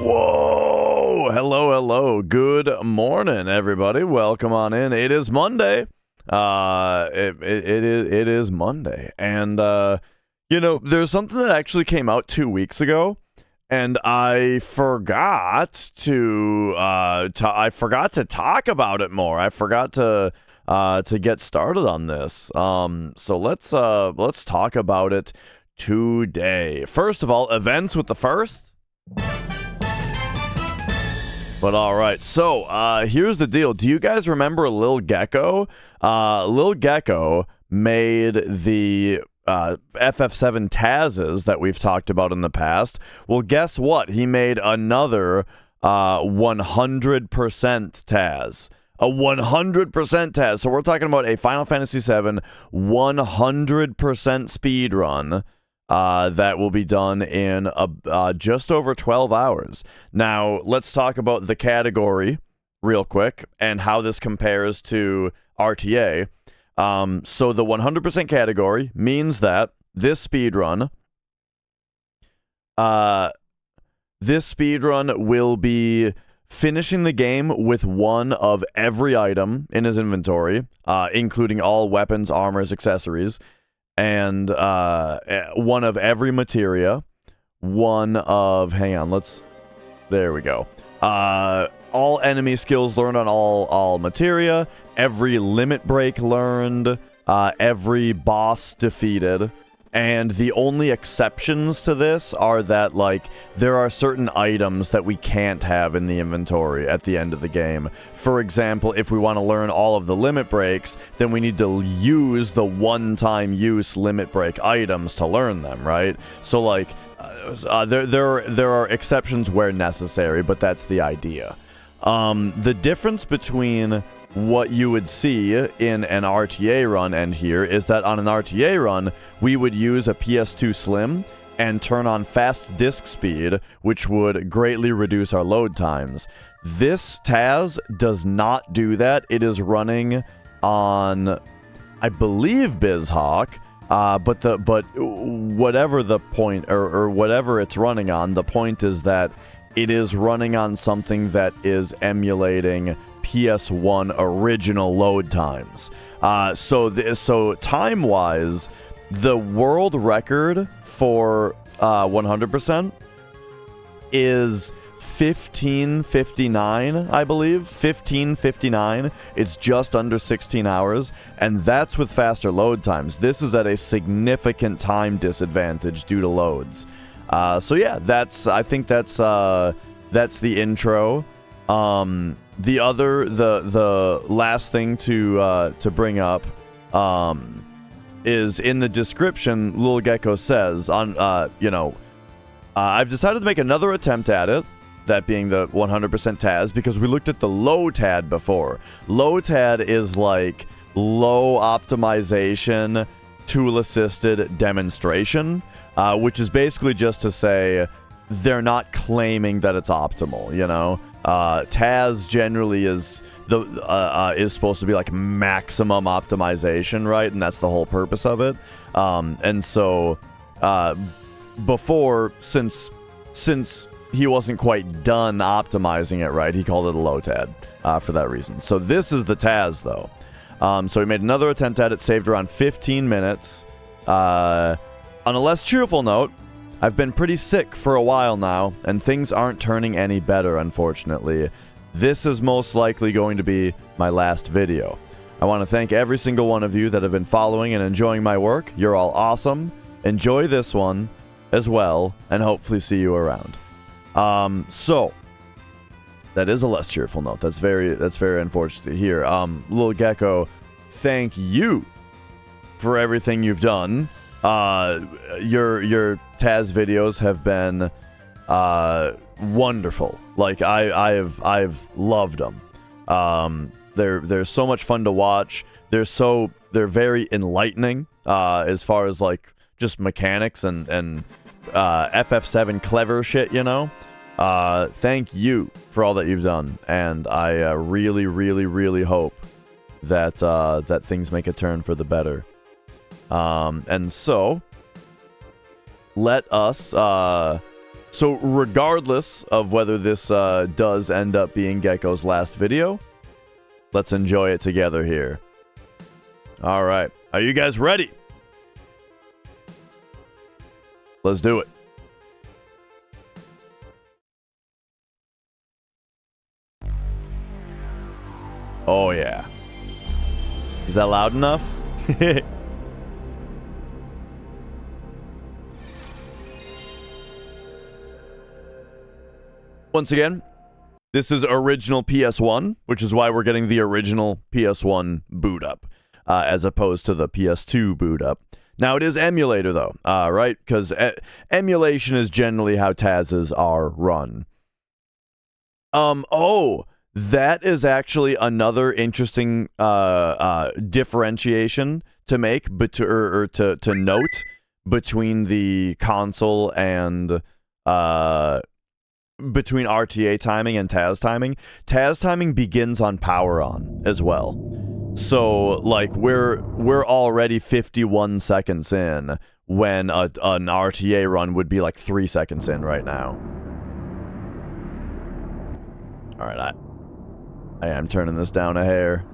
Whoa! Hello, hello. Good morning, everybody. Welcome on in. It is Monday. It is Monday, and you know, there's something that actually came out 2 weeks ago, and I forgot to talk about it more. I forgot to get started on this. So let's talk about it today. First of all, events with the first. But all right, so here's the deal. Do you guys remember LilGecko? LilGecko made the FF7 TASs that we've talked about in the past. Well, guess what? He made another 100% TAS. A 100% TAS. So we're talking about a Final Fantasy VII 100% speed run. That will be done in just over 12 hours. Now, let's talk about the category real quick and how this compares to RTA. So the 100% category means that this speedrun will be finishing the game with one of every item in his inventory, including all weapons, armors, accessories, and one of every materia, one of, there we go. All enemy skills learned on all materia, every limit break learned, every boss defeated. And the only exceptions to this are that, like, there are certain items that we can't have in the inventory at the end of the game. For example, if we want to learn all of the limit breaks, then we need to use the one-time use limit break items to learn them, right? So, like, there are exceptions where necessary, but that's the idea. The difference between what you would see in an RTA run and here is that on an RTA run, we would use a PS2 Slim and turn on fast disk speed, which would greatly reduce our load times. This TAS does not do that. It is running on, I believe, BizHawk, but whatever the point, or whatever it's running on, the point is that it is running on something that is emulating PS1 original load times. So time-wise, the world record for 100% is 15:59, I believe. 15:59. It's just under 16 hours, and that's with faster load times. This is at a significant time disadvantage due to loads. So yeah, I think that's the intro. The last thing to bring up is in the description. LilGecko says I've decided to make another attempt at it, that being the 100% TAS, because we looked at the low TAD before. Low TAD is like low optimization tool assisted demonstration, which is basically just to say they're not claiming that it's optimal, you know. TAS generally is supposed to be like maximum optimization, right? And that's the whole purpose of it. And so before, since he wasn't quite done optimizing it, right, he called it a low TAD for that reason. So this is the TAS though. So he made another attempt at it, saved around 15 minutes. On a less cheerful note, I've been pretty sick for a while now, and things aren't turning any better, unfortunately. This is most likely going to be my last video. I want to thank every single one of you that have been following and enjoying my work. You're all awesome. Enjoy this one as well, and hopefully see you around. So, that is a less cheerful note. That's very unfortunate to hear. LilGecko, thank you for everything you've done. Your TAS videos have been wonderful. Like I've loved them. They're so much fun to watch. They're very enlightening as far as like just mechanics and FF7 clever shit, you know. Thank you for all that you've done, and I really, really, really hope that that things make a turn for the better. And so let us So regardless of whether this does end up being Gecko's last video, let's enjoy it together here. All right. Are you guys ready? Let's do it. Oh, yeah. Is that loud enough? Once again, this is original PS1, which is why we're getting the original PS1 boot up, as opposed to the PS2 boot up. Now, it is emulator, though, right? Because emulation is generally how TASs are run. Oh, that is actually another interesting differentiation to make, to note between the console and between RTA timing and TAS timing. TAS timing begins on power on as well. So, like, we're already 51 seconds in when an RTA run would be like 3 seconds in right now. All right, I am turning this down a hair.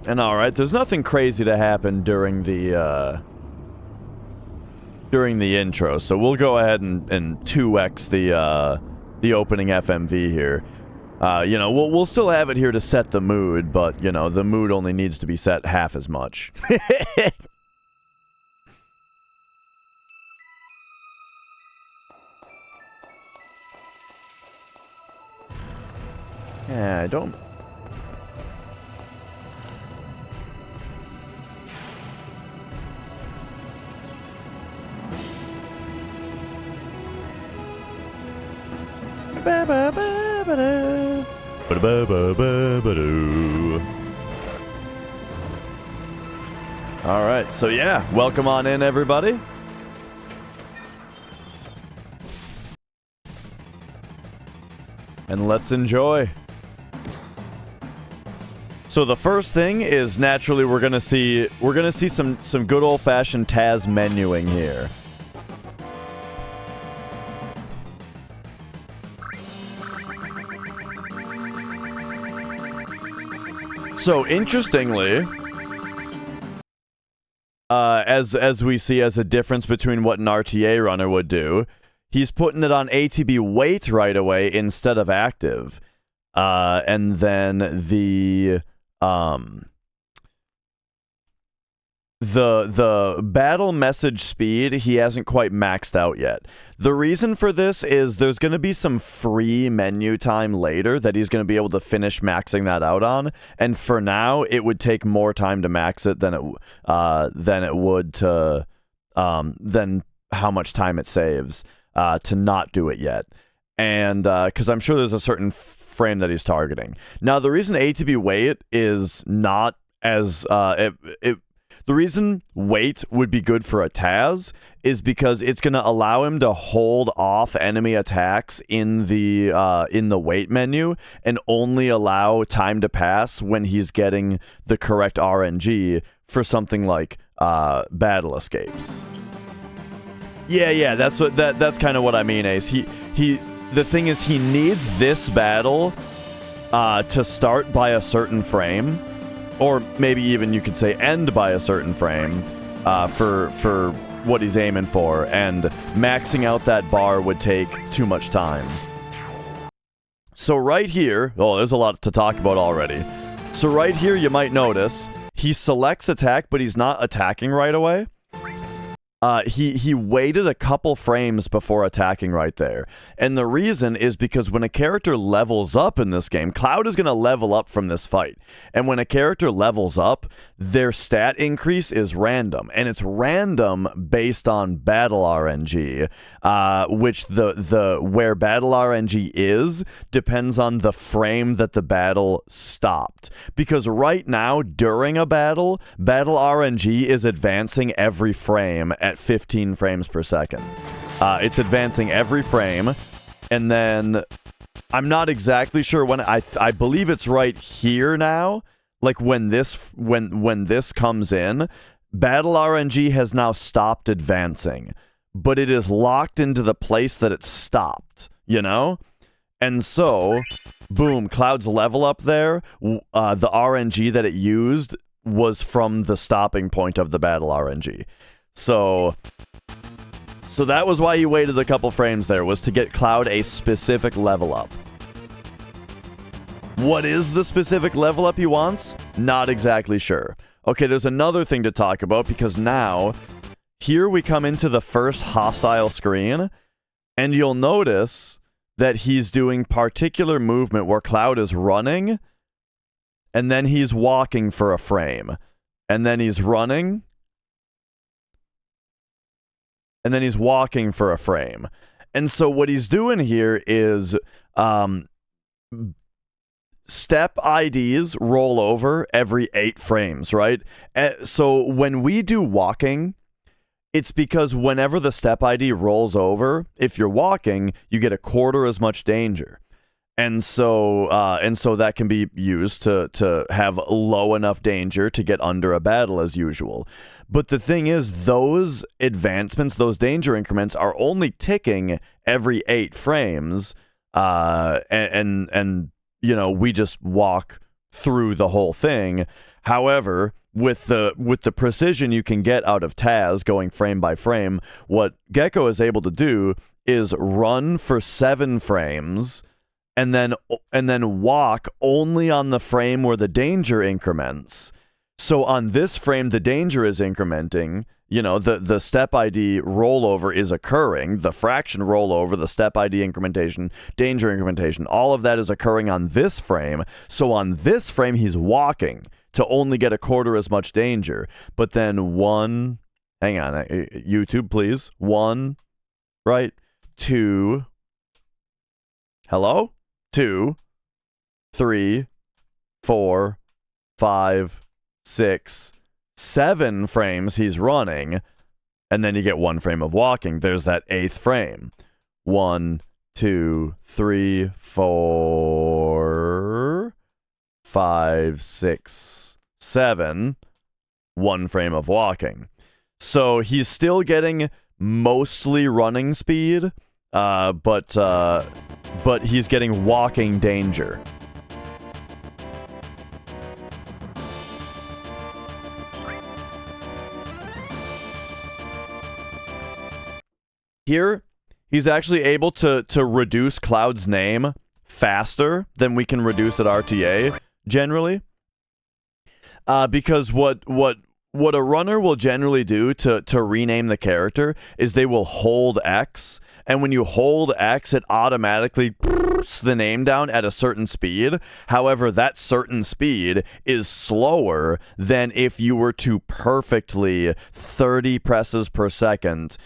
And all right, there's nothing crazy to happen during the intro, so we'll go ahead and 2x the opening FMV here. You know, we'll still have it here to set the mood, but you know, the mood only needs to be set half as much. Yeah, I don't. All right, so yeah, welcome on in, everybody. And let's enjoy. So the first thing is naturally we're gonna see some good old-fashioned TAS menuing here. So interestingly, as we see as a difference between what an RTA runner would do, he's putting it on ATB wait right away instead of active, and then the battle message speed he hasn't quite maxed out yet. The reason for this is there's going to be some free menu time later that he's going to be able to finish maxing that out on, and for now it would take more time to max it than it would to than how much time it saves to not do it yet. And because I'm sure there's a certain frame that he's targeting. Now the reason ATB wait is not as the reason wait would be good for a TAS is because it's going to allow him to hold off enemy attacks in the wait menu and only allow time to pass when he's getting the correct RNG for something like battle escapes. Yeah, that's kind of what I mean, Ace. The thing is, he needs this battle to start by a certain frame. Or maybe even you could say end by a certain frame for what he's aiming for, and maxing out that bar would take too much time. So right here, oh, there's a lot to talk about already. So right here, you might notice he selects attack, but he's not attacking right away. He waited a couple frames before attacking right there. And the reason is because when a character levels up in this game, Cloud is going to level up from this fight. And when a character levels up, their stat increase is random. And it's random based on battle RNG, which where battle RNG is depends on the frame that the battle stopped. Because right now, during a battle RNG is advancing every frame at 15 frames per second. It's advancing every frame, and then I'm not exactly sure when. I believe it's right here now like when this comes in, Battle RNG has now stopped advancing, but it is locked into the place that it stopped, you know? And so, boom, Cloud's level up there, the RNG that it used was from the stopping point of the Battle RNG. So that was why you waited a couple frames there, was to get Cloud a specific level up. What is the specific level up he wants? Not exactly sure. Okay, there's another thing to talk about, because now, here we come into the first hostile screen, and you'll notice that he's doing particular movement where Cloud is running, and then he's walking for a frame. And then he's running, and then he's walking for a frame. And so what he's doing here is step IDs roll over every 8 frames, right? So when we do walking, it's because whenever the step ID rolls over, if you're walking, you get a quarter as much danger. And so that can be used to have low enough danger to get under a battle as usual. But the thing is, those advancements, those danger increments, are only ticking every 8 frames, and you know, we just walk through the whole thing. However, with the precision you can get out of TAS going frame by frame, what Gecko is able to do is run for 7 frames. And then walk only on the frame where the danger increments. So on this frame, the danger is incrementing. You know, the step ID rollover is occurring. The fraction rollover, the step ID incrementation, danger incrementation, all of that is occurring on this frame. So on this frame, he's walking to only get a quarter as much danger. But then hang on, YouTube, please. 1, right? 2, hello? 2, 3, 4, 5, 6, 7 frames he's running, and then you get 1 frame of walking. There's that 8th frame. 1, 2, 3, 4, 5, 6, 7. 1 frame of walking. So he's still getting mostly running speed, but he's getting walking danger. Here, he's actually able to reduce Cloud's name faster than we can reduce at RTA, generally. Because what a runner will generally do to rename the character is they will hold X, and when you hold X, it automatically puts the name down at a certain speed. However, that certain speed is slower than if you were to perfectly 30 presses per second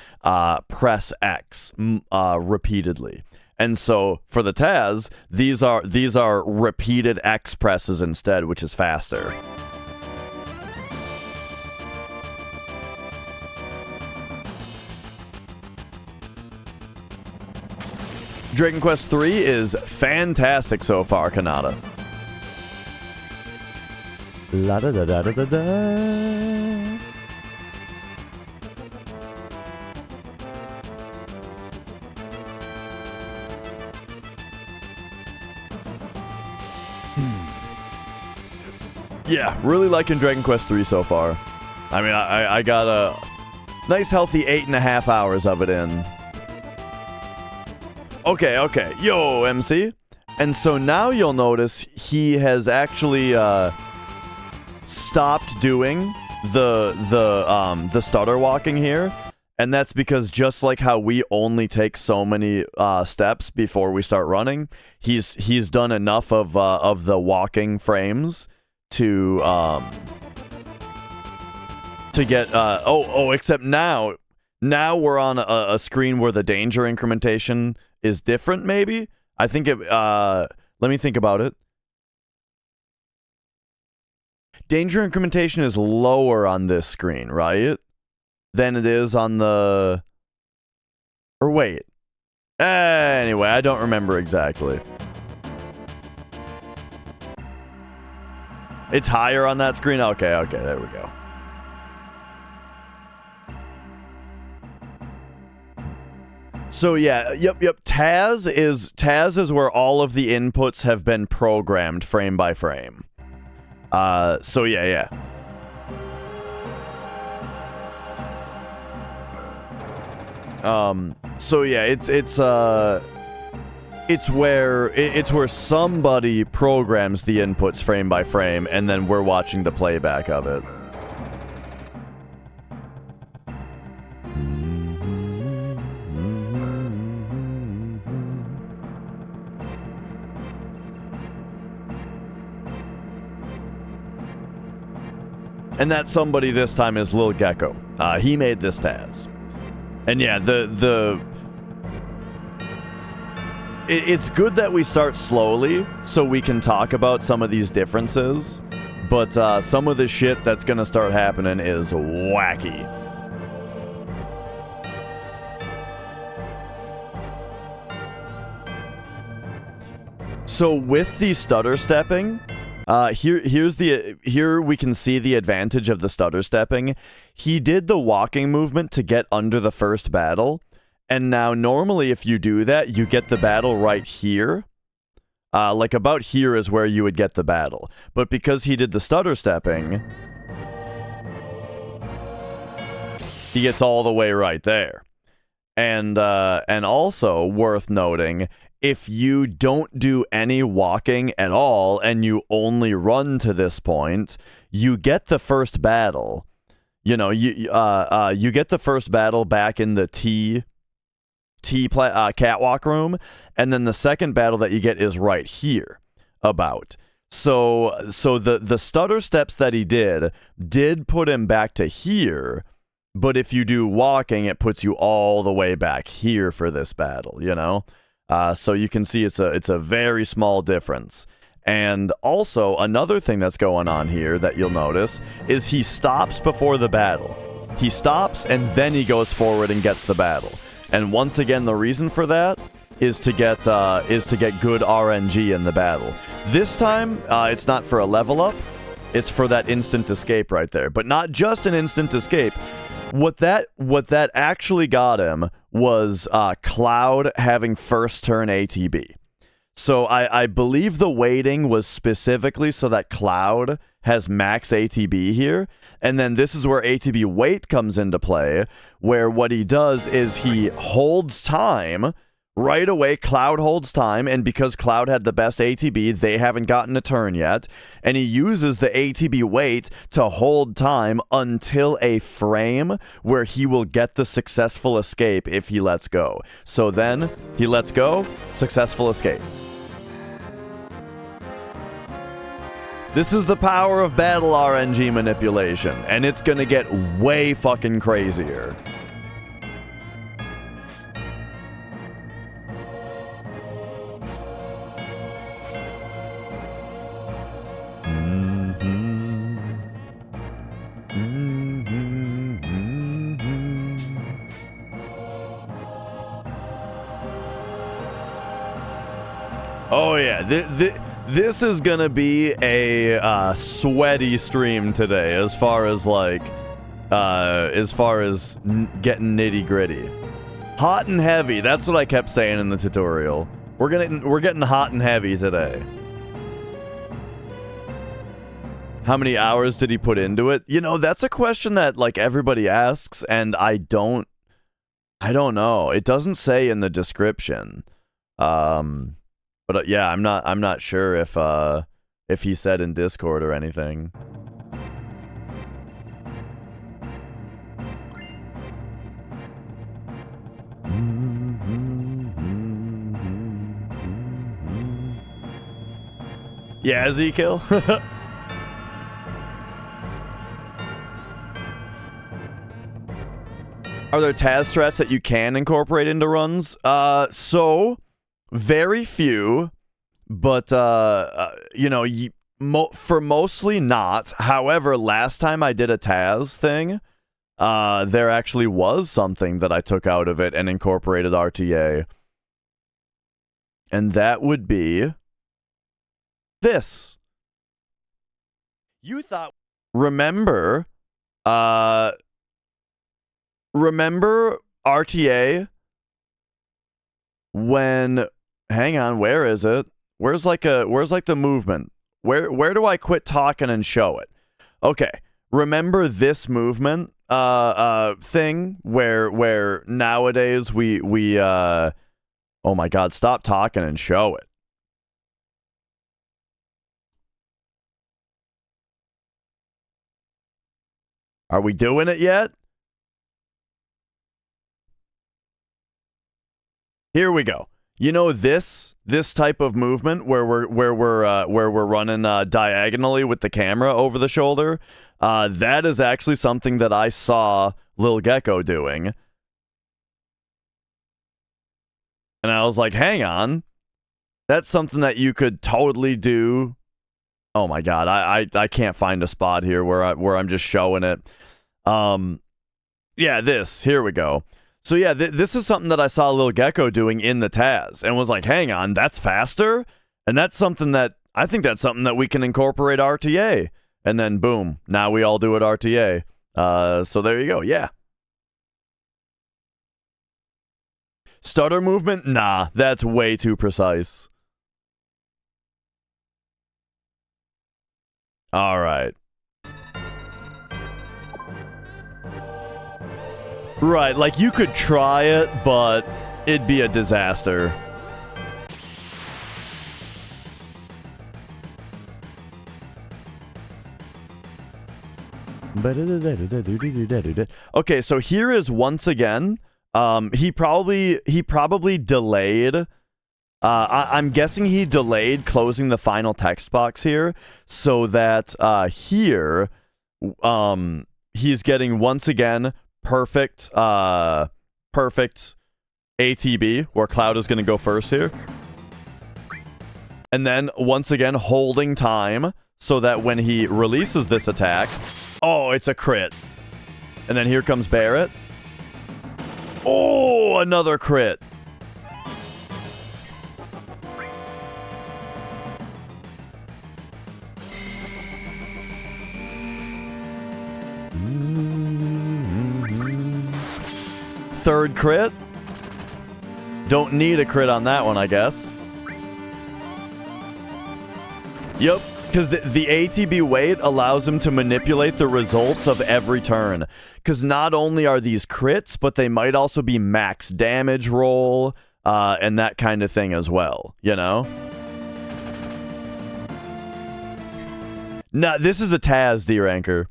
press X repeatedly. And so for the TAS, these are repeated X presses instead, which is faster. Dragon Quest III is fantastic so far, Kanata. La da da da da da da. Yeah, really liking Dragon Quest III so far. I mean, I got a nice healthy 8.5 hours of it in. Okay. Yo, MC. And so now you'll notice he has actually stopped doing the stutter walking here. And that's because just like how we only take so many steps before we start running, he's done enough of the walking frames to get except now we're on a screen where the danger incrementation is different, maybe? I think it, let me think about it. Danger incrementation is lower on this screen, right? Than it is on the... Or wait. Anyway, I don't remember exactly. It's higher on that screen? Okay, okay, there we go. So yeah, yep. TAS is where all of the inputs have been programmed frame by frame. So yeah. So yeah, it's where somebody programs the inputs frame by frame, and then we're watching the playback of it. And that somebody this time is LilGecko. He made this TAS. And yeah, it's good that we start slowly so we can talk about some of these differences, but some of the shit that's gonna start happening is wacky. So with the stutter stepping, here we can see the advantage of the stutter stepping. He did the walking movement to get under the first battle, and now normally if you do that, you get the battle right here. Like about here is where you would get the battle. But because he did the stutter stepping, he gets all the way right there. And also worth noting, if you don't do any walking at all and you only run to this point, you get the first battle. You know, you get the first battle back in the catwalk room, and then the second battle that you get is right here. About. So the stutter steps that he did put him back to here, but if you do walking, it puts you all the way back here for this battle, you know? So you can see it's a very small difference. And also, another thing that's going on here that you'll notice is he stops before the battle. He stops, and then he goes forward and gets the battle. And once again, the reason for that is to get good RNG in the battle. This time, it's not for a level up. It's for that instant escape right there. But not just an instant escape. What that actually got him was Cloud having first turn ATB. So I believe the waiting was specifically so that Cloud has max ATB here, and then this is where ATB wait comes into play, where what he does is he holds time. Right away, Cloud holds time, and because Cloud had the best ATB, they haven't gotten a turn yet, and he uses the ATB wait to hold time until a frame where he will get the successful escape if he lets go. So then, he lets go, successful escape. This is the power of battle RNG manipulation, and it's gonna get way fucking crazier. Oh yeah, this is gonna be a sweaty stream today, as far as getting nitty gritty, hot and heavy. That's what I kept saying in the tutorial. We're getting hot and heavy today. How many hours did he put into it? You know, that's a question that like everybody asks, and I don't know. It doesn't say in the description. But yeah, I'm not sure if he said in Discord or anything. Yeah, Icicle. Are there TAS strats that you can incorporate into runs? So very few, but you know, for mostly not. However, last time I did a TAS thing, there actually was something that I took out of it and incorporated RTA. And that would be this. You thought... Remember RTA when... Hang on, where is it? Where's like the movement? Where do I quit talking and show it? Okay. Remember this movement thing where nowadays we oh my god, stop talking and show it. Are we doing it yet? Here we go. You know this type of movement where we're running diagonally with the camera over the shoulder. That is actually something that I saw LilGecko doing, and I was like, "Hang on, that's something that you could totally do." Oh my god, I can't find a spot here where I'm just showing it. Yeah, here we go. So yeah, this is something that I saw LilGecko doing in the TAS and was like, hang on, that's faster? And that's something that, I think that's something that we can incorporate RTA. And then boom, now we all do it RTA. So there you go, yeah. Stutter movement? Nah, that's way too precise. All right. Right, like you could try it, but it'd be a disaster. Okay, so here is once again, he probably delayed. I'm guessing he delayed closing the final text box here, so that here, he's getting once again perfect ATB, where Cloud is going to go first here. And then, once again, holding time, so that when he releases this attack... Oh, it's a crit. And then here comes Barrett. Oh, another crit. Third crit. Don't need a crit on that one, I guess. Yep, because the ATB weight allows him to manipulate the results of every turn. Because not only are these crits, but they might also be max damage roll, and that kind of thing as well, you know? Nah, this is a TAS D-ranker.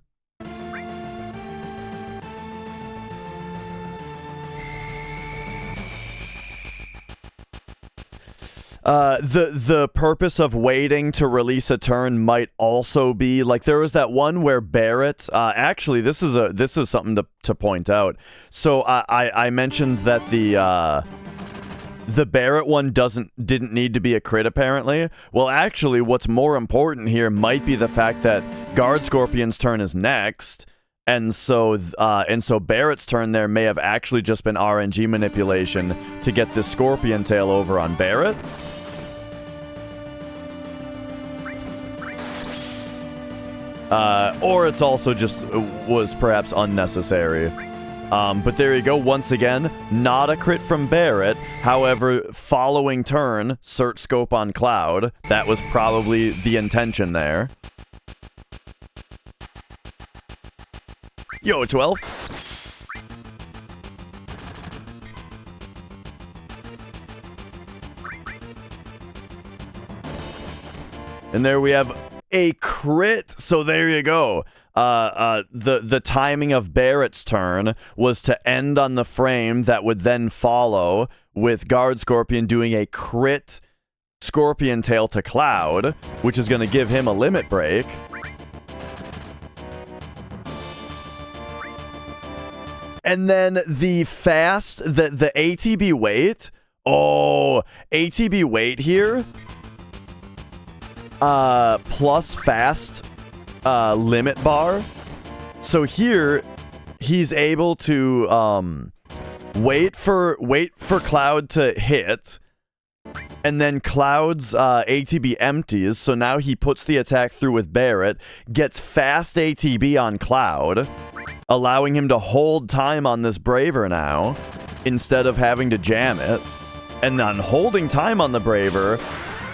The purpose of waiting to release a turn might also be like there was that one where Barrett. Actually, this is something to point out. So I mentioned that the Barrett one didn't need to be a crit apparently. Well, actually, what's more important here might be the fact that Guard Scorpion's turn is next. And so Barrett's turn there may have actually just been RNG manipulation to get this Scorpion Tail over on Barrett. Or it's also just was perhaps unnecessary. But there you go. Once again, not a crit from Barrett. However, following turn, Cert Scope on Cloud. That was probably the intention there. Yo, 12. And there we have a crit. So there you go. The timing of Barrett's turn was to end on the frame that would then follow with Guard Scorpion doing a crit Scorpion Tail to Cloud, which is going to give him a limit break. And then the ATB weight. Oh, ATB weight here. Plus fast limit bar. So here he's able to wait for Cloud to hit, And then Cloud's ATB empties, so now he puts the attack through with Barret, gets fast ATB on Cloud, allowing him to hold time on this Braver now, instead of having to jam it. And then holding time on the Braver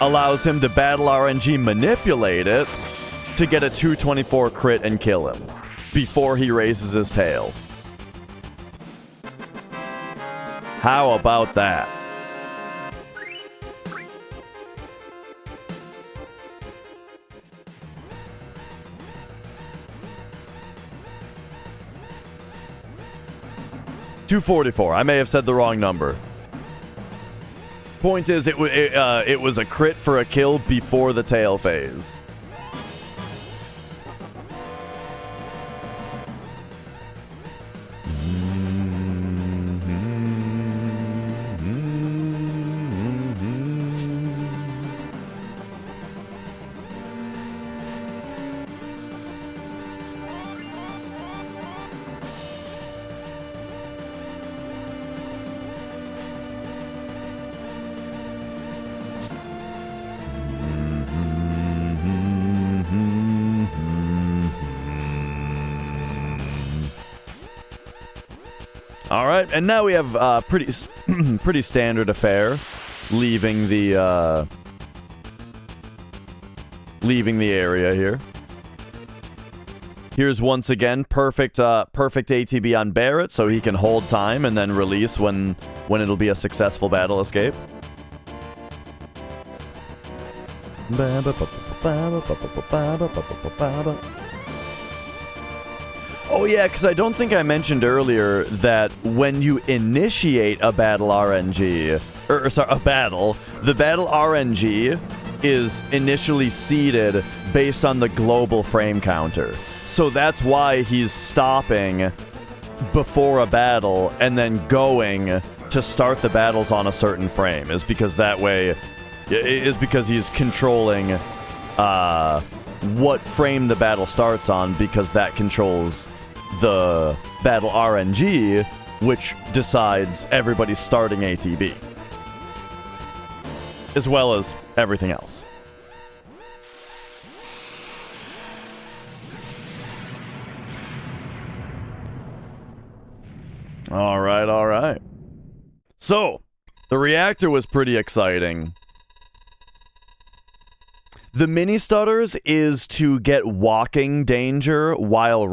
allows him to battle RNG manipulate it to get a 224 crit and kill him before he raises his tail. How about that? $244. I may have said the wrong number. Point is, it was a crit for a kill before the tail phase. All right, and now we have pretty standard affair, leaving the area here. Here's once again perfect ATB on Barret, so he can hold time and then release when it'll be a successful battle escape. Oh yeah, because I don't think I mentioned earlier that when you initiate a battle RNG, the battle RNG is initially seeded based on the global frame counter. So that's why he's stopping before a battle and then going to start the battles on a certain frame, is because that way, he's controlling what frame the battle starts on, because that controls the battle RNG, which decides everybody's starting ATB, as well as everything else. All right. So, the reactor was pretty exciting. The mini stutters is to get walking danger while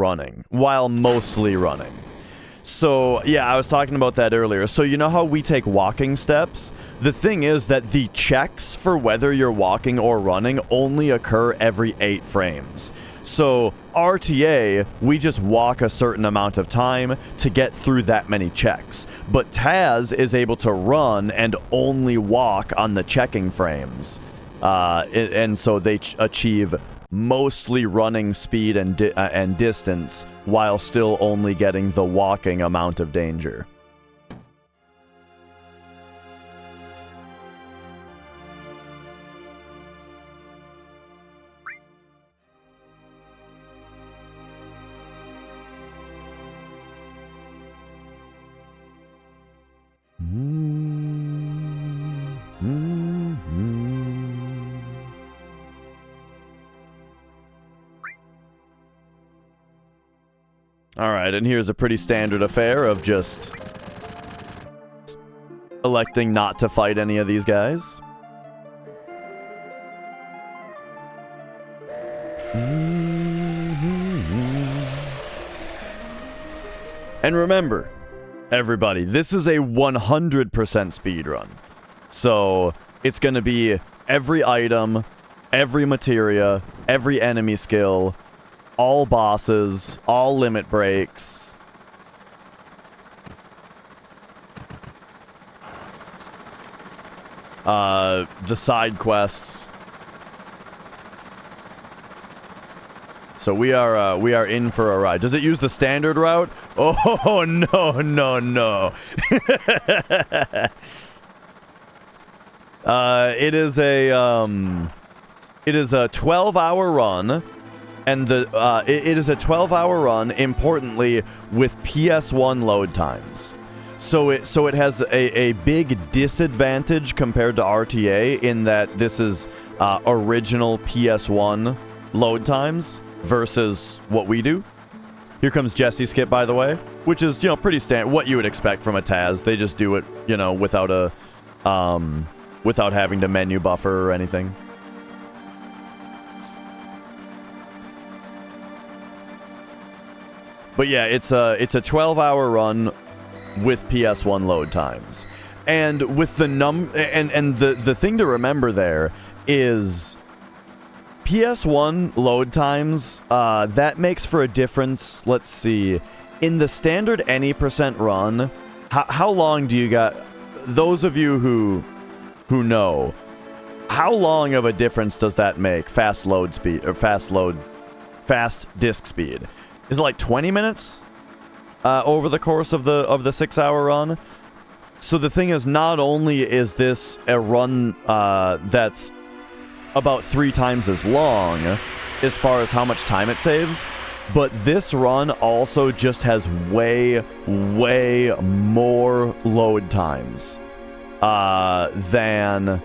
mostly running. So, yeah, I was talking about that earlier. So, you know how we take walking steps? The thing is that the checks for whether you're walking or running only occur every 8 frames. So, RTA, we just walk a certain amount of time to get through that many checks. But TAS is able to run and only walk on the checking frames. And so they achieve mostly running speed and distance while still only getting the walking amount of danger. Alright, and here's a pretty standard affair of just electing not to fight any of these guys. And remember, everybody, this is a 100% speedrun. So, it's going to be every item, every materia, every enemy skill, all bosses, all limit breaks. The side quests. So we are in for a ride. Does it use the standard route? Oh no. It is a 12-hour run. And it is a 12-hour run, importantly, with PS1 load times. So it has a big disadvantage compared to RTA in that this is original PS1 load times versus what we do. Here comes Jessie skip, by the way, which is, you know, pretty standard, what you would expect from a TAS. They just do it, you know, without a without having to menu buffer or anything. But yeah, it's a 12-hour run with PS1 load times. And with the the thing to remember there is PS1 load times, that makes for a difference. Let's see. In the standard any percent run, how long do you got? Those of you who know, how long of a difference does that make? Fast load speed or fast disk speed. Is it like 20 minutes over the course of the 6-hour run? So the thing is, not only is this a run that's about 3 times as long as far as how much time it saves, but this run also just has way more load times than...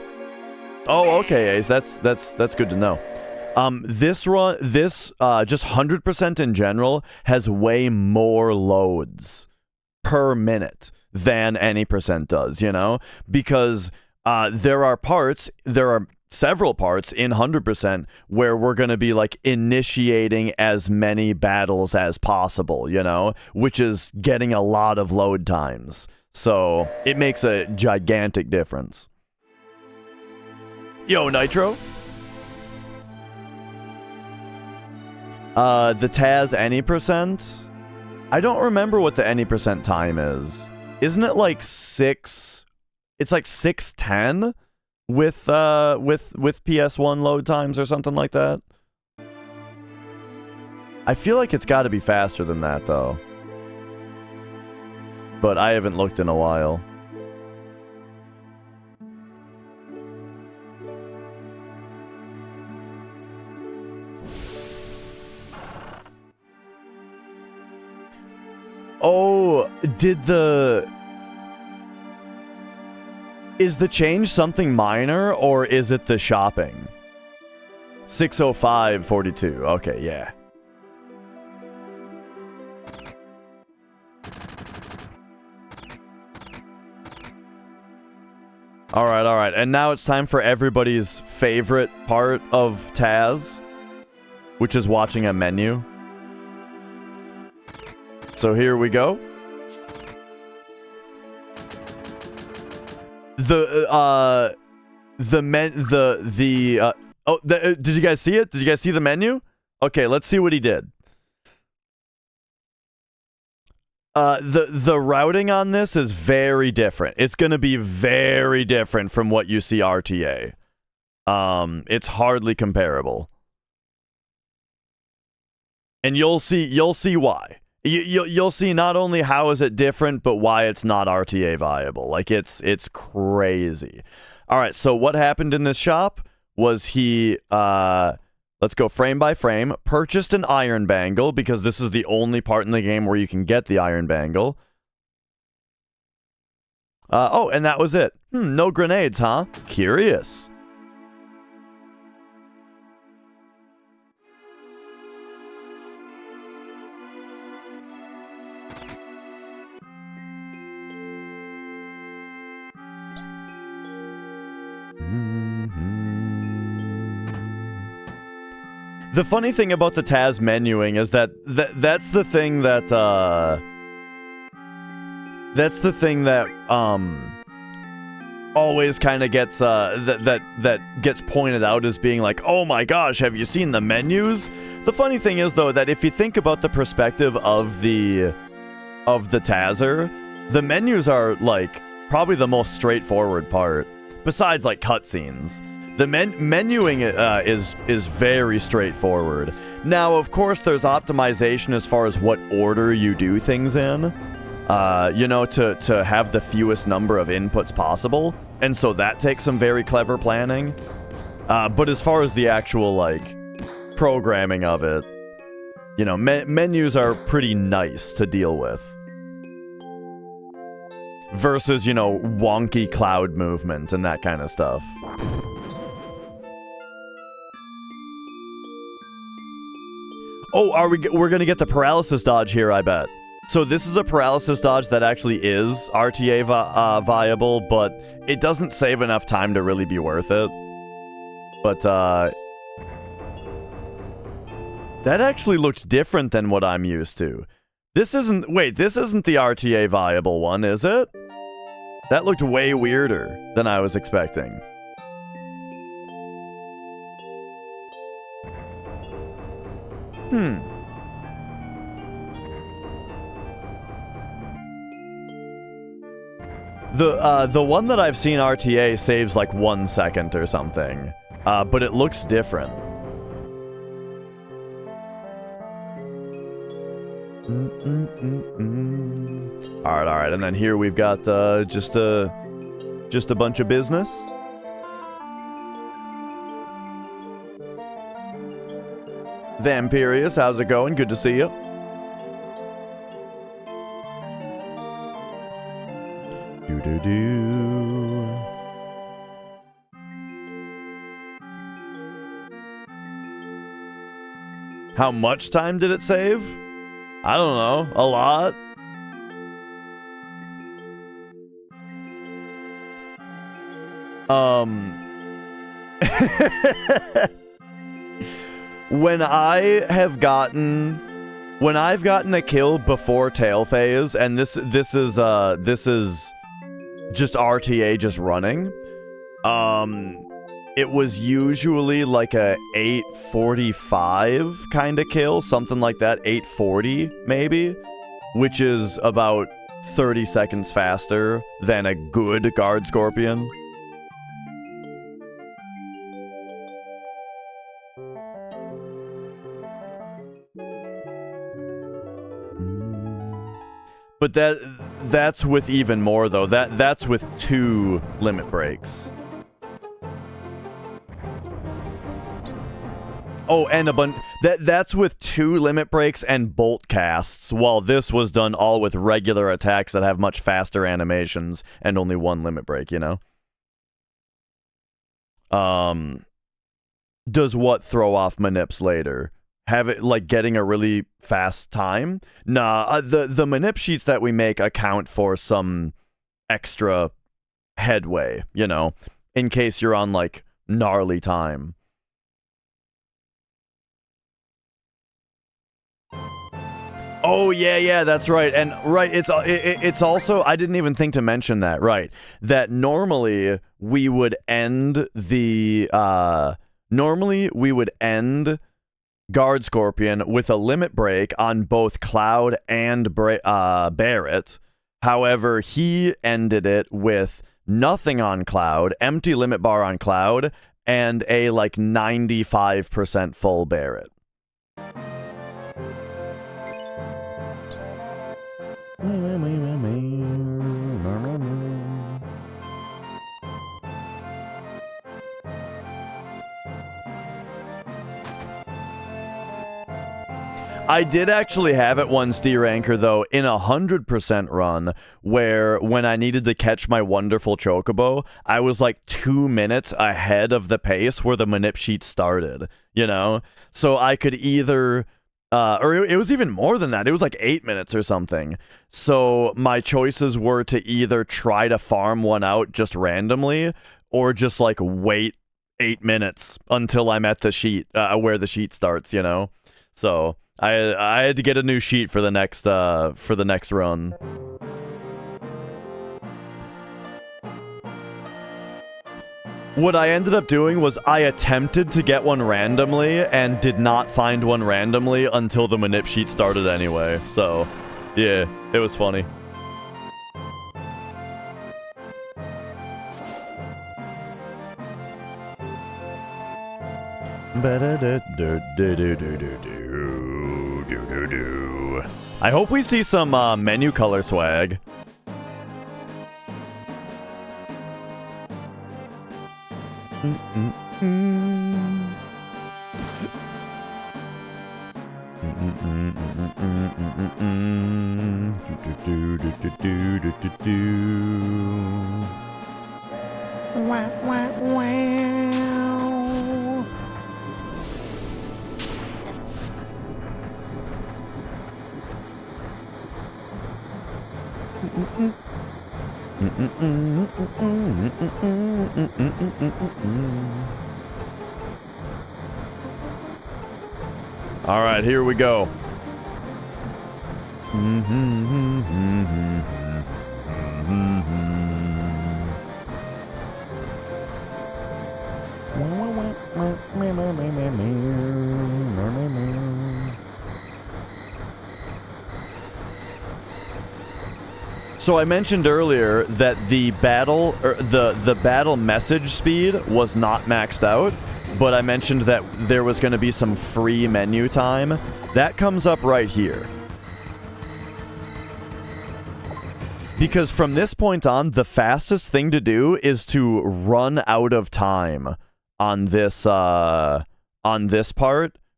Oh, okay, Ace, that's good to know. This run, just 100% in general, has way more loads per minute than any percent does, you know? Because there are several parts in 100% where we're going to be, like, initiating as many battles as possible, you know? Which is getting a lot of load times. So, it makes a gigantic difference. Yo, Nitro? The TAS any percent? I don't remember what the any percent time is. Isn't it like 6? It's like 6:10 with PS1 load times or something like that. I feel like it's got to be faster than that though. But I haven't looked in a while. Oh, is the change something minor, or is it the shopping? 605.42. Okay, yeah. Alright. And now it's time for everybody's favorite part of TAS, which is watching a menu. So here we go. Did you guys see it? Did you guys see the menu? Okay, let's see what he did. The routing on this is very different. It's going to be very different from what you see RTA. It's hardly comparable. And you'll see why. You'll see not only how is it different, but why it's not RTA viable. Like, it's crazy. All right, so what happened in this shop was he, let's go frame by frame, purchased an iron bangle, because this is the only part in the game where you can get the iron bangle. Oh, and that was it. No grenades, huh? Curious. The funny thing about the TAS menuing is that that's the thing that always kind of gets that gets pointed out as being like, oh my gosh, have you seen the menus? The funny thing is though that if you think about the perspective of the TASer, the menus are like probably the most straightforward part, besides like cutscenes. The menuing is very straightforward. Now, of course, there's optimization as far as what order you do things in, you know, to have the fewest number of inputs possible, and so that takes some very clever planning. But as far as the actual, like, programming of it, you know, menus are pretty nice to deal with. versus, you know, wonky cloud movement and that kind of stuff. Oh, we're gonna get the paralysis dodge here, I bet. So this is a paralysis dodge that actually is RTA viable, but it doesn't save enough time to really be worth it. But, that actually looks different than what I'm used to. This isn't the RTA viable one, is it? That looked way weirder than I was expecting. The one that I've seen RTA saves like 1 second or something, but it looks different. Alright, and then here we've got just a bunch of business. Vampirius, how's it going? Good to see you. How much time did it save? I don't know. A lot? When I've gotten a kill before tail phase, and this is just RTA just running, it was usually like a 8:45 kind of kill, something like that, 8:40 maybe, which is about 30 seconds faster than a good guard scorpion. But that's with even more though. That's with 2 limit breaks. Oh, and a bunch. That's with 2 limit breaks and bolt casts, while this was done all with regular attacks that have much faster animations and only 1 limit break, you know? Does what throw off manips later? Have it like getting a really fast time? Nah, the manip sheets that we make account for some extra headway, you know, in case you're on like gnarly time. Oh yeah, that's right. And right, it's also, I didn't even think to mention that, right? That normally we would end Guard Scorpion with a limit break on both Cloud and Barret. However, he ended it with nothing on Cloud, empty limit bar on Cloud, and a like 95% full Barret. I did actually have it once, D-Ranker, though, in 100% run, where when I needed to catch my wonderful Chocobo, I was like 2 minutes ahead of the pace where the manip sheet started, you know? So I could either... or it was even more than that. It was like 8 minutes or something. So my choices were to either try to farm one out just randomly, or just like wait 8 minutes until I'm at the sheet, where the sheet starts, you know? So... I had to get a new sheet for the next run. What I ended up doing was I attempted to get one randomly and did not find one randomly until the manip sheet started anyway. So, yeah, it was funny. I hope we see some menu color swag. All right, here we go. So I mentioned earlier that the battle the battle message speed was not maxed out, but I mentioned that there was going to be some free menu time. That comes up right here. Because from this point on, the fastest thing to do is to run out of time on this part,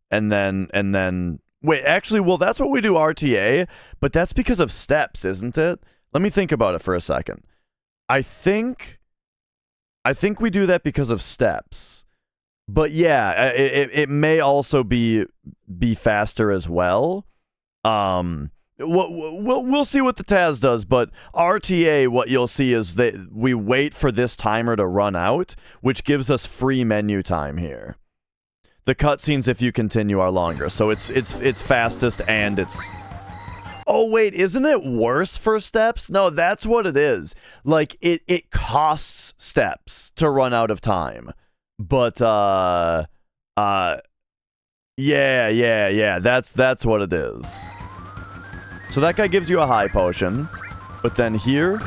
and then wait, actually, well, that's what we do RTA, but that's because of steps, isn't it? Let me think about it for a second. I think we do that because of steps. But yeah, it may also be faster as well. We'll see what the TAS does, but RTA, what you'll see is that we wait for this timer to run out, which gives us free menu time here. The cutscenes, if you continue, are longer, so it's fastest and it's... Oh wait, isn't it worse for steps? No, that's what it is. Like, it costs steps to run out of time. But, yeah, that's what it is. So that guy gives you a high potion, but then here,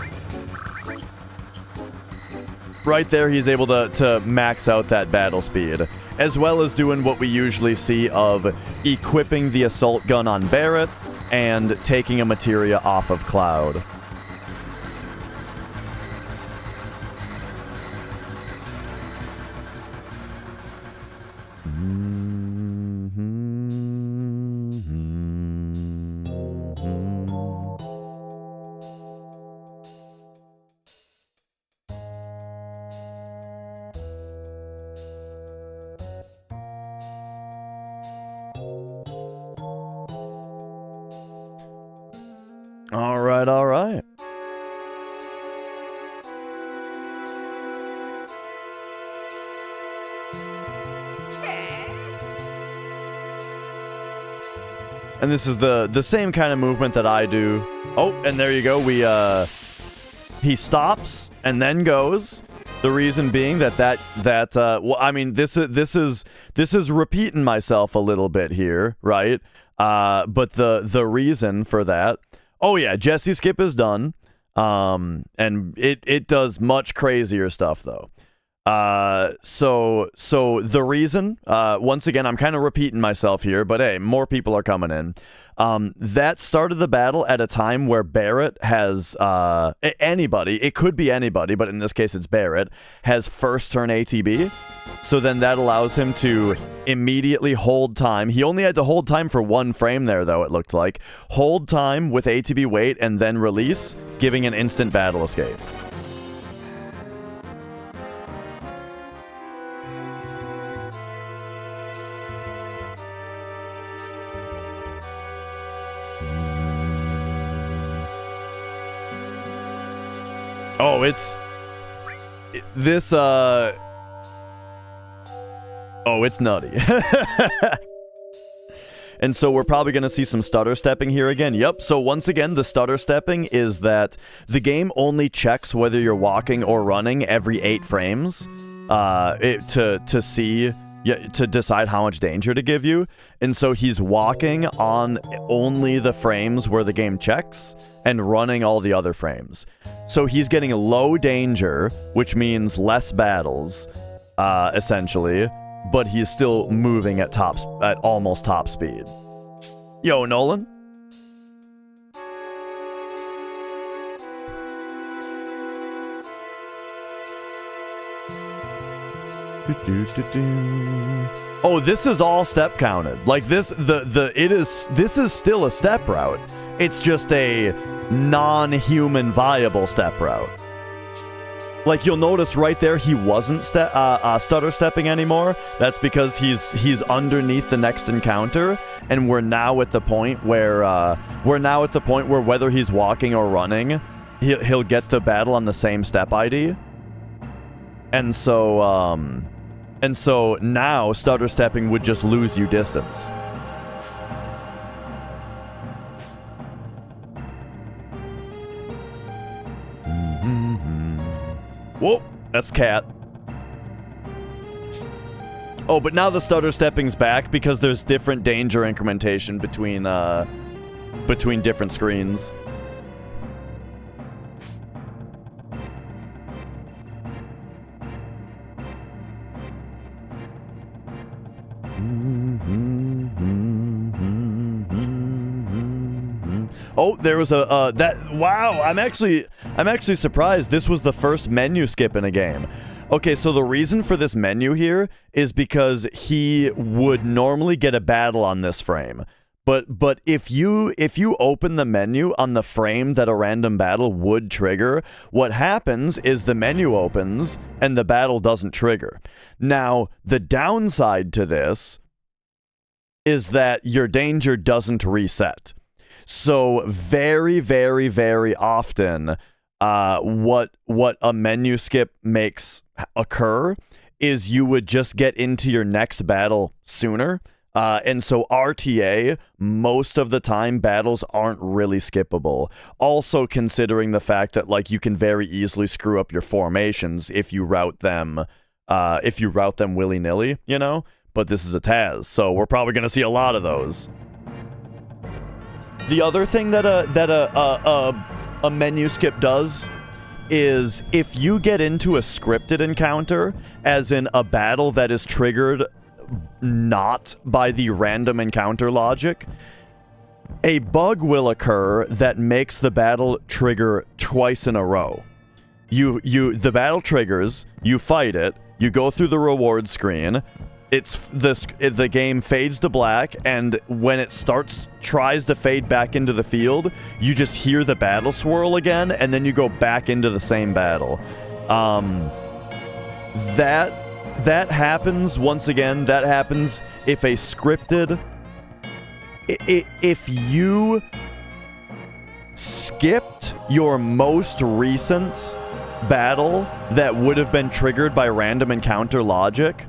right there, he's able to max out that battle speed, as well as doing what we usually see of equipping the assault gun on Barret and taking a materia off of Cloud. All right. And this is the same kind of movement that I do. Oh, and there you go. He stops and then goes. The reason being that well, I mean, this is repeating myself a little bit here, right? But the reason for that. Oh yeah, Jessie skip is done. And it does much crazier stuff though. So the reason, once again, I'm kind of repeating myself here, but hey, more people are coming in. That started the battle at a time where Barret has, anybody, it could be anybody, but in this case it's Barret, has first turn ATB. So then that allows him to immediately hold time. He only had to hold time for one frame there, though, it looked like. Hold time with ATB wait and then release, giving an instant battle escape. Oh, it's nutty. And so we're probably going to see some stutter stepping here again. Yep, so once again, the stutter stepping is that the game only checks whether you're walking or running every 8 frames to decide how much danger to give you. And so he's walking on only the frames where the game checks and running all the other frames. So he's getting low danger, which means less battles, essentially, but he's still moving at almost top speed. Yo, Nolan? Oh, this is all step counted. Like this is still a step route. It's just a non-human viable step route. Like, you'll notice right there, he wasn't stutter stepping anymore. That's because he's underneath the next encounter, and we're now at the point where whether he's walking or running, he'll get the battle on the same step ID. And so now stutter stepping would just lose you distance. Whoa, that's Cat. Oh, but now the stutter stepping's back because there's different danger incrementation between different screens. Oh, there was a wow, I'm actually surprised this was the first menu skip in a game. Okay, so the reason for this menu here is because he would normally get a battle on this frame. But if you open the menu on the frame that a random battle would trigger, what happens is the menu opens and the battle doesn't trigger. Now, the downside to this is that your danger doesn't reset. So very, very, very often, what a menu skip makes occur is you would just get into your next battle sooner. And so RTA, most of the time, battles aren't really skippable. Also considering the fact that, like, you can very easily screw up your formations if you route them willy-nilly, you know? But this is a TAS, so we're probably going to see a lot of those. The other thing that a menu skip does is if you get into a scripted encounter, as in a battle that is triggered not by the random encounter logic, a bug will occur that makes the battle trigger twice in a row. The battle triggers, you fight it, you go through the reward screen, the game fades to black, and when it tries to fade back into the field, you just hear the battle swirl again, and then you go back into the same battle. That happens, once again, that happens if a scripted... If you skipped your most recent battle that would have been triggered by random encounter logic,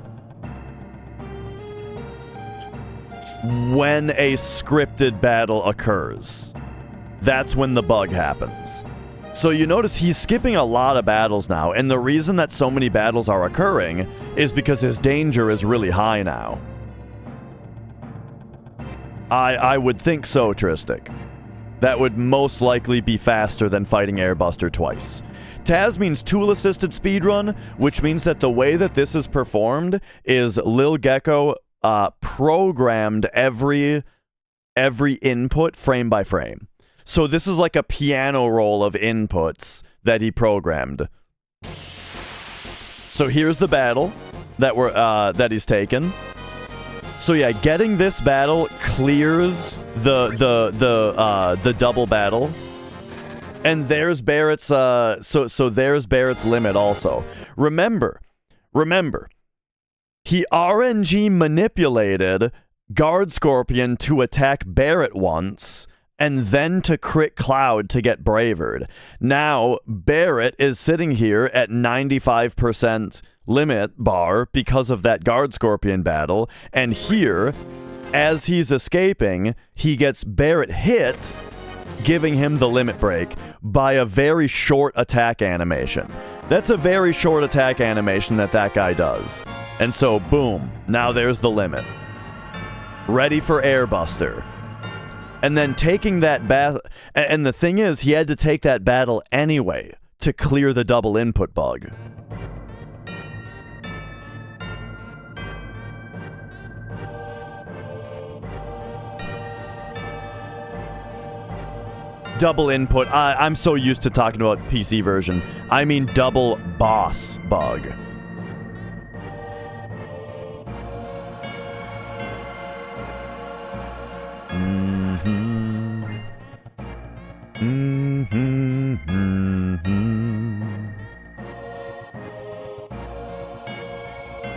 when a scripted battle occurs, that's when the bug happens. So you notice he's skipping a lot of battles now, and the reason that so many battles are occurring is because his danger is really high now. I would think so, Tristic. That would most likely be faster than fighting Airbuster twice. TAS means tool-assisted speedrun, which means that the way that this is performed is LilGecko programmed every input frame by frame. So this is like a piano roll of inputs that he programmed. So here's the battle that he's taken. So yeah, getting this battle clears the double battle. And there's Barrett's so there's Barrett's limit also. Remember, he RNG manipulated Guard Scorpion to attack Barrett once, and then to crit Cloud to get Bravered. Now, Barrett is sitting here at 95% limit bar because of that Guard Scorpion battle, and here, as he's escaping, he gets Barrett hit, giving him the limit break by a very short attack animation. That's a very short attack animation that guy does. And so, boom, now there's the limit. Ready for Airbuster. And then taking that battle, and the thing is, he had to take that battle anyway to clear the double input bug. Double input, I'm so used to talking about PC version. I mean double boss bug.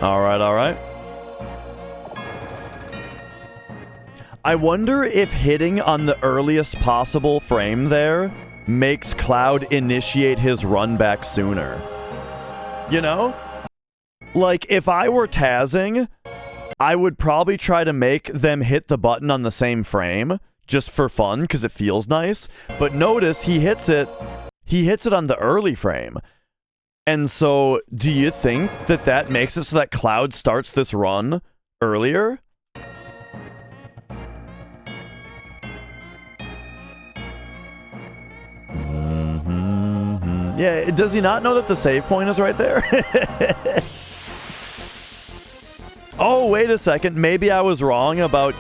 All right. I wonder if hitting on the earliest possible frame there makes Cloud initiate his run back sooner. You know? Like, if I were TASing, I would probably try to make them hit the button on the same frame, just for fun, because it feels nice. But notice he hits it on the early frame. And so, do you think that that makes it so that Cloud starts this run earlier? Yeah, does he not know that the save point is right there? Oh, wait a second. Maybe I was wrong about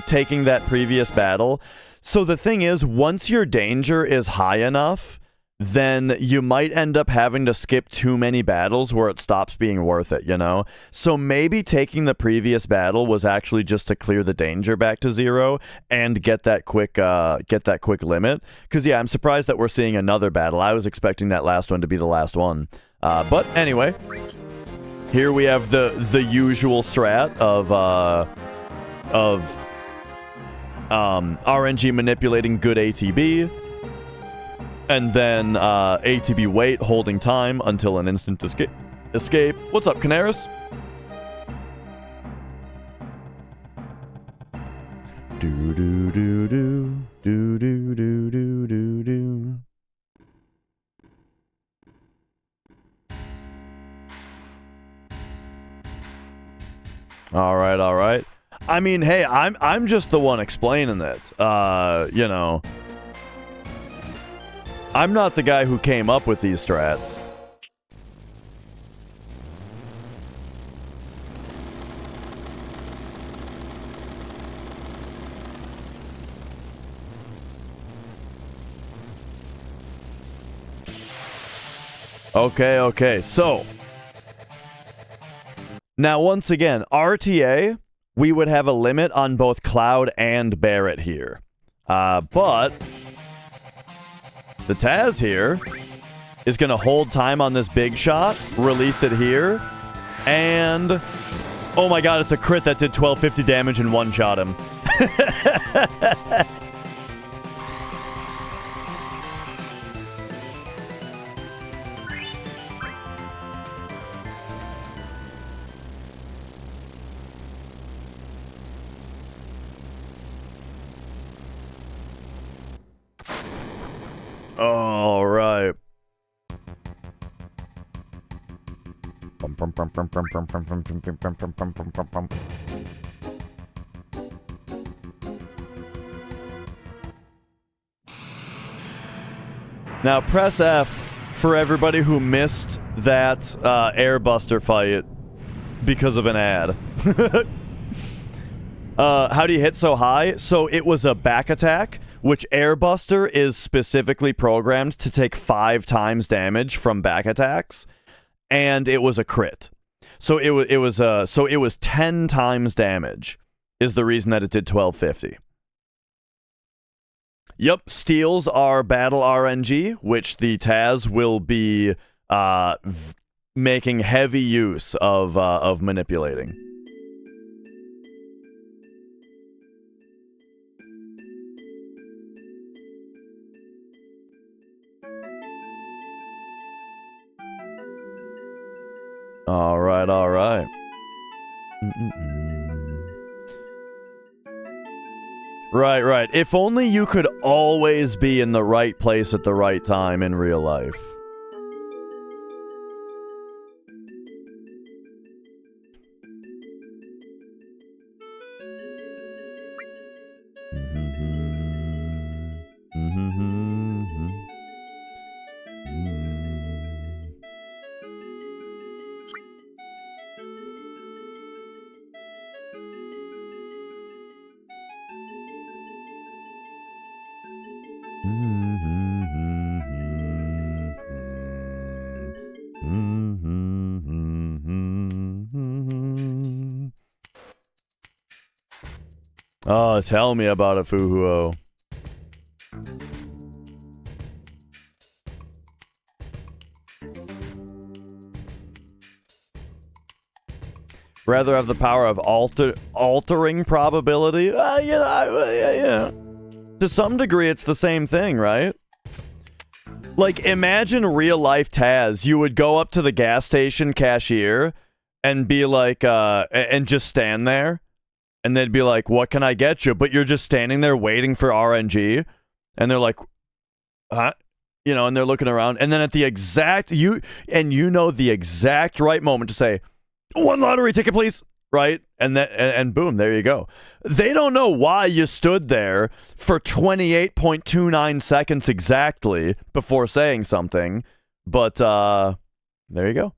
taking that previous battle. So the thing is, once your danger is high enough, then you might end up having to skip too many battles where it stops being worth it, you know? So maybe taking the previous battle was actually just to clear the danger back to 0 and get that quick limit. Because, yeah, I'm surprised that we're seeing another battle. I was expecting that last one to be the last one. But anyway, here we have the usual strat of RNG manipulating good ATB. And then ATB wait, holding time until an instant escape. What's up, Canaris? Do do do do do do do do do do. All right. I mean, hey, I'm just the one explaining it. You know. I'm not the guy who came up with these strats. Okay, so. Now, once again, RTA, we would have a limit on both Cloud and Barrett here. But the TAS here is going to hold time on this big shot, release it here, and oh my god, it's a crit that did 1250 damage and one-shot him. All right. Now press F for everybody who missed that Airbuster fight because of an ad. How do you hit so high? So it was a back attack, which Airbuster is specifically programmed to take 5 times damage from back attacks, and it was a crit. So it was 10 times damage is the reason that it did 1250. Yep, steals are battle RNG, which the TAS will be making heavy use of manipulating. All right. Right. If only you could always be in the right place at the right time in real life. Oh, tell me about a Fuhuo. Rather have the power of altering probability? Yeah. To some degree, it's the same thing, right? Like, imagine real-life TAS. You would go up to the gas station cashier and be like, and just stand there. And they'd be like, what can I get you? But you're just standing there waiting for RNG. And they're like, huh? You know, and they're looking around. And then at the exact, the exact right moment to say, 1 lottery ticket, please. Right? And boom, there you go. They don't know why you stood there for 28.29 seconds exactly before saying something. But, there you go.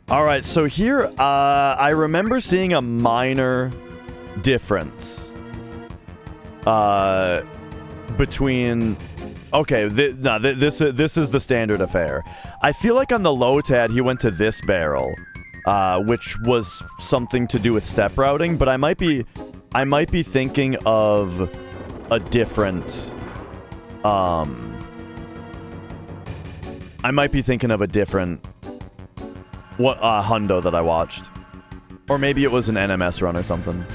All right, so here, I remember seeing a minor difference between. Okay, this is the standard affair. I feel like on the low TAD he went to this barrel, which was something to do with step routing, but I might be thinking of a different. I might be thinking of a different hundo that I watched, or maybe it was an NMS run or something.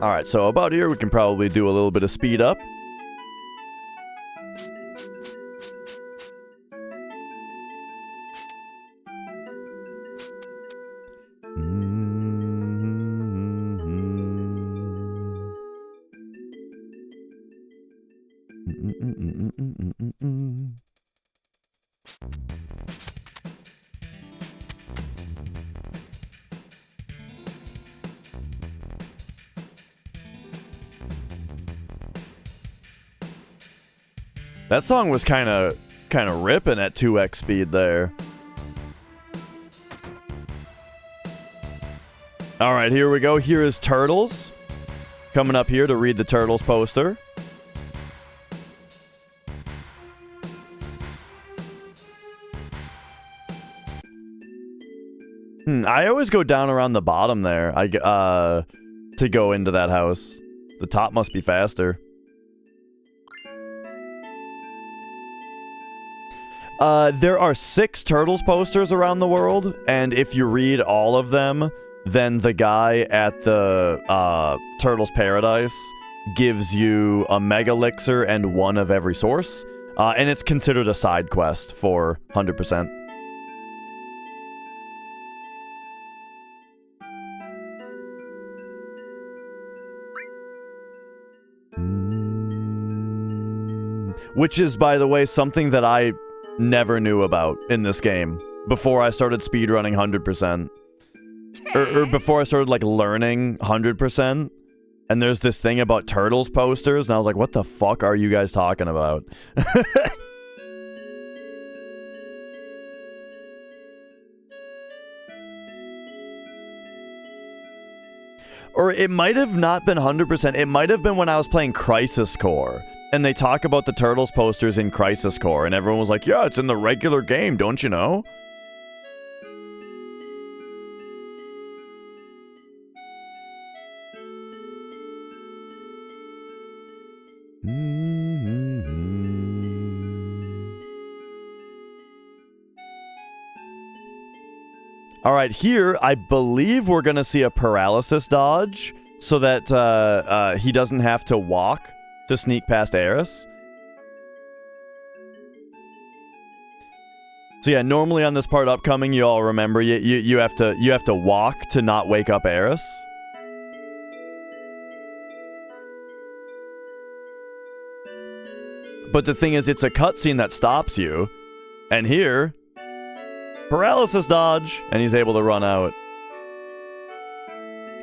Alright, so about here we can probably do a little bit of speed up. That song was kind of ripping at 2x speed there. All right, here we go. Here is Turtles. Coming up here to read the Turtles poster. I always go down around the bottom there. To go into that house. The top must be faster. There are 6 Turtles posters around the world, and if you read all of them, then the guy at the Turtles Paradise gives you a Mega Elixir and 1 of every source, and it's considered a side quest for 100%. Which is, by the way, something that I never knew about in this game before I started speedrunning 100%. Or before I started, like, learning 100%. And there's this thing about Turtles posters, and I was like, what the fuck are you guys talking about? Or it might have not been 100%. It might have been when I was playing Crisis Core. And they talk about the Turtles posters in Crisis Core, and everyone was like, yeah, it's in the regular game, don't you know? All right, here, I believe we're going to see a paralysis dodge so that he doesn't have to walk to sneak past Aerith. So yeah, normally on this part upcoming, you all remember you have to walk to not wake up Aerith. But the thing is, it's a cutscene that stops you, and here, paralysis dodge, and he's able to run out.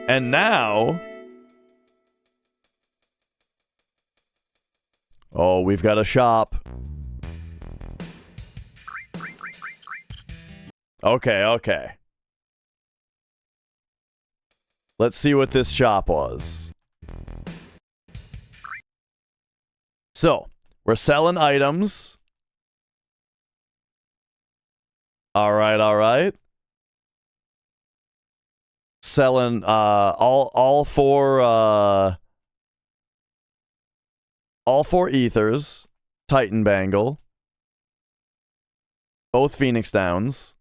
And now, oh, we've got a shop. Okay. Let's see what this shop was. So, we're selling items. Alright. Selling all four ethers, Titan Bangle, both Phoenix Downs,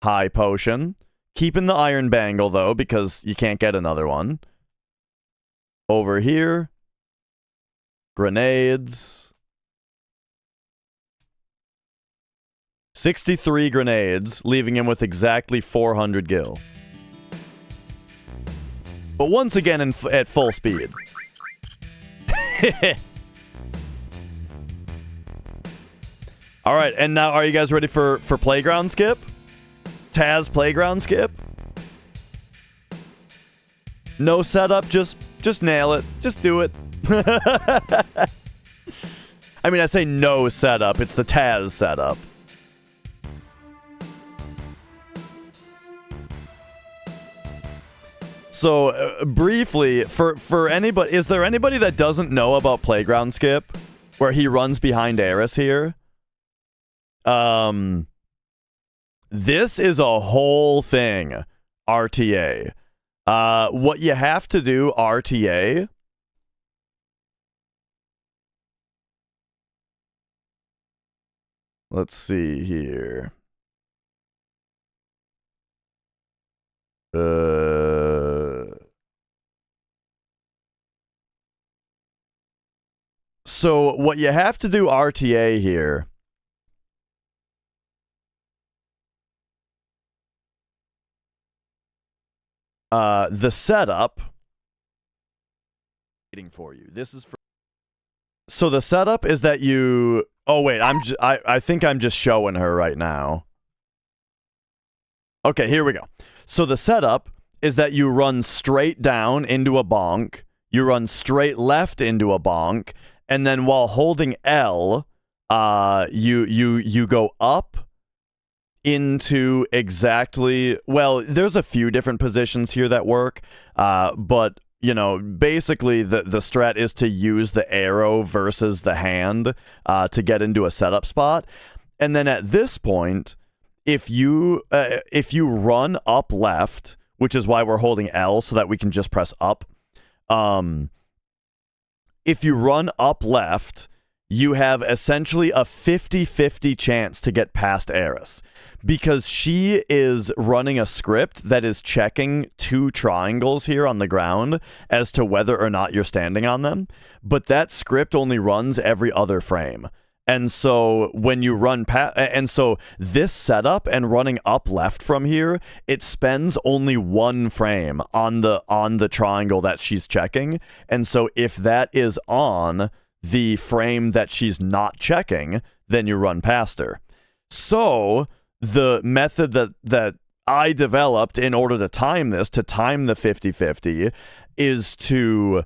High Potion, keeping the Iron Bangle though because you can't get another one. Over here, grenades. 63 grenades, leaving him with exactly 400 gil. But once again at full speed. Alright, and now are you guys ready for Playground Skip? TAS Playground Skip? No setup, just nail it. Just do it. I mean, I say no setup, it's the TAS setup. So, briefly, for anybody, is there anybody that doesn't know about Playground Skip? Where he runs behind Aerith here? This is a whole thing, RTA. What you have to do, RTA... Let's see here. So what you have to do RTA here the setup waiting for you. This is for so the setup is that you oh wait, I think I'm just showing her right now. Okay, here we go. So the setup is that you run straight down into a bonk, you run straight left into a bonk, and then while holding L, you go up into exactly, well, there's a few different positions here that work, but you know, basically the strat is to use the arrow versus the hand to get into a setup spot. And then at this point, if you run up left, which is why we're holding L so that we can just press up, if you run up left, you have essentially a 50-50 chance to get past Aerith. Because she is running a script that is checking 2 triangles here on the ground as to whether or not you're standing on them. But that script only runs every other frame. And so when you run past, and so this setup and running up left from here, it spends only 1 frame on the triangle that she's checking. And so if that is on the frame that she's not checking, then you run past her. So the method that I developed in order to time this, to time the 50-50, is to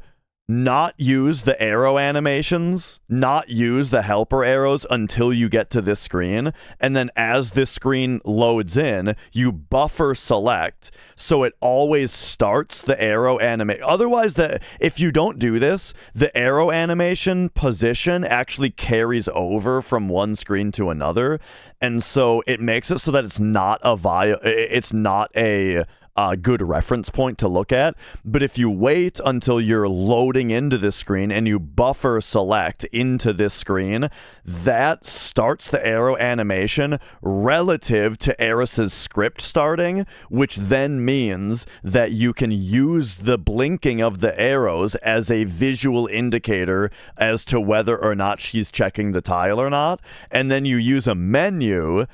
not use the arrow animations, not use the helper arrows until you get to this screen, and then as this screen loads in, you buffer select so it always starts the arrow animation. Otherwise, if you don't do this, the arrow animation position actually carries over from one screen to another, and so it makes it so that it's not a a good reference point to look at. But if you wait until you're loading into this screen and you buffer select into this screen, that starts the arrow animation relative to Aerith's script starting, which then means that you can use the blinking of the arrows as a visual indicator as to whether or not she's checking the tile or not. And then you use a menu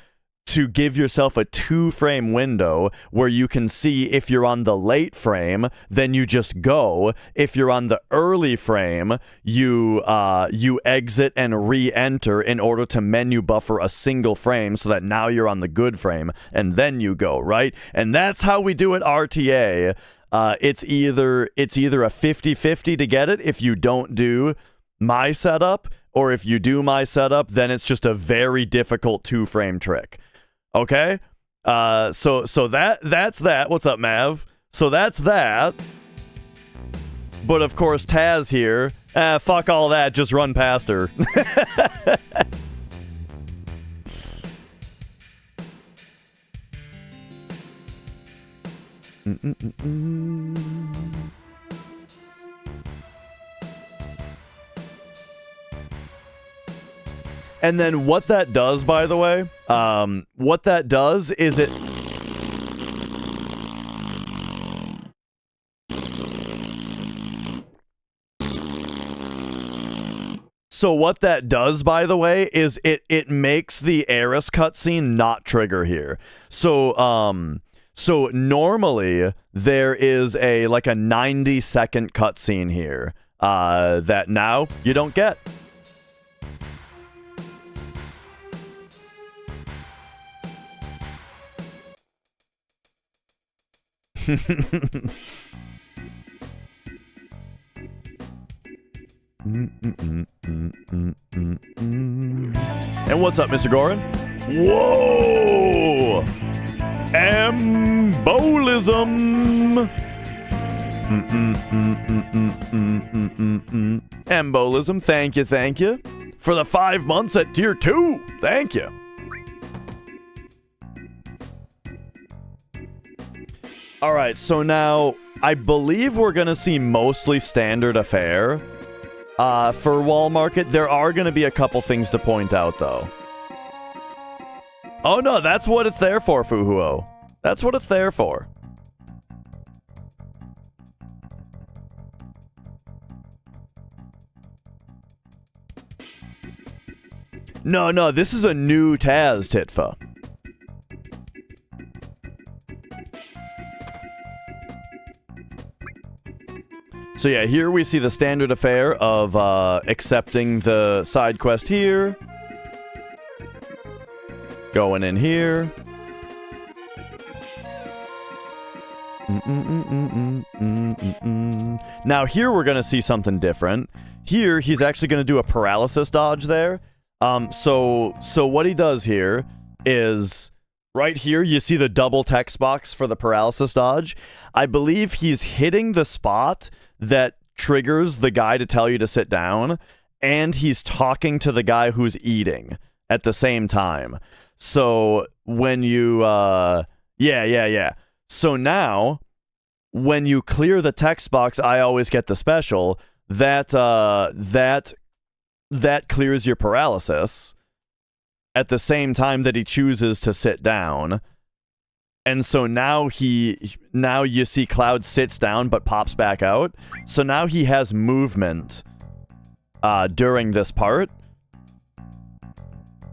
to give yourself a 2-frame window where you can see if you're on the late frame, then you just go. If you're on the early frame, you exit and re-enter in order to menu buffer a single frame so that now you're on the good frame, and then you go, right? And that's how we do it RTA. It's either a 50-50 to get it if you don't do my setup, or if you do my setup, then it's just a very difficult 2-frame trick. Okay, so that's that. What's up, Mav? So that's that. But of course, TAS here. Fuck all that. Just run past her. And then what that does, by the way, what that does is it... So what that does, by the way, is it makes the Aerith cutscene not trigger here. So normally there is a 90-second cutscene here that now you don't get. And what's up, Mr. Gorin? Whoa! Embolism! Embolism, thank you. For the 5 months at tier 2, thank you. Alright, so now, I believe we're gonna see mostly standard affair. For Wall Market, there are gonna be a couple things to point out, though. Oh no, that's what it's there for, Fuhuo. That's what it's there for. No, this is a new TAS, Titfa. So yeah, here we see the standard affair of accepting the side quest here. Going in here. Now here we're going to see something different. Here, he's actually going to do a paralysis dodge there. So what he does here is... Right here, you see the double text box for the paralysis dodge. I believe he's hitting the spot that triggers the guy to tell you to sit down, and he's talking to the guy who's eating at the same time. So when you, yeah. So now, when you clear the text box, I always get the special, that clears your paralysis at the same time that he chooses to sit down. And so now you see Cloud sits down but pops back out. So now he has movement during this part,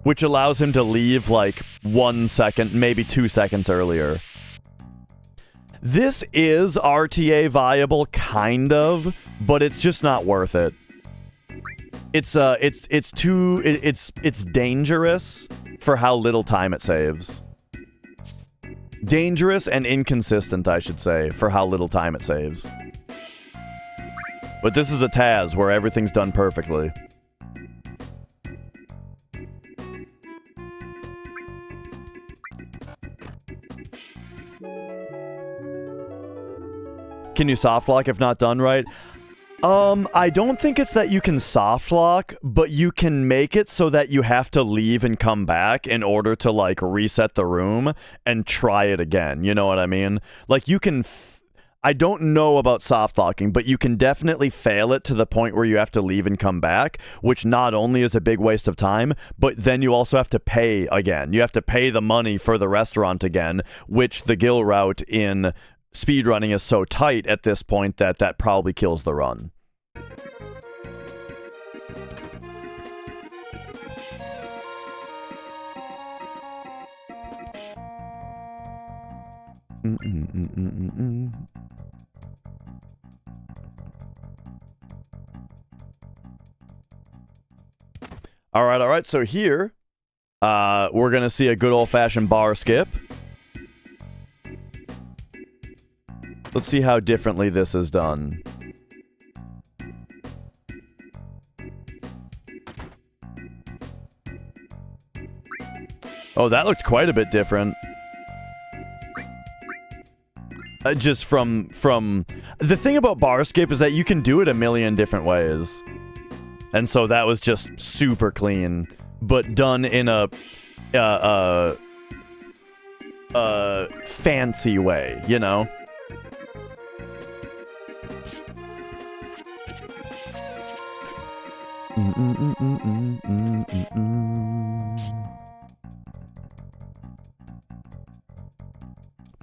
which allows him to leave 1 second, maybe 2 seconds earlier. This is RTA viable, kind of, but it's just not worth it. It's dangerous for how little time it saves. Dangerous and inconsistent, I should say, for how little time it saves. But this is a TAS where everything's done perfectly. Can you soft lock if not done right? I don't think it's that you can soft lock, but you can make it so that you have to leave and come back in order to, like, reset the room and try it again. You know what I mean? Like, you can... I don't know about soft locking, but you can definitely fail it to the point where you have to leave and come back, which not only is a big waste of time, but then you also have to pay again. You have to pay the money for the restaurant again, which the Gill route in speedrunning is so tight at this point that probably kills the run. All right. So here, we're gonna see a good old-fashioned bar skip. Let's see how differently this is done. Oh, that looked quite a bit different. Just from... The thing about bar skip is that you can do it a million different ways. And so that was just super clean, but done in a fancy way, you know?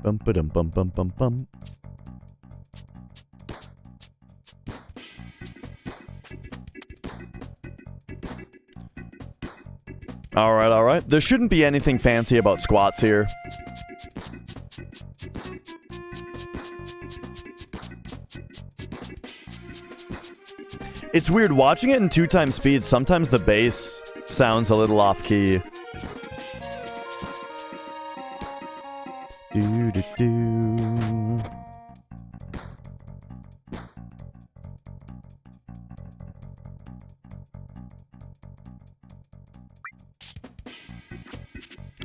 Bum. All right. There shouldn't be anything fancy about squats here. It's weird watching it in 2x speed. Sometimes the bass sounds a little off key.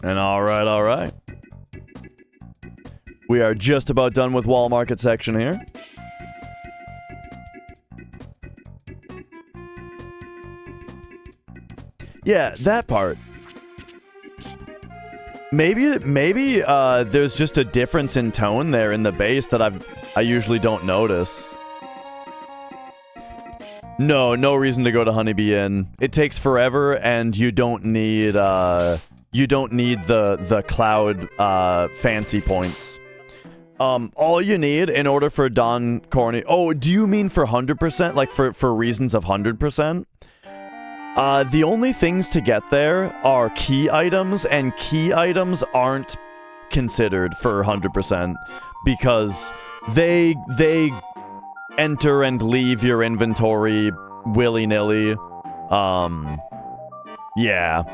And all right. We are just about done with wall market section here. Yeah, that part. Maybe there's just a difference in tone there in the bass that I usually don't notice. No reason to go to Honeybee Inn. It takes forever, and you don't need the cloud fancy points. All you need in order for Don Corny... Oh, do you mean for 100%? Like for reasons of 100%? The only things to get there are key items, and key items aren't considered for 100% because they enter and leave your inventory willy-nilly. Yeah.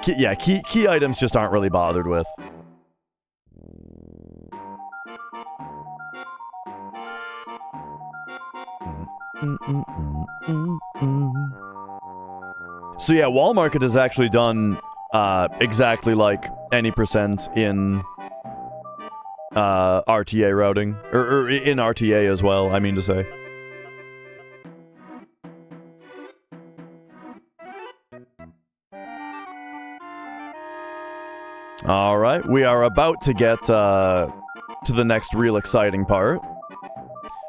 Key items just aren't really bothered with. So yeah, wall market is actually done exactly like any percent in RTA routing, or in RTA as well, I mean to say. Alright, we are about to get to the next real exciting part.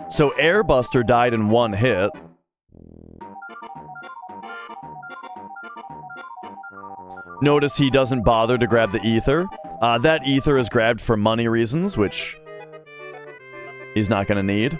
So Airbuster died in one hit. Notice he doesn't bother to grab the ether. That ether is grabbed for money reasons, which he's not gonna need.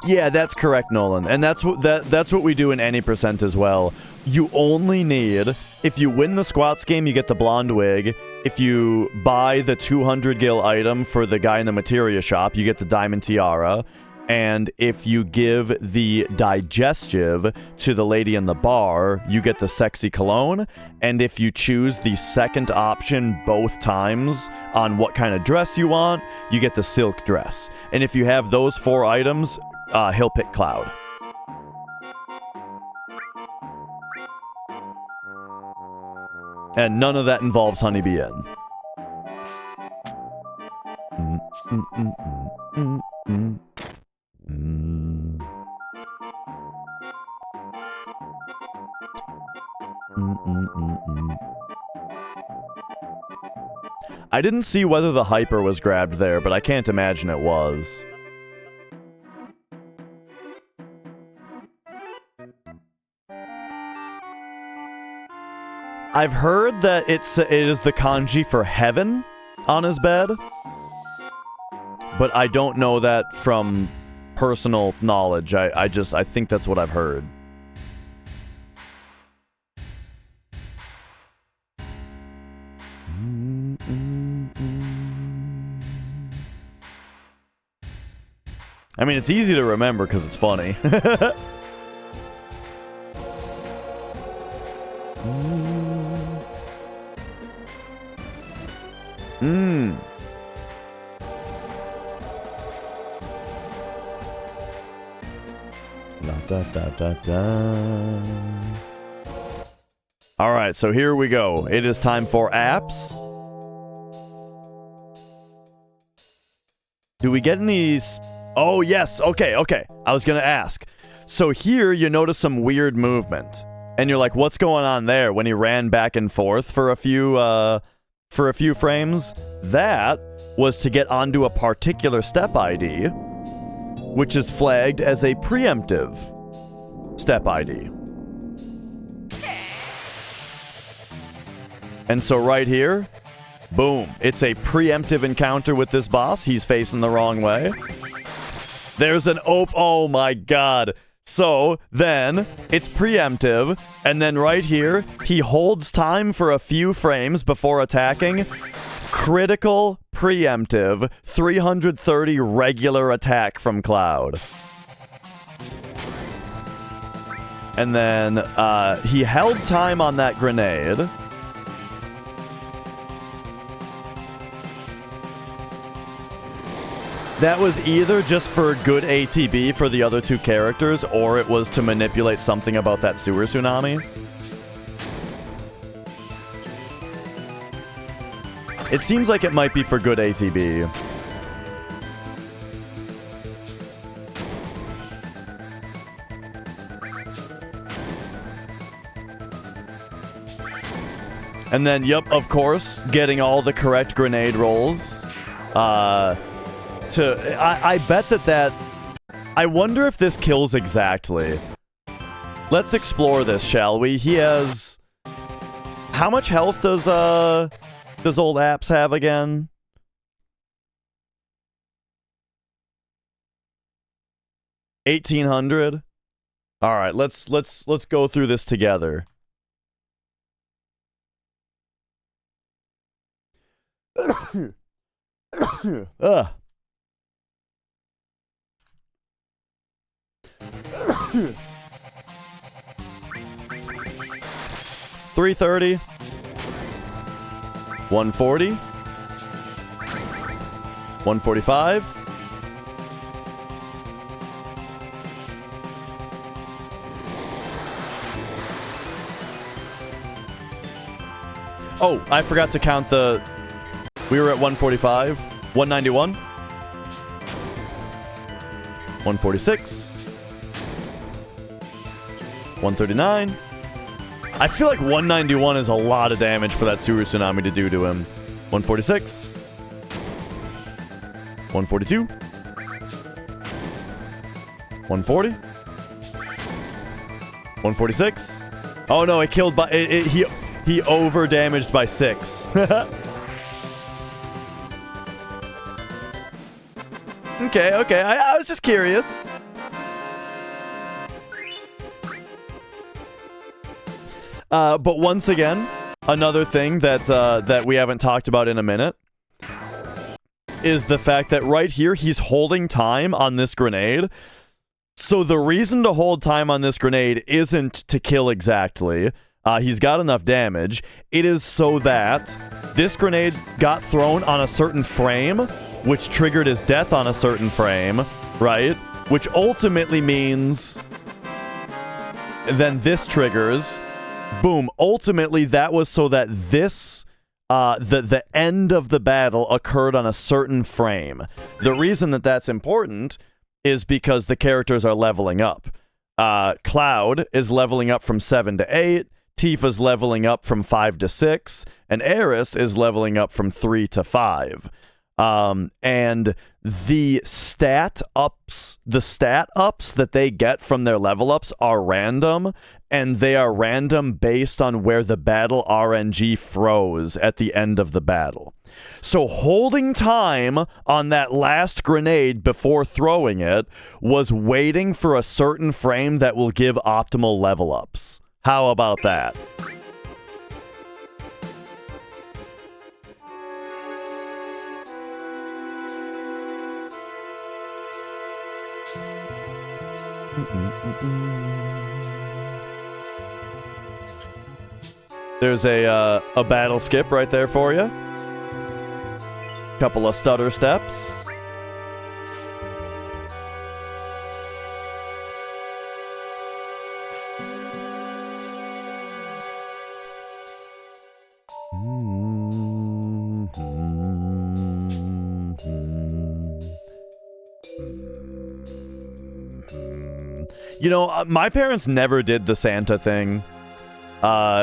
Yeah, that's correct, Nolan. And that's what we do in any percent as well. You only need, if you win the squats game, you get the blonde wig. If you buy the 200 gil item for the guy in the Materia shop, you get the diamond tiara. And if you give the digestive to the lady in the bar, you get the sexy cologne. And if you choose the second option both times on what kind of dress you want, you get the silk dress. And if you have those 4 items, he'll pick Cloud. And none of that involves Honeybee Inn. I didn't see whether the hyper was grabbed there, but I can't imagine it was. I've heard that it is the kanji for heaven on his bed, but I don't know that from personal knowledge. I think that's what I've heard. I mean, it's easy to remember because it's funny. Alright, so here we go. It is time for apps. Do we get any... Oh, yes. Okay. I was gonna ask. So here, you notice some weird movement. And you're like, what's going on there? When he ran back and forth for a few frames, that was to get onto a particular step ID, which is flagged as a preemptive step ID. And so right here, boom, it's a preemptive encounter with this boss. He's facing the wrong way. There's an oh my god. So then it's preemptive, and then right here, he holds time for a few frames before attacking. Critical preemptive 330 regular attack from Cloud. And then he held time on that grenade. That was either just for good ATB for the other two characters, or it was to manipulate something about that sewer tsunami. It seems like it might be for good ATB. And then, yep, of course, getting all the correct grenade rolls. I bet that... I wonder if this kills exactly. Let's explore this, shall we? He has... How much health does old Apps have again? $1,800? Alright, let's go through this together. Ugh. 330, 140, 145, oh, I forgot to count the... We were at 145, 191, 146, 139. I feel like 191 is a lot of damage for that sewer tsunami to do to him. 146. 142. 140. 146. Oh no, it killed by... He over-damaged by 6. Okay. I was just curious. But once again, another thing that we haven't talked about in a minute is the fact that right here, he's holding time on this grenade. So the reason to hold time on this grenade isn't to kill exactly. He's got enough damage. It is so that this grenade got thrown on a certain frame, which triggered his death on a certain frame, right? Which ultimately means then this triggers, Boom. Ultimately, that was so that this, the end of the battle occurred on a certain frame. The reason that that's important is because the characters are leveling up. Cloud is leveling up from 7 to 8, Tifa's leveling up from 5 to 6, and Aerith is leveling up from 3 to 5. And the stat ups that they get from their level ups are random, and they are random based on where the battle RNG froze at the end of the battle. So holding time on that last grenade before throwing it was waiting for a certain frame that will give optimal level ups. How about that? There's a battle skip right there for you. Couple of stutter steps. You know, my parents never did the Santa thing.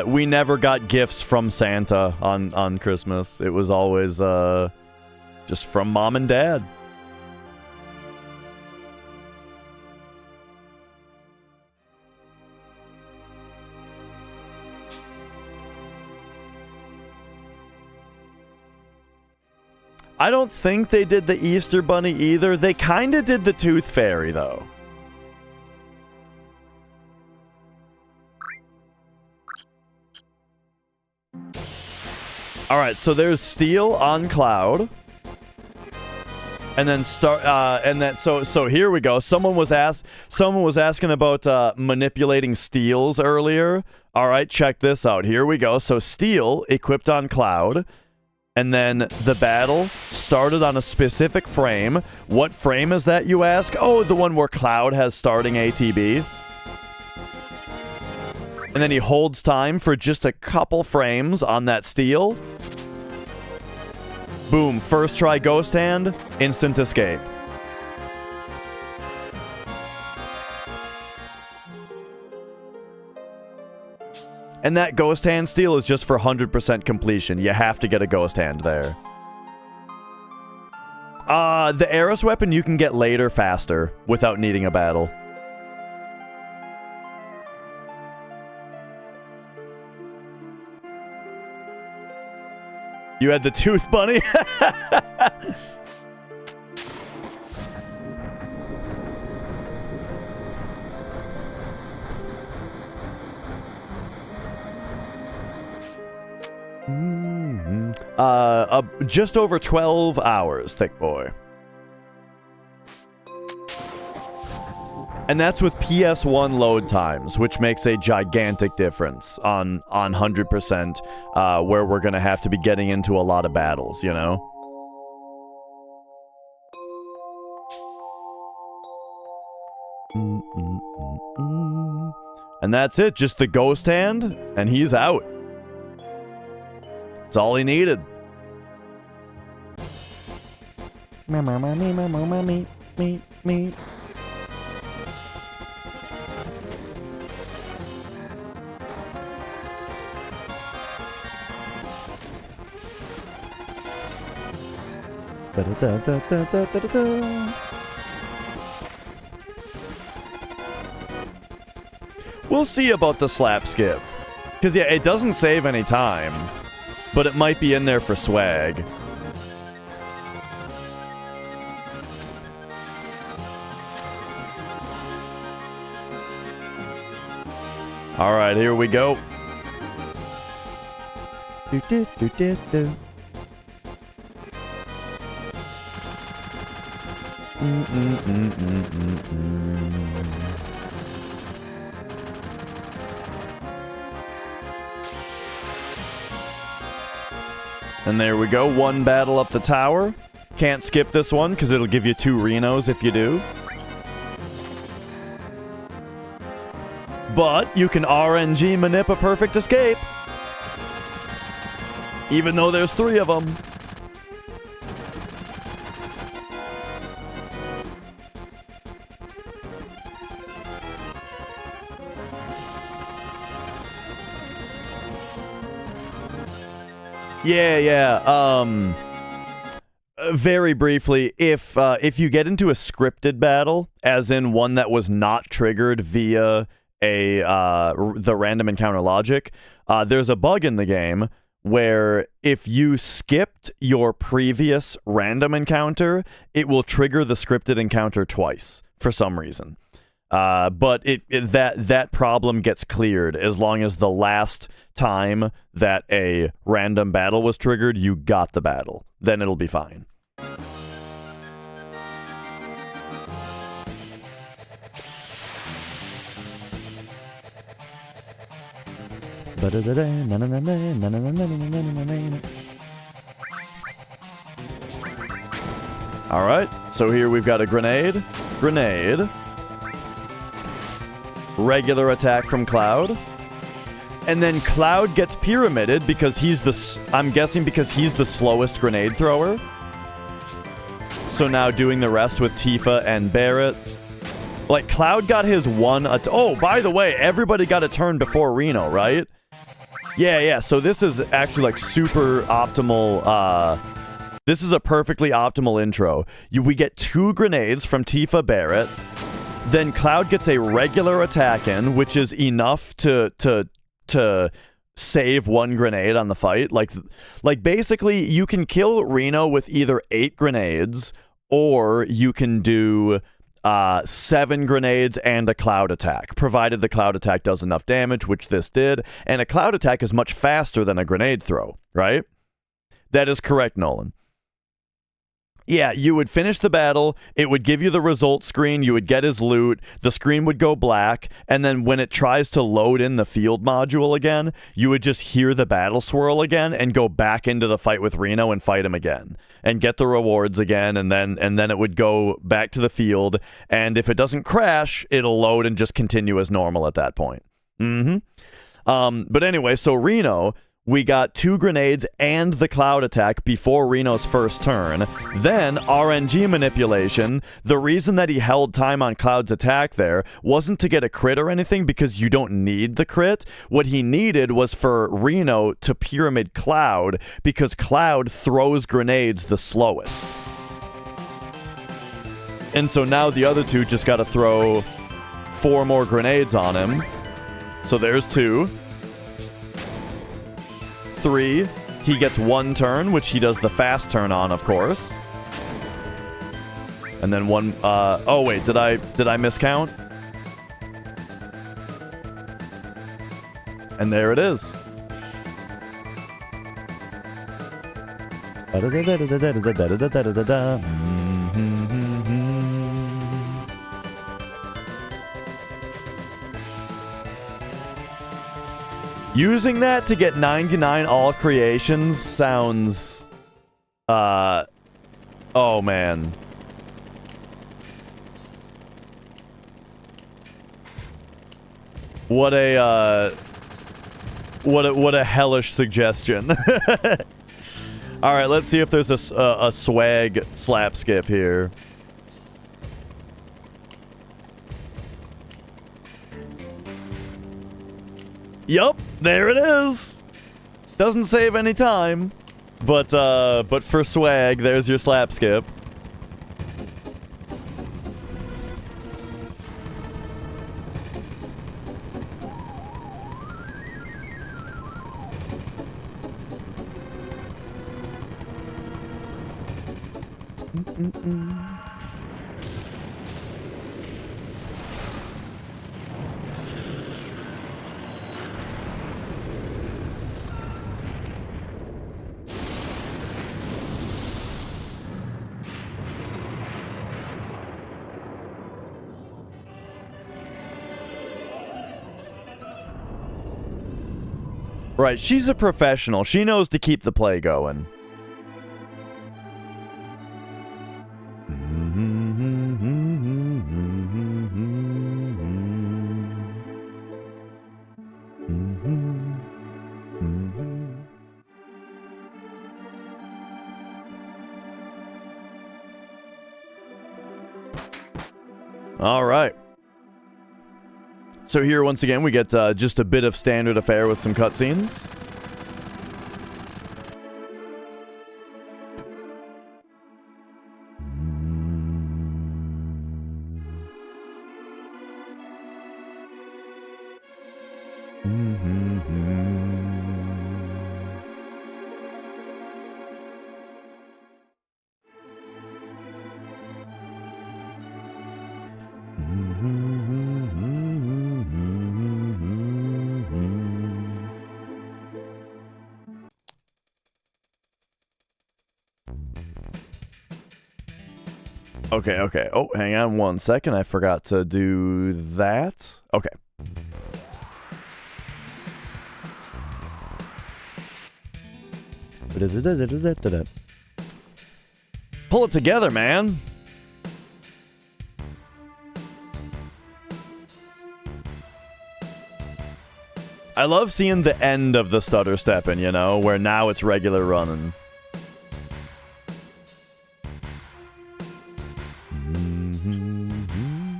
We never got gifts from Santa on Christmas. It was always just from mom and dad. I don't think they did the Easter Bunny either. They kind of did the Tooth Fairy, though. All right, so there's Steel on Cloud, and then so here we go. Someone was asking about manipulating steels earlier. All right, check this out. Here we go. So Steel equipped on Cloud, and then the battle started on a specific frame. What frame is that, you ask? Oh, the one where Cloud has starting ATB. And then he holds time for just a couple frames on that Steel. Boom, first try Ghost Hand, instant escape. And that Ghost Hand Steel is just for 100% completion. You have to get a Ghost Hand there. The Aerith weapon you can get later faster without needing a battle. You had the Tooth Bunny? Just over 12 hours, thick boy. And that's with PS1 load times, which makes a gigantic difference on 100%, where we're going to have to be getting into a lot of battles, you know? And that's it, just the Ghost Hand, and he's out. That's all he needed. Me. We'll see about the slap skip. Because, yeah, it doesn't save any time. But it might be in there for swag. Alright, here we go. And there we go, one battle up the tower. Can't skip this one because it'll give you 2 Renos if you do. But you can RNG manip a perfect escape. Even though there's 3 of them. Yeah. Very briefly, if you get into a scripted battle, as in one that was not triggered via the random encounter logic, there's a bug in the game where if you skipped your previous random encounter, it will trigger the scripted encounter twice for some reason. But that problem gets cleared as long as the last time that a random battle was triggered, you got the battle. Then it'll be fine. Alright, so here we've got a grenade, regular attack from Cloud, and then Cloud gets pyramided because I'm guessing because he's the slowest grenade thrower. So now doing the rest with Tifa and Barret. Like, Cloud got his one... Oh, by the way, everybody got a turn before Reno, right? Yeah, so this is actually, like, super optimal, this is a perfectly optimal intro. We get 2 grenades from Tifa Barret, then Cloud gets a regular attack in, which is enough to save 1 grenade on the fight. Like basically, you can kill Reno with either 8 grenades, or you can do 7 grenades and a Cloud attack, provided the Cloud attack does enough damage, which this did, and a Cloud attack is much faster than a grenade throw, right? That is correct, Nolan. Yeah, you would finish the battle, it would give you the result screen, you would get his loot, the screen would go black, and then when it tries to load in the field module again, you would just hear the battle swirl again and go back into the fight with Reno and fight him again. And get the rewards again, and then it would go back to the field, and if it doesn't crash, it'll load and just continue as normal at that point. But anyway, so Reno... We got 2 grenades and the Cloud attack before Reno's first turn. Then, RNG manipulation. The reason that he held time on Cloud's attack there wasn't to get a crit or anything, because you don't need the crit. What he needed was for Reno to pyramid Cloud, because Cloud throws grenades the slowest. And so now the other 2 just gotta throw 4 more grenades on him. So there's 2. 3, he gets 1 turn, which he does the fast turn on, of course. And then 1, oh wait, did I miscount? And there it is. Using that to get 99 all creations sounds... oh, man. What a hellish suggestion. Alright, let's see if there's a swag slap skip here. Yup, there it is. Doesn't save any time, but for swag, there's your slap skip. Right, she's a professional. She knows to keep the play going. All right. So here, once again, we get just a bit of standard affair with some cutscenes. Okay, okay. Oh, hang on 1 second. I forgot to do that. Okay. Pull it together, man. I love seeing the end of the stutter stepping, you know, where now it's regular running.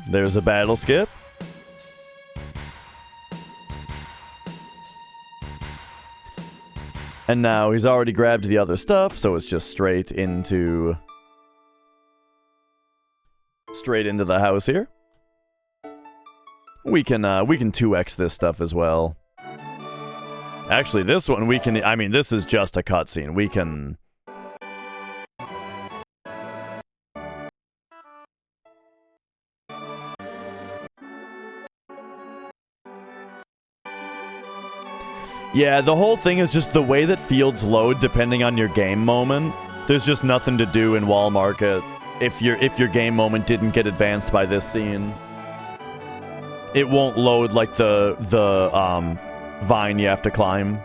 There's a battle skip. And now he's already grabbed the other stuff, so it's just straight into the house here. We can 2x this stuff as well. Actually, this one we can, I mean, this is just a cutscene. We can... Yeah, the whole thing is just the way that fields load depending on your game moment. There's just nothing to do in Wall Market if your game moment didn't get advanced by this scene. It won't load like the vine you have to climb.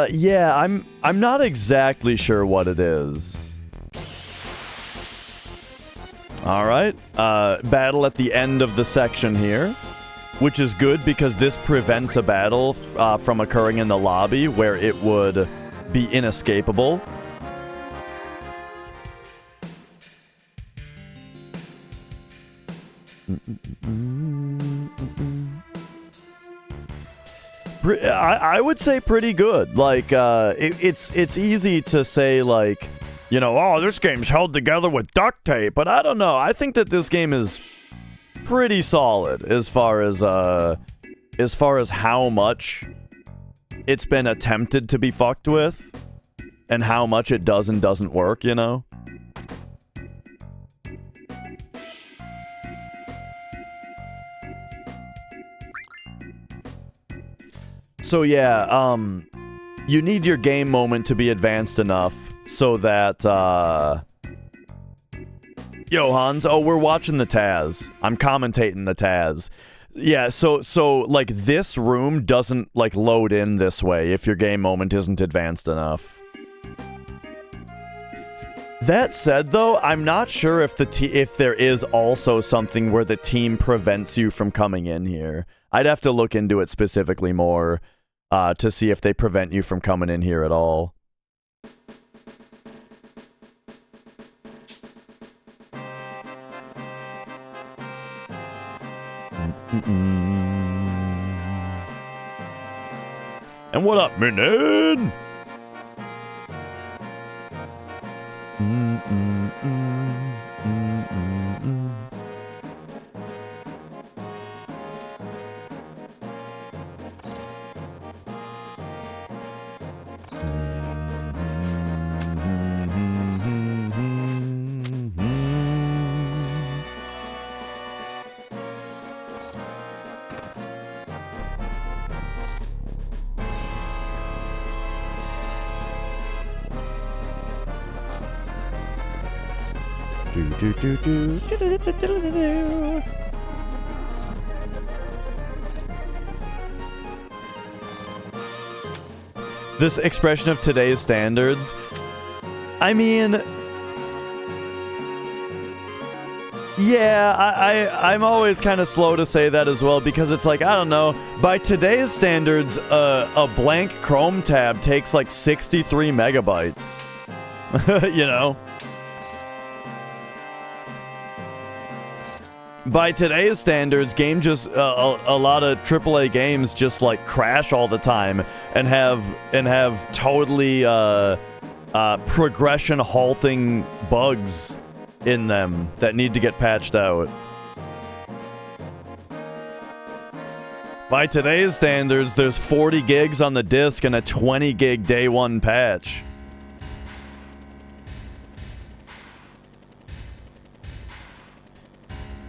Yeah, I'm not exactly sure what it is. All right, battle at the end of the section here, which is good because this prevents a battle from occurring in the lobby where it would be inescapable. I would say pretty good. Like, it's easy to say, like, you know, oh, this game's held together with duct tape, but I don't know. I think that this game is pretty solid as far as how much it's been attempted to be fucked with and how much it does and doesn't work, you know? So yeah, you need your game moment to be advanced enough so that, Yo, Hans, oh, we're watching the TAS. I'm commentating the TAS. Yeah, so, like, this room doesn't, like, load in this way if your game moment isn't advanced enough. That said, though, I'm not sure if if there is also something where the team prevents you from coming in here. I'd have to look into it specifically more. To see if they prevent you from coming in here at all. And what up, Minin? this expression of today's standards, I mean, yeah, I'm always kind of slow to say that as well, because it's like, I don't know, by today's standards, a blank Chrome tab takes like 63 megabytes. You know? By today's standards, a lot of AAA games just like crash all the time and have totally progression halting bugs in them that need to get patched out. By today's standards, there's 40 gigs on the disc and a 20 gig day one patch.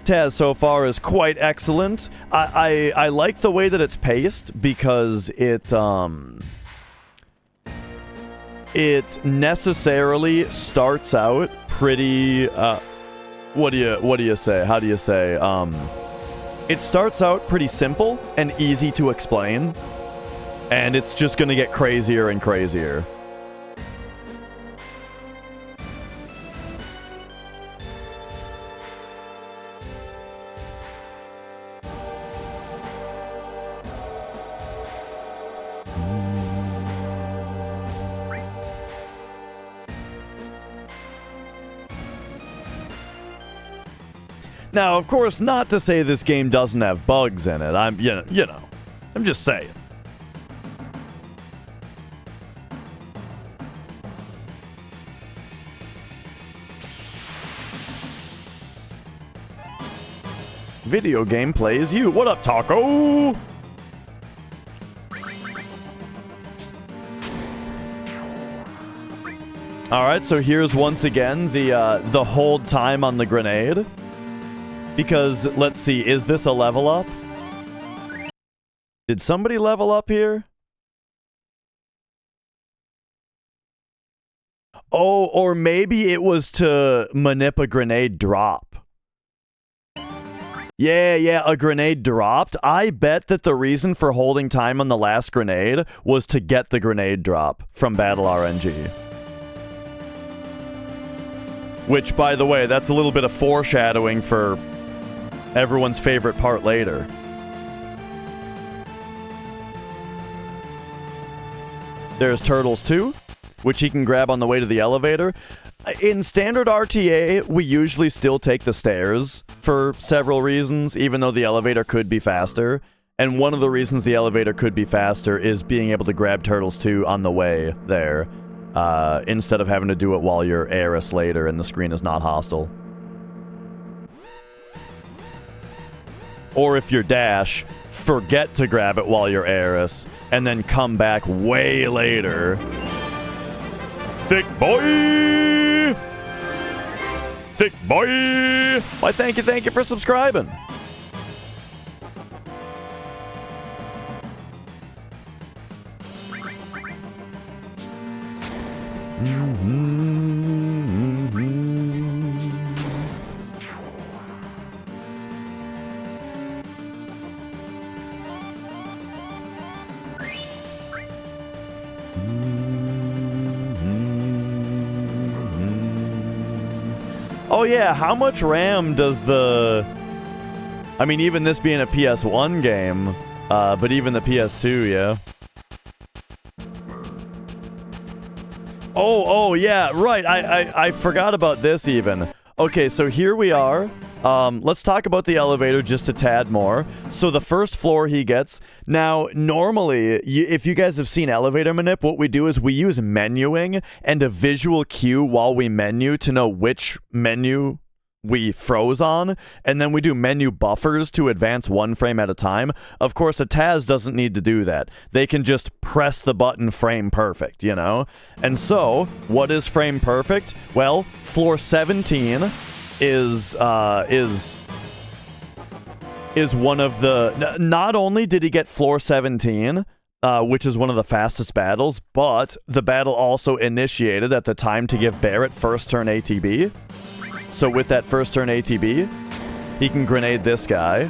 TAS so far is quite excellent. I like the way that it's paced because it necessarily starts out pretty what do you say? How do you say? It starts out pretty simple and easy to explain, and it's just gonna get crazier and crazier. Now, of course, not to say this game doesn't have bugs in it. I'm just saying. Video game plays you. What up, Taco? Alright, so here's once again the hold time on the grenade. Because, let's see, is this a level up? Did somebody level up here? Oh, or maybe it was to manip a grenade drop. Yeah, a grenade dropped. I bet that the reason for holding time on the last grenade was to get the grenade drop from Battle RNG. Which, by the way, that's a little bit of foreshadowing for everyone's favorite part later. There's Turtles 2, which he can grab on the way to the elevator. In standard RTA, we usually still take the stairs for several reasons, even though the elevator could be faster. And one of the reasons the elevator could be faster is being able to grab Turtles 2 on the way there, instead of having to do it while you're Aerith later and the screen is not hostile. Or if you're Dash, forget to grab it while you're Aerith, and then come back way later. Thick boy! Thick boy! Why, thank you for subscribing. Oh yeah, how much RAM does the... I mean, even this being a PS1 game, but even the PS2, yeah. Oh yeah, right, I forgot about this even. Okay, so here we are. Let's talk about the elevator just a tad more. So the first floor he gets. Now, normally, if you guys have seen elevator manip, what we do is we use menuing and a visual cue while we menu to know which menu we froze on, and then we do menu buffers to advance one frame at a time. Of course, a TAS doesn't need to do that. They can just press the button frame perfect, you know? And so, what is frame perfect? Well, floor 17 is one of the... Not only did he get floor 17, which is one of the fastest battles, but the battle also initiated at the time to give Barrett first turn ATB. So with that first turn ATB, he can grenade this guy,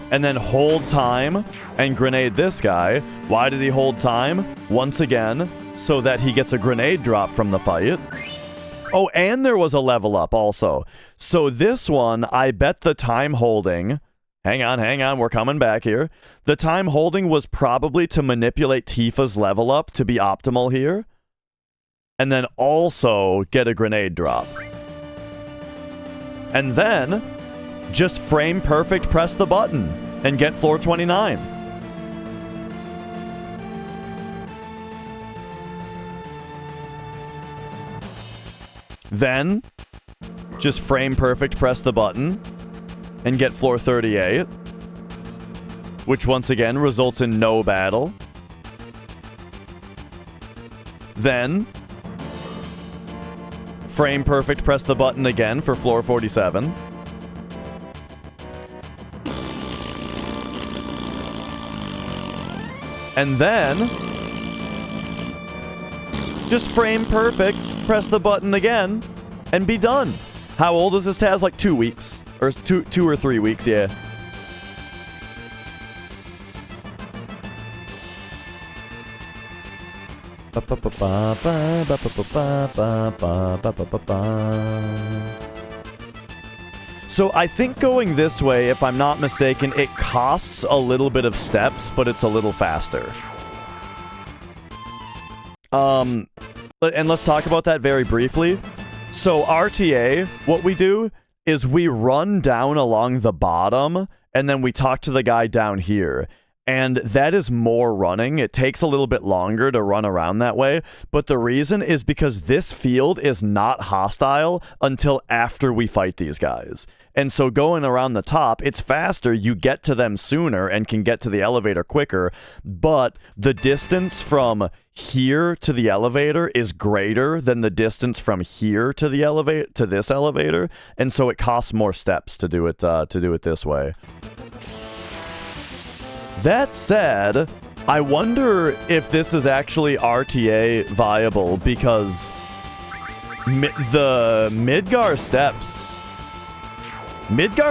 and then hold time and grenade this guy, Why did he hold time? Once again, so that he gets a grenade drop from the fight. Oh, and there was a level up also. So this one, I bet the time holding... Hang on, we're coming back here. The time holding was probably to manipulate Tifa's level up to be optimal here. And then also get a grenade drop. And then, just frame perfect press the button and get floor 29. Then, just frame perfect press the button and get floor 38, which once again results in no battle. Then, frame perfect press the button again for floor 47. And then, just frame perfect, press the button again, and be done. How old is this TAS? Like 2 weeks. Or two or 3 weeks, yeah. So I think going this way, if I'm not mistaken, it costs a little bit of steps, but it's a little faster. And let's talk about that very briefly. So RTA, what we do is we run down along the bottom, and then we talk to the guy down here. And that is more running. It takes a little bit longer to run around that way. But the reason is because this field is not hostile until after we fight these guys. And so going around the top, it's faster. You get to them sooner and can get to the elevator quicker. But the distance from here to the elevator is greater than the distance from here to the elevator to this elevator. And so it costs more steps to do it this way. That said, I wonder if this is actually RTA viable, because the Midgar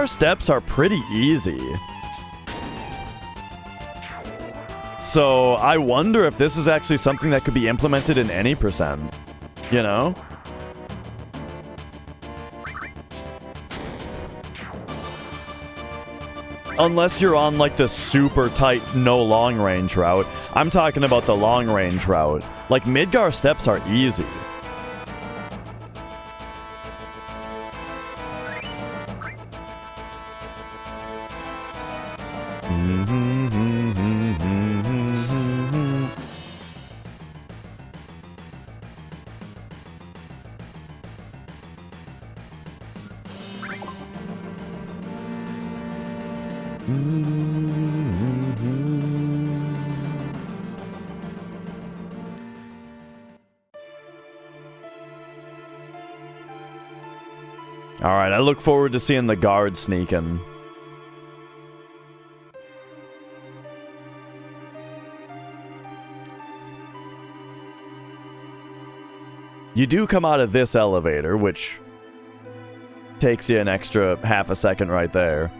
steps are pretty easy. So I wonder if this is actually something that could be implemented in any percent, you know? Unless you're on, like, the super tight, no long-range route. I'm talking about the long-range route. Like, Midgar steps are easy. Alright, I look forward to seeing the guard sneaking. You do come out of this elevator, which takes you an extra half a second right there.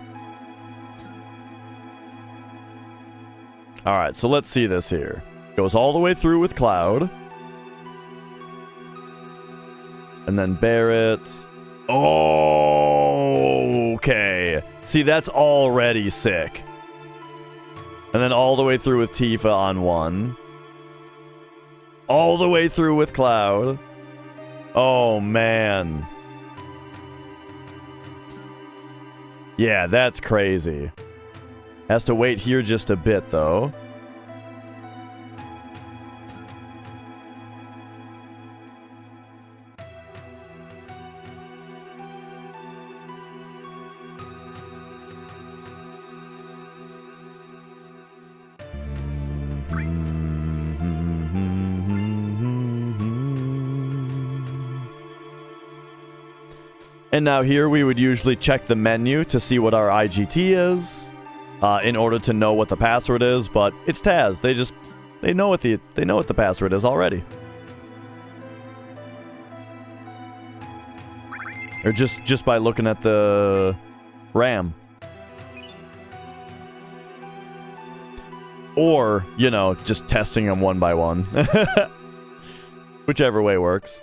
Alright, so let's see this here. Goes all the way through with Cloud. And then Barrett. Oh, okay. See, that's already sick. And then all the way through with Tifa on one. All the way through with Cloud. Oh, man. Yeah, that's crazy. Has to wait here just a bit, though. And now here we would usually check the menu to see what our IGT is, in order to know what the password is, but it's TAS. They know what the password is already. Or just by looking at the RAM. Or, you know, just testing them one by one. Whichever way works.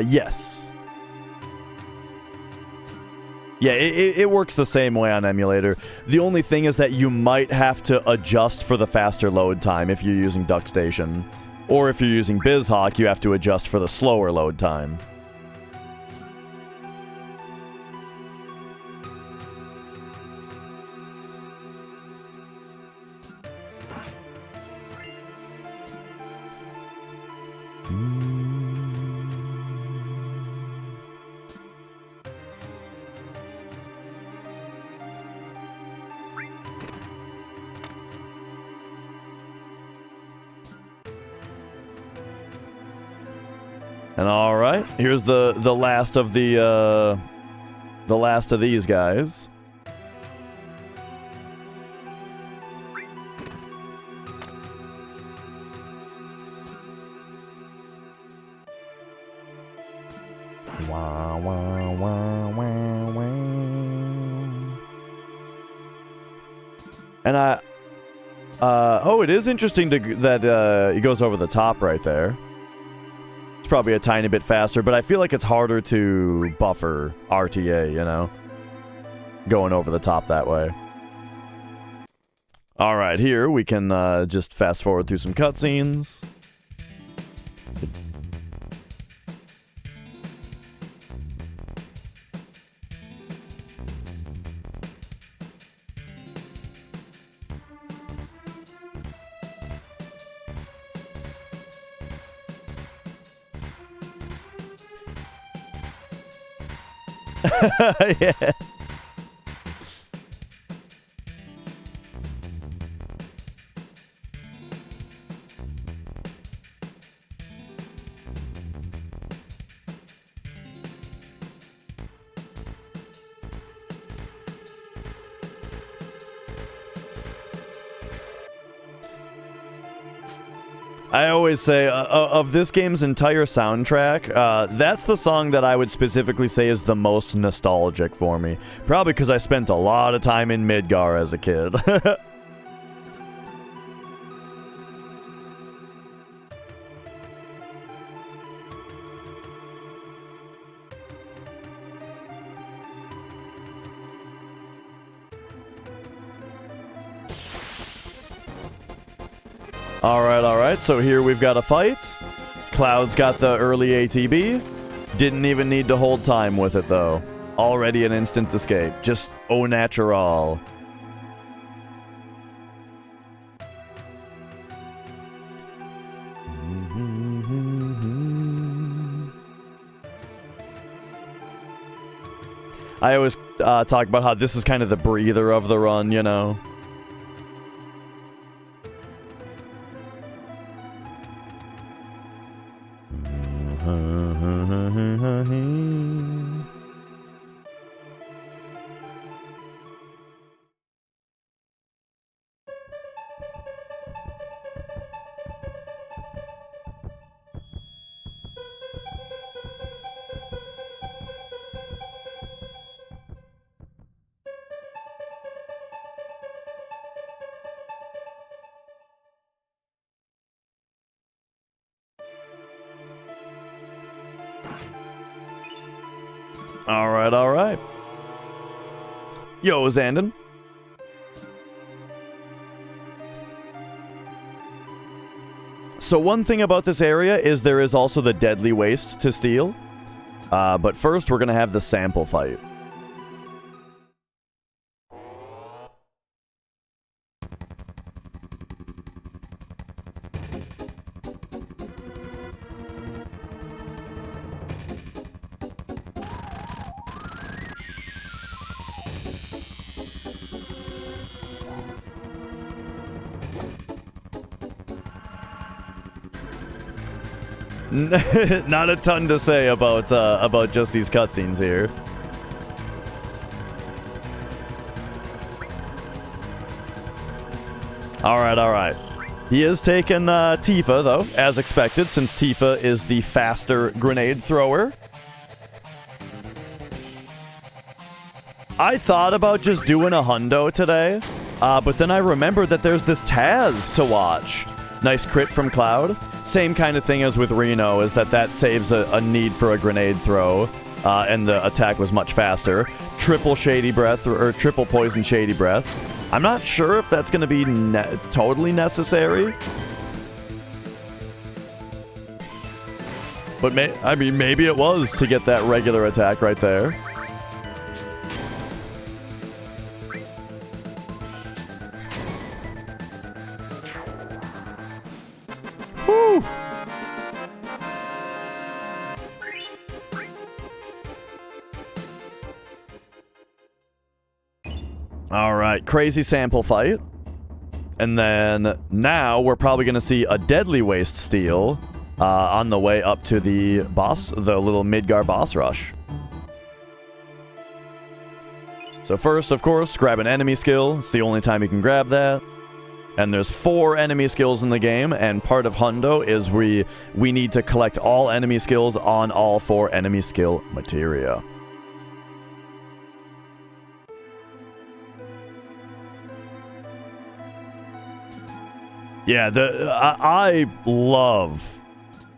Yes. Yeah, it works the same way on Emulator. The only thing is that you might have to adjust for the faster load time if you're using DuckStation. Or if you're using BizHawk, you have to adjust for the slower load time. And all right, here's the last of the last of these guys. Wah, wah, wah, wah, wah. And oh, it is interesting that it goes over the top right there. It's probably a tiny bit faster, but I feel like it's harder to buffer RTA, you know? Going over the top that way. Alright, here we can just fast forward through some cutscenes. Yeah. I always say, of this game's entire soundtrack, that's the song that I would specifically say is the most nostalgic for me. Probably because I spent a lot of time in Midgar as a kid. Alright, so here we've got a fight. Cloud's got the early ATB. Didn't even need to hold time with it, though. Already an instant escape. Just au natural. I always talk about how this is kind of the breather of the run, you know? Alright. Yo, Zandon. So one thing about this area is there is also the deadly waste to steal. But first we're gonna have the sample fight. Not a ton to say about just these cutscenes here. All right. He is taking Tifa, though, as expected, since Tifa is the faster grenade thrower. I thought about just doing a hundo today, but then I remembered that there's this TAS to watch. Nice crit from Cloud. Same kind of thing as with Reno, is that saves a need for a grenade throw, and the attack was much faster. Triple Shady Breath, or triple Poison Shady Breath. I'm not sure if that's going to be totally necessary. But I mean, maybe it was to get that regular attack right there. Woo! All right, crazy sample fight. And then now we're probably going to see a deadly waste steal on the way up to the boss, the little Midgar boss rush. So first, of course, grab an enemy skill. It's the only time you can grab that. And there's 4 enemy skills in the game, and part of hundo is we need to collect all enemy skills on all 4 enemy skill materia. Yeah, I love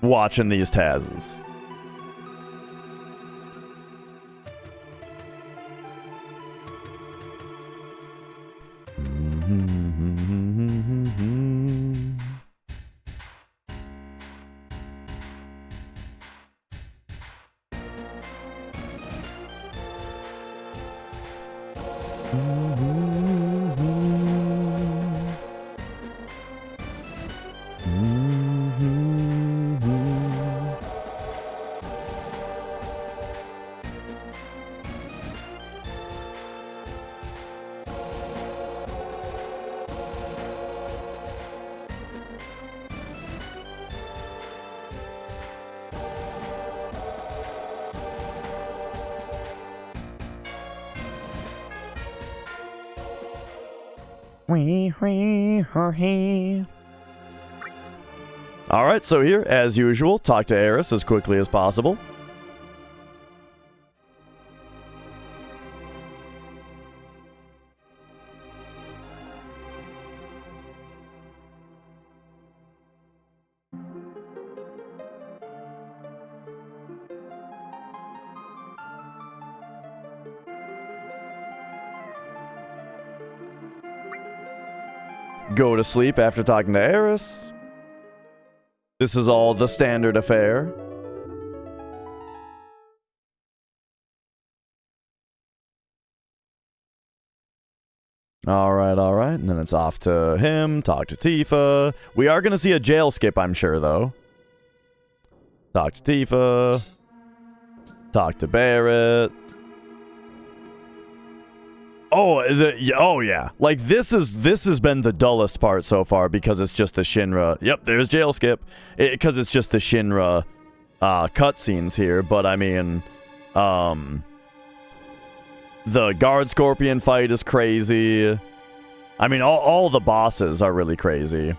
watching these TASs. Alright, so here, as usual, talk to Aerith as quickly as possible. Go to sleep after talking to Aerith. This is all the standard affair. Alright. And then it's off to him, talk to Tifa. We are going to see a jail skip, I'm sure, though. Talk to Tifa. Talk to Barrett. Oh yeah. Like, this has been the dullest part so far because it's just the Shinra. Yep, there's jail skip. Because it's just the Shinra cutscenes here. But, I mean, the Guard Scorpion fight is crazy. I mean, all the bosses are really crazy.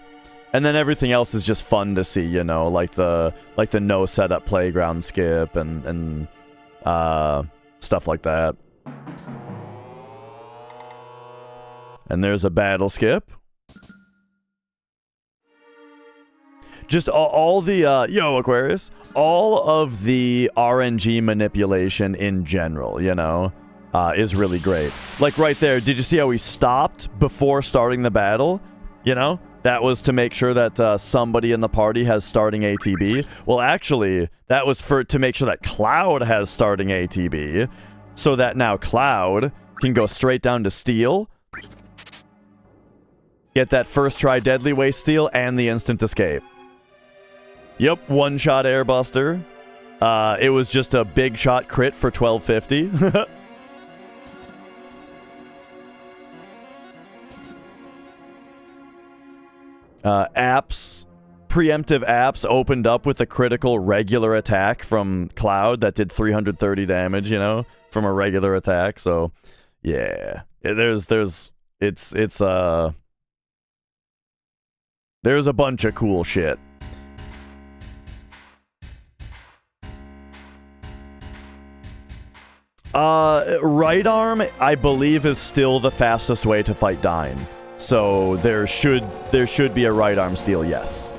And then everything else is just fun to see, you know, like the no setup playground skip and stuff like that. And there's a battle skip. Just all the, yo, Aquarius, all of the RNG manipulation in general, you know, is really great. Like right there, did you see how he stopped before starting the battle? You know, that was to make sure that somebody in the party has starting ATB. Well, actually, that was to make sure that Cloud has starting ATB, so that now Cloud can go straight down to steal. Get that first try deadly waste steal and the instant escape. Yep, one-shot airbuster. It was just a big shot crit for 1250. Apps preemptive apps opened up with a critical regular attack from Cloud that did 330 damage, you know, from a regular attack. So, yeah, there's a bunch of cool shit. Right arm, I believe, is still the fastest way to fight Dyne. So there should be a right arm steal, yes.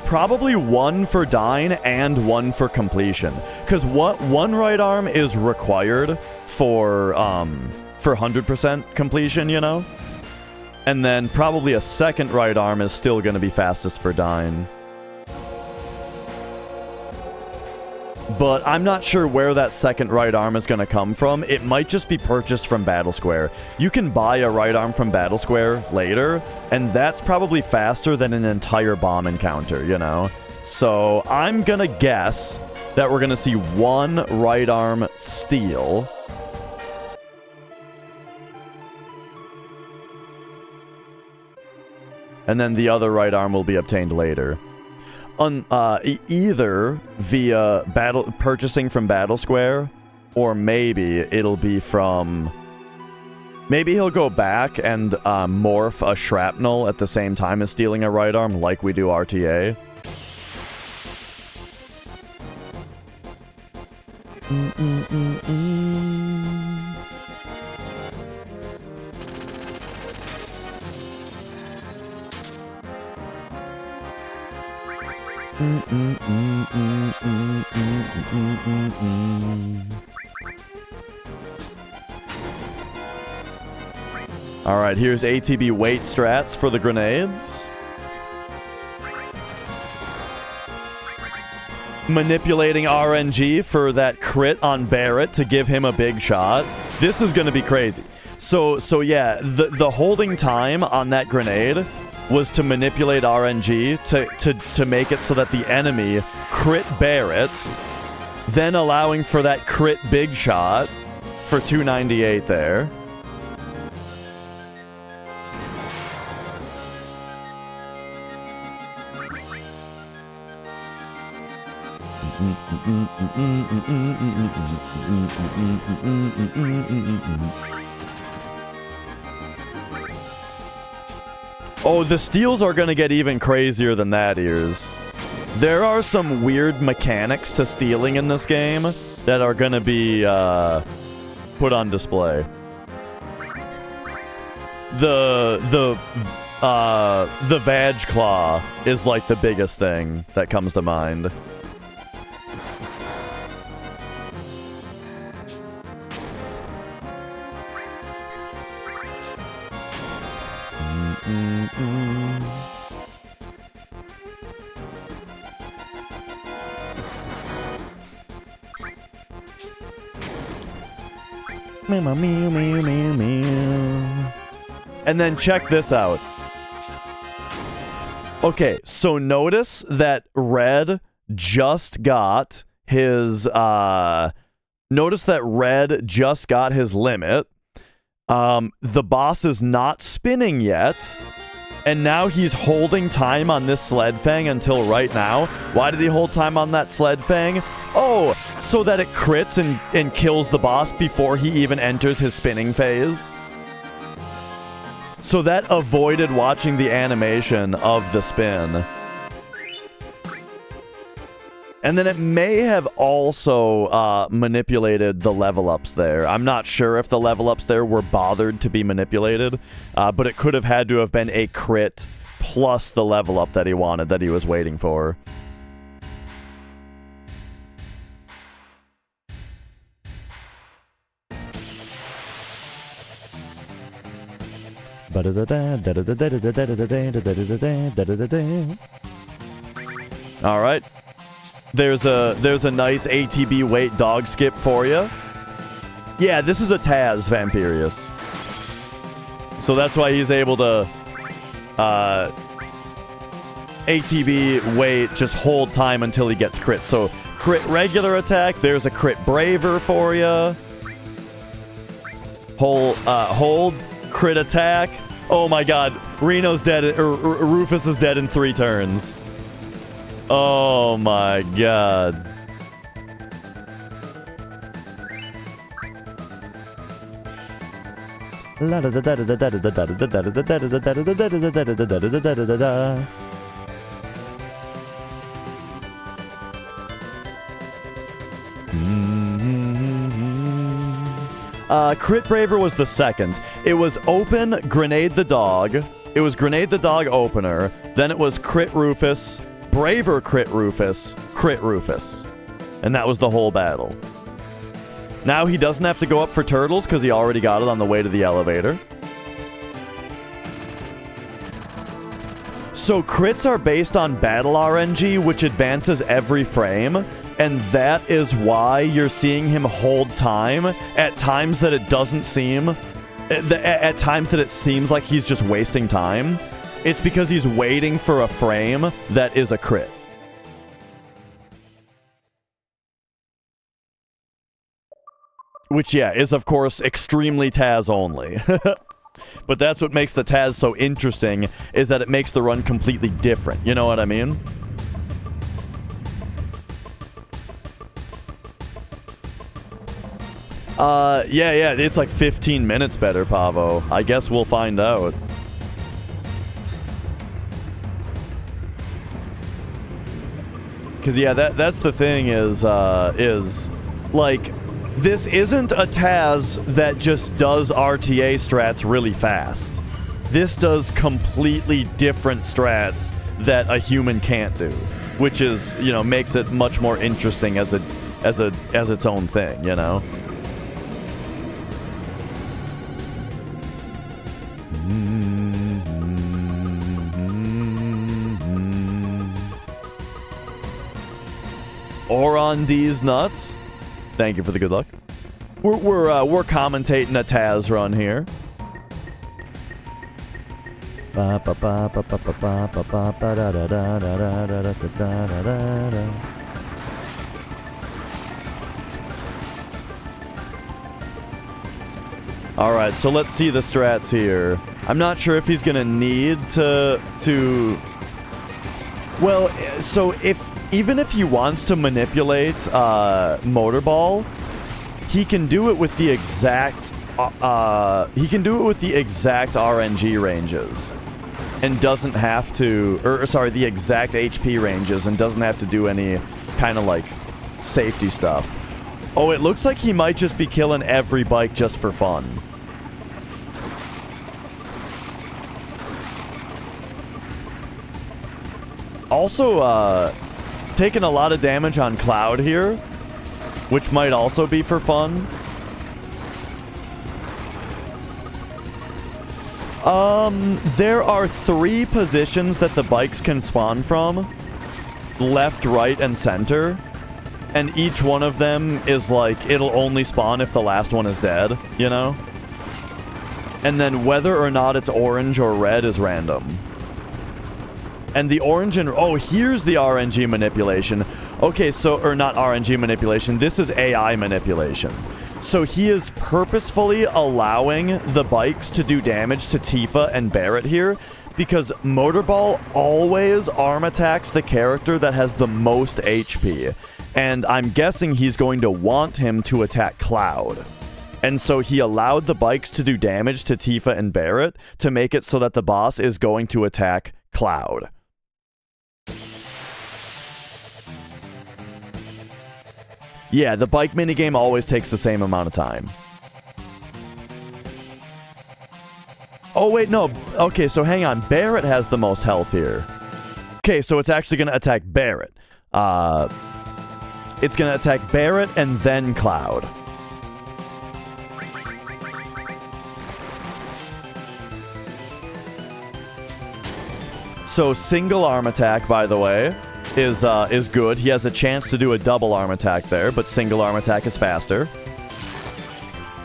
Probably one for Dyne and one for completion. Because one right arm is required for 100% completion, you know? And then probably a second right arm is still going to be fastest for Dyne. But I'm not sure where that second right arm is going to come from. It might just be purchased from Battle Square. You can buy a right arm from Battle Square later, and that's probably faster than an entire bomb encounter, you know? So I'm going to guess that we're going to see one right arm steal. And then the other right arm will be obtained later. Either via purchasing from Battle Square, or maybe it'll be from... Maybe he'll go back and morph a shrapnel at the same time as stealing a right arm, like we do RTA. Alright, here's ATB weight strats for the grenades. Manipulating RNG for that crit on Barrett to give him a big shot. This is gonna be crazy. So yeah, the holding time on that grenade was to manipulate RNG to make it so that the enemy crit Barrett, then allowing for that crit big shot for 298 there. Oh, the steals are gonna get even crazier than that, Ears. There are some weird mechanics to stealing in this game that are gonna be put on display. The Vag Claw is like the biggest thing that comes to mind. And then check this out. Okay, so notice that Red just got his limit. The boss is not spinning yet. And now he's holding time on this Sled Fang until right now. Why did he hold time on that Sled Fang? Oh, so that it crits and kills the boss before he even enters his spinning phase. So that avoided watching the animation of the spin. And then it may have also manipulated the level ups there. I'm not sure if the level ups there were bothered to be manipulated, but it could have had to have been a crit plus the level up that he wanted, that he was waiting for. All right. There's a nice ATB weight dog skip for you. Yeah, this is a TAS Vampirius. So that's why he's able to ATB, wait, just hold time until he gets crit. So crit regular attack, there's a crit braver for you. Hold, crit attack. Oh my god, Reno's dead, or Rufus is dead in 3 turns. Oh my god. Crit Braver was the second. It was open, Grenade the Dog. It was Grenade the Dog opener. Then it was Crit Rufus, Braver Crit Rufus, Crit Rufus. And that was the whole battle. Now he doesn't have to go up for turtles because he already got it on the way to the elevator. So crits are based on battle RNG, which advances every frame. And that is why you're seeing him hold time at times that it doesn't seem... At times that it seems like he's just wasting time. It's because he's waiting for a frame that is a crit. Which, yeah, is of course extremely TAS only. But that's what makes the TAS so interesting, is that it makes the run completely different. You know what I mean? Yeah, it's like 15 minutes better, Pavo. I guess we'll find out. Because, yeah, that's the thing is, like, this isn't a TAS that just does RTA strats really fast. This does completely different strats that a human can't do, which is, you know, makes it much more interesting as its own thing, you know? Oron D's nuts. Thank you for the good luck. We're commentating a TAS run here. All right, so let's see the strats here. I'm not sure if he's gonna need to. Well, so even if he wants to manipulate Motorball, he can do it with the exact RNG ranges, and doesn't have to, or sorry, the exact HP ranges, and doesn't have to do any kind of like safety stuff. Oh, it looks like he might just be killing every bike just for fun. Also, taking a lot of damage on Cloud here, which might also be for fun. There are 3 positions that the bikes can spawn from. Left, right, and center. And each one of them is like, it'll only spawn if the last one is dead, you know? And then whether or not it's orange or red is random. And the orange and... Oh, here's the RNG manipulation. Okay, so... Or not RNG manipulation. This is AI manipulation. So he is purposefully allowing the bikes to do damage to Tifa and Barrett here, because Motorball always arm attacks the character that has the most HP. And I'm guessing he's going to want him to attack Cloud. And so he allowed the bikes to do damage to Tifa and Barrett to make it so that the boss is going to attack Cloud. Yeah, the bike minigame always takes the same amount of time. Oh, wait, no. Okay, so hang on. Barrett has the most health here. Okay, so it's actually going to attack Barrett. It's going to attack Barrett and then Cloud. So single arm attack, by the way, is good. He has a chance to do a double arm attack there, but single arm attack is faster.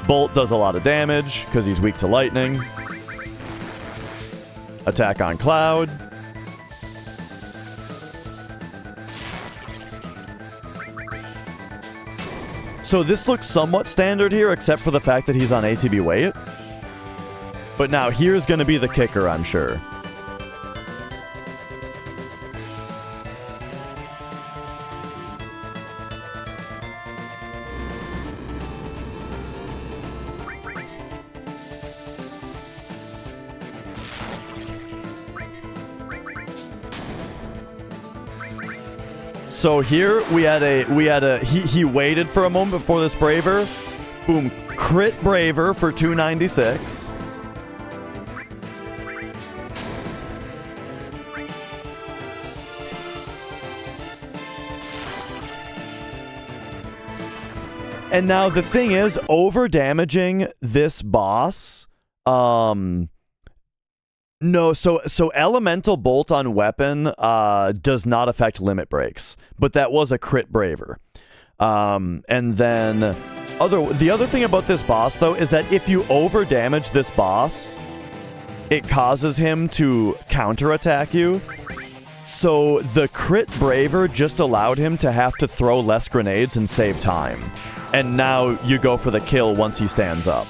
Bolt does a lot of damage because he's weak to lightning. Attack on Cloud. So this looks somewhat standard here, except for the fact that he's on ATB weight. But now here's going to be the kicker, I'm sure. So here he waited for a moment before this Braver. Boom, crit Braver for 296. And now the thing is, over damaging this boss, no, so Elemental Bolt on weapon does not affect limit breaks, but that was a crit Braver. And then the other thing about this boss though is that if you over damage this boss, it causes him to counterattack you. So the crit Braver just allowed him to have to throw less grenades and save time. And now you go for the kill once he stands up.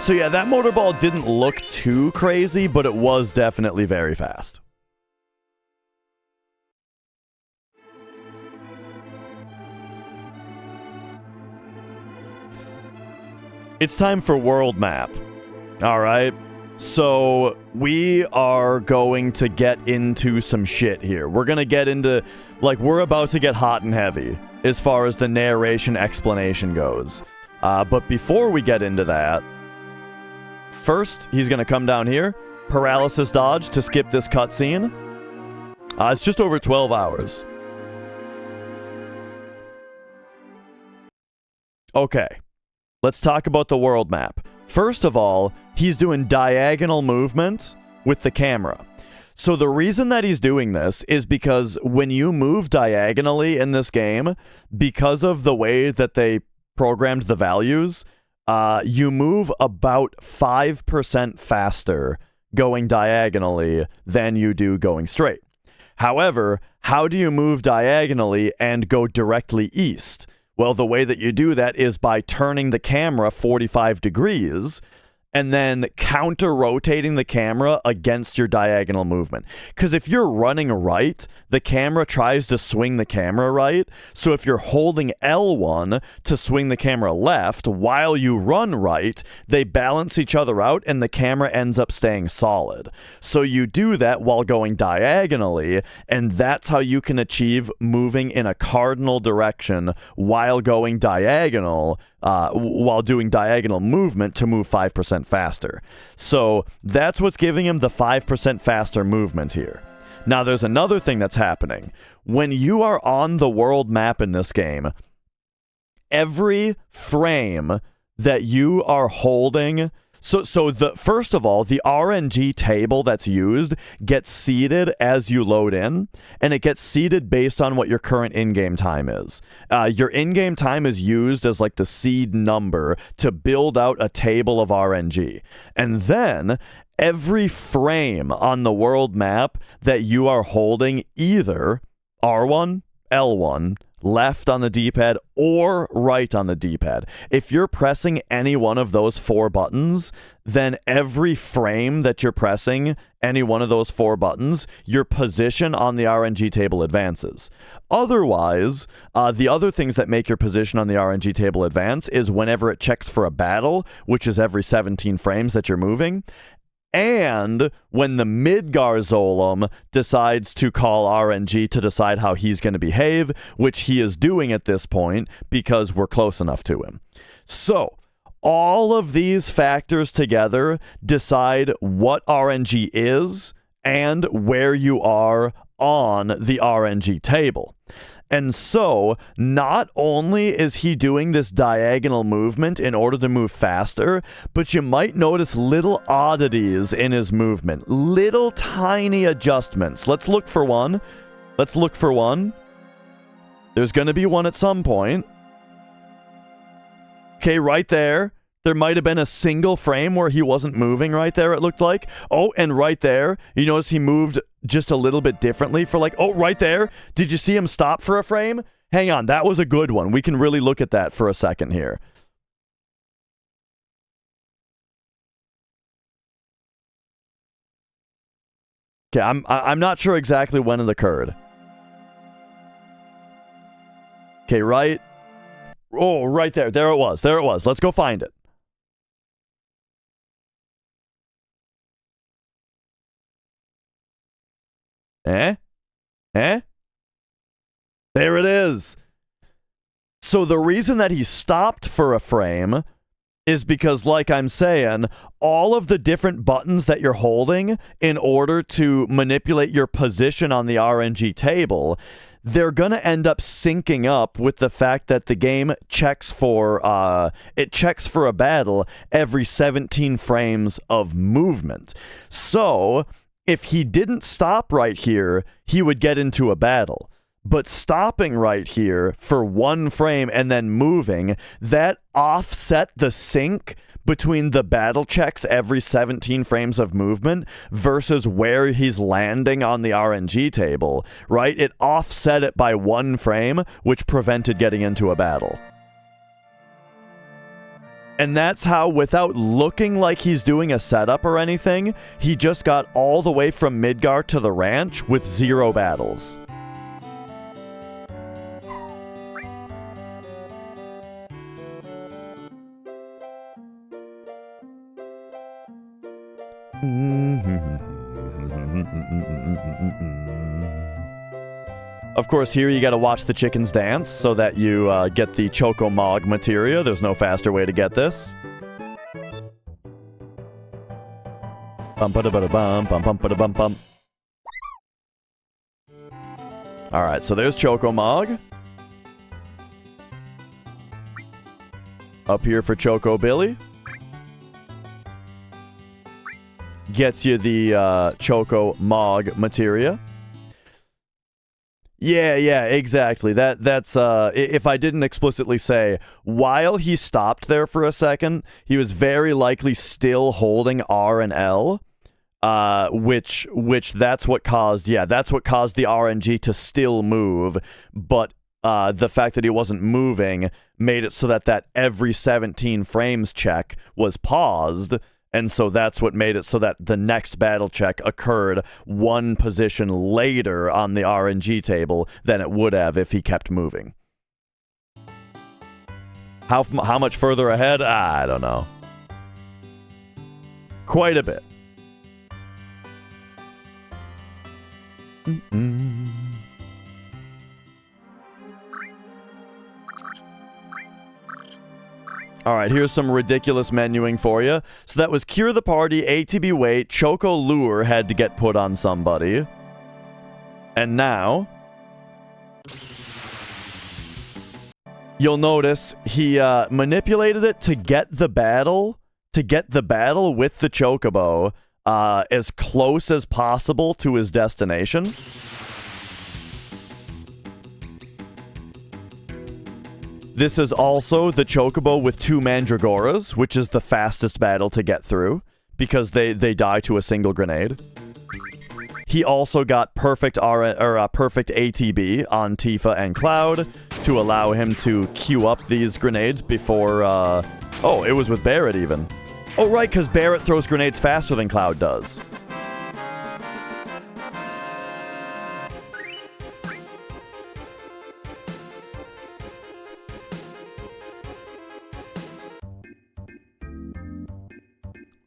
So yeah, that Motorball didn't look too crazy, but it was definitely very fast. It's time for world map. All right. So we are going to get into some shit here. We're going to get into, like, we're about to get hot and heavy as far as the narration explanation goes. But before we get into that, first, he's going to come down here, paralysis dodge to skip this cutscene. It's just over 12 hours. Okay, let's talk about the world map. First of all, he's doing diagonal movement with the camera. So the reason that he's doing this is because when you move diagonally in this game, because of the way that they programmed the values, you move about 5% faster going diagonally than you do going straight. However, how do you move diagonally and go directly east? Well, the way that you do that is by turning the camera 45 degrees and then counter-rotating the camera against your diagonal movement. Because if you're running right, the camera tries to swing the camera right. So if you're holding L1 to swing the camera left while you run right, they balance each other out and the camera ends up staying solid. So you do that while going diagonally, and that's how you can achieve moving in a cardinal direction while going diagonal, while doing diagonal movement to move 5% faster. So that's what's giving him the 5% faster movement here. Now there's another thing that's happening. When you are on the world map in this game, every frame that you are holding, so the first of all, the RNG table that's used gets seeded as you load in, and it gets seeded based on what your current in-game time is. Your in-game time is used as like the seed number to build out a table of RNG. And then every frame on the world map that you are holding either R1, L1, left on the D-pad or right on the D-pad. If you're pressing any one of those four buttons, then every frame that you're pressing any one of those four buttons, your position on the RNG table advances. Otherwise, the other things that make your position on the RNG table advance is whenever it checks for a battle, which is every 17 frames that you're moving, and when the Midgar Zolom decides to call RNG to decide how he's going to behave, which he is doing at this point because we're close enough to him. So, all of these factors together decide what RNG is and where you are on the RNG table. And so, not only is he doing this diagonal movement in order to move faster, but you might notice little oddities in his movement. Little tiny adjustments. Let's look for one. Let's look for one. There's going to be one at some point. Okay, right there. There might have been a single frame where he wasn't moving right there, it looked like. Oh, and right there, you notice he moved just a little bit differently for like, oh, right there. Did you see him stop for a frame? Hang on, that was a good one. We can really look at that for a second here. Okay, I'm not sure exactly when it occurred. Okay, right. Oh, right there. There it was. There it was. Let's go find it. Eh? Eh? There it is. So the reason that he stopped for a frame is because, like I'm saying, all of the different buttons that you're holding in order to manipulate your position on the RNG table, they're going to end up syncing up with the fact that the game checks for a battle every 17 frames of movement. So if he didn't stop right here, he would get into a battle. But stopping right here for one frame and then moving, that offset the sync between the battle checks every 17 frames of movement versus where he's landing on the RNG table, right? It offset it by one frame, which prevented getting into a battle. And that's how, without looking like he's doing a setup or anything, he just got all the way from Midgar to the ranch with 0 battles. Of course, here you gotta watch the chickens dance so that you get the Chocobo MOG Materia. There's no faster way to get this. Bum-ba-da-ba-da-bum. Alright, so there's Chocobo MOG. Up here for Choco Billy. Gets you the Chocobo MOG Materia. Yeah, exactly. That's if I didn't explicitly say, while he stopped there for a second, he was very likely still holding R and L, which that's what caused the RNG to still move, but the fact that he wasn't moving made it so that every 17 frames check was paused. And so that's what made it so that the next battle check occurred one position later on the RNG table than it would have if he kept moving. How much further ahead? I don't know. Quite a bit. Alright, here's some ridiculous menuing for you. So that was Cure the Party, ATB Wait, Choco Lure had to get put on somebody. And now you'll notice he manipulated it to get the battle with the Chocobo as close as possible to his destination. This is also the Chocobo with 2 Mandragoras, which is the fastest battle to get through, because they die to a single grenade. He also got perfect ATB on Tifa and Cloud to allow him to queue up these grenades before... oh, it was with Barret even. Oh, right, because Barret throws grenades faster than Cloud does.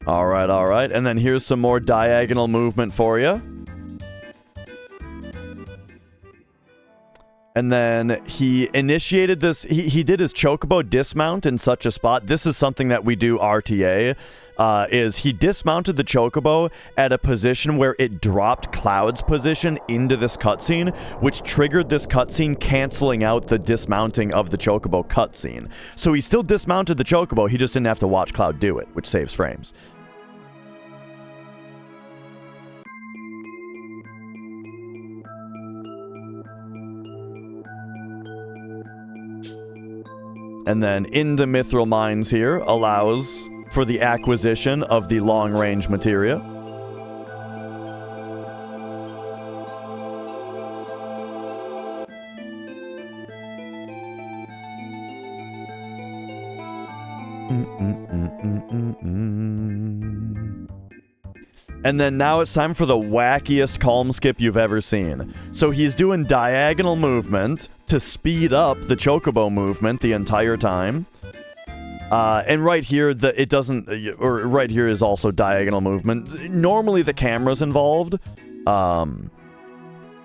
Alright, and then here's some more diagonal movement for you. And then he initiated this, he did his Chocobo dismount in such a spot. This is something that we do RTA, is he dismounted the Chocobo at a position where it dropped Cloud's position into this cutscene, which triggered this cutscene canceling out the dismounting of the Chocobo cutscene. So he still dismounted the Chocobo, he just didn't have to watch Cloud do it, which saves frames. And then into Mithril Mines here allows for the acquisition of the long-range materia. And then now it's time for the wackiest calm skip you've ever seen. So he's doing diagonal movement to speed up the Chocobo movement the entire time. And right here, right here is also diagonal movement. Normally the camera's involved,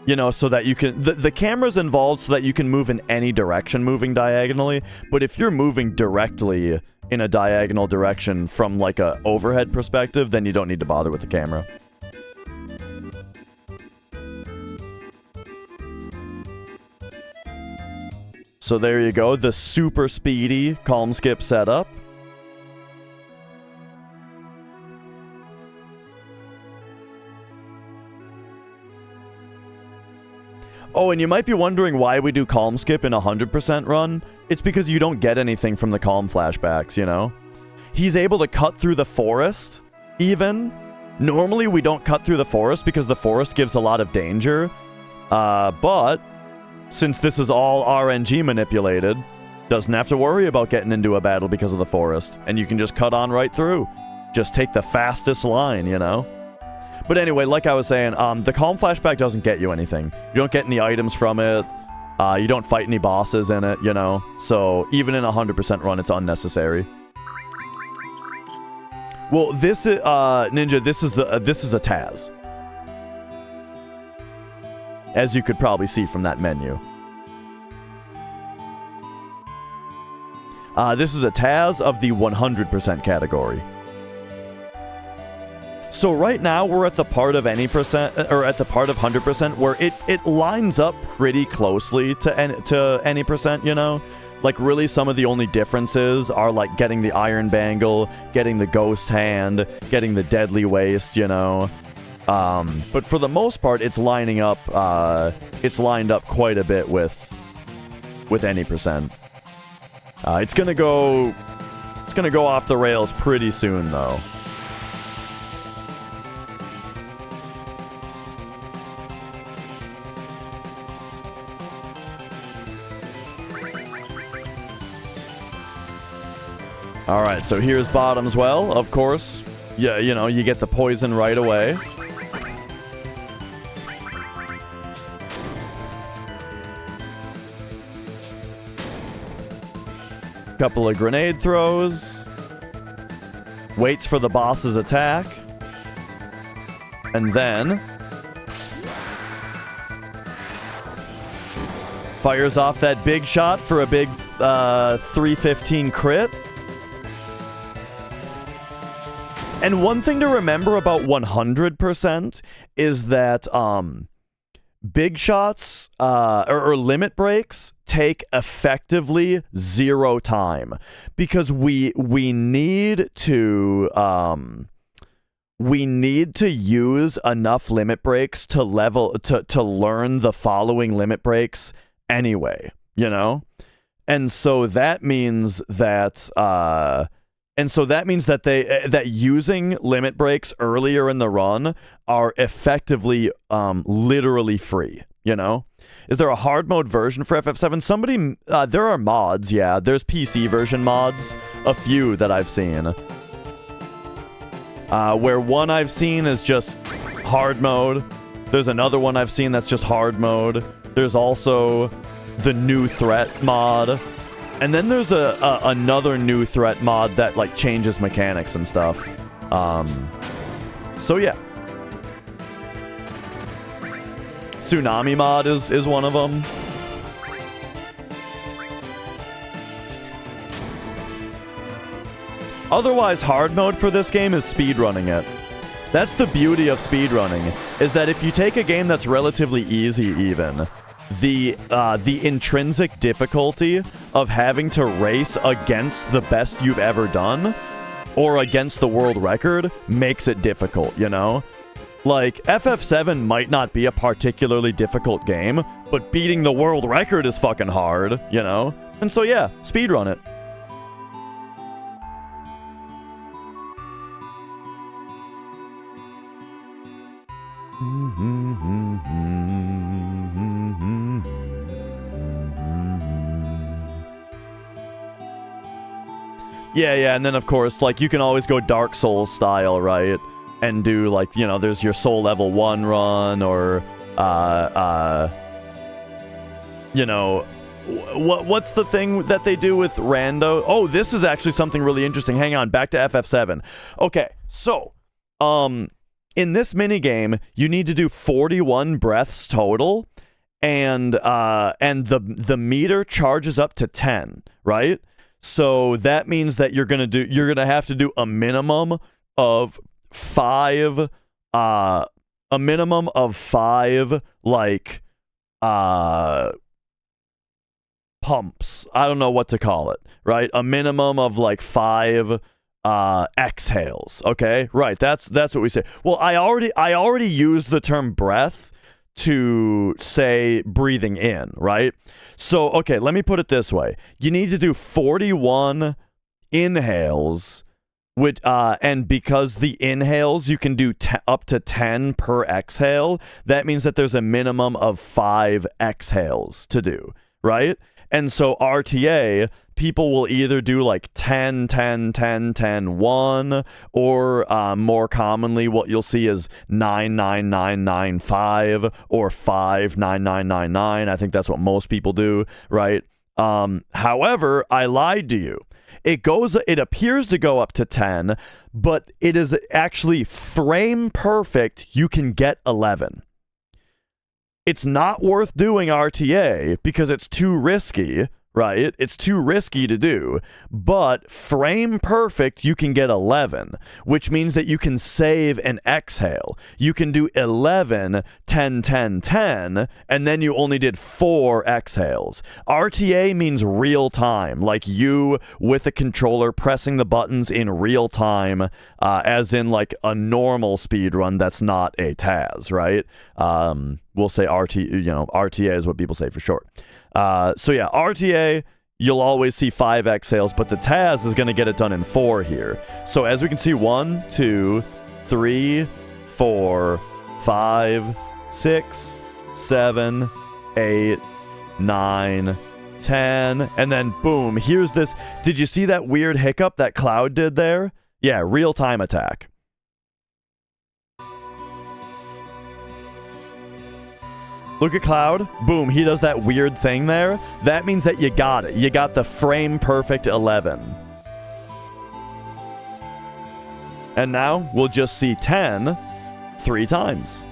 you know, so that you can, the camera's involved so that you can move in any direction moving diagonally. But if you're moving directly in a diagonal direction from like a overhead perspective, then you don't need to bother with the camera. So there you go, the super speedy calm skip setup. Oh, and you might be wondering why we do calm skip in a 100% run. It's because you don't get anything from the calm flashbacks, you know? He's able to cut through the forest, even. Normally we don't cut through the forest because the forest gives a lot of danger. But since this is all RNG manipulated, doesn't have to worry about getting into a battle because of the forest. And you can just cut on right through. Just take the fastest line, you know? But anyway, like I was saying, the calm flashback doesn't get you anything. You don't get any items from it. You don't fight any bosses in it, you know? So even in a 100% run, it's unnecessary. Well, this is, Ninja, this is a TAS. As you could probably see from that menu. This is a TAS of the 100% category. So right now we're at the part of any percent, or at the part of 100% where it lines up pretty closely to any percent, you know? Like really some of the only differences are like getting the iron bangle, getting the ghost hand, getting the deadly waste, you know? But for the most part it's lining up, it's lined up quite a bit with any percent. It's gonna go off the rails pretty soon though. Alright, so here's Bottom's Well, of course. Yeah, you know, you get the poison right away. Couple of grenade throws. Waits for the boss's attack. And then fires off that big shot for a big 315 crit. And one thing to remember about 100% is that big shots or limit breaks take effectively 0 time because we need to use enough limit breaks to learn the following limit breaks anyway, you know? And so that means that that using limit breaks earlier in the run are effectively literally free, you know? Is there a hard mode version for FF7? There are mods, yeah. There's PC version mods, a few that I've seen. Where one I've seen is just hard mode. There's another one I've seen that's just hard mode. There's also the new threat mod. And then there's another new threat mod that like changes mechanics and stuff. So yeah. Tsunami mod is one of them. Otherwise, hard mode for this game is speedrunning it. That's the beauty of speedrunning, is that if you take a game that's relatively easy even, the intrinsic difficulty of having to race against the best you've ever done or against the world record makes it difficult, you know? Like, FF7 might not be a particularly difficult game, but beating the world record is fucking hard, you know? And so yeah, speedrun it. Yeah, and then of course, like, you can always go Dark Souls style, right? And do, like, you know, there's your Soul Level 1 run, or, you know, what's the thing that they do with rando? Oh, this is actually something really interesting. Hang on, back to FF7. Okay, so, in this minigame, you need to do 41 breaths total, and the meter charges up to 10, right? So that means that you're gonna have to do a minimum of 5, like, pumps. I don't know what to call it, right? A minimum of like 5 exhales. Okay, right? That's what we say. Well, I already used the term breath to say breathing in, right? So, okay, let me put it this way. You need to do 41 inhales, and because the inhales, you can do up to 10 per exhale, that means that there's a minimum of 5 exhales to do, right? And so RTA, people will either do like 10, 10, 10, 10, 1, or more commonly what you'll see is 9, 9, 9, 9, 5, or 5, 9, 9, 9, 9. I think that's what most people do, right? However, I lied to you. It appears to go up to 10, but it is actually frame perfect. You can get 11. It's not worth doing RTA because it's too risky, right? It's too risky to do. But frame perfect, you can get 11, which means that you can save an exhale. You can do 11, 10, 10, 10, and then you only did 4 exhales. RTA means real time, like you with a controller pressing the buttons in real time, as in like a normal speed run that's not a TAS, right? We'll say RTA is what people say for short. So yeah, RTA, you'll always see 5 exhales, but the TAS is going to get it done in 4 here. So as we can see, 1, 2, 3, 4, 5, 6, 7, 8, 9, 10, and then boom, here's this. Did you see that weird hiccup that Cloud did there? Yeah, real-time attack. Look at Cloud. Boom, he does that weird thing there. That means that you got it. You got the frame perfect 11. And now we'll just see 10 3 times.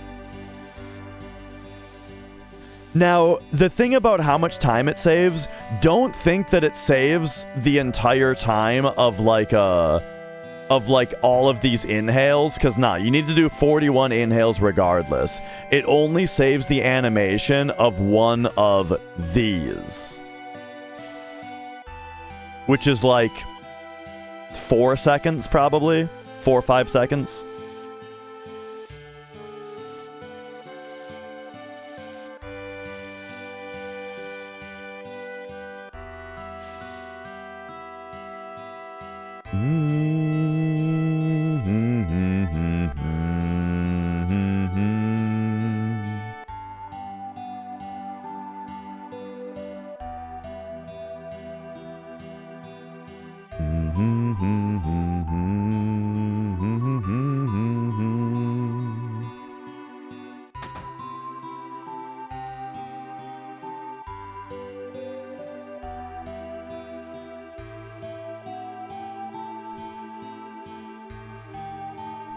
Now, the thing about how much time it saves, don't think that it saves the entire time of like all of these inhales, because you need to do 41 inhales regardless. It only saves the animation of one of these, which is like 4 seconds, probably 4 or 5 seconds.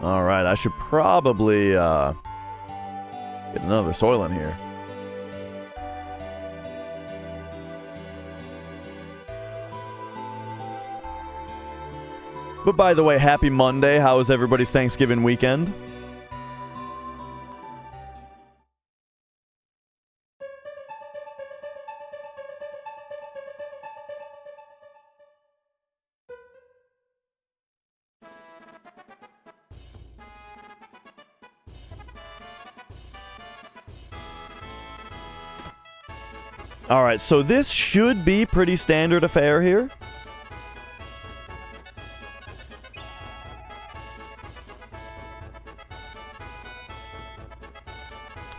Alright, I should probably get another soil in here. But by the way, happy Monday. How was everybody's Thanksgiving weekend? Alright, so this should be pretty standard affair here.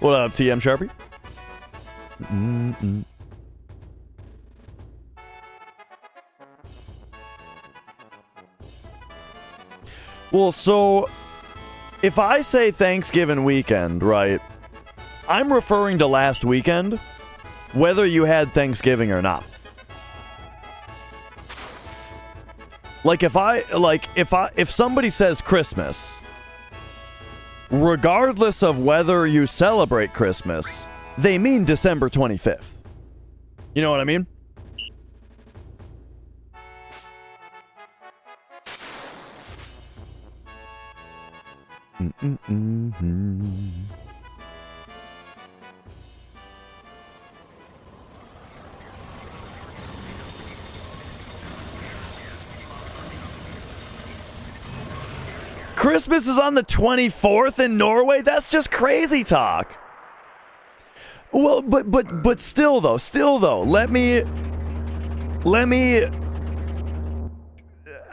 What up, TM Sharpie? Well, so if I say Thanksgiving weekend, right, I'm referring to last weekend, whether you had Thanksgiving or not. Like if somebody says Christmas, regardless of whether you celebrate Christmas, they mean December 25th. You know what I mean? Christmas is on the 24th in Norway? That's just crazy talk. Well, but still though, let me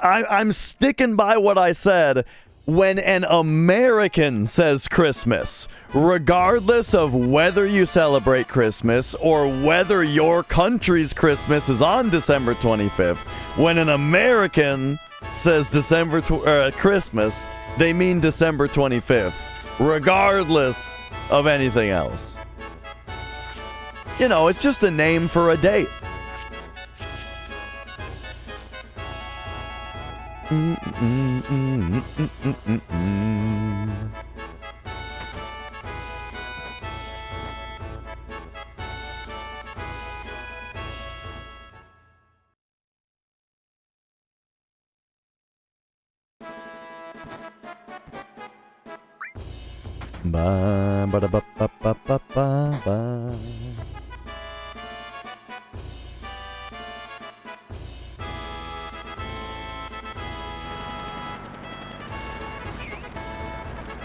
I'm sticking by what I said. When an American says Christmas, regardless of whether you celebrate Christmas or whether your country's Christmas is on December 25th, when an American says Christmas, they mean December 25th, regardless of anything else. You know, it's just a name for a date. Ba ba da ba ba ba ba ba ba.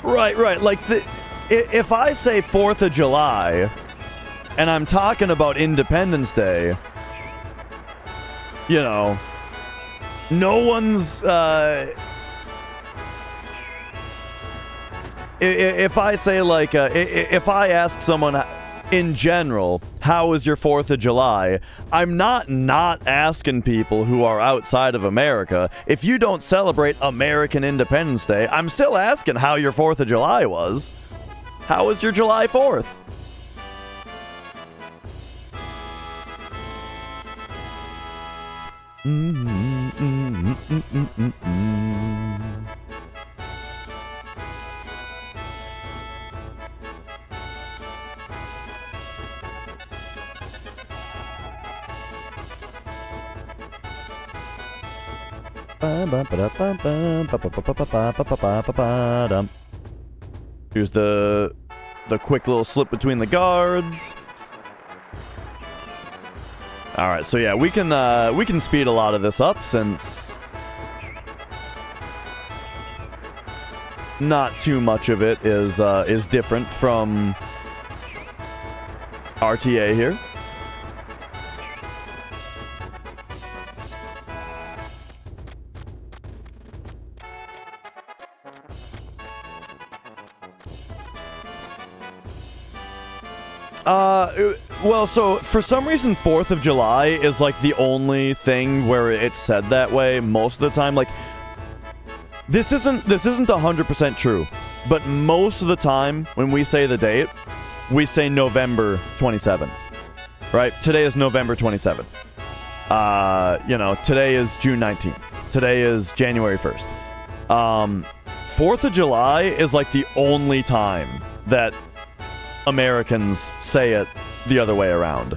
Right. Like, if I say 4th of July, and I'm talking about Independence Day, you know, no one's, if I say, like, if I ask someone in general, how is your 4th of July? I'm not asking people who are outside of America. If you don't celebrate American Independence Day, I'm still asking how your 4th of July was. How was your July 4th? Here's the quick little slip between the guards. All right, so yeah, we can speed a lot of this up since not too much of it is different from RTA here. Well, so for some reason 4th of July is like the only thing where it's said that way most of the time. Like, this isn't 100% true, but most of the time when we say the date, we say November 27th. Right? Today is November 27th. You know, today is June 19th. Today is January 1st. 4th of July is like the only time that Americans say it the other way around.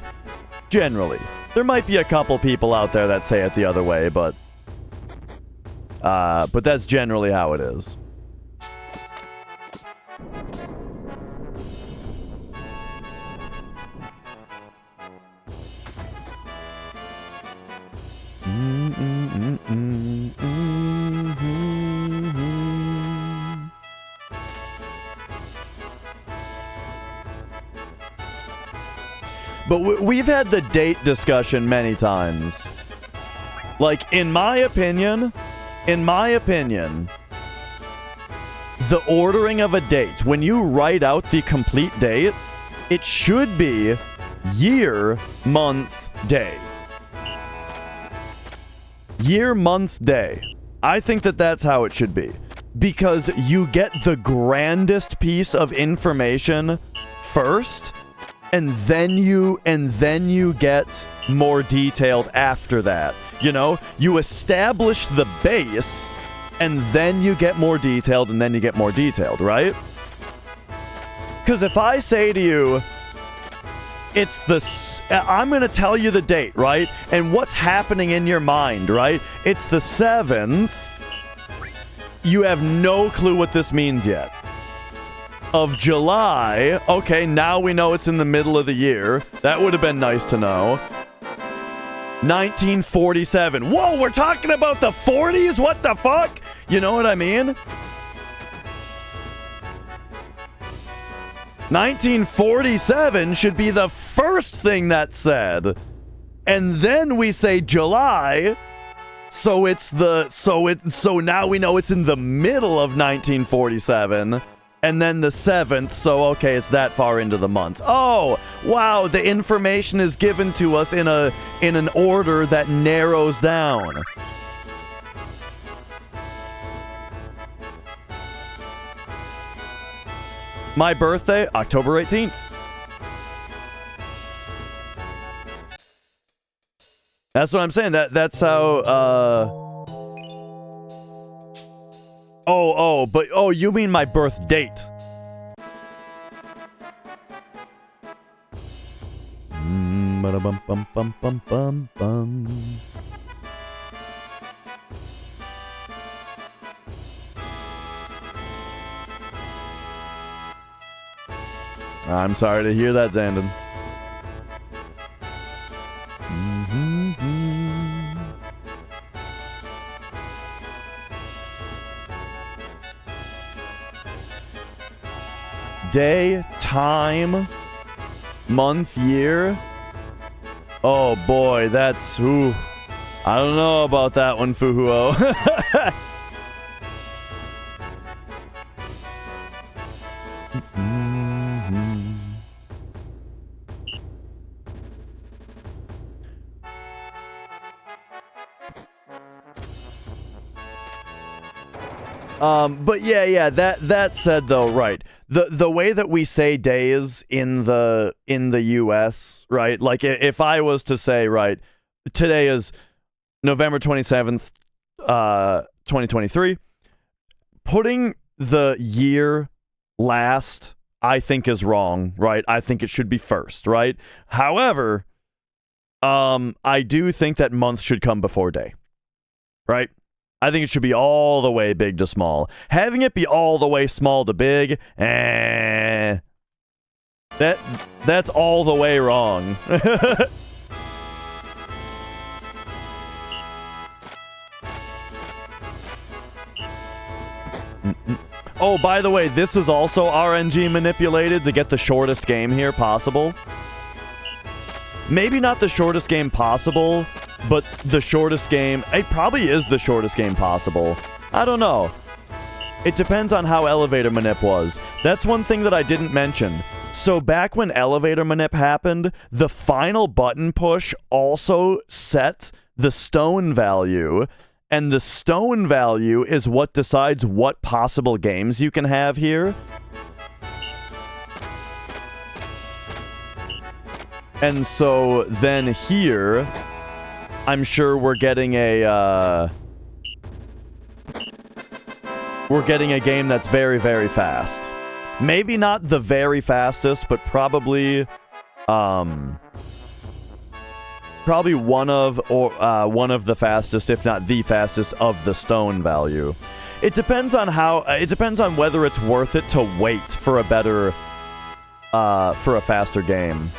Generally. There might be a couple people out there that say it the other way, but that's generally how it is. But we've had the date discussion many times. Like, in my opinion, the ordering of a date, when you write out the complete date, it should be year, month, day. Year, month, day. I think that that's how it should be. because you get the grandest piece of information first, and then you get more detailed after that. You know, you establish the base, and then you get more detailed, and then you get more detailed, right? Because if I say to you, I'm going to tell you the date, right? And what's happening in your mind, right? It's the 7th. You have no clue what this means yet. Of July. Okay, now we know it's in the middle of the year. That would have been nice to know. 1947. Whoa, we're talking about the 40s? What the fuck? You know what I mean? 1947 should be the first thing that's said. And then we say July, so now we know it's in the middle of 1947, and then the 7th, so okay, it's that far into the month. Oh, wow, the information is given to us in an order that narrows down. My birthday, October 18th. That's what I'm saying. That's how, Oh, you mean my birth date. Ba-da-bum-bum-bum-bum-bum. I'm sorry to hear that, Zandon. Day, time, month, year. Oh boy, that's... Ooh. I don't know about that one, Fuhuo. But yeah, that said though, right. The way that we say days in the US, right? Like if I was to say, right, today is November 27th, 2023, putting the year last, I think is wrong, right? I think it should be first, right? However, I do think that month should come before day, right? I think it should be all the way big to small. Having it be all the way small to big, that's all the way wrong. Oh, by the way, this is also RNG manipulated to get the shortest game here possible. Maybe not the shortest game possible, but the shortest game... It probably is the shortest game possible. I don't know. It depends on how Elevator Manip was. That's one thing that I didn't mention. So back when Elevator Manip happened, the final button push also set the stone value, and the stone value is what decides what possible games you can have here. And so then here... I'm sure we're getting a game that's very, very fast. Maybe not the very fastest, but probably one of the fastest, if not the fastest, of the stone value. It depends on whether it's worth it to wait for a better for a faster game.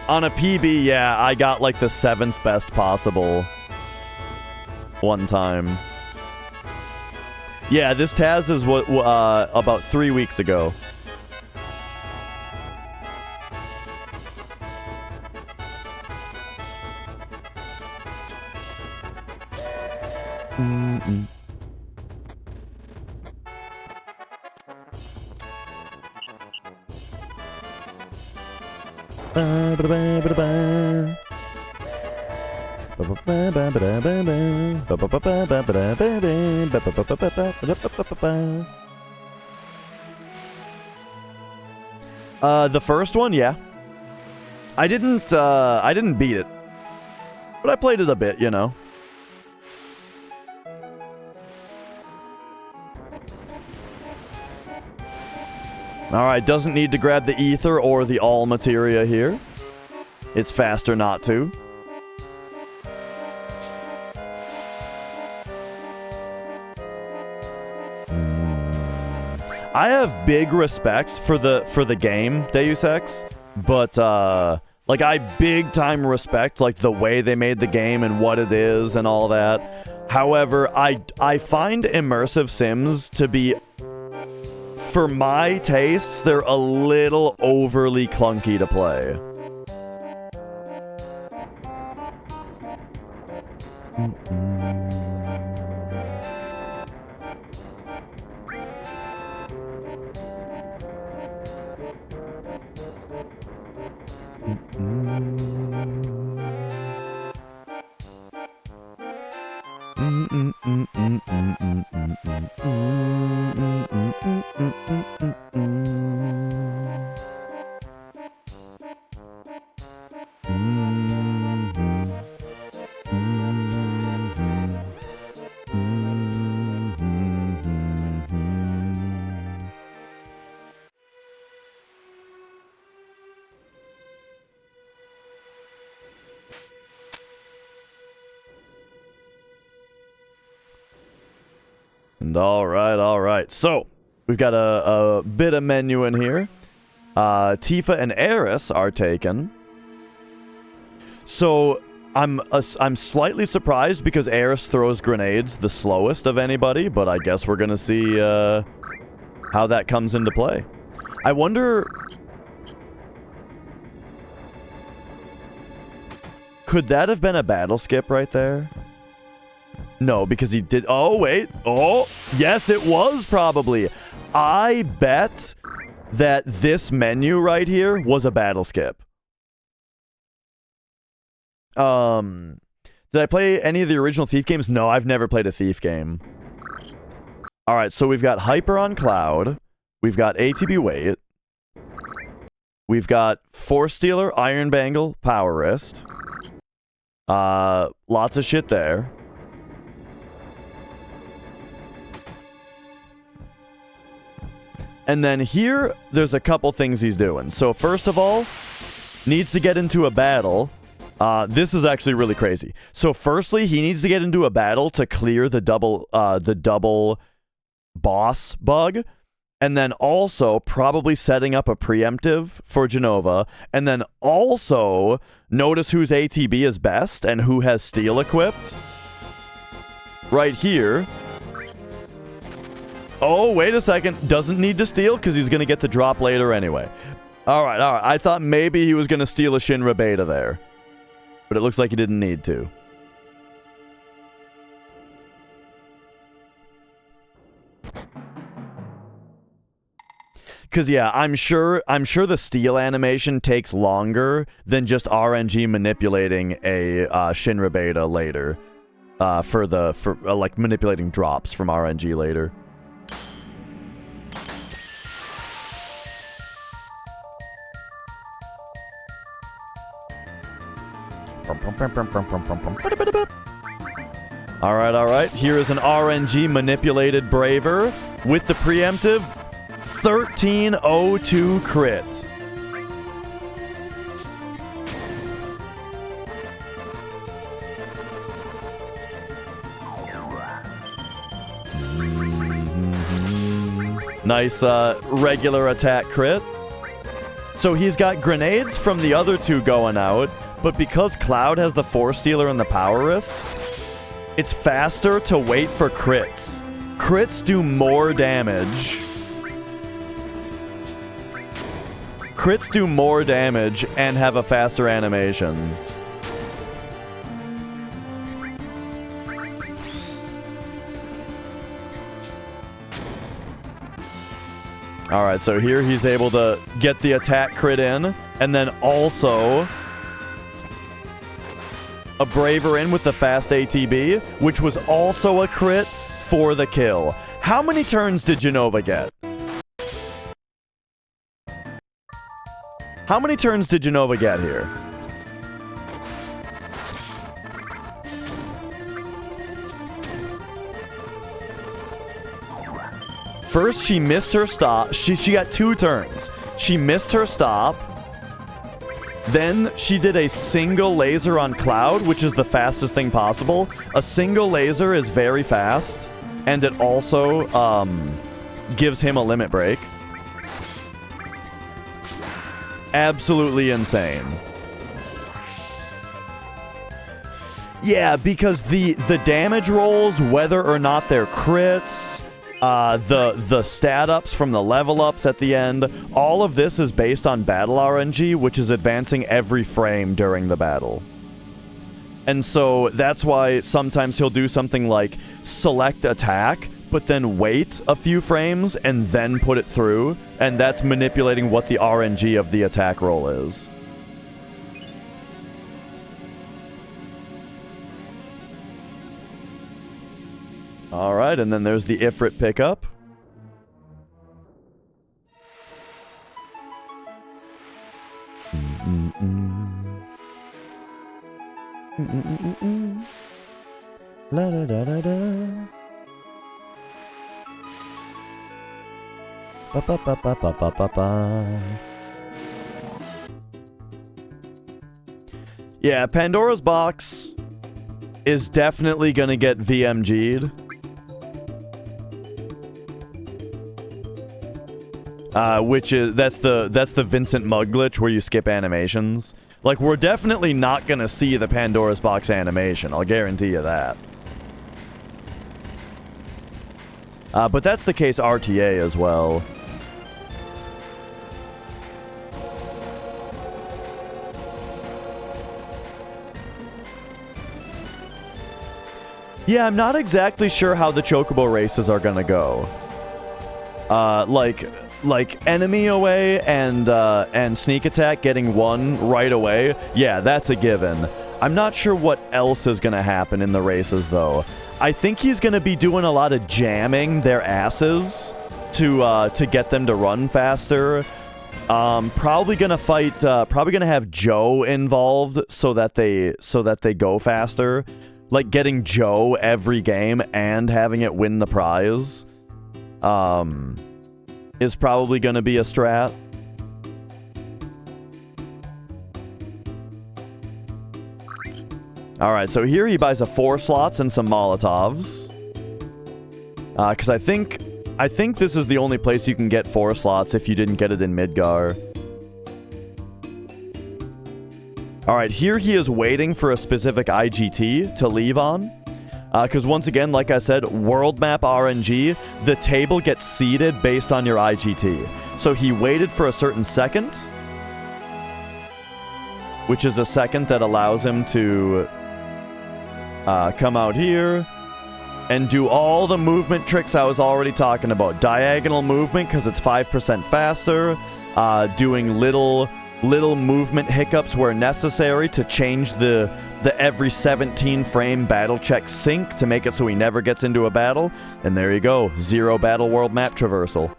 On a PB, yeah, I got like the 7th best possible one time. Yeah, this TAS is what about 3 weeks ago. The first one, yeah. I didn't beat it. But I played it a bit, you know. Alright, doesn't need to grab the ether or the all materia here. It's faster not to. I have big respect for the game, Deus Ex, but like I big time respect like the way they made the game and what it is and all that. However, I find immersive sims to be, for my tastes, they're a little overly clunky to play. And all right. So, we've got a bit of menu in here. Tifa and Aerith are taken. So, I'm slightly surprised because Aerith throws grenades the slowest of anybody, but I guess we're gonna see how that comes into play. I wonder... Could that have been a battle skip right there? No, because he did... Oh, wait. Oh, yes, it was probably. I bet that this menu right here was a battle skip. Did I play any of the original Thief games? No, I've never played a Thief game. Alright, so we've got Hyper on Cloud. We've got ATB Wait. We've got Force Stealer, Iron Bangle, Power Wrist. Lots of shit there. And then here, there's a couple things he's doing. So first of all, needs to get into a battle. This is actually really crazy. So firstly, he needs to get into a battle to clear the double boss bug. And then also probably setting up a preemptive for Jenova. And then also notice whose ATB is best and who has steel equipped. Right here. Oh, wait a second. Doesn't need to steal because he's going to get the drop later anyway. All right. I thought maybe he was going to steal a Shinra beta there. But it looks like he didn't need to. Because, yeah, I'm sure the steal animation takes longer than just RNG manipulating a Shinra beta later. For like, manipulating drops from RNG later. Alright. Here is an RNG manipulated Braver with the preemptive 1302 crit. Nice regular attack crit. So he's got grenades from the other two going out. But because Cloud has the Force Stealer and the Power Wrist, it's faster to wait for crits. Crits do more damage. Crits do more damage and have a faster animation. Alright, so here he's able to get the attack crit in, and then also... a Braver in with the fast ATB, which was also a crit for the kill. How many turns did Jenova get? How many turns did Jenova get here? First, she missed her stop. She got 2 turns. She missed her stop. Then she did a single laser on Cloud, which is the fastest thing possible. A single laser is very fast, and it also gives him a limit break. Absolutely insane. Yeah, because the damage rolls, whether or not they're crits, the stat ups from the level ups at the end, all of this is based on battle RNG, which is advancing every frame during the battle. And so that's why sometimes he'll do something like select attack, but then wait a few frames and then put it through, and that's manipulating what the RNG of the attack roll is. Alright, and then there's the Ifrit pickup. La da da da da. Ba ba ba ba ba ba ba ba. Yeah, Pandora's box is definitely gonna get VMG'd. Which is that's the Vincent Mug glitch where you skip animations. Like, we're definitely not gonna see the Pandora's box animation, I'll guarantee you that. But that's the case RTA as well. Yeah, I'm not exactly sure how the Chocobo races are gonna go. Like enemy away and sneak attack getting 1 right away. Yeah, that's a given. I'm not sure what else is gonna happen in the races though. I think he's gonna be doing a lot of jamming their asses to get them to run faster. Probably gonna fight. Probably gonna have Joe involved so that they go faster. Like getting Joe every game and having it win the prize. Is probably going to be a strat. Alright, so here he buys a 4 slots and some Molotovs. Because I think this is the only place you can get 4 slots if you didn't get it in Midgar. Alright, here he is waiting for a specific IGT to leave on. Because once again, like I said, world map RNG, the table gets seeded based on your IGT. So he waited for a certain second, which is a second that allows him to come out here and do all the movement tricks I was already talking about. Diagonal movement, because it's 5% faster, doing little movement hiccups where necessary to change the every 17 frame battle check sync to make it so he never gets into a battle. And there you go, 0 battle world map traversal.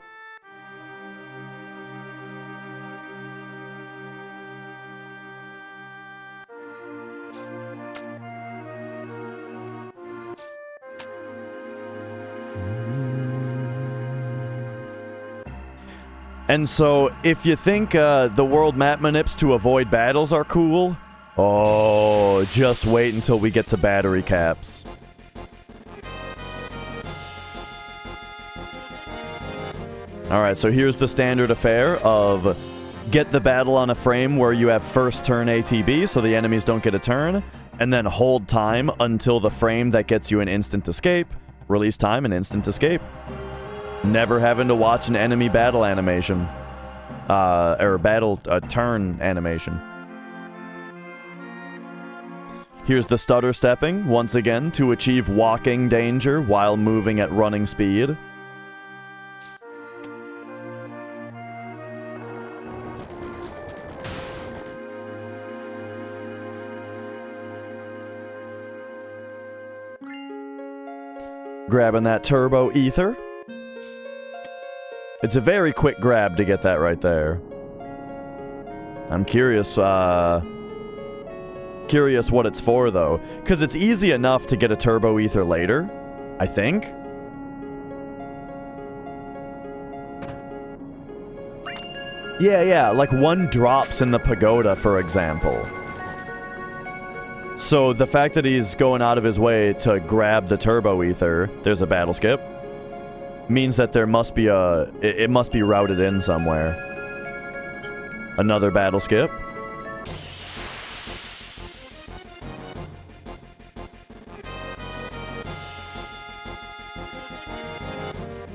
And so, if you think the world map manips to avoid battles are cool, oh, just wait until we get to battery caps. Alright, so here's the standard affair of get the battle on a frame where you have first turn ATB so the enemies don't get a turn, and then hold time until the frame that gets you an instant escape, release time and instant escape. Never having to watch an enemy battle animation. Or battle turn animation. Here's the stutter stepping, once again, to achieve walking danger while moving at running speed. Grabbing that turbo ether. It's a very quick grab to get that right there. I'm curious, curious what it's for, though. Because it's easy enough to get a turbo ether later, I think. Yeah, like one drops in the pagoda, for example. So the fact that he's going out of his way to grab the turbo ether, there's a battle skip, means that there must be it must be routed in somewhere. Another battle skip.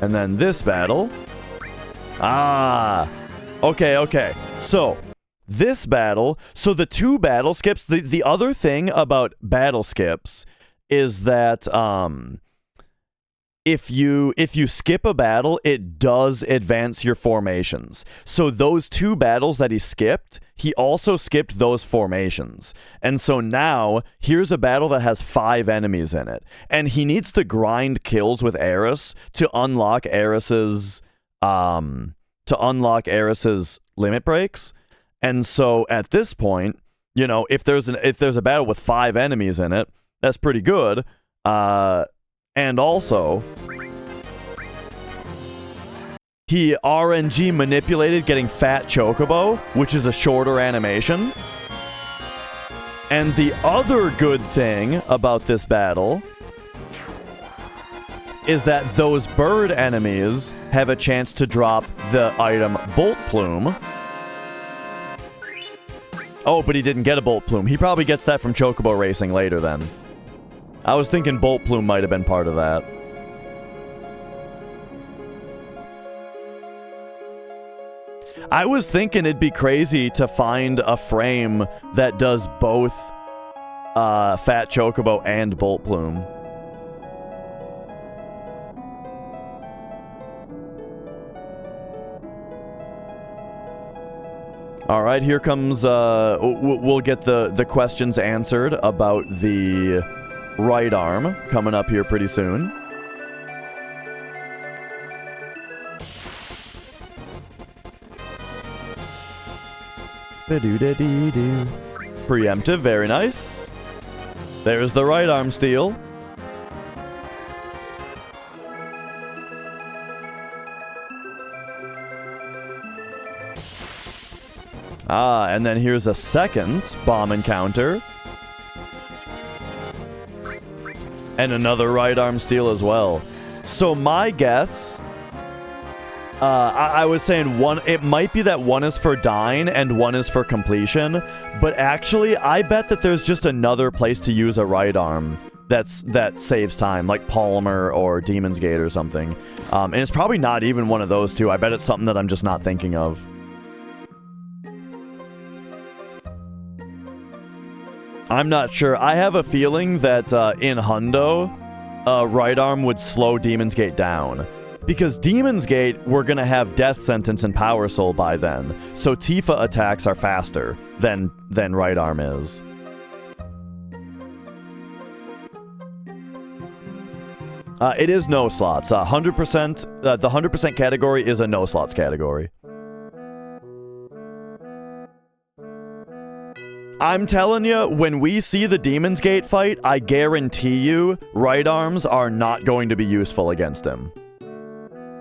And then this battle. Ah! Okay. So, this battle... So, the two battle skips... The other thing about battle skips is that, if you skip a battle, it does advance your formations. So, those two battles that he skipped, he also skipped those formations. And so now, here's a battle that has 5 enemies in it. And he needs to grind kills with Aerith to unlock Aerith's... limit breaks. And so at this point, you know, if there's a battle with 5 enemies in it, that's pretty good. And also, he RNG manipulated getting Fat Chocobo, which is a shorter animation. And the other good thing about this battle is that those bird enemies have a chance to drop the item Bolt Plume. Oh, but he didn't get a Bolt Plume. He probably gets that from Chocobo Racing later then. I was thinking Bolt Plume might have been part of that. I was thinking it'd be crazy to find a frame that does both Fat Chocobo and Bolt Plume. All right, here comes, we'll get the questions answered about the right arm coming up here pretty soon. Preemptive, very nice. There's the right arm steal. Ah, and then here's a second bomb encounter. And another right arm steal as well. So my guess... I was saying one... It might be that one is for dying and one is for completion. But actually, I bet that there's just another place to use a right arm that saves time. Like Palmer or Demon's Gate or something. And it's probably not even one of those two. I bet it's something that I'm just not thinking of. I'm not sure. I have a feeling that in Hundo, right arm would slow Demon's Gate down. Because Demon's Gate, we're going to have Death Sentence and Power Soul by then. So Tifa attacks are faster than right arm is. It is no slots. 100%, the 100% category is a no slots category. I'm telling you, when we see the Demon's Gate fight, I guarantee you, right arms are not going to be useful against him.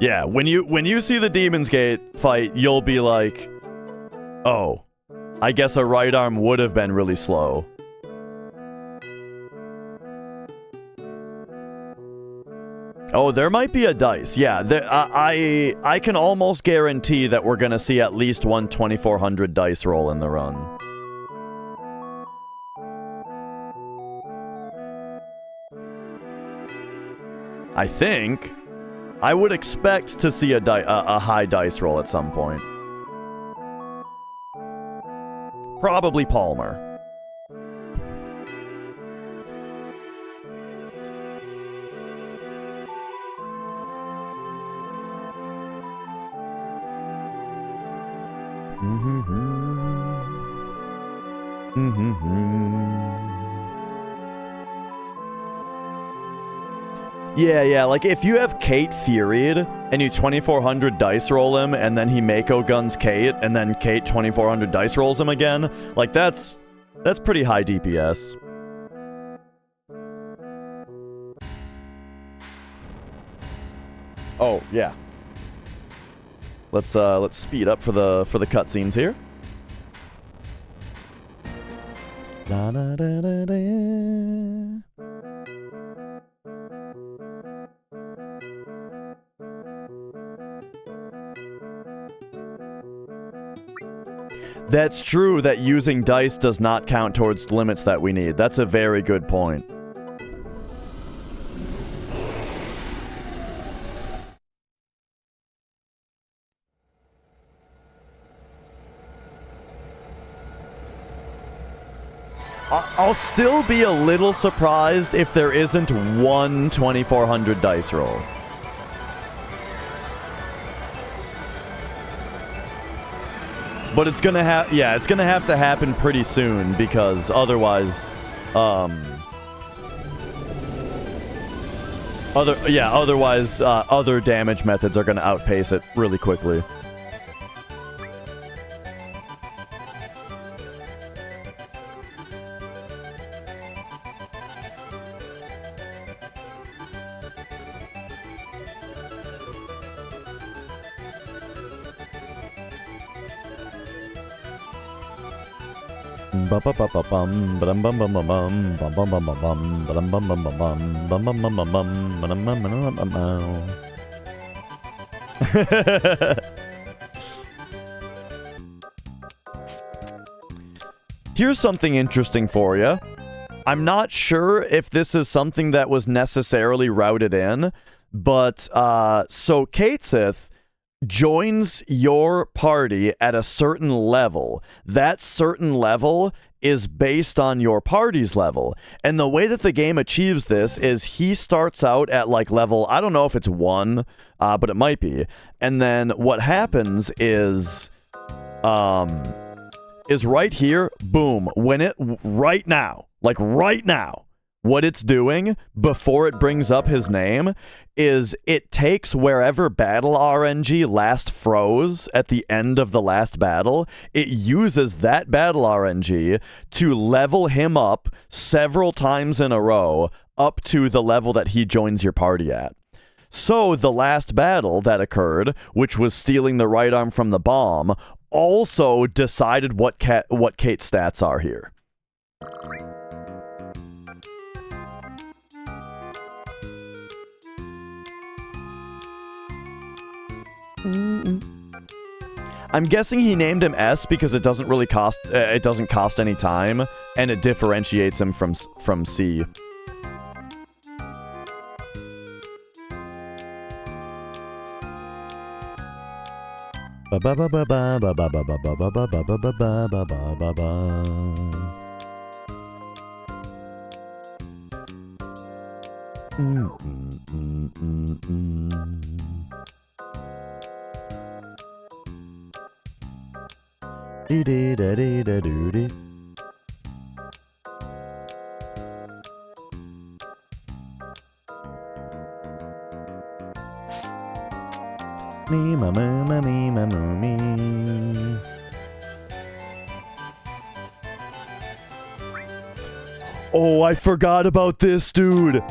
Yeah, when you see the Demon's Gate fight, you'll be like, oh, I guess a right arm would have been really slow. Oh, there might be a dice. Yeah, I can almost guarantee that we're going to see at least one 2400 dice roll in the run. I think I would expect to see a high dice roll at some point. Probably Palmer. Yeah, like if you have Kate Furied and you 2400 dice roll him and then he Mako guns Kate and then Kate 2400 dice rolls him again, like that's pretty high DPS. Oh, yeah. Let's speed up for the cutscenes here. La da da da da. That's true that using dice does not count towards limits that we need. That's a very good point. I'll still be a little surprised if there isn't one 2400 dice roll. But it's gonna have, yeah, it's gonna have to happen pretty soon because otherwise, other damage methods are gonna outpace it really quickly. Here's something interesting for you. I'm not sure if this is something that was necessarily routed in, but so Katesith joins your party at a certain level. That certain level is based on your party's level. And the way that the game achieves this is he starts out at like level, I don't know if it's 1, but it might be. And then what happens is right here, boom, right now, what it's doing before it brings up his name is it takes wherever battle RNG last froze at the end of the last battle, it uses that battle RNG to level him up several times in a row up to the level that he joins your party at. So the last battle that occurred, which was stealing the right arm from the bomb, also decided what Kate's stats are here. I'm guessing he named him S because it doesn't really cost any time and it differentiates him from C. Oh, I forgot about this, dude.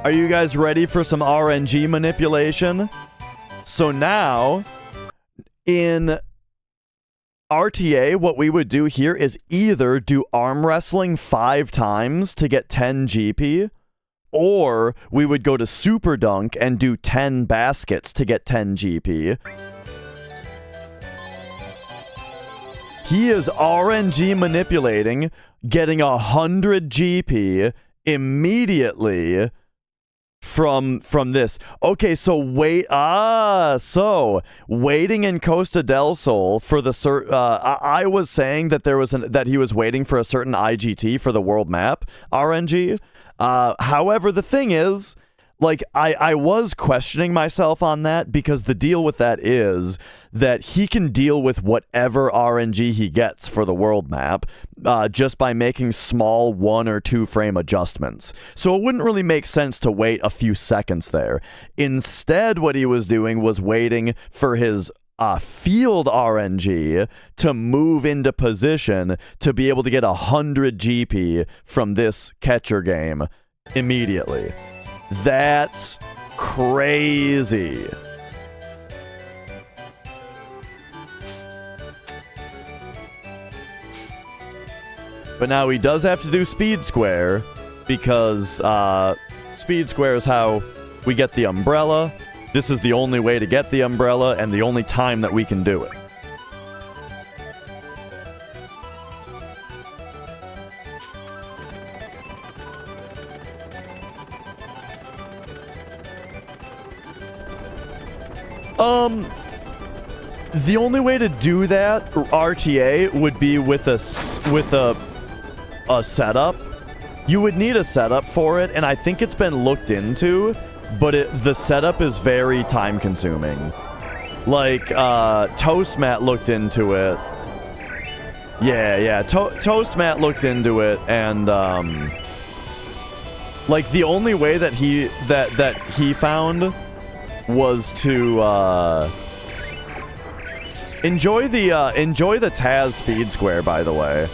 Are you guys ready for some RNG manipulation? So now, in RTA, what we would do here is either do arm wrestling 5 times to get 10 GP, or we would go to Super Dunk and do 10 baskets to get 10 GP. He is RNG manipulating, getting 100 GP immediately from this. Okay, so waiting in Costa del Sol for the I was saying that that he was waiting for a certain IGT for the world map RNG. However, the thing is, like, I was questioning myself on that, because the deal with that is that he can deal with whatever RNG he gets for the world map just by making small 1 or 2 frame adjustments. So it wouldn't really make sense to wait a few seconds there. Instead, what he was doing was waiting for his field RNG to move into position to be able to get 100 GP from this catcher game immediately. That's crazy. But now he does have to do speed square, because speed square is how we get the umbrella. This is the only way to get the umbrella and the only time that we can do it. The only way to do that RTA would be with a setup. You would need a setup for it, and I think it's been looked into, but the setup is very time consuming. Like, Toastmat looked into it. Yeah, Toastmat looked into it, and like, the only way that he found was to enjoy the TAS speed square, by the way.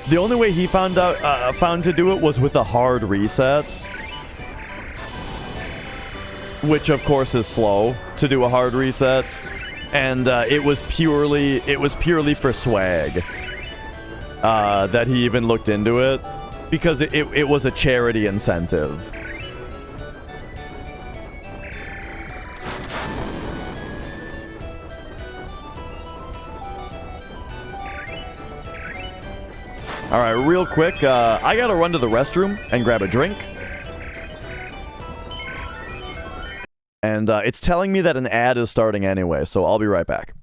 The only way he found to do it was with a hard reset, which of course is slow to do a hard reset, and it was purely for swag that he even looked into it, because it was a charity incentive. Alright, real quick, I gotta run to the restroom and grab a drink. And it's telling me that an ad is starting anyway, so I'll be right back.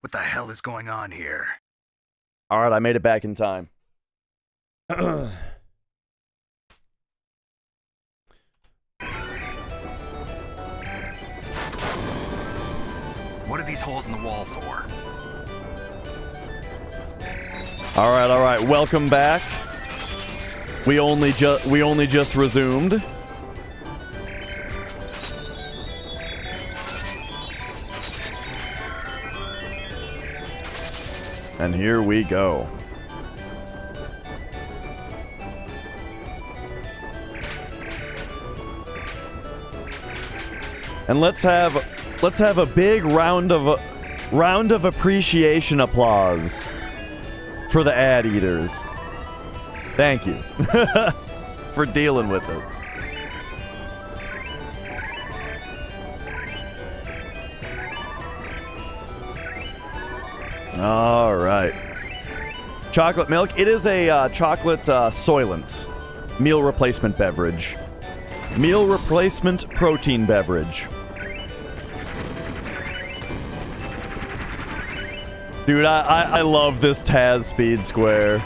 What the hell is going on here? Alright, I made it back in time. What are these holes in the wall for? Alright, welcome back. We only just resumed. And here we go. And let's have a big round of appreciation applause for the ad eaters. Thank you for dealing with it. All right. Chocolate milk. It is a chocolate Soylent meal replacement beverage. Meal replacement protein beverage. Dude, I love this TAS speed square.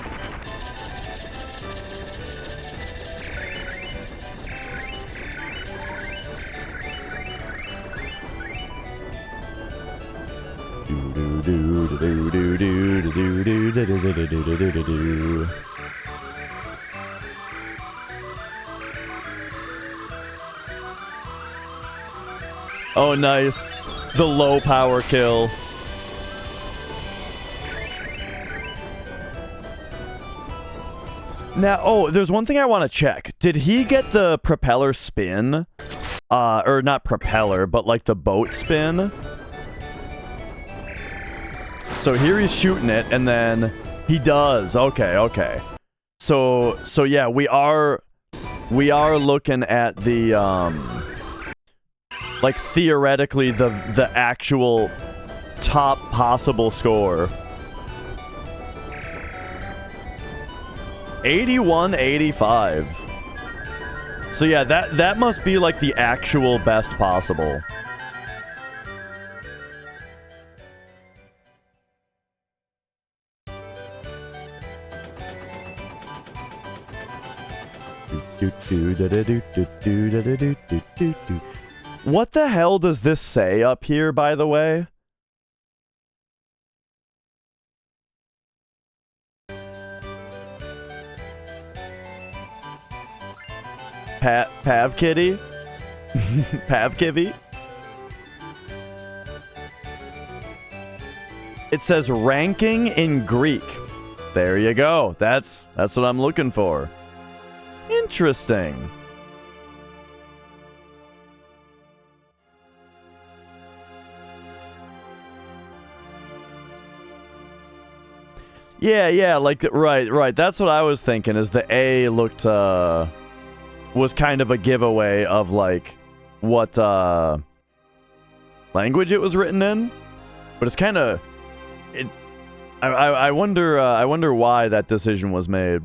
Oh, nice. The low power kill. Now, oh, there's one thing I want to check. Did he get the propeller spin? Or not propeller, but like the boat spin? So here he's shooting it, and then he does. Okay, okay. So yeah, we are looking at the like theoretically the actual top possible score. 81-85. So yeah, that must be like the actual best possible. What the hell does this say up here, by the way? Pav Kitty? Pav Kivy? It says ranking in Greek. There you go. That's what I'm looking for. Interesting. Yeah, like, right. That's what I was thinking, is the A looked, was kind of a giveaway of, like, what, language it was written in. But it's kind of, I wonder why that decision was made.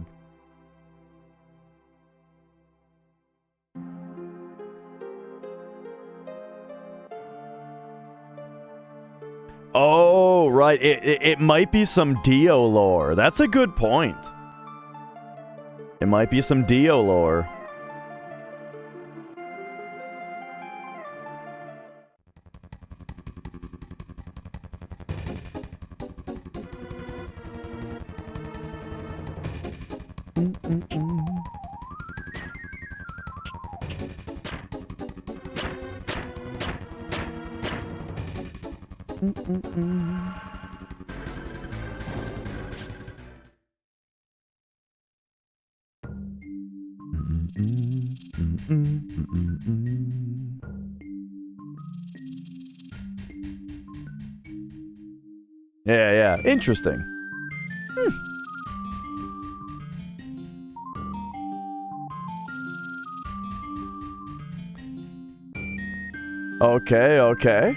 Oh, right. It might be some Dio lore. That's a good point. It might be some Dio lore. Yeah. Interesting. Okay.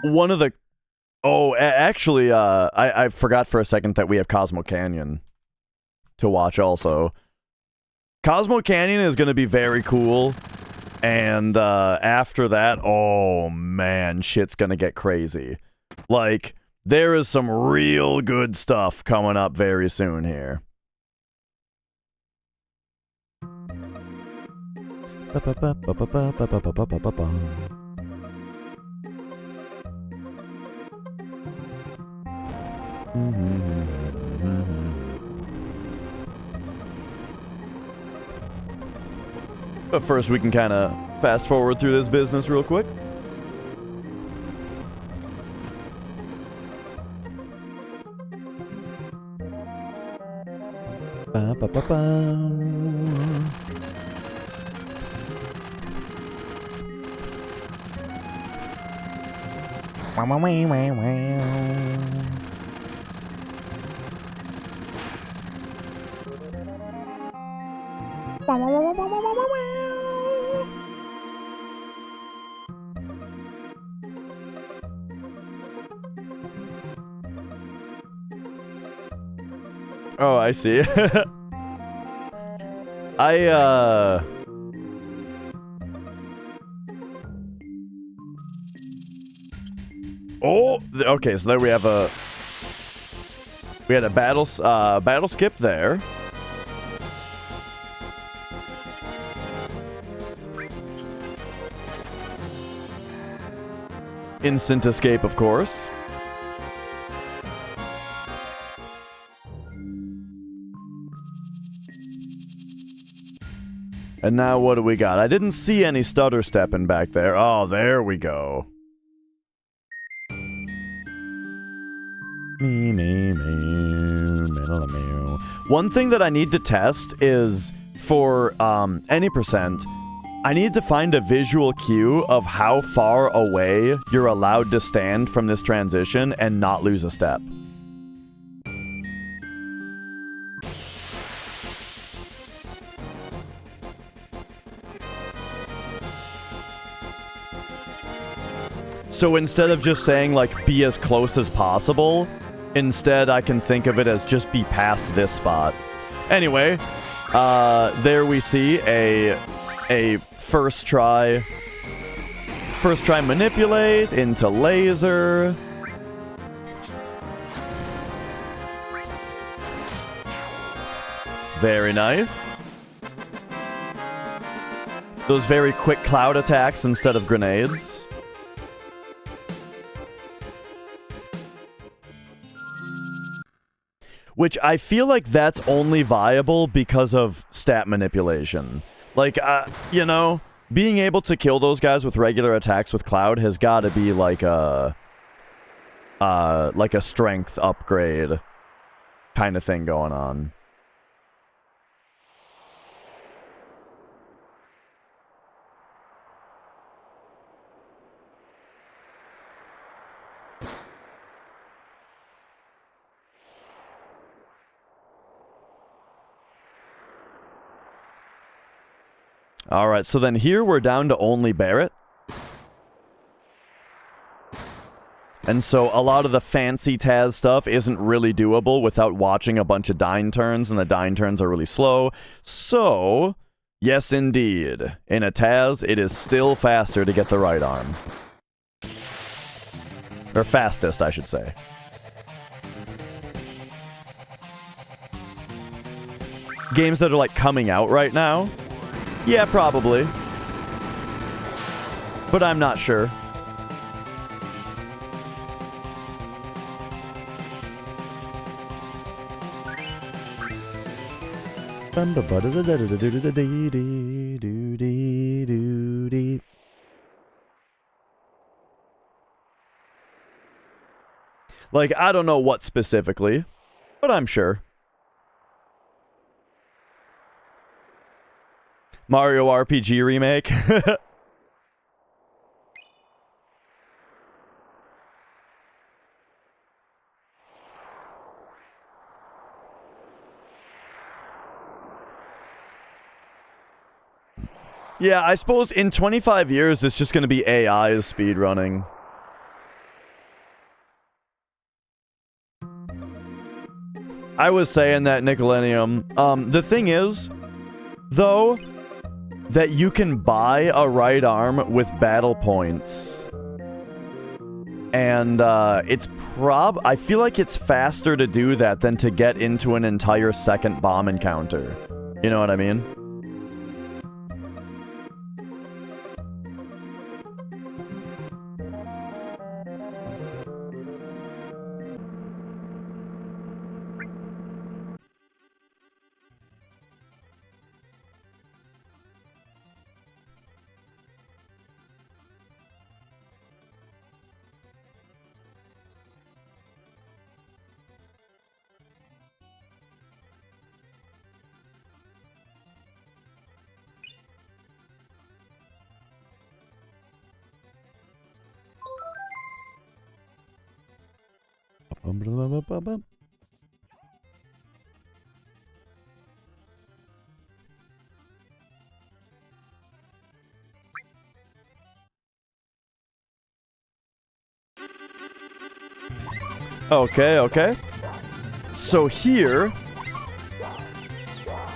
One of the... Oh, actually, I forgot for a second that we have Cosmo Canyon to watch also. Cosmo Canyon is going to be very cool. And after that, oh man, shit's going to get crazy. Like, there is some real good stuff coming up very soon here. But first, we can kind of fast forward through this business real quick. Ba, ba, ba, ba. Wow, wow, wow, wow, wow. Wow, wow, wow, wow, wow, wow, wow. Oh, I see. Oh, okay, so there we have a... We had a battle skip there. Instant escape, of course. And now what do we got? I didn't see any stutter stepping back there. Oh, there we go. One thing that I need to test is for any percent, I need to find a visual cue of how far away you're allowed to stand from this transition and not lose a step. So instead of just saying, like, be as close as possible, instead I can think of it as just be past this spot. Anyway, there we see a first try manipulate into laser. Very nice. Those very quick cloud attacks instead of grenades. Which I feel like that's only viable because of stat manipulation. Like, you know, being able to kill those guys with regular attacks with Cloud has got to be like a strength upgrade kind of thing going on. Alright, so then here we're down to only Barret. And so a lot of the fancy TAS stuff isn't really doable without watching a bunch of dyne turns, and the dyne turns are really slow. So, yes indeed, in a TAS, it is still faster to get the right arm. Or fastest, I should say. Games that are like coming out right now? Yeah, probably. But I'm not sure. Like, I don't know what specifically, but I'm sure. Mario RPG remake. Yeah, I suppose in 25 years it's just going to be AI speedrunning. I was saying that, Nickelennium. The thing is, though, that you can buy a right arm with battle points. And, I feel like it's faster to do that than to get into an entire second bomb encounter. You know what I mean? Okay, okay. So here,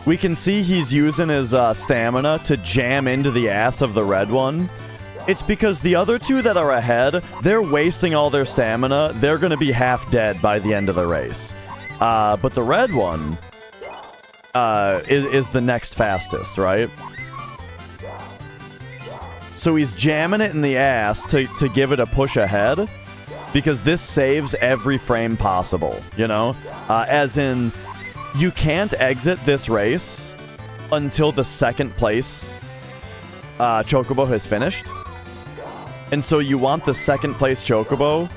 we can see he's using his stamina to jam into the ass of the red one. It's because the other two that are ahead, they're wasting all their stamina. They're going to be half dead by the end of the race. But the red one is the next fastest, right? So he's jamming it in the ass to give it a push ahead, because this saves every frame possible, you know? As in, you can't exit this race until the second place Chocobo has finished. And so you want the second place Chocobo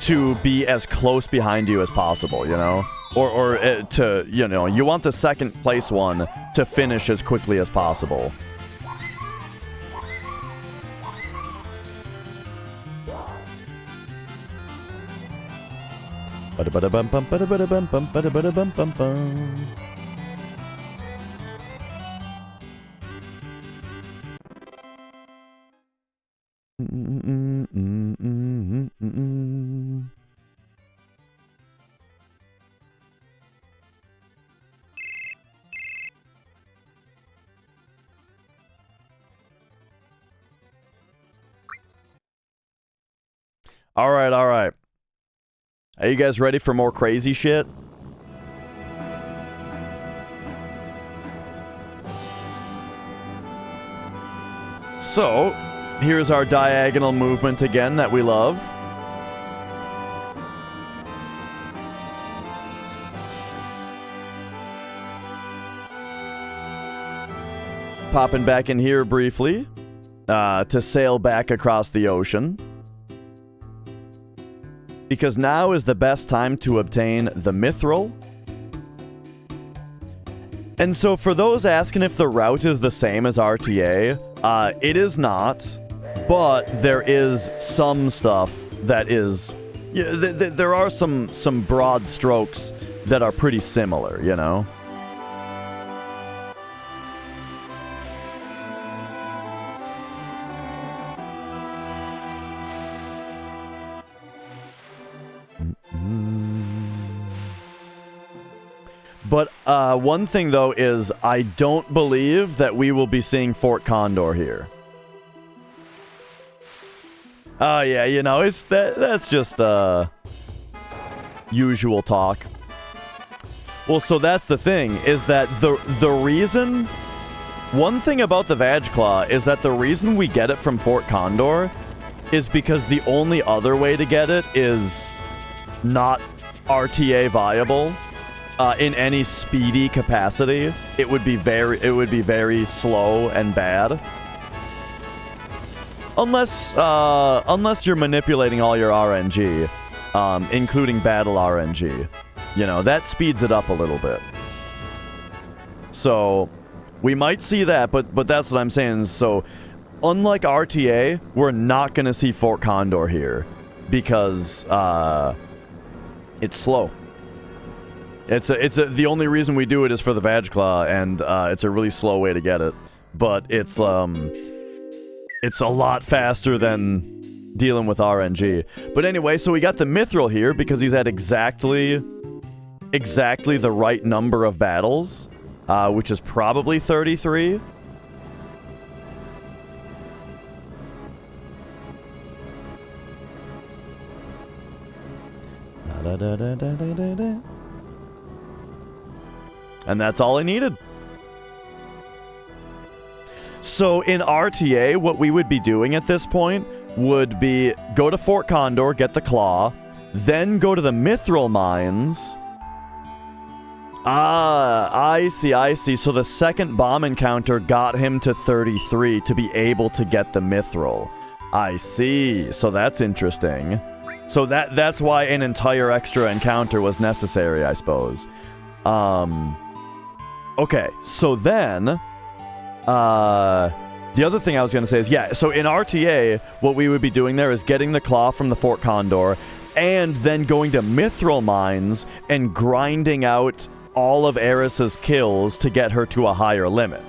to be as close behind you as possible, you know? Or to, you know, you want the second place one to finish as quickly as possible. All right, all right. Are you guys ready for more crazy shit? So, here's our diagonal movement again that we love. Popping back in here briefly to sail back across the ocean. Because now is the best time to obtain the Mithril. And so for those asking if the route is the same as RTA, it is not, but there is some stuff that is... there are some broad strokes that are pretty similar, you know? But one thing, though, is I don't believe that we will be seeing Fort Condor here. Oh, yeah, you know, that's just usual talk. Well, so that's the thing, is that the reason... One thing about the Vag Claw is that the reason we get it from Fort Condor is because the only other way to get it is not RTA viable. In any speedy capacity, it would be very slow and bad. Unless you're manipulating all your RNG, including battle RNG. You know, that speeds it up a little bit. So, we might see that, but that's what I'm saying. So, unlike RTA, we're not going to see Fort Condor here. Because, it's slow. The only reason we do it is for the Vag Claw, and it's a really slow way to get it. But it's a lot faster than dealing with RNG. But anyway, so we got the Mithril here because he's at exactly the right number of battles, which is probably 33. And that's all I needed. So in RTA, what we would be doing at this point would be go to Fort Condor, get the claw, then go to the Mithril mines. Ah, I see. So the second bomb encounter got him to 33 to be able to get the Mithril. I see. So that's interesting. So that's why an entire extra encounter was necessary, I suppose. Okay, so then, the other thing I was going to say is, yeah, so in RTA, what we would be doing there is getting the claw from the Fort Condor, and then going to Mithril mines and grinding out all of Aerith's kills to get her to a higher limit.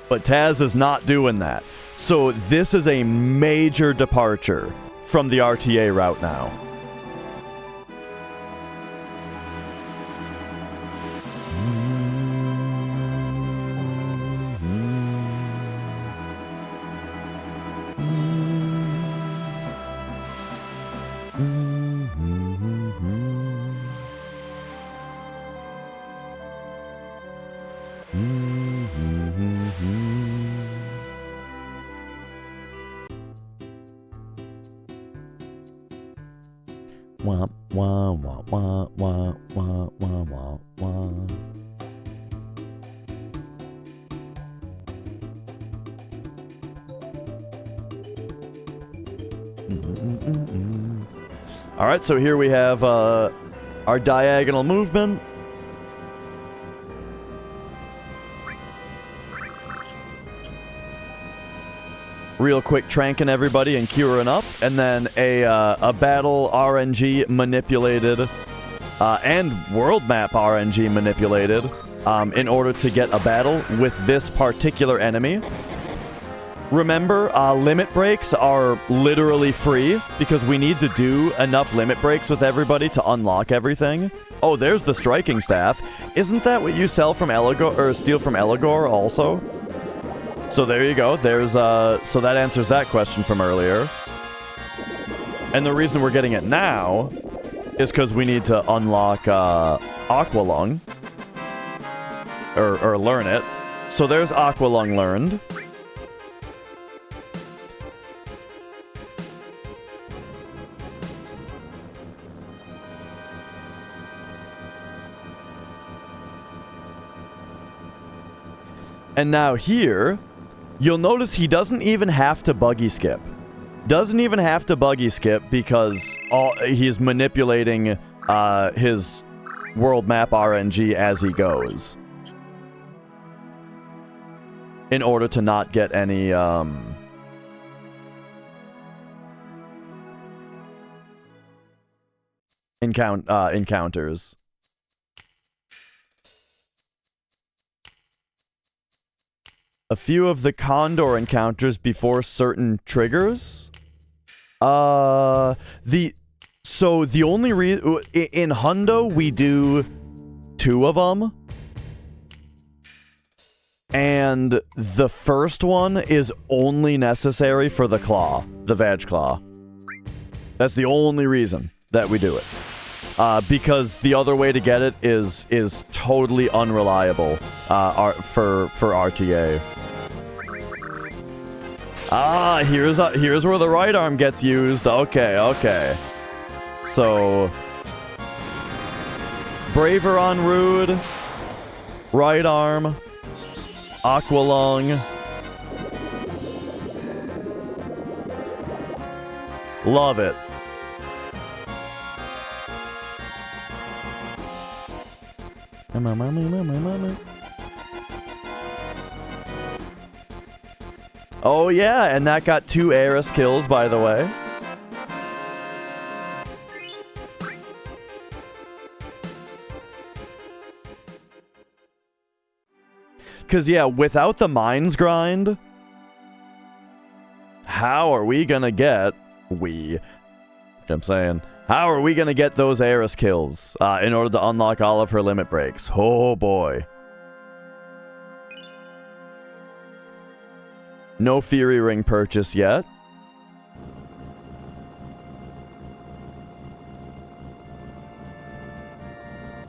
But TAS is not doing that. So this is a major departure from the RTA route now. Wah, wah, wah, wah, wah, wah, wah, wah, wah. All right, so here we have our diagonal movement. Real quick tranking everybody and curing up, and then a battle RNG manipulated and world map RNG manipulated in order to get a battle with this particular enemy. Remember, limit breaks are literally free because we need to do enough limit breaks with everybody to unlock everything. Oh, there's the striking staff. Isn't that what you sell from Eligor or steal from Eligor also? So there you go. There's so that answers that question from earlier. And the reason we're getting it now is because we need to unlock Aqualung or learn it. So there's Aqualung learned. And now here, you'll notice he doesn't even have to buggy skip. Doesn't even have to buggy skip because he's manipulating his world map RNG as he goes. In order to not get any encounters. A few of the Condor encounters before certain triggers. So the only reason in Hundo we do 2 of them, and the first one is only necessary for the claw, the Vag Claw. That's the only reason that we do it. Because the other way to get it is totally unreliable for RTA. Ah, here's where the right arm gets used. Okay. So Braver on Rude, right arm, Aqualung. Love it. Oh yeah, and that got 2 Aerith kills, by the way. Because yeah, without the mines grind, how are we gonna get... I'm saying... How are we gonna get those Aerith kills in order to unlock all of her limit breaks? Oh boy. No Fury Ring purchase yet.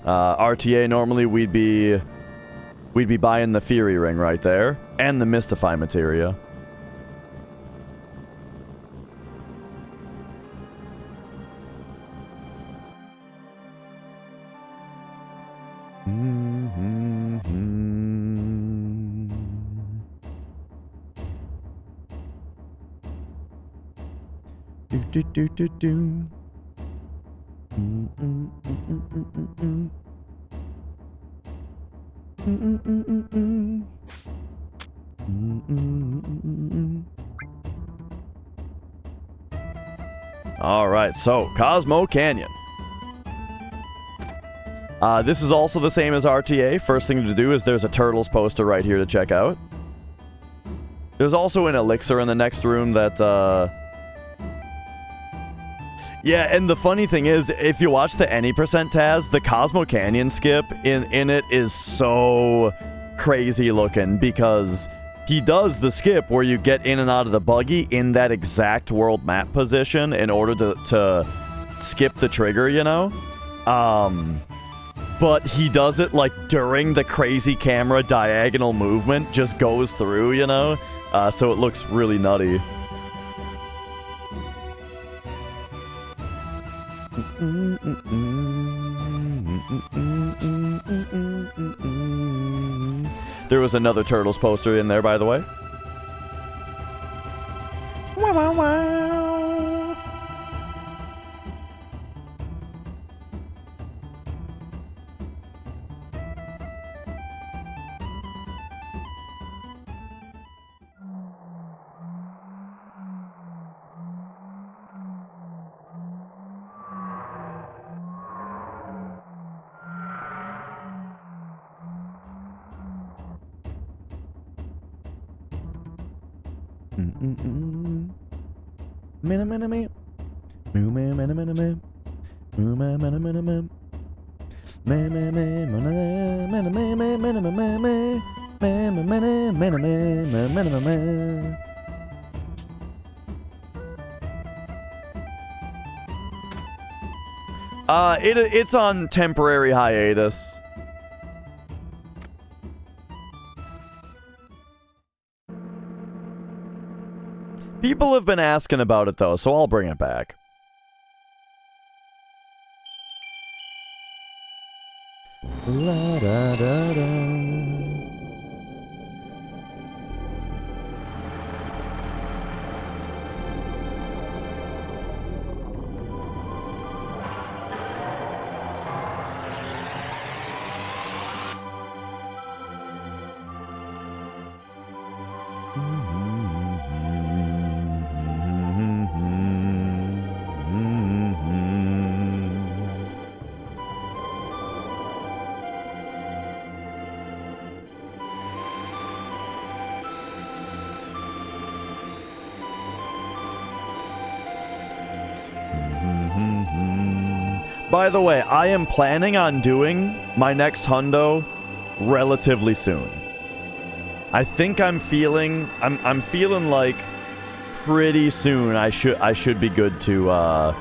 RTA, normally we'd be buying the Fury Ring right there. And the Mystify Materia. Do. Alright, so Cosmo Canyon. This is also the same as RTA. First thing to do is there's a Turtles poster right here to check out. There's also an elixir in the next room that, yeah, and the funny thing is, if you watch the any percent TAS, the Cosmo Canyon skip in it is so crazy looking because he does the skip where you get in and out of the buggy in that exact world map position in order to skip the trigger, you know? But he does it, like, during the crazy camera diagonal movement, just goes through, you know? So it looks really nutty. There was another Turtles poster in there, by the way. Wow, wow, wow. It's on temporary hiatus. People have been asking about it though, so I'll bring it back. La da da da. By the way, I am planning on doing my next hundo relatively soon. I think I'm feeling like pretty soon I should be good to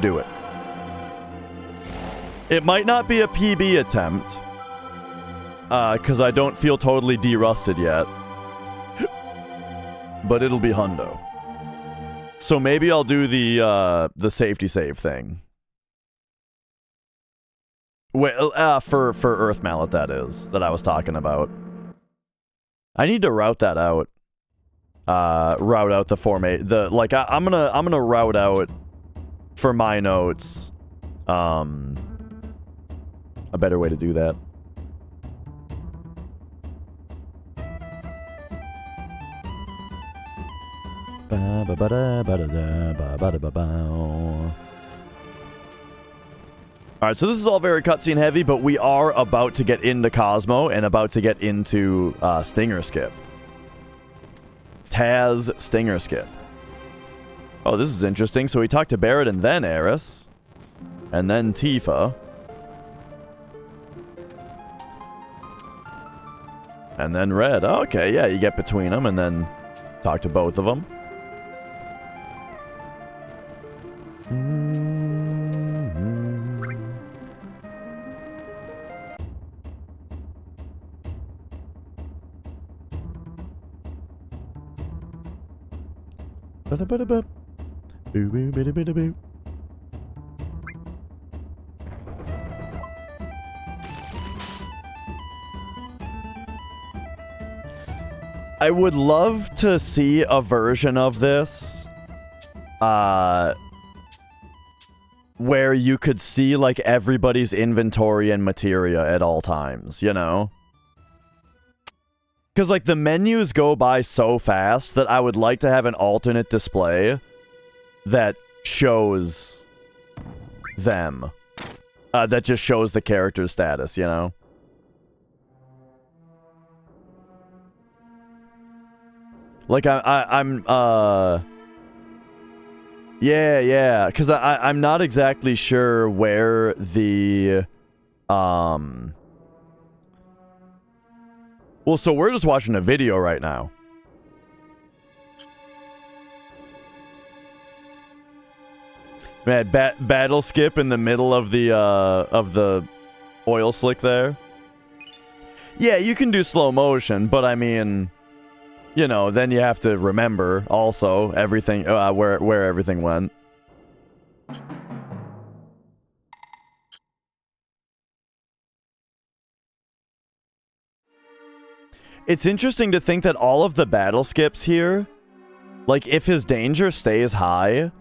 do it. It might not be a PB attempt, cause I don't feel totally derusted yet. But it'll be hundo. So maybe I'll do the safety save thing. Well, for Earth Mallet, that is, that I was talking about. I need to route that out. Route out the formate. I'm gonna route out for my notes. A better way to do that. Ba ba ba da ba da da ba ba da ba ba. Alright, so this is all very cutscene heavy, but we are about to get into Cosmo and about to get into Stinger Skip. TAS Stinger Skip. Oh, this is interesting. So we talked to Barrett and then Aerith. And then Tifa. And then Red. Okay, yeah, you get between them and then talk to both of them. I would love to see a version of this where you could see like everybody's inventory and materia at all times, you know? Because, like, the menus go by so fast that I would like to have an alternate display that shows them. That just shows the character's status, you know? Like, I'm yeah, because I'm not exactly sure where the, well, so we're just watching a video right now. Man, battle skip in the middle of the oil slick there. Yeah, you can do slow motion, but I mean, you know, then you have to remember also everything, where everything went. It's interesting to think that all of the battle skips here, like if his danger stays high,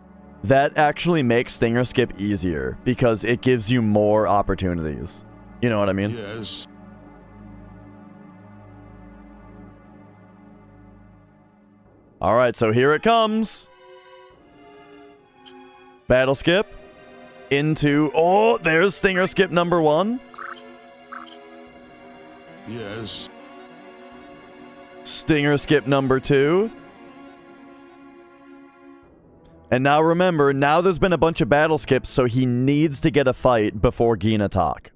that actually makes Stinger Skip easier because it gives you more opportunities. You know what I mean? Yes. All right, so here it comes. Battle skip into, oh, there's Stinger Skip number 1. Yes. Stinger Skip number 2. And now remember, now there's been a bunch of battle skips, so he needs to get a fight before Gina talk.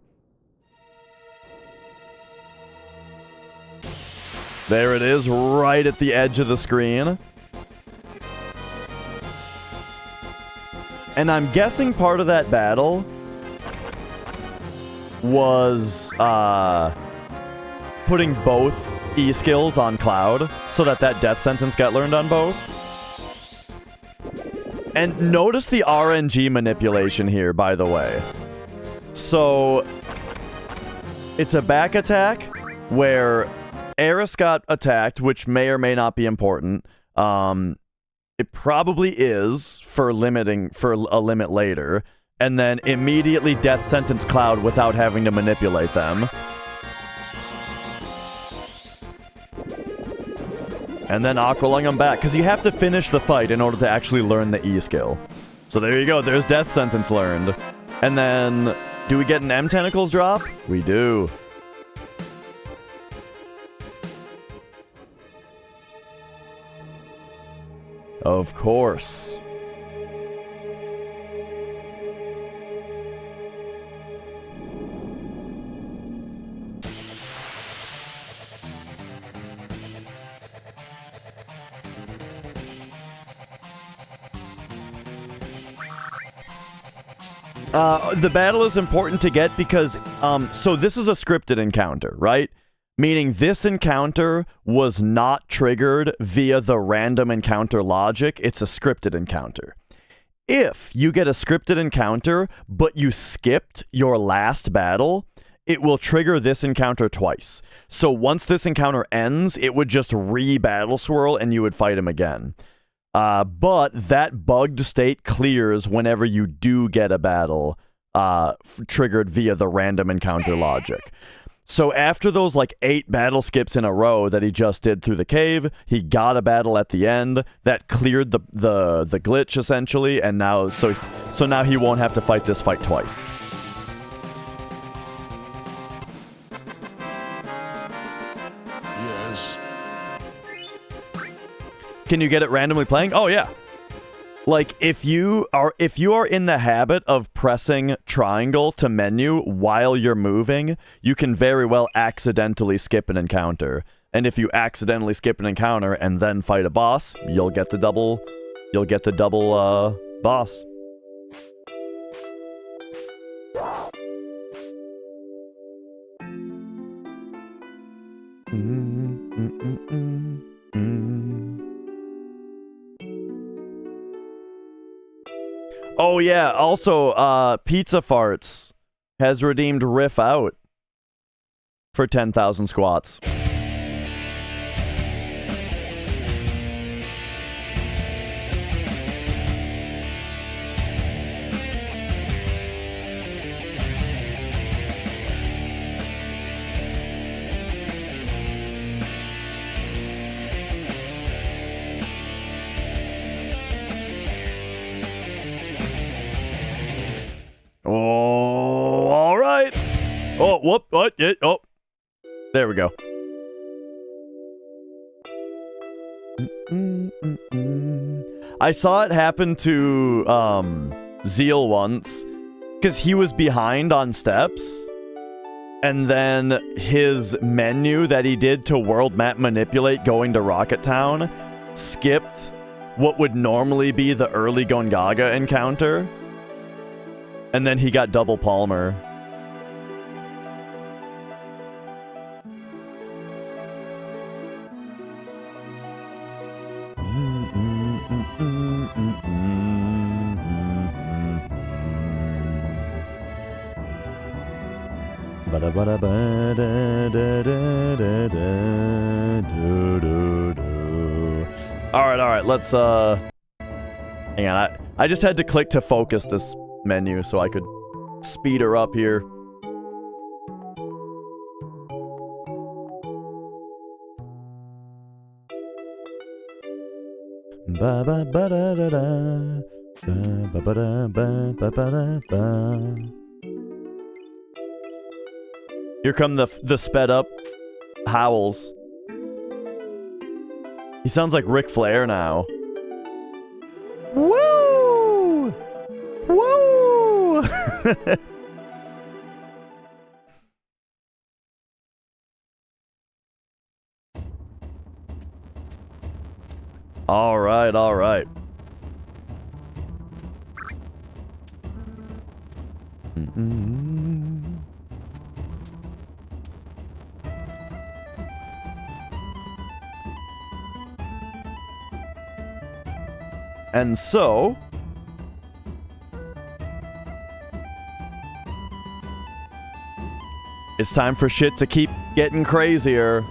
There it is, right at the edge of the screen. And I'm guessing part of that battle was putting both E-skills on Cloud so that death sentence got learned on both. And notice the RNG manipulation here, by the way. So, it's a back attack where Aerith got attacked, which may or may not be important. It probably is for a limit later. And then immediately death sentence Cloud without having to manipulate them. And then Aqualung them back, because you have to finish the fight in order to actually learn the E skill. So there you go, there's Death Sentence learned. And then, do we get an M Tentacles drop? We do. Of course. The battle is important to get because, so this is a scripted encounter, right? Meaning this encounter was not triggered via the random encounter logic. It's a scripted encounter. If you get a scripted encounter, but you skipped your last battle, it will trigger this encounter twice. So once this encounter ends, it would just re-battle swirl and you would fight him again. But that bugged state clears whenever you do get a battle triggered via the random encounter logic. So after those like 8 battle skips in a row that he just did through the cave, he got a battle at the end that cleared the glitch essentially, and now so now he won't have to fight this fight twice. Yes. Can you get it randomly playing? Oh yeah. Like if you are in the habit of pressing triangle to menu while you're moving, you can very well accidentally skip an encounter. And if you accidentally skip an encounter and then fight a boss, you'll get the double boss. Oh yeah, also, Pizza Farts has redeemed Riff Out for 10,000 squats. Oh, whoop, what? Yeah, oh. There we go. I saw it happen to Zeal once, because he was behind on steps, and then his menu that he did to world map manipulate going to Rocket Town skipped what would normally be the early Gongaga encounter, and then he got double Palmer. Alright, let's, hang on, I just had to click to focus this menu so I could speed her up here. Here come the sped up howls. He sounds like Ric Flair now. Woo! Woo! All right. And so, it's time for shit to keep getting crazier,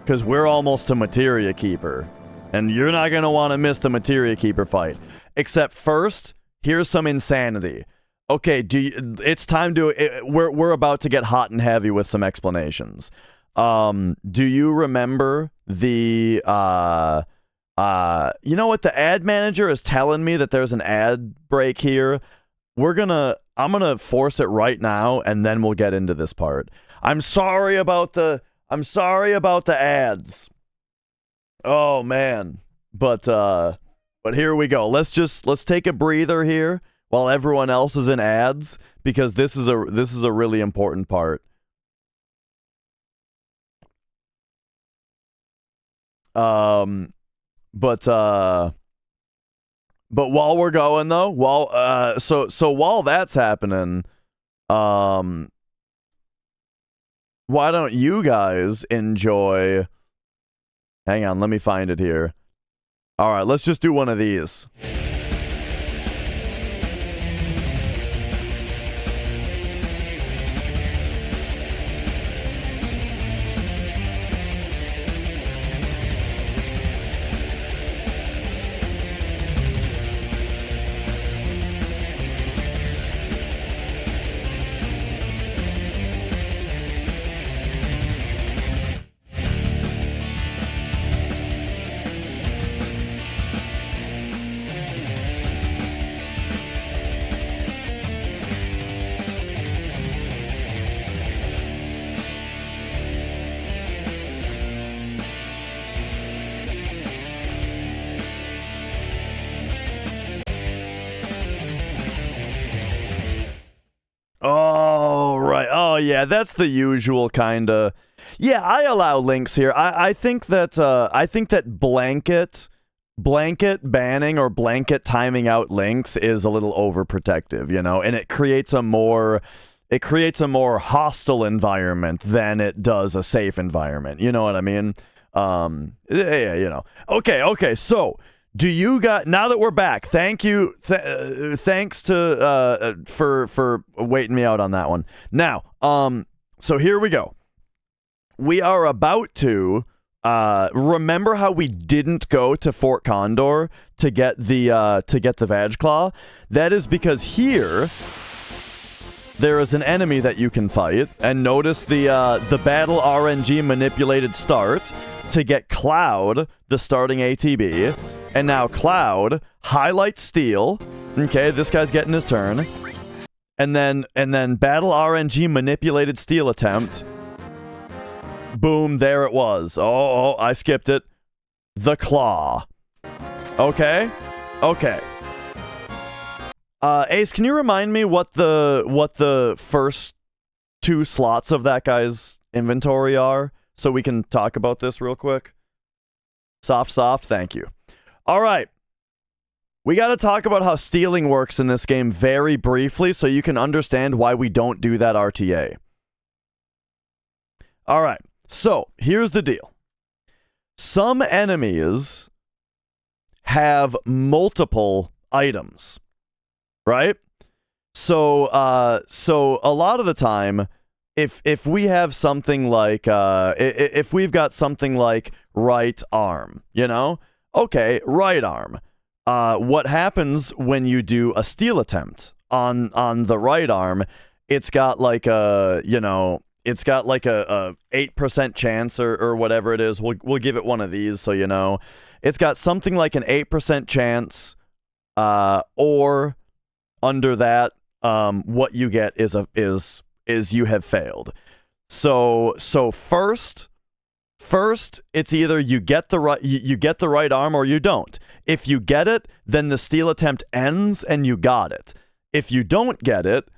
because we're almost a Materia Keeper. And you're not going to want to miss the Materia Keeper fight. Except first, here's some insanity. Okay, it's time to... We're about to get hot and heavy with some explanations. Do you remember the... you know what? The ad manager is telling me that there's an ad break here. I'm gonna force it right now, and then we'll get into this part. I'm sorry about the ads. Oh man. But here we go. Let's take a breather here while everyone else is in ads, because this is a really important part. But while we're going though, so while that's happening, why don't you guys enjoy... Hang on, let me find it here. All right, let's just do one of these. Oh yeah, that's the usual kind of... Yeah, I allow links here. I think that blanket banning or blanket timing out links is a little overprotective, you know, and it creates a more hostile environment than it does a safe environment. You know what I mean? Yeah, you know. Okay. So, do you guys, now that we're back, thank you, thanks to for waiting me out on that one. Now, so here we go. We are about to remember how we didn't go to Fort Condor to get the Vag Claw? That is because here there is an enemy that you can fight, and notice the battle RNG manipulated start to get Cloud, the starting ATB. And now Cloud highlights Steel. Okay, this guy's getting his turn. And then battle RNG manipulated steal attempt. Boom, there it was. Oh, I skipped it. The claw. Okay. Ace, can you remind me what the first 2 slots of that guy's inventory are, so we can talk about this real quick? Soft, thank you. All right. We got to talk about how stealing works in this game very briefly so you can understand why we don't do that RTA. All right. So, here's the deal. Some enemies have multiple items, right? So a lot of the time, if we have something like if we've got something like right arm, you know? Okay, right arm. What happens when you do a steal attempt on the right arm? It's got like a, you know, it's got like a 8% chance or whatever it is. We'll give it one of these so you know. It's got something like an 8% chance, or under that, what you get is you have failed. So first, it's either you get the right arm or you don't. If you get it, then the steal attempt ends and you got it. If you don't get it,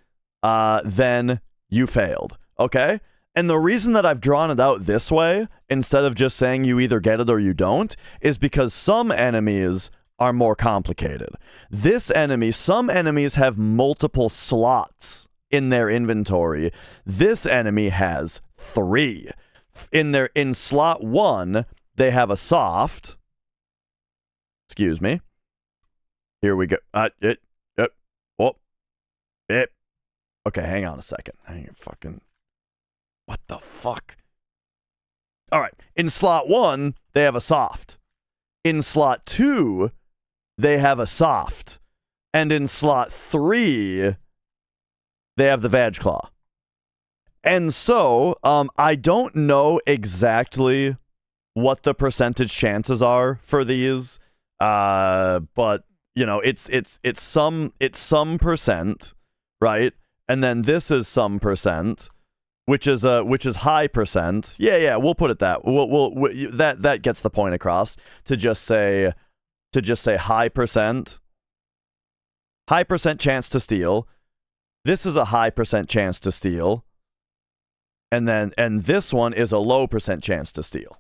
then you failed. Okay? And the reason that I've drawn it out this way, instead of just saying you either get it or you don't, is because some enemies are more complicated. Some enemies have multiple slots in their inventory. This enemy has 3. In slot 1, they have a soft. Excuse me. Here we go. Okay, hang on a second. What the fuck? All right. In slot 1, they have a soft. In slot 2, they have a soft. And in slot 3, they have the Vag Claw. And so, I don't know exactly what the percentage chances are for these, but you know, it's some percent, right? And then this is some percent, which is high percent. Yeah, we'll put it that. That gets the point across to just say high percent chance to steal. This is a high percent chance to steal. And this one is a low percent chance to steal.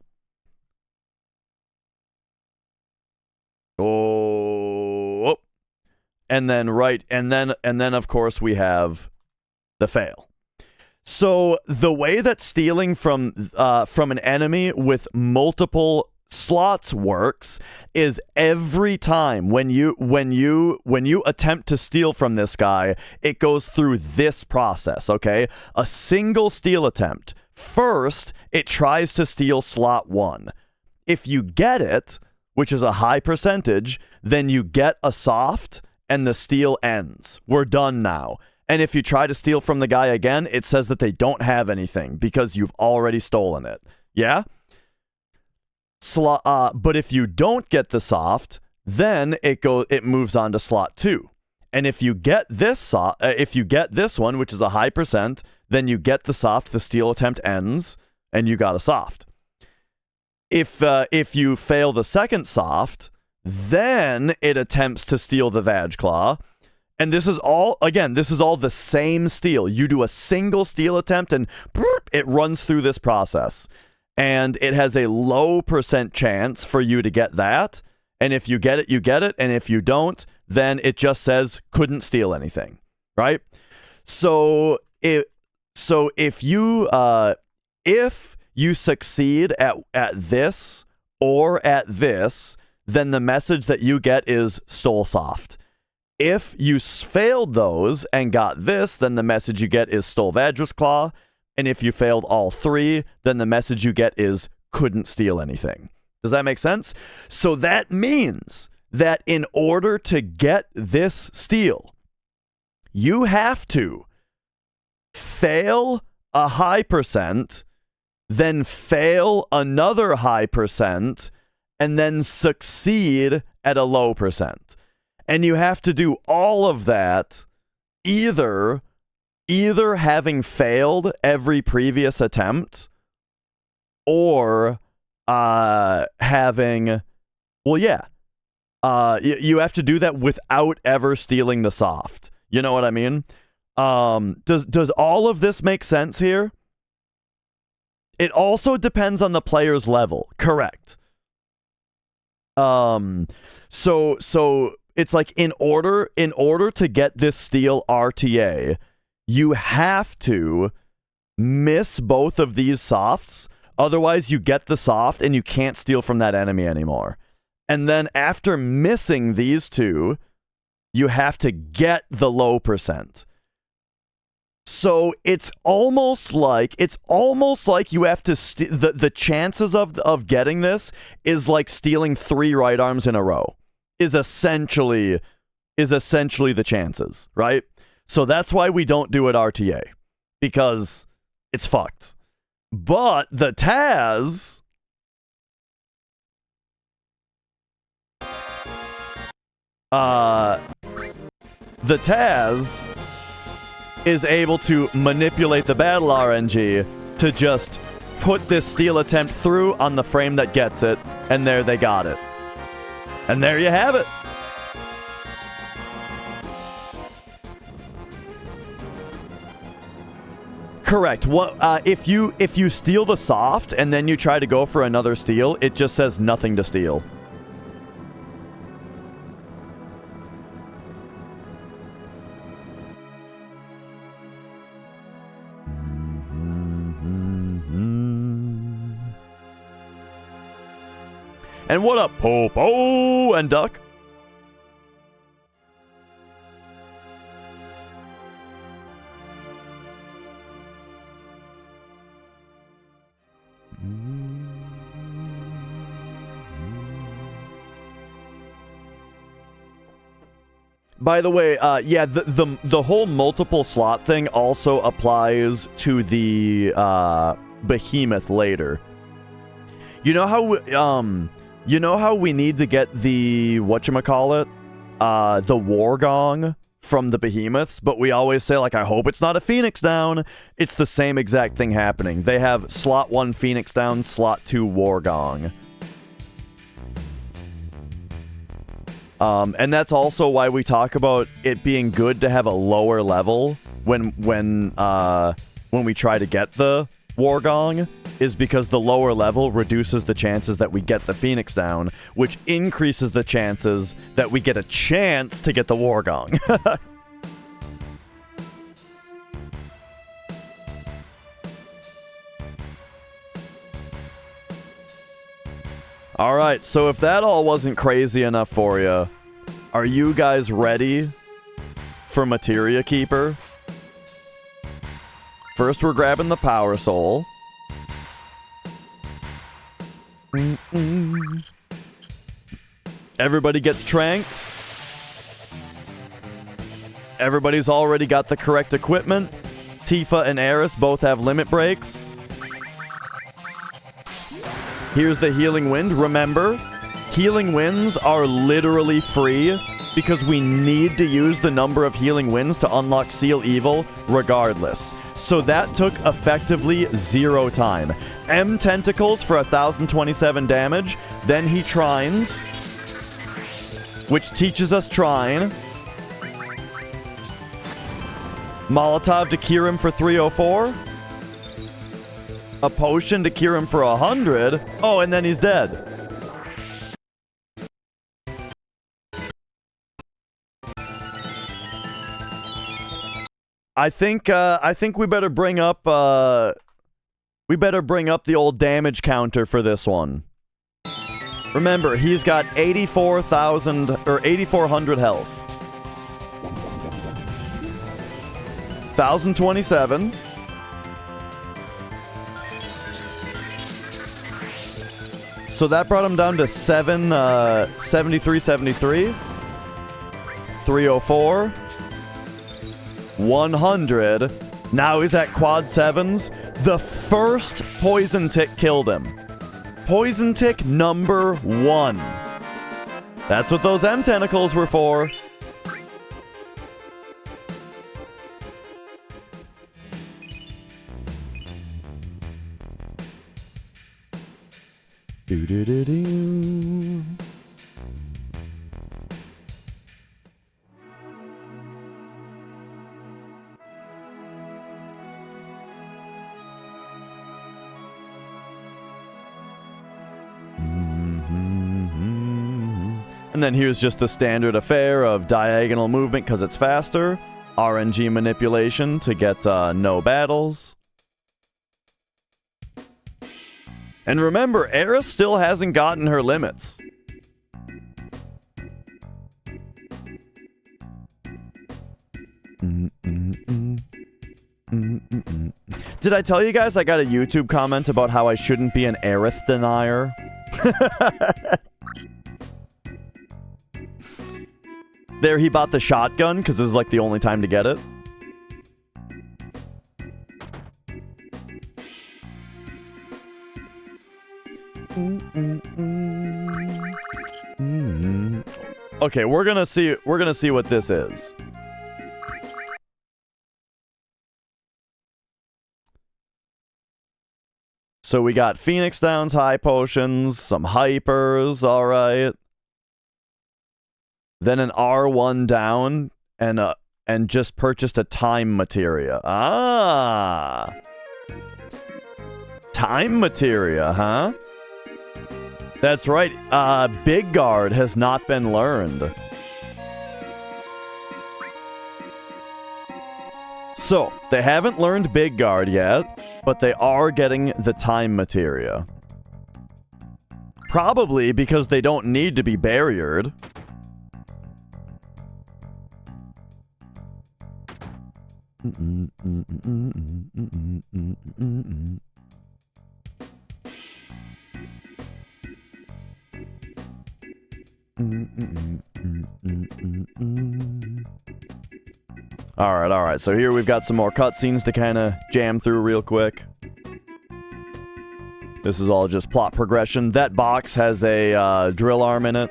Oh, and then of course we have the fail. So the way that stealing from an enemy with multiple slots works is every time when you attempt to steal from this guy, it goes through this process, okay? A single steal attempt. First, it tries to steal slot 1. If you get it, which is a high percentage, then you get a soft and the steal ends. We're done now. And if you try to steal from the guy again, it says that they don't have anything because you've already stolen it. Yeah? But if you don't get the soft, then it moves on to slot 2. And if you get this one, which is a high percent, then you get the soft, the steal attempt ends, and you got a soft. If you fail the second soft, then it attempts to steal the Vag Claw. And this is all the same steal. You do a single steal attempt and it runs through this process. And it has a low percent chance for you to get that. And if you get it, you get it. And if you don't, then it just says couldn't steal anything, right? So if you succeed at this or at this, then the message that you get is stole soft. If you failed those and got this, then the message you get is stole Vadra's Claw. And if you failed all 3, then the message you get is couldn't steal anything. Does that make sense? So that means that in order to get this steal, you have to fail a high percent, then fail another high percent, and then succeed at a low percent. And you have to do all of that either either having failed every previous attempt or having, well, yeah, you have to do that without ever stealing the soft. You know what I mean? Does all of this make sense here? It also depends on the player's level. Correct. So it's like in order to get this steal RTA, you have to miss both of these softs. Otherwise, you get the soft and you can't steal from that enemy anymore. And then after missing these two, you have to get the low percent. So it's almost like you have to the chances of getting this is like stealing 3 right arms in a row. Is essentially the chances, right? So that's why we don't do it RTA, because it's fucked. But the TAS is able to manipulate the battle RNG to just put this steal attempt through on the frame that gets it, and there they got it. And there you have it. Correct. What if you steal the soft and then you try to go for another steal, it just says nothing to steal. And what up, Popo and Duck? By the way, yeah, the whole multiple slot thing also applies to the behemoth later. You know how we need to get the whatchamacallit, the war gong from the behemoths, but we always say, like, I hope it's not a Phoenix down. It's the same exact thing happening. They have slot 1 Phoenix down, slot 2 war gong. And that's also why we talk about it being good to have a lower level when we try to get the war gong, is because the lower level reduces the chances that we get the Phoenix down, which increases the chances that we get a chance to get the war gong. Alright, so if that all wasn't crazy enough for you, are you guys ready for Materia Keeper? First, we're grabbing the Power Soul. Everybody gets tranked. Everybody's already got the correct equipment. Tifa and Aerith both have limit breaks. Here's the Healing Wind. Remember, Healing Winds are literally free because we need to use the number of Healing Winds to unlock Seal Evil regardless. So that took effectively 0 time. M Tentacles for 1027 damage. Then he Trines, which teaches us Trine. Molotov to cure him for 304. A potion to cure him for 100. Oh, and then he's dead. I think we better bring up the old damage counter for this one. Remember, he's got 84,000 or 8,400 health. 1027. So that brought him down to 73, 304, 100. Now he's at quad 7s. The first poison tick killed him. Poison tick number 1. That's what those M tentacles were for. Do-do-do-do. And then here's just the standard affair of diagonal movement because it's faster, RNG manipulation to get no battles. And remember, Aerith still hasn't gotten her limits. Did I tell you guys I got a YouTube comment about how I shouldn't be an Aerith denier? There, he bought the shotgun, because this is like the only time to get it. Okay, we're gonna see what this is. So we got Phoenix Downs high potions, some hypers, alright. Then an R1 down, and just purchased a time materia. Ah! Time materia, huh? That's right, Big Guard has not been learned. So, they haven't learned Big Guard yet, but they are getting the time materia. Probably because they don't need to be barriered. Alright, so here we've got some more cutscenes to kind of jam through real quick. This is all just plot progression. That box has a drill arm in it,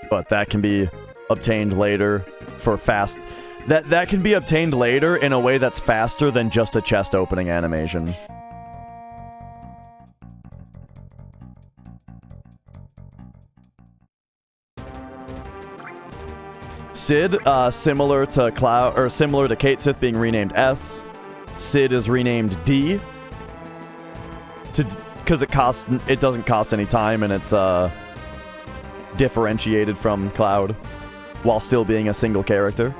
but that can be obtained later for fast... That can be obtained later in a way that's faster than just a chest opening animation. Sid, similar to Cloud, or similar to Kate Sith being renamed S. Sid is renamed D. Because it doesn't cost any time and it's differentiated from Cloud while still being a single character.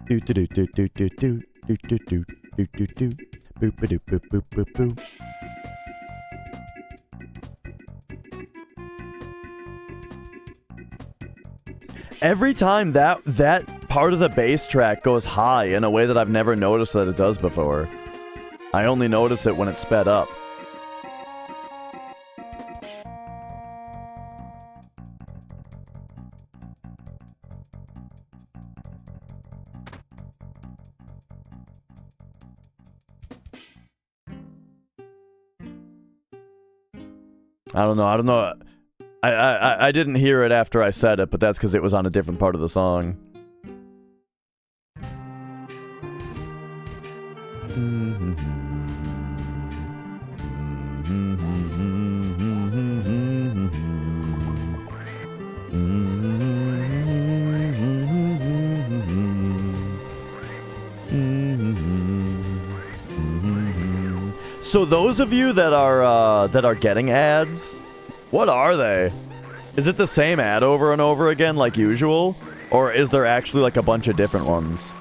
Do do do do do do do do do do do do do boop boop boop boop boop boop. Every time that part of the bass track goes high in a way that I've never noticed that it does before. I only notice it when it's sped up. I don't know. I didn't hear it after I said it, but that's because it was on a different part of the song. So those of you that are getting ads, what are they? Is it the same ad over and over again like usual? Or is there actually like a bunch of different ones?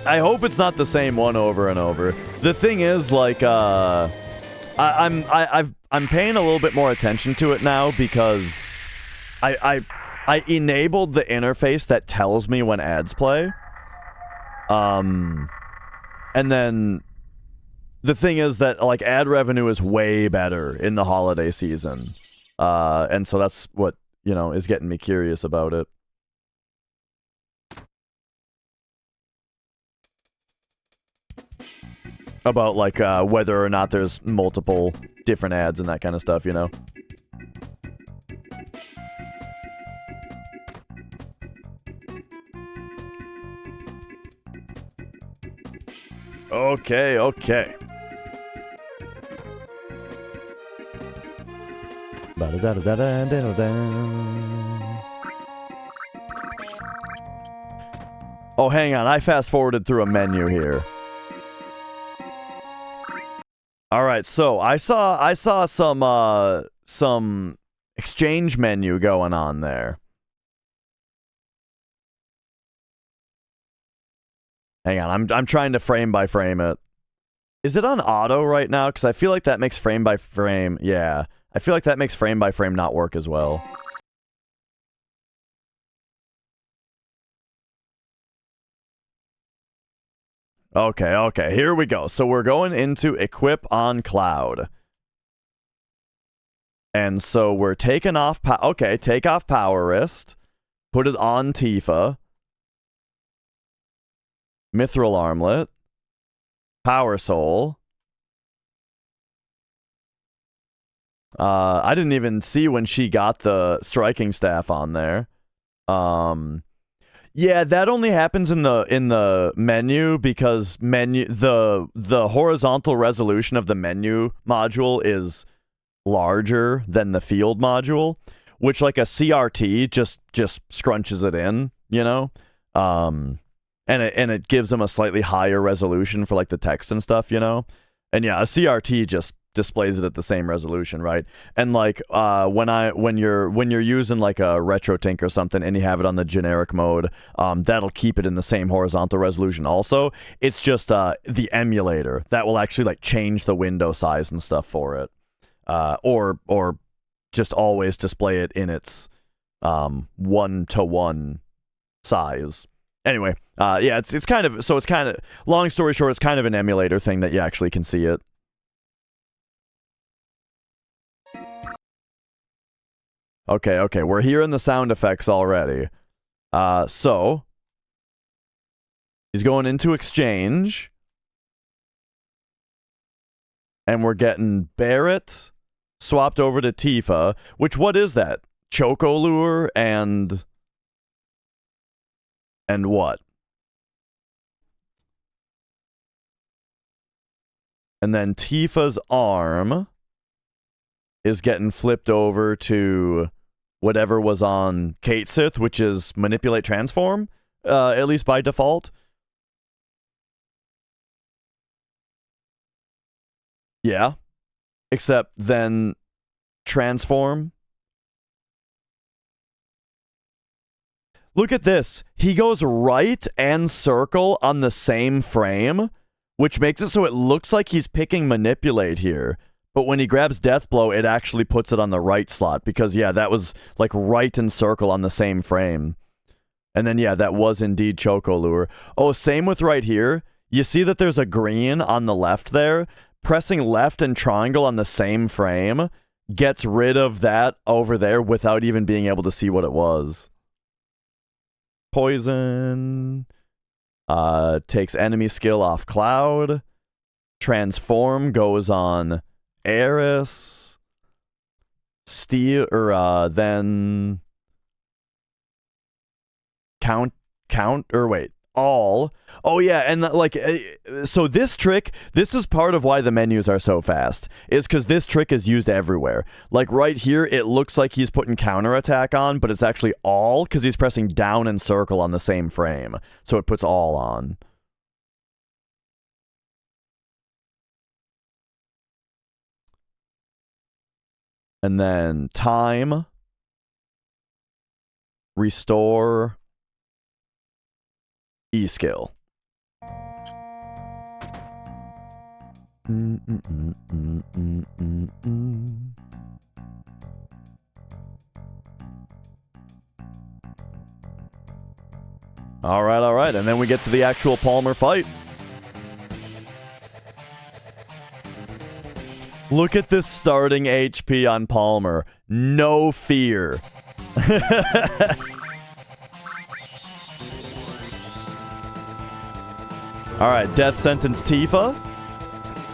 I hope it's not the same one over and over. The thing is, like, I'm paying a little bit more attention to it now because I enabled the interface that tells me when ads play. And then the thing is that, like, ad revenue is way better in the holiday season. And so that's what, you know, is getting me curious about it. About, like, whether or not there's multiple different ads and that kind of stuff, you know? Okay, okay. Oh, hang on. I fast-forwarded through a menu here. All right, so I saw some exchange menu going on there. Hang on, I'm trying to frame by frame it. Is it on auto right now? Because I feel like that makes frame by frame. Yeah, I feel like that makes frame by frame not work as well. Okay, okay, here we go. So we're going into equip on cloud. And so we're taking off, okay, take off power wrist, put it on Tifa, Mithril armlet, power soul. I didn't even see when she got the striking staff on there. Yeah, that only happens in the menu because the horizontal resolution of the menu module is larger than the field module, which like a CRT just scrunches it in, you know? And it gives them a slightly higher resolution for like the text and stuff, you know? And yeah, a CRT just displays it at the same resolution, right? And like when you're using like a RetroTink or something and you have it on the generic mode, that'll keep it in the same horizontal resolution also. It's just the emulator that will actually like change the window size and stuff for it. Or just always display it in its 1-to-1 size. Anyway, yeah, it's kind of long story short, it's kind of an emulator thing that you actually can see it. Okay, okay, we're hearing the sound effects already. So he's going into exchange. And we're getting Barrett swapped over to Tifa, which, what is that? Choco Lure and what? And then Tifa's arm is getting flipped over to whatever was on Kate Sith, which is Manipulate Transform, at least by default. Yeah. Except then Transform. Look at this. He goes right and circle on the same frame, which makes it so it looks like he's picking Manipulate here. But when he grabs Death Blow, it actually puts it on the right slot. Because, yeah, that was like right and circle on the same frame. And then, yeah, that was indeed Choco Lure. Oh, same with right here. You see that there's a green on the left there? Pressing left and triangle on the same frame gets rid of that over there without even being able to see what it was. Poison. Takes enemy skill off Cloud. Transform goes on Aerith. Steel, or then count, or wait. All. Oh yeah, and like, so this trick, this is part of why the menus are so fast, is because this trick is used everywhere. Like right here, it looks like he's putting counterattack on, but it's actually all, because he's pressing down and circle on the same frame. So it puts all on. And then time. Restore. E-skill. All right, and then we get to the actual Palmer fight. Look at this starting HP on Palmer. No fear. Alright, Death Sentence Tifa.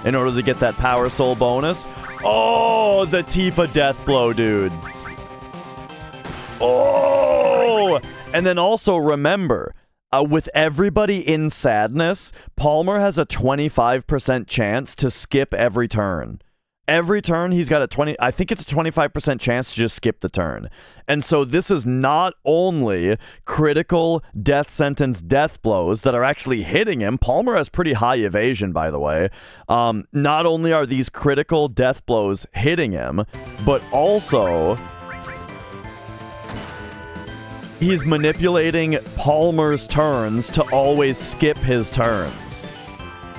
In order to get that Power Soul bonus. Oh, the Tifa Death Blow, dude. Oh! And then also remember, with everybody in sadness, Palmer has a 25% chance to skip every turn. Every turn, he's got I think it's a 25% chance to just skip the turn. And so this is not only critical death sentence death blows that are actually hitting him. Palmer has pretty high evasion, by the way. Not only are these critical death blows hitting him, but also he's manipulating Palmer's turns to always skip his turns.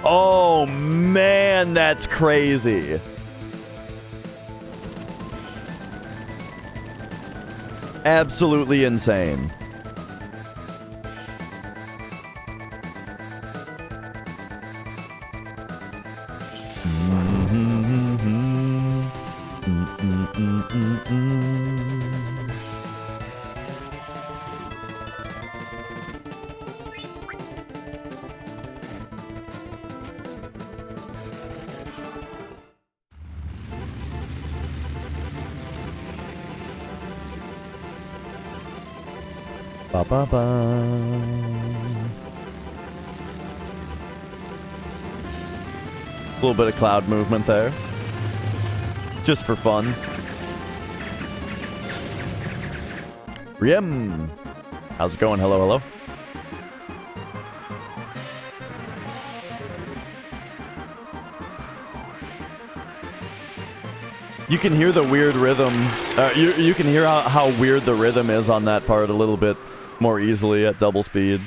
Oh man, that's crazy. Absolutely insane. Ba ba ba. A little bit of cloud movement there. Just for fun. Riem. How's it going? Hello, hello. You can hear the weird rhythm. You can hear how weird the rhythm is on that part a little bit more easily at double speed.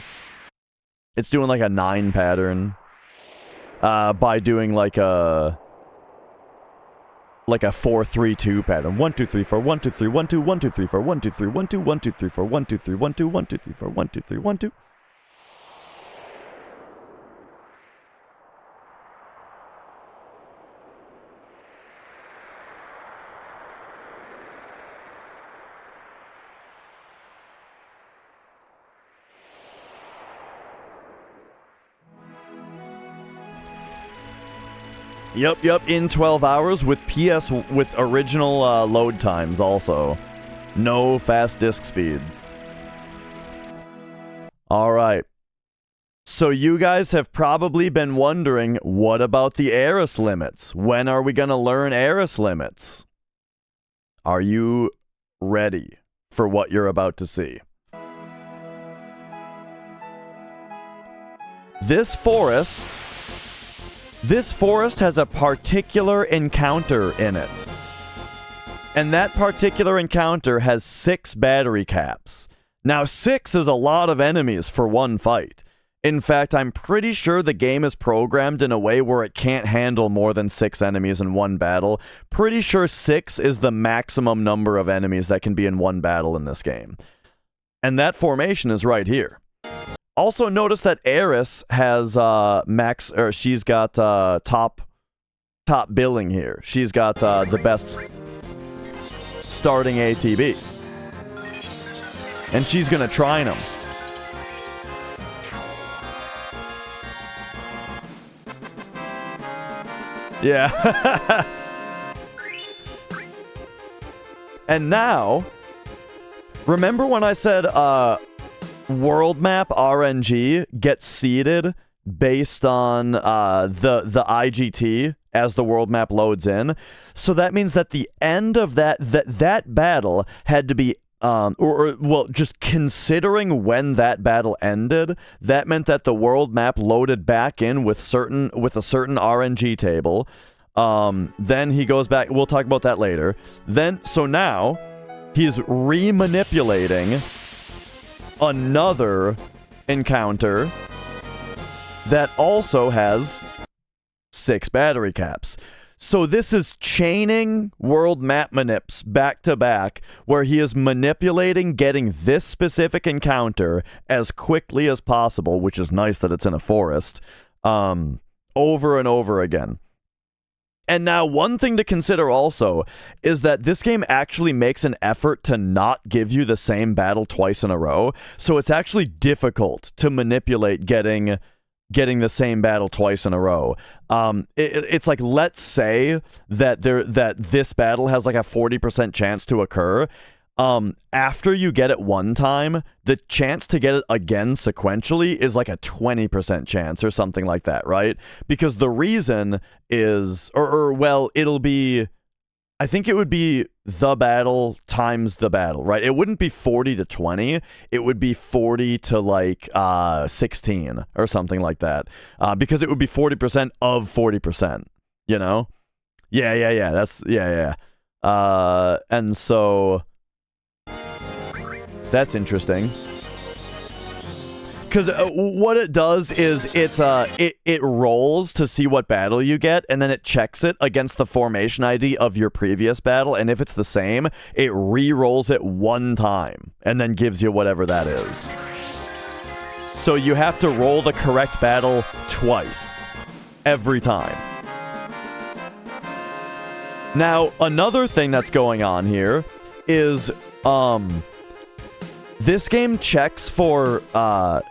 It's doing like a 9 pattern by doing like a 4-3-2 pattern. 1 2 3 4 1 2 3 1 2 1 2 3 4 1 2 3 1 2 1 2 3 4 1 2 3 1 2 1 2 3 4 1 2 3 1 2. Yep, in 12 hours with with original load times also. No fast disk speed. Alright. So you guys have probably been wondering, what about the Aerith limits? When are we going to learn Aerith limits? Are you ready for what you're about to see? This forest has a particular encounter in it. And that particular encounter has 6 battery caps. Now, 6 is a lot of enemies for one fight. In fact, I'm pretty sure the game is programmed in a way where it can't handle more than 6 enemies in one battle. Pretty sure 6 is the maximum number of enemies that can be in one battle in this game. And that formation is right here. Also, notice that Aerith has she's got top billing here. She's got the best starting ATB. And she's gonna trine him. Yeah. And now, remember when I said world map RNG gets seeded based on the IGT as the world map loads in? So that means that the end of that battle had to be well, just considering when that battle ended, that meant that the world map loaded back in with a certain RNG table. Then he goes back. We'll talk about that later. So now he's remanipulating another encounter that also has 6 battery caps. So this is chaining world map manips back to back, where he is manipulating getting this specific encounter as quickly as possible, which is nice that it's in a forest, over and over again. And now, one thing to consider also is that this game actually makes an effort to not give you the same battle twice in a row. So it's actually difficult to manipulate getting the same battle twice in a row. It's like, let's say that this battle has like a 40% chance to occur. after you get it one time, the chance to get it again sequentially is like a 20% chance or something like that, right? Because the reason is, well, it'll be, I think it would be the battle times the battle, right? It wouldn't be 40 to 20. It would be 40 to like 16 or something like that. Because it would be 40% of 40%, you know? Yeah. And so that's interesting. Because what it does is it rolls to see what battle you get, and then it checks it against the formation ID of your previous battle, and if it's the same, it re-rolls it one time, and then gives you whatever that is. So you have to roll the correct battle twice. Every time. Now, another thing that's going on here is, this game checks for a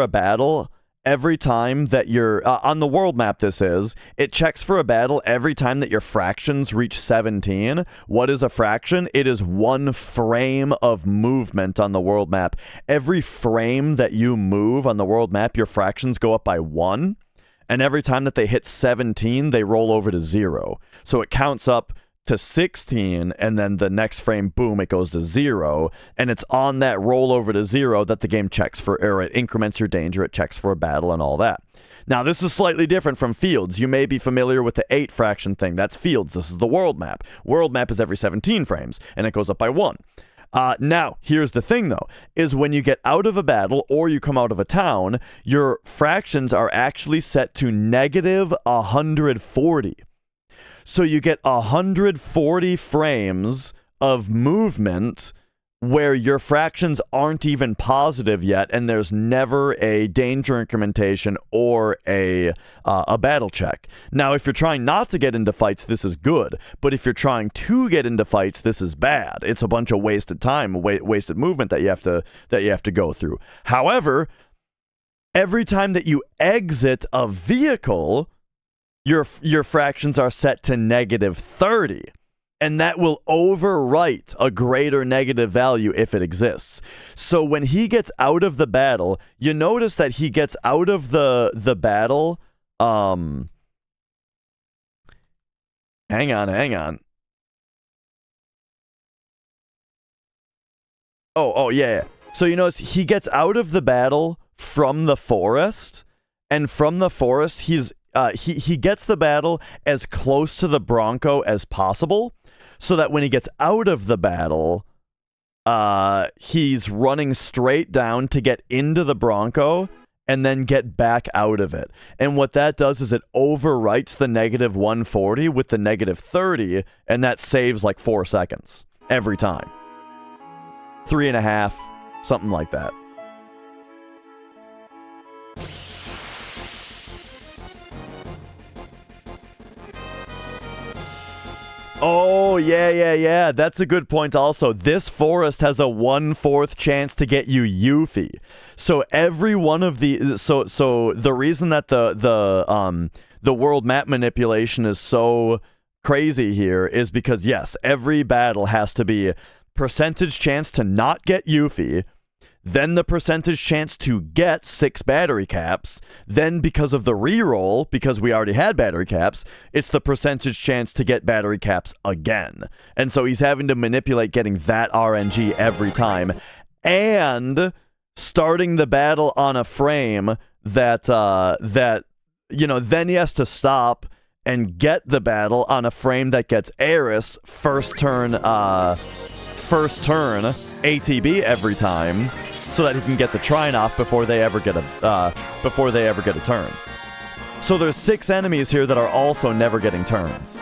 battle every time that you're on the world map. It checks for a battle every time that your fractions reach 17. What is a fraction? It is one frame of movement on the world map. Every frame that you move on the world map, your fractions go up by 1, and every time that they hit 17, they roll over to 0. So it counts up to 16, and then the next frame, boom, it goes to 0, and it's on that roll over to 0 that the game checks for, or it increments your danger, it checks for a battle and all that. Now, this is slightly different from Fields. You may be familiar with the 8 fraction thing. That's Fields. This is the world map. World map is every 17 frames, and it goes up by 1. Now, here's the thing, though, is when you get out of a battle or you come out of a town, your fractions are actually set to negative 140. So you get 140 frames of movement where your fractions aren't even positive yet, and there's never a danger incrementation or a battle check. Now, if you're trying not to get into fights, this is good. But if you're trying to get into fights, this is bad. It's a bunch of wasted time, wasted movement that you have to go through. However, every time that you exit a vehicle, your fractions are set to negative 30, and that will overwrite a greater negative value if it exists. So when he gets out of the battle, you notice that he gets out of the battle. Hang on. Oh, yeah. So you notice he gets out of the battle from the forest, and from the forest, he gets the battle as close to the Bronco as possible, so that when he gets out of the battle, he's running straight down to get into the Bronco and then get back out of it. And what that does is it overwrites the negative 140 with the negative 30, and that saves like 4 seconds every time. 3.5, something like that. Oh, yeah. That's a good point also. This forest has a 1/4 chance to get you Yuffie. So every one of the... So the reason that the world map manipulation is so crazy here is because, yes, every battle has to be percentage chance to not get Yuffie, then the percentage chance to get 6 battery caps, then because of the reroll, because we already had battery caps, it's the percentage chance to get battery caps again. And so he's having to manipulate getting that RNG every time, and starting the battle on a frame that then he has to stop and get the battle on a frame that gets Aerith first turn ATB every time, so that he can get the trine off before they ever get a turn. So there's 6 enemies here that are also never getting turns.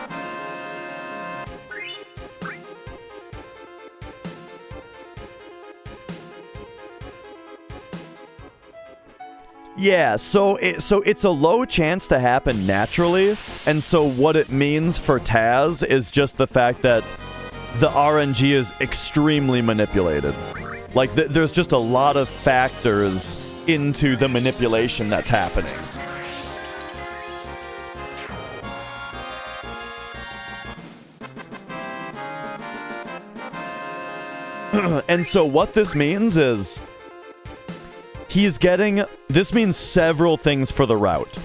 Yeah, so it's a low chance to happen naturally, and so what it means for TAS is just the fact that the RNG is extremely manipulated. Like, there's just a lot of factors into the manipulation that's happening. And so what this means is this means several things for the route.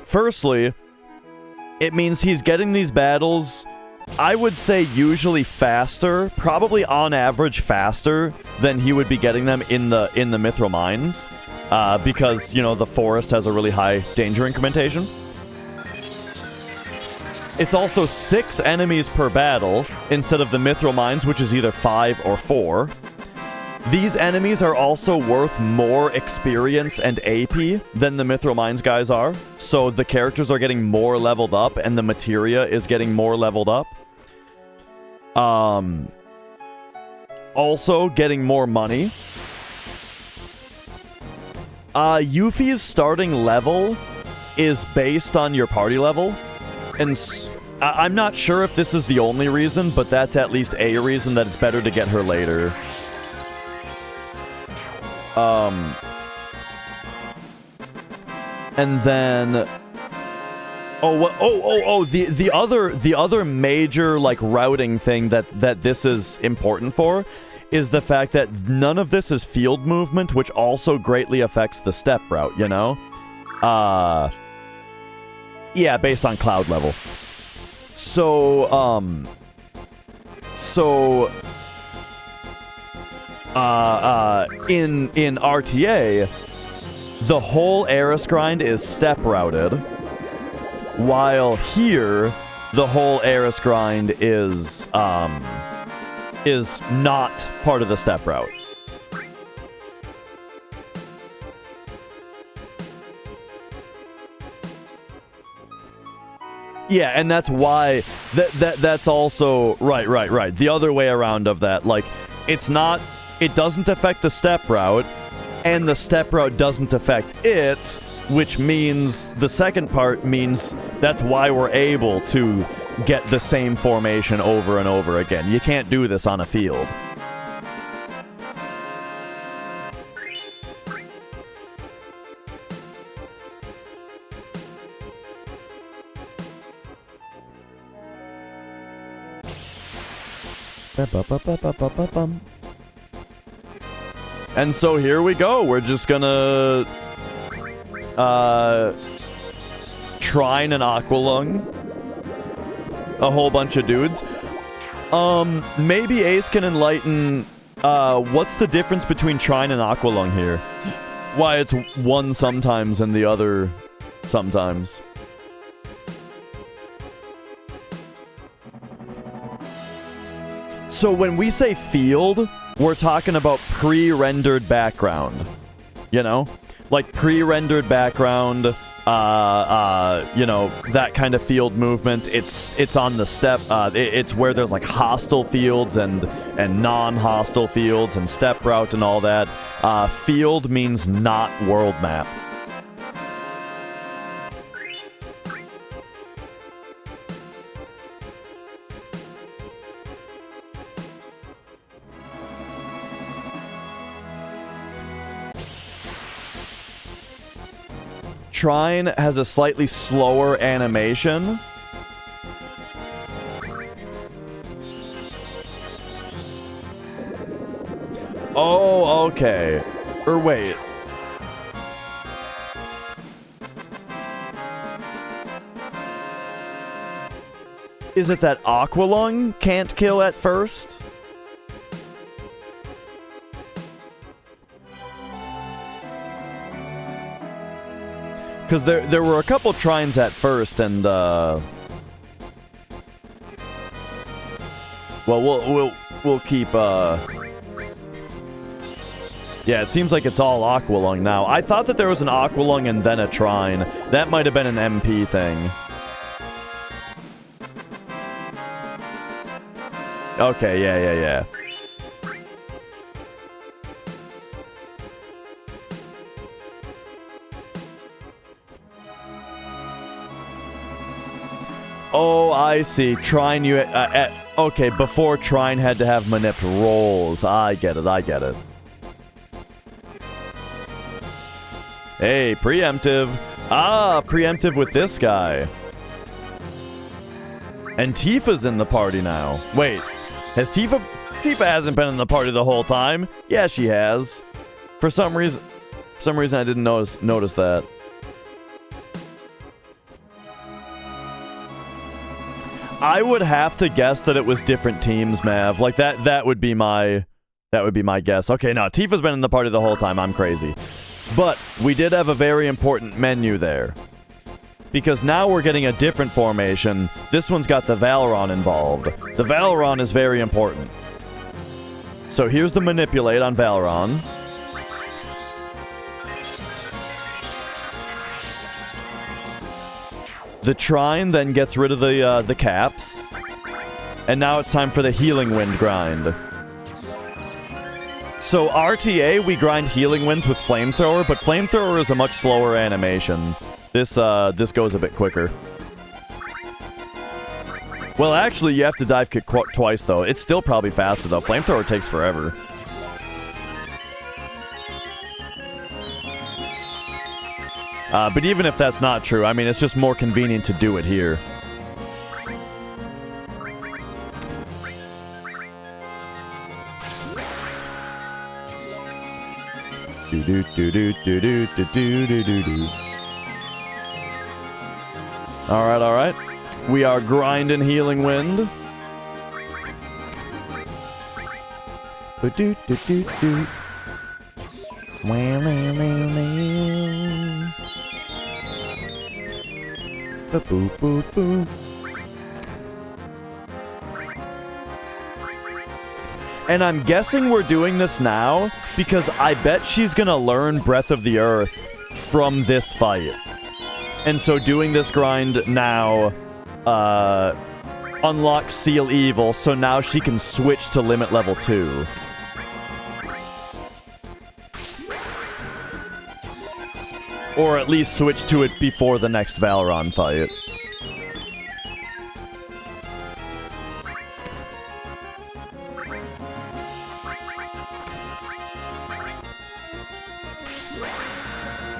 Firstly, it means he's getting these battles, I would say usually faster, probably on average faster than he would be getting them in the Mithril mines, because, you know, the forest has a really high danger incrementation. It's also 6 enemies per battle instead of the Mithril mines, which is either 5 or 4. These enemies are also worth more experience and AP than the Mithril Mines guys are. So the characters are getting more leveled up and the materia is getting more leveled up. Also getting more money. Yuffie's starting level is based on your party level. And I'm not sure if this is the only reason, but that's at least a reason that it's better to get her later. And then, the other major like routing thing that this is important for is the fact that none of this is field movement, which also greatly affects the step route, you know? Yeah, based on cloud level. So, in RTA, the whole Aerith grind is step routed, while here, the whole Aerith grind is not part of the step route. Yeah, and that's why that's also right. The other way around of that, like, it doesn't affect the step route, and the step route doesn't affect it, which means the second part means that's why we're able to get the same formation over and over again. You can't do this on a field. And so here we go. We're just gonna Trine and Aqualung. A whole bunch of dudes. Maybe Ace can enlighten what's the difference between Trine and Aqualung here? Why it's one sometimes and the other sometimes. So when we say field, we're talking about pre-rendered background. You know? Like pre-rendered background, you know, that kind of field movement. It's on the step, it's where there's like hostile fields and non-hostile fields and step route and all that. Field means not world map. Trine has a slightly slower animation. Oh, okay. Or wait. Is it that Aqualung can't kill at first? Because there were a couple Trines at first, and well, we'll keep yeah, it seems like it's all Aqualung now. I thought that there was an Aqualung and then a Trine. That might have been an MP thing. Okay, yeah. Oh, I see. Trine, you... okay, before Trine had to have manipped rolls. I get it. Hey, preemptive. Ah, preemptive with this guy. And Tifa's in the party now. Wait, has Tifa... Tifa hasn't been in the party the whole time. Yeah, she has. For some reason I didn't notice that. I would have to guess that it was different teams, Mav. Like that would be my guess. Okay, no, Tifa's been in the party the whole time. I'm crazy. But we did have a very important menu there. Because now we're getting a different formation. This one's got the Valeron involved. The Valeron is very important. So here's the manipulate on Valeron. The Trine then gets rid of the caps. And now it's time for the Healing Wind grind. So RTA, we grind Healing Winds with Flamethrower, but Flamethrower is a much slower animation. This goes a bit quicker. Well, actually, you have to dive kick twice, though. It's still probably faster, though. Flamethrower takes forever. But even if that's not true, I mean, it's just more convenient to do it here. Alright, alright. We are grinding Healing Wind. And I'm guessing we're doing this now because I bet she's gonna learn Breath of the Earth from this fight. And so doing this grind now unlocks Seal Evil, so now she can switch to Limit Level 2. Or at least switch to it before the next Valeron fight.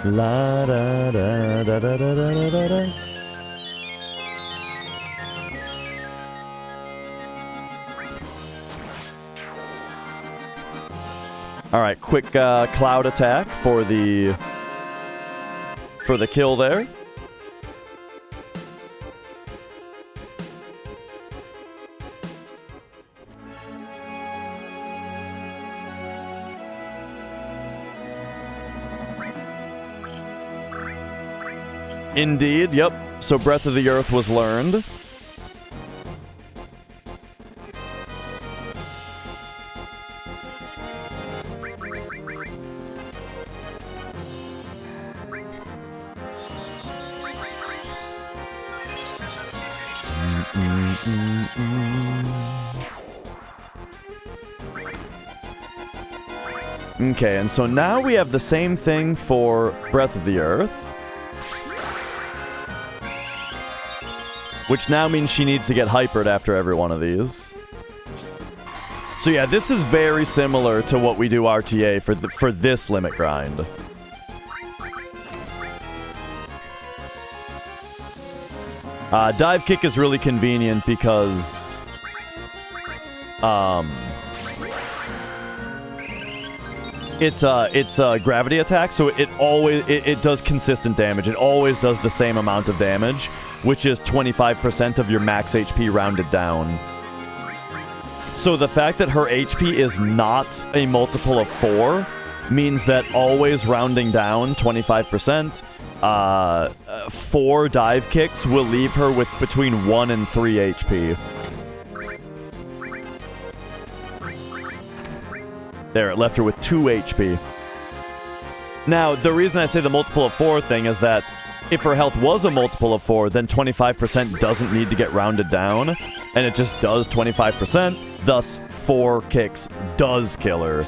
La da da da da da da da da. All right, quick cloud attack for the kill there. Indeed, yep. So Breath of the Earth was learned. Okay, and so now we have the same thing for Breath of the Earth. Which now means she needs to get hypered after every one of these. So yeah, this is very similar to what we do RTA for this limit grind. Dive kick is really convenient because it's a gravity attack, so it does consistent damage. It always does the same amount of damage, which is 25% of your max HP rounded down. So the fact that her HP is not a multiple of 4 means that always rounding down 25%, 4 dive kicks will leave her with between 1 and 3 HP. There, it left her with 2 HP. Now, the reason I say the multiple of 4 thing is that if her health was a multiple of 4, then 25% doesn't need to get rounded down, and it just does 25%, thus 4 kicks does kill her.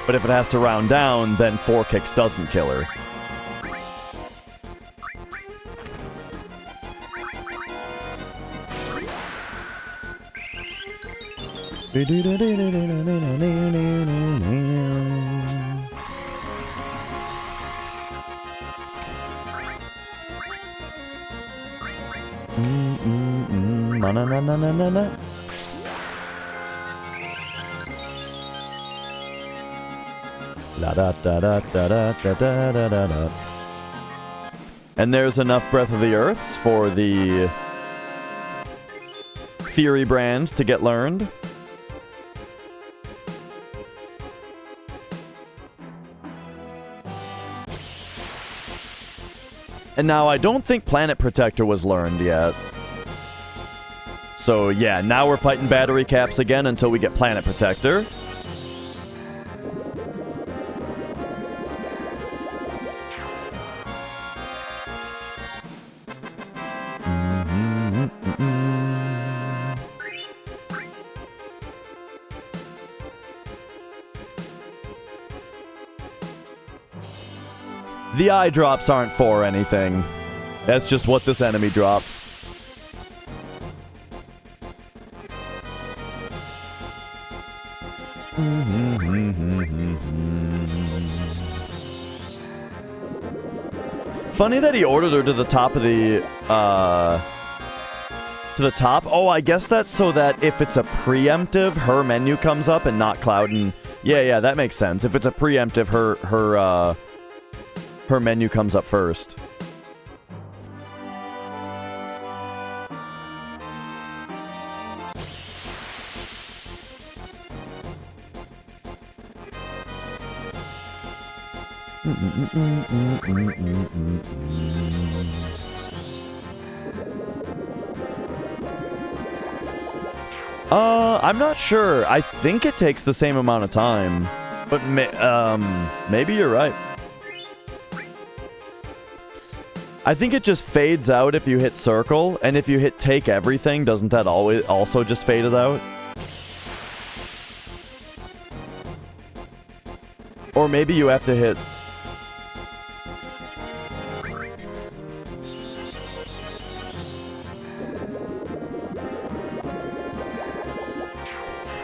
But if it has to round down, then 4 kicks doesn't kill her. La da da da da da da da da da da. And there's enough Breath of the Earths for the Theory brand to get learned. And now I don't think Planet Protector was learned yet. So yeah, now we're fighting battery caps again until we get Planet Protector. The eye drops aren't for anything. That's just what this enemy drops. Funny that he ordered her to the top of the, to the top? Oh, I guess that's so that if it's a preemptive, her menu comes up and not Cloud and... Yeah, that makes sense. If it's a preemptive, her menu comes up first. I'm not sure. I think it takes the same amount of time. But maybe you're right. I think it just fades out if you hit circle, and if you hit take everything, doesn't that always also just fade it out? Or maybe you have to hit...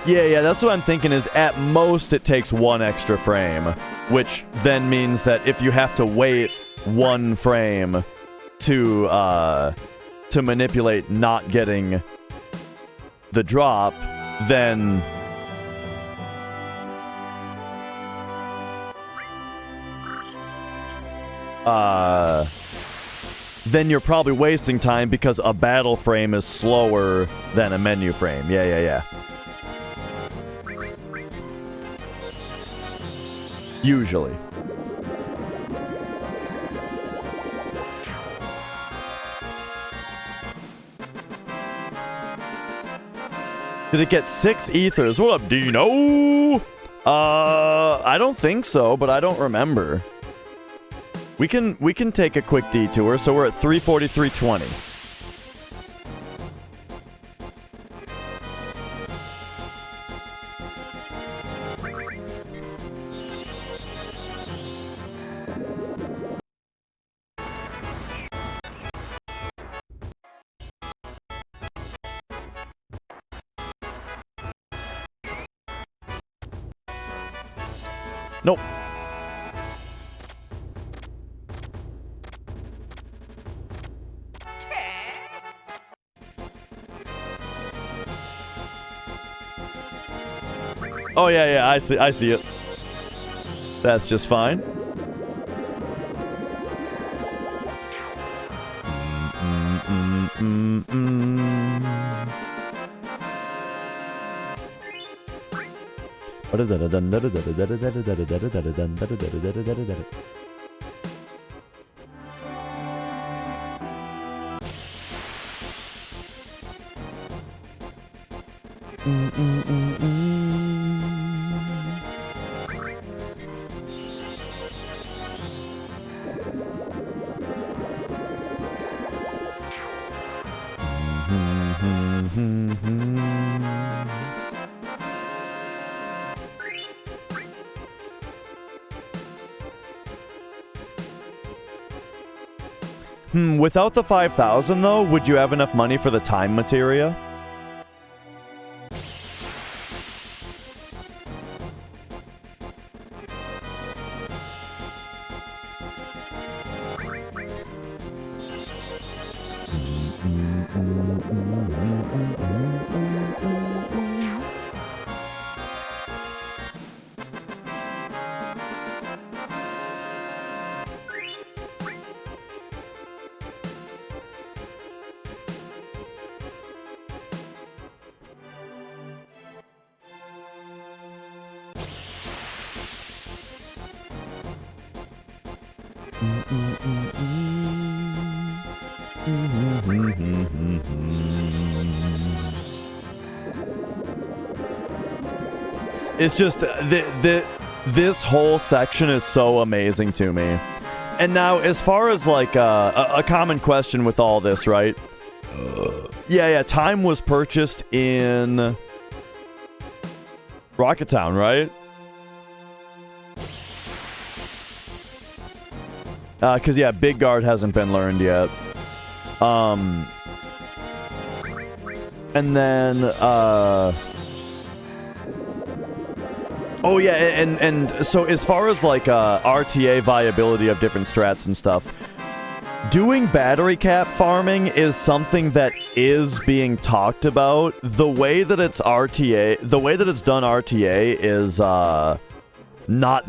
Yeah, that's what I'm thinking is at most it takes one extra frame, which then means that if you have to wait one frame to manipulate not getting the drop, then you're probably wasting time because a battle frame is slower than a menu frame. Yeah. Usually. Did it get 6 ethers? What up, Dino? I don't think so, but I don't remember. We can take a quick detour, so we're at 343.20. Nope. Oh yeah, I see it. That's just fine. Without the 5,000 though, would you have enough money for the time materia? It's just this whole section is so amazing to me. And now, as far as like a common question with all this, right? Yeah, time was purchased in Rocket Town, right? Because, yeah, Big Guard hasn't been learned yet. And then, oh, yeah, and so as far as, like, RTA viability of different strats and stuff, doing battery cap farming is something that is being talked about. The way that it's RTA, the way that it's done RTA is, not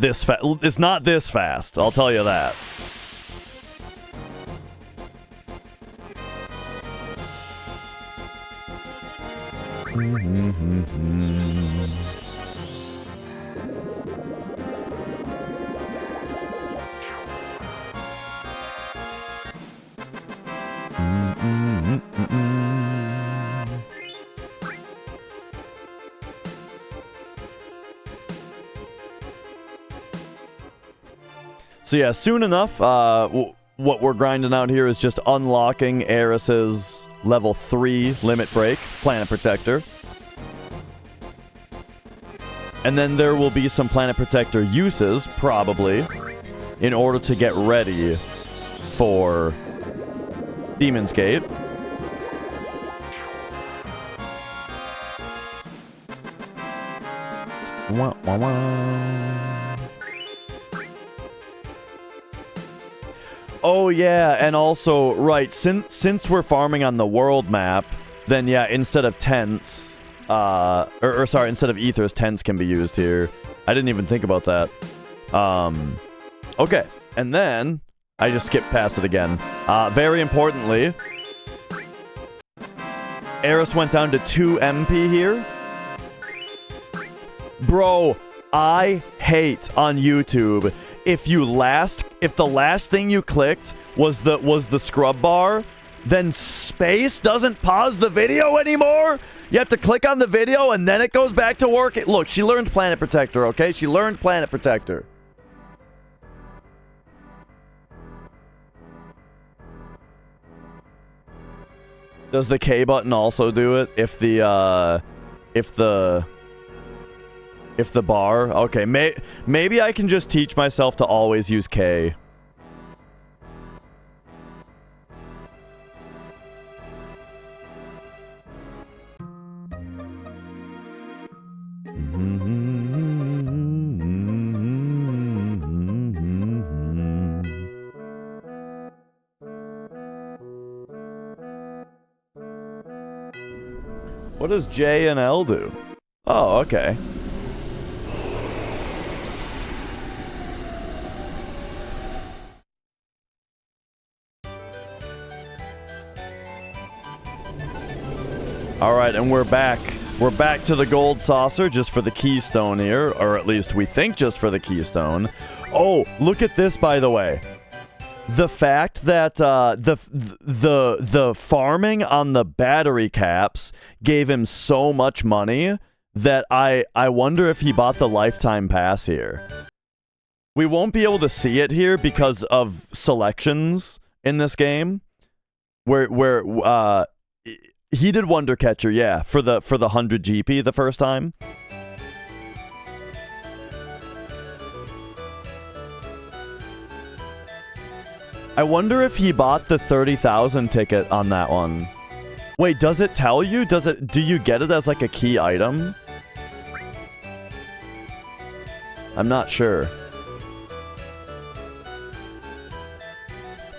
this fast. It's not this fast, I'll tell you that. So yeah, soon enough, what we're grinding out here is just unlocking Aerith's level 3 limit break, Planet Protector. And then there will be some Planet Protector uses, probably, in order to get ready for Demon's Gate. Wah, wah, wah. Oh yeah, and also, right, since we're farming on the world map, then yeah, instead of tents, instead of ethers, tents can be used here. I didn't even think about that. Okay, and then I just skipped past it again. Very importantly, Aerith went down to 2 MP here. Bro, I hate on YouTube if the last thing you clicked was the scrub bar, then space doesn't pause the video anymore. You have to click on the video and then it goes back to work. Look, she learned Planet Protector, okay? She learned Planet Protector. Does the K button also do it if the bar? Okay, maybe I can just teach myself to always use K. What does J and L do? Oh, okay. Alright, and we're back. We're back to the gold saucer just for the Keystone here, or at least we think just for the Keystone. Oh, look at this, by the way. The fact that the farming on the battery caps gave him so much money that I wonder if he bought the lifetime pass here. We won't be able to see it here because of selections in this game, where he did Wonder Catcher, yeah, for the 100 GP the first time. I wonder if he bought the 30,000 ticket on that one. Wait, does it tell you? Do you get it as like a key item? I'm not sure.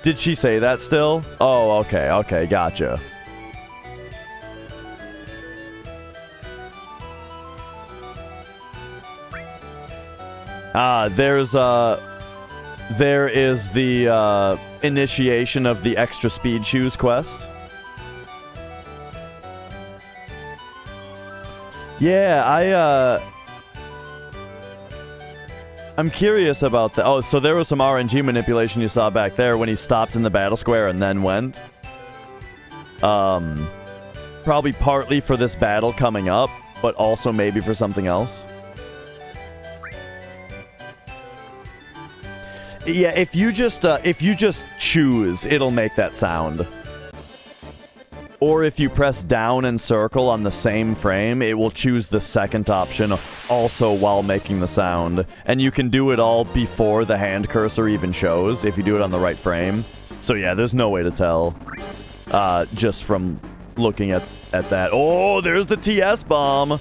Did she say that still? Oh, okay, gotcha. There is the initiation of the extra speed shoes quest. I'm curious about that. Oh, so there was some RNG manipulation you saw back there when he stopped in the battle square and then went. Probably partly for this battle coming up, but also maybe for something else. Yeah, if you just choose, it'll make that sound. Or if you press down and circle on the same frame, it will choose the second option also while making the sound. And you can do it all before the hand cursor even shows, if you do it on the right frame. So yeah, there's no way to tell, just from looking at that. Oh, there's the TS bomb!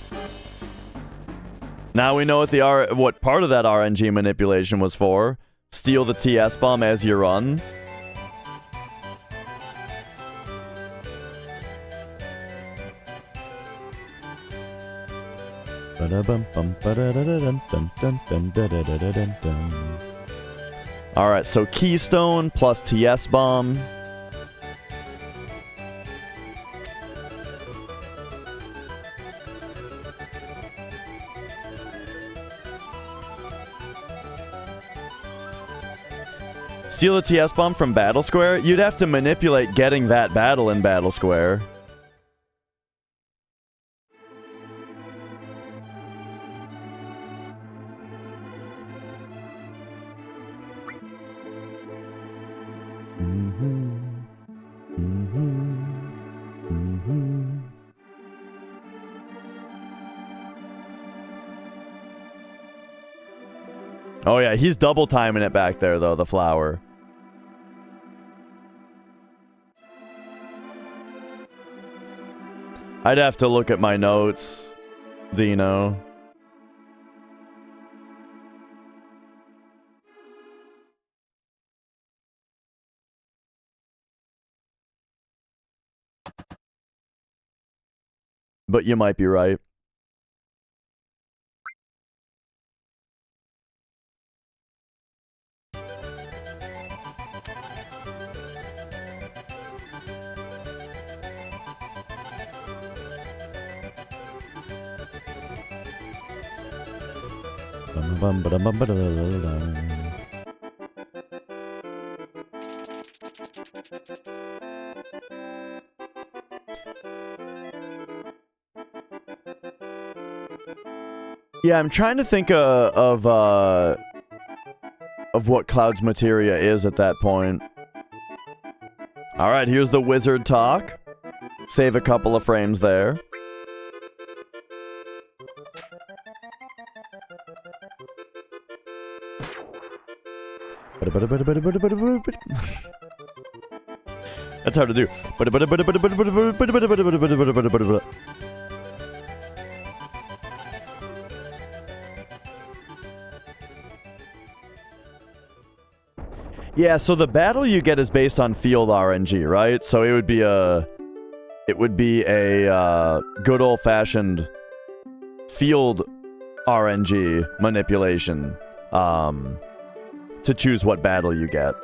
Now we know what part of that RNG manipulation was for. Steal the TS bomb as you run. Alright, so Keystone plus TS bomb. Steal a TS bomb from Battle Square? You'd have to manipulate getting that battle in Battle Square. Oh yeah, he's double timing it back there though, the flower. I'd have to look at my notes, Dino. But you might be right. Yeah, I'm trying to think of what Cloud's materia is at that point. Alright, here's the wizard talk. Save a couple of frames there. That's hard to do. Yeah, so the battle you get is based on field RNG, right? So it would be a good old-fashioned field RNG manipulation to choose what battle you get.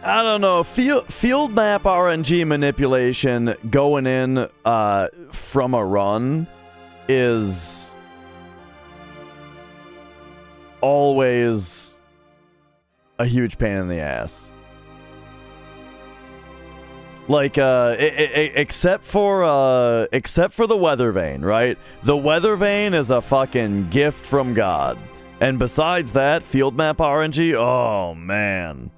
I don't know. Field map RNG manipulation going in from a run is always a huge pain in the ass. Like, except for the weather vane, right? The weather vane is a fucking gift from God. And besides that, field map RNG, oh man.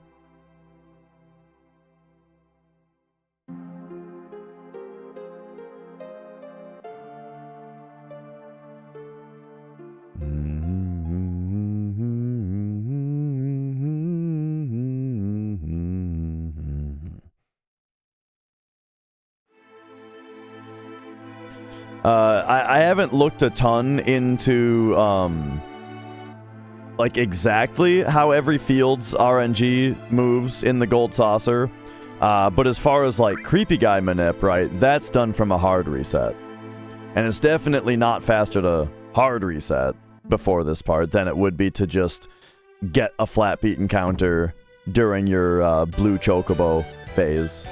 I haven't looked a ton into, like, exactly how every field's RNG moves in the Gold Saucer. But as far as, like, Creepy Guy Manip, right, that's done from a hard reset. And it's definitely not faster to hard reset before this part than it would be to just get a flat beat encounter during your blue Chocobo phase.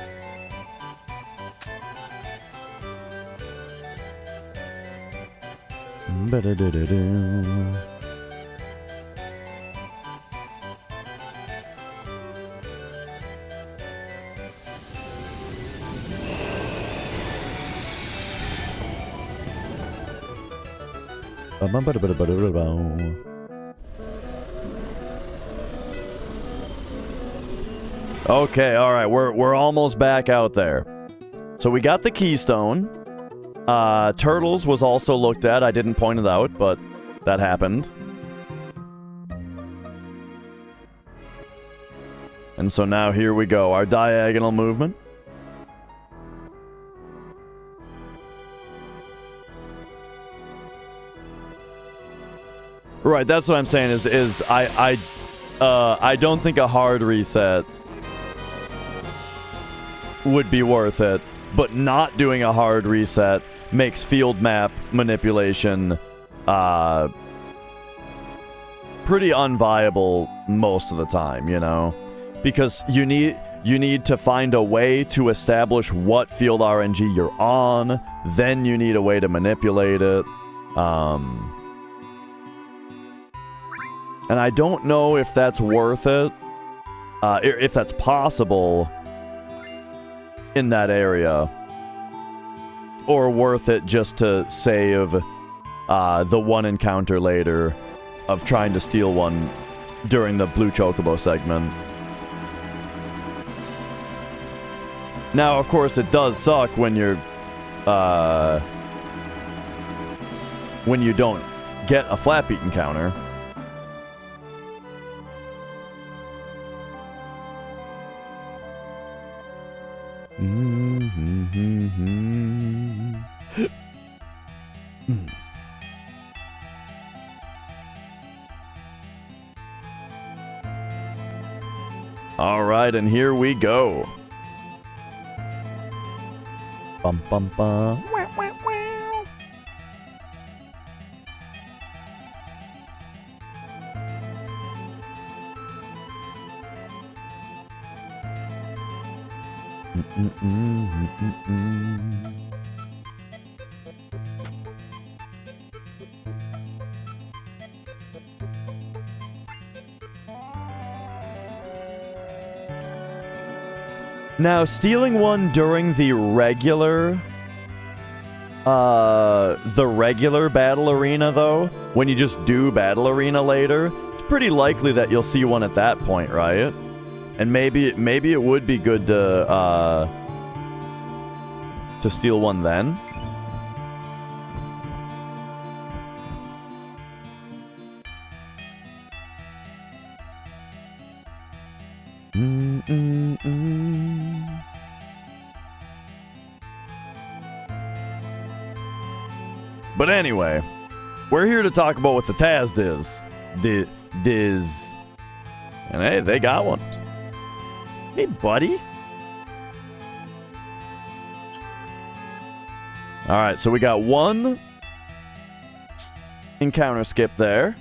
Okay, alright, we're almost back out there. So we got the Keystone. Turtles was also looked at. I didn't point it out, but that happened. And so now here we go, our diagonal movement. Right, that's what I'm saying is I don't think a hard reset would be worth it, but not doing a hard reset makes field map manipulation pretty unviable most of the time, you know? Because you need to find a way to establish what field RNG you're on, then you need a way to manipulate it. And I don't know if that's worth it, if that's possible in that area, or worth it just to save the one encounter later of trying to steal one during the blue Chocobo segment. Now, of course, it does suck when you're when you don't get a flat beat encounter. All right, and here we go. Bum bum bum. Wow, wow, wow. Now, stealing one during the regular battle arena, though, when you just do battle arena later, it's pretty likely that you'll see one at that point, right? And maybe it would be good to steal one then. But anyway, we're here to talk about what the TAS diz. And hey, they got one. Hey, buddy. Alright, so we got one encounter skip there.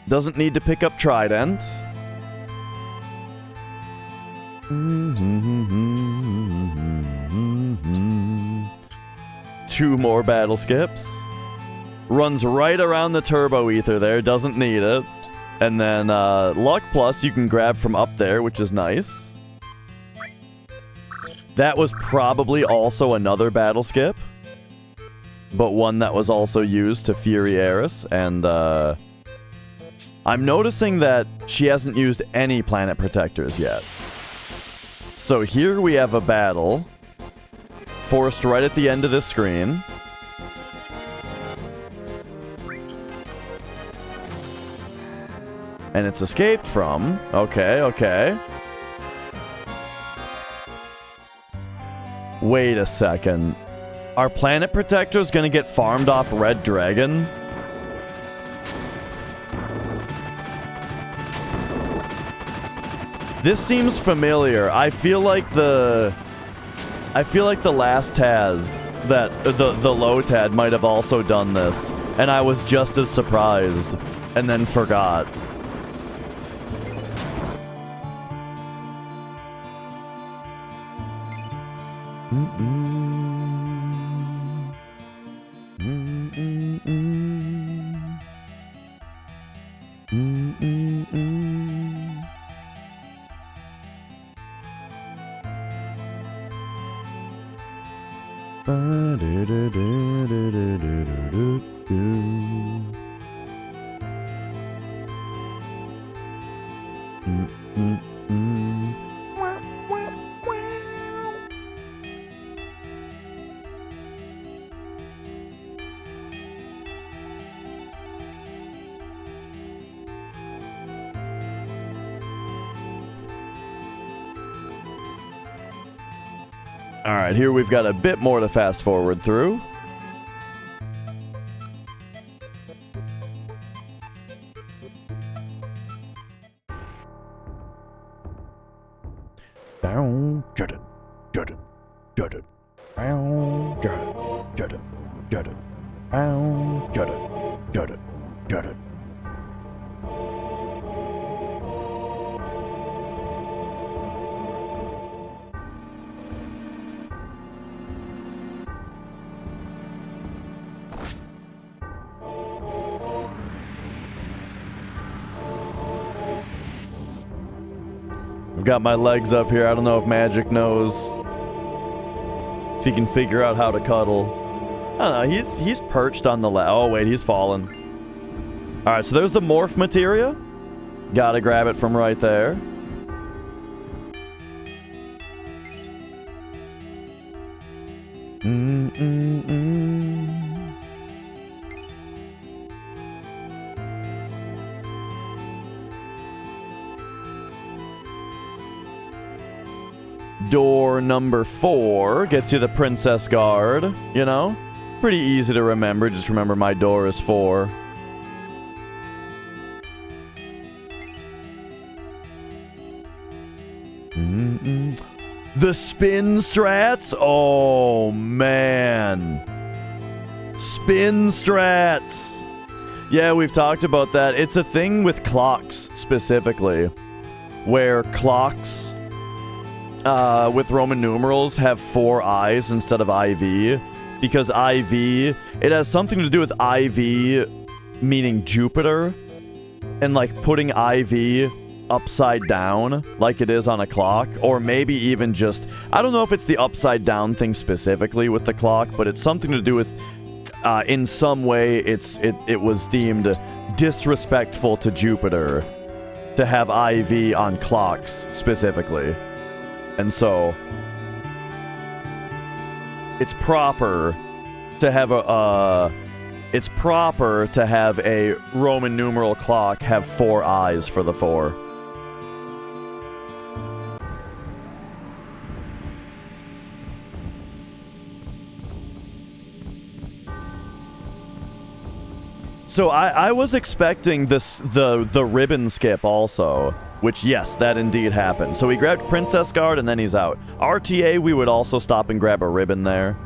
Doesn't need to pick up Trident. Two more battle skips. Runs right around the turbo ether there, doesn't need it. And then Luck Plus you can grab from up there, which is nice. That was probably also another battle skip, but one that was also used to Fury Aerith, and I'm noticing that she hasn't used any planet protectors yet. So here we have a battle forced right at the end of this screen. And it's escaped from. Okay, okay. Wait a second. Are planet protectors gonna get farmed off Red Dragon? This seems familiar. I feel like the last TAS, that the low TAD might have also done this, and I was just as surprised and then forgot. Alright, here we've got a bit more to fast forward through. I've got my legs up here. I don't know if Magic knows if he can figure out how to cuddle. I don't know. He's perched on the oh wait, he's fallen. All right, so there's the morph materia. Gotta grab it from right there. Door number 4 gets you the Princess Guard, you know? Pretty easy to remember, just remember my door is 4. The spin strats? Oh, man. Spin strats. Yeah, we've talked about that. It's a thing with clocks, specifically, where clocks with Roman numerals have 4 eyes instead of IV, because IV, it has something to do with IV meaning Jupiter, and like putting IV upside down like it is on a clock, or maybe even just, I don't know if it's the upside down thing specifically with the clock, but it's something to do with in some way it was deemed disrespectful to Jupiter to have IV on clocks specifically. And so it's proper to have a Roman numeral clock have 4 eyes for the 4. So I was expecting the ribbon skip also, which, yes, that indeed happened. So we grabbed Princess Guard and then he's out. RTA, we would also stop and grab a ribbon there.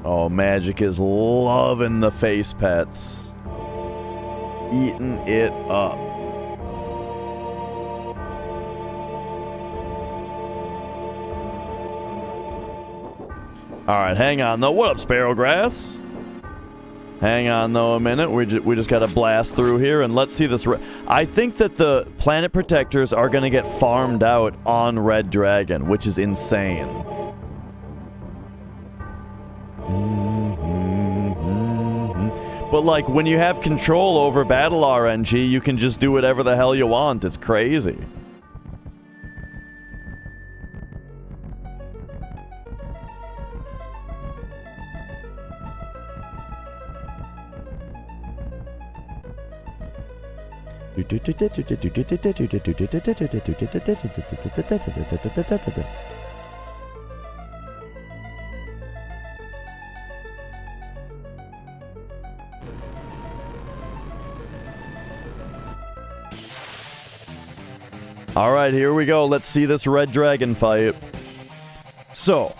Oh, Magic is loving the face pets. Eating it up. Alright, hang on though. What up, Sparrowgrass? Hang on though a minute. We just gotta blast through here and let's see this. I think that the Planet Protectors are gonna get farmed out on Red Dragon, which is insane. But like, when you have control over Battle RNG, you can just do whatever the hell you want. It's crazy. Alright, here we go. Let's see this Red Dragon fight. So,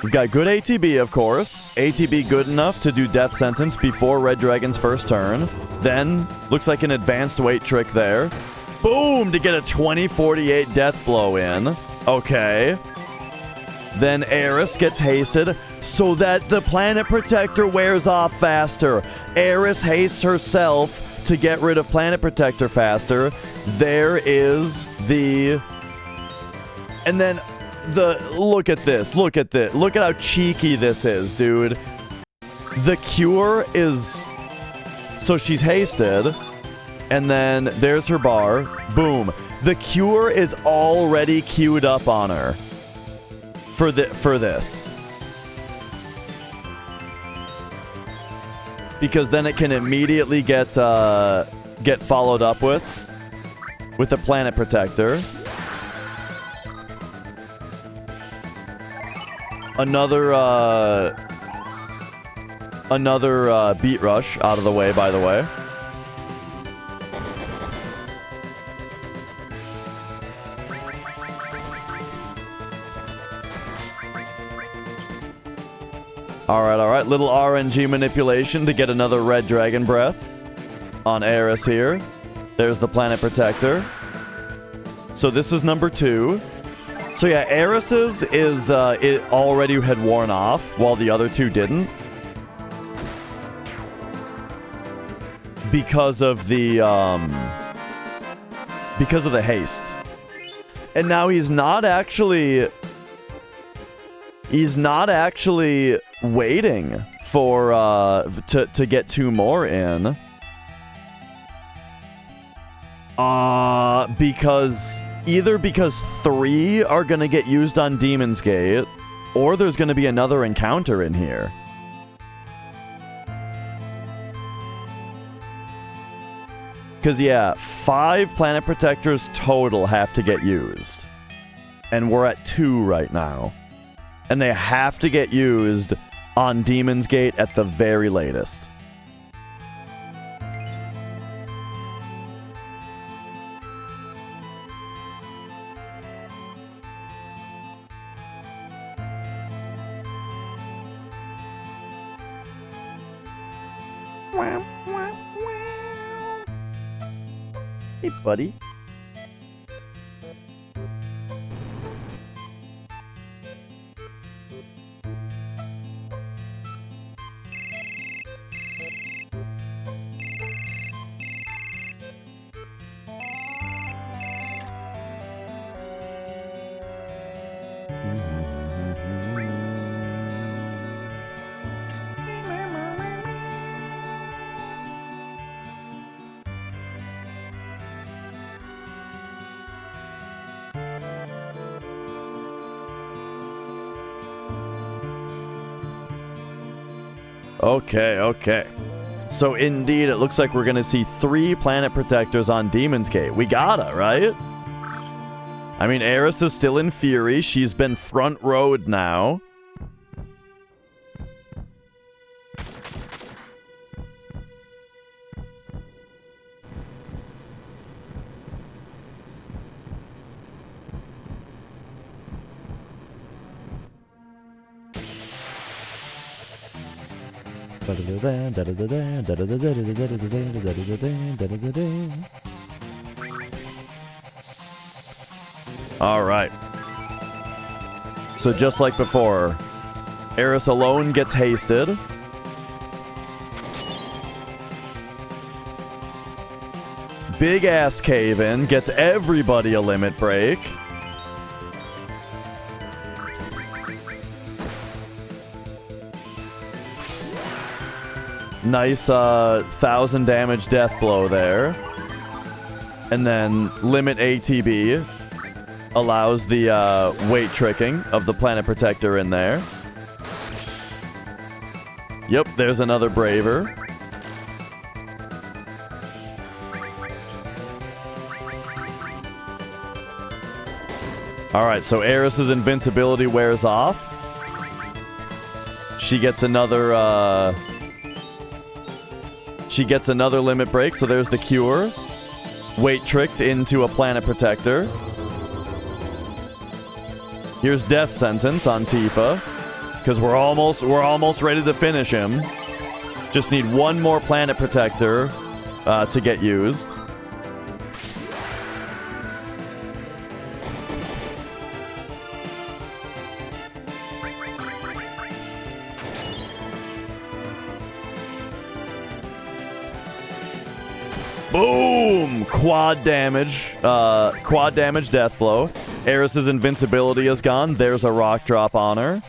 we've got good ATB, of course. ATB good enough to do Death Sentence before Red Dragon's first turn. Then, looks like an advanced weight trick there. Boom! To get a 2048 Death Blow in. Okay. Then Aerith gets hasted so that the Planet Protector wears off faster. Aerith hastes herself to get rid of Planet Protector faster. There is the... And then look at this. Look at this. Look at how cheeky this is, dude. The cure is... So she's hasted. And then there's her bar. Boom. The cure is already queued up on her. For this. Because then it can immediately get followed up with a Planet Protector. Another Beat Rush out of the way, by the way. Alright. Little RNG manipulation to get another Red Dragon Breath on Aerith here. There's the Planet Protector. So this is number 2. So yeah, Aerith's is it already had worn off while the other 2 didn't. Because of the haste. And now he's not actually waiting for to get 2 more in. Because 3 are gonna get used on Demon's Gate, or there's gonna be another encounter in here. Because, yeah, 5 Planet Protectors total have to get used. And we're at 2 right now. And they have to get used on Demon's Gate at the very latest. Hey, buddy. Okay. So indeed, it looks like we're gonna see 3 Planet Protectors on Demon's Gate. We gotta, right? I mean, Aerith is still in Fury. She's been front rowed now. All right. So just like before, Aerith alone gets hasted. Big ass cave-in gets everybody a limit break. Nice 1000 damage death blow there. And then limit ATB allows the weight tricking of the Planet Protector in there. Yep, there's another Braver. Alright, so Aerith's invincibility wears off. She gets another limit break, so there's the cure. Weight tricked into a Planet Protector. Here's Death Sentence on Tifa. Because we're almost ready to finish him. Just need one more Planet Protector to get used. Boom! Quad damage death blow. Aerith's invincibility is gone. There's a rock drop on her.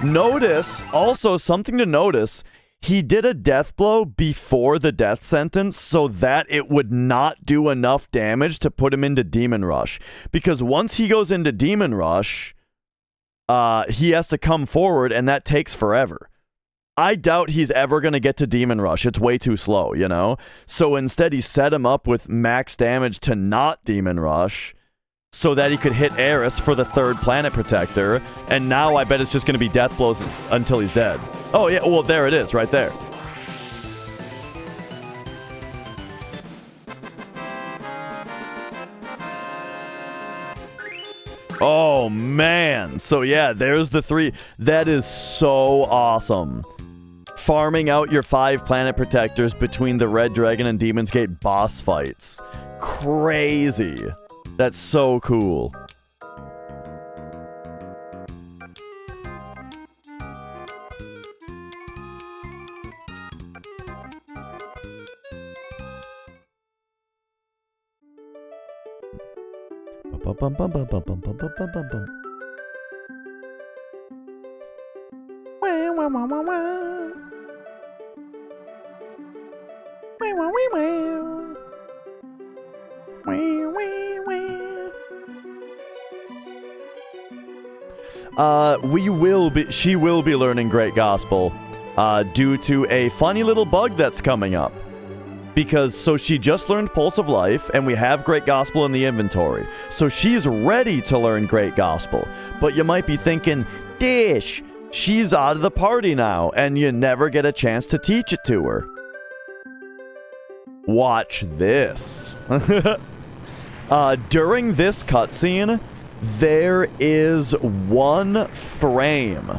Notice, also something to notice, he did a death blow before the death sentence so that it would not do enough damage to put him into Demon Rush. Because once he goes into Demon Rush, he has to come forward, and that takes forever. I doubt he's ever going to get to Demon Rush. It's way too slow, you know? So instead, he set him up with max damage to not Demon Rush so that he could hit Aerith for the third Planet Protector, and now I bet it's just going to be death blows until he's dead. Oh, yeah, well, there it is, right there. Oh, man. So, yeah, there's the 3. That is so awesome. Farming out your 5 Planet Protectors between the Red Dragon and Demon's Gate boss fights. Crazy. That's so cool. She will be learning Great Gospel due to a funny little bug that's coming up. Because, so she just learned Pulse of Life, and we have Great Gospel in the inventory. So she's ready to learn Great Gospel. But you might be thinking, Dish, she's out of the party now, and you never get a chance to teach it to her. Watch this. During this cutscene, there is one frame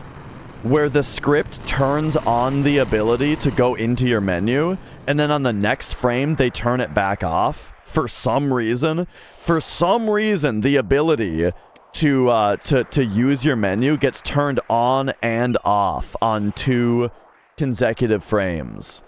where the script turns on the ability to go into your menu, and then on the next frame, they turn it back off for some reason. For some reason, the ability to use your menu gets turned on and off on 2 consecutive frames.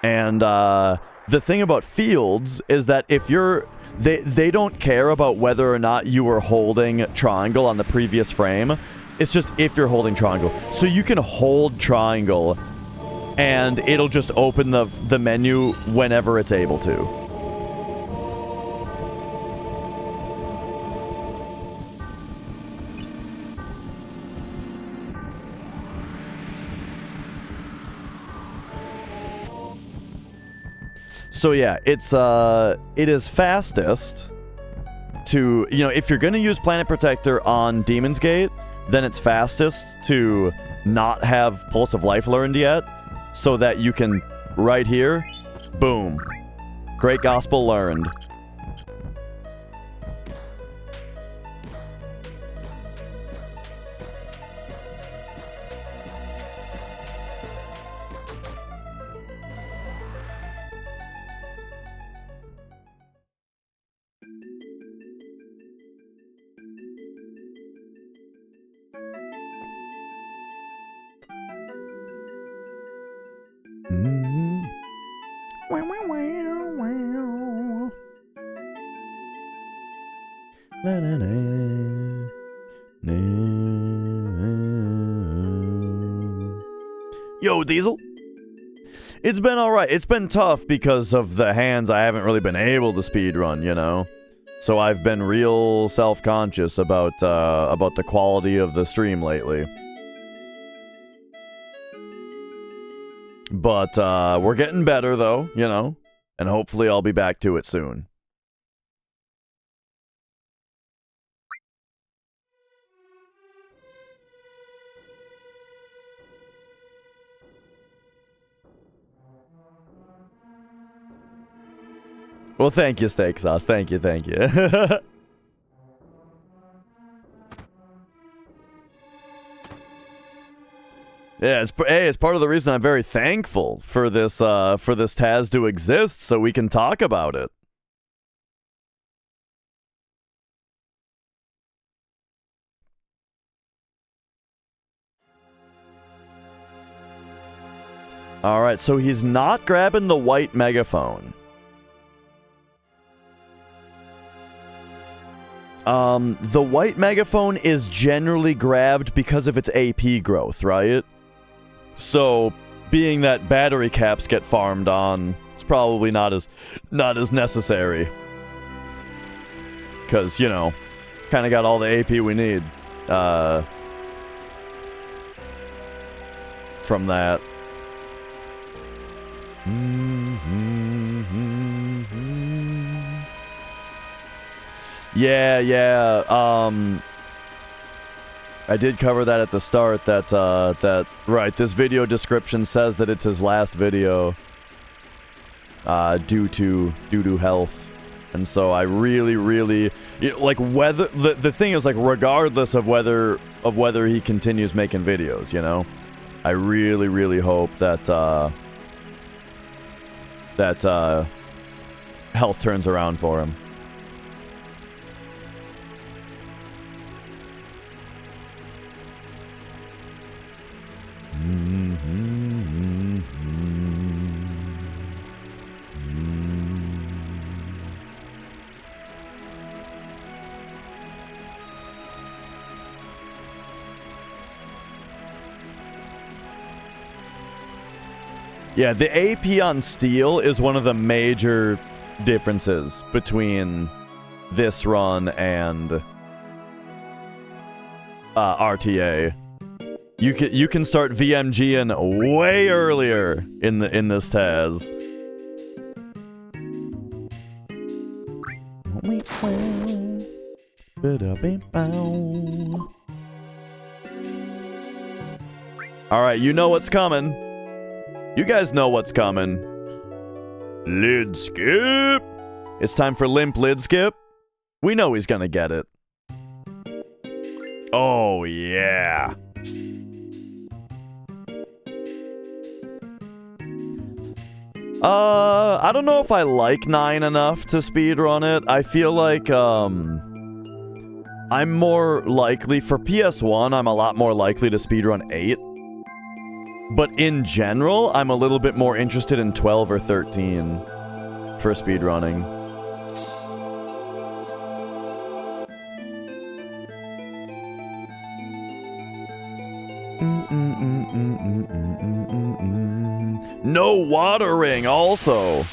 And the thing about fields is that if you're... They don't care about whether or not you were holding triangle on the previous frame. It's just if you're holding triangle. So you can hold triangle, and it'll just open the menu whenever it's able to. So yeah, it is fastest to, you know, if you're going to use Planet Protector on Demon's Gate, then it's fastest to not have Pulse of Life learned yet, so that you can, right here, boom, Great Gospel learned. Yo, Diesel. It's been alright. It's been tough because of the hands. I haven't really been able to speedrun, you know? So I've been real self-conscious about the quality of the stream lately. But we're getting better, though, you know? And hopefully I'll be back to it soon. Well, thank you, Steak Sauce. Thank you, thank you. Yeah, it's part of the reason I'm very thankful for this TAS to exist, so we can talk about it. Alright, so he's not grabbing the white megaphone. The white megaphone is generally grabbed because of its AP growth, right? So, being that battery caps get farmed on, it's probably not as necessary. Because, you know, kind of got all the AP we need, from that. Yeah, I did cover that at the start, right, this video description says that it's his last video, due to health, and so I really, like, whether, the thing is, like, regardless of whether he continues making videos, you know, I really hope that health turns around for him. Yeah, the AP on steel is one of the major differences between this run and RTA. You can start VMGing way earlier in this TAS. All right, you know what's coming. You guys know what's coming. Lid skip. It's time for limp lid skip. We know he's gonna get it. Oh yeah. I don't know if I like 9 enough to speedrun it. I feel like, I'm more likely, for PS1, I'm a lot more likely to speedrun 8. But in general, I'm a little bit more interested in 12 or 13 for speedrunning. No watering also.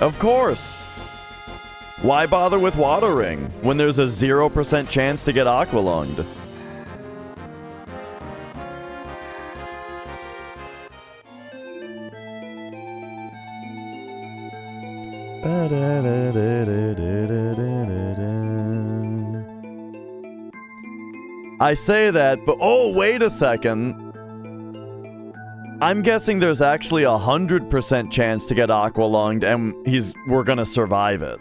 Of course. Why bother with watering when there's a 0% chance to get aqualunged? I say that, but oh, wait a second. I'm guessing there's actually 100% chance to get aqualunged, and we're gonna survive it.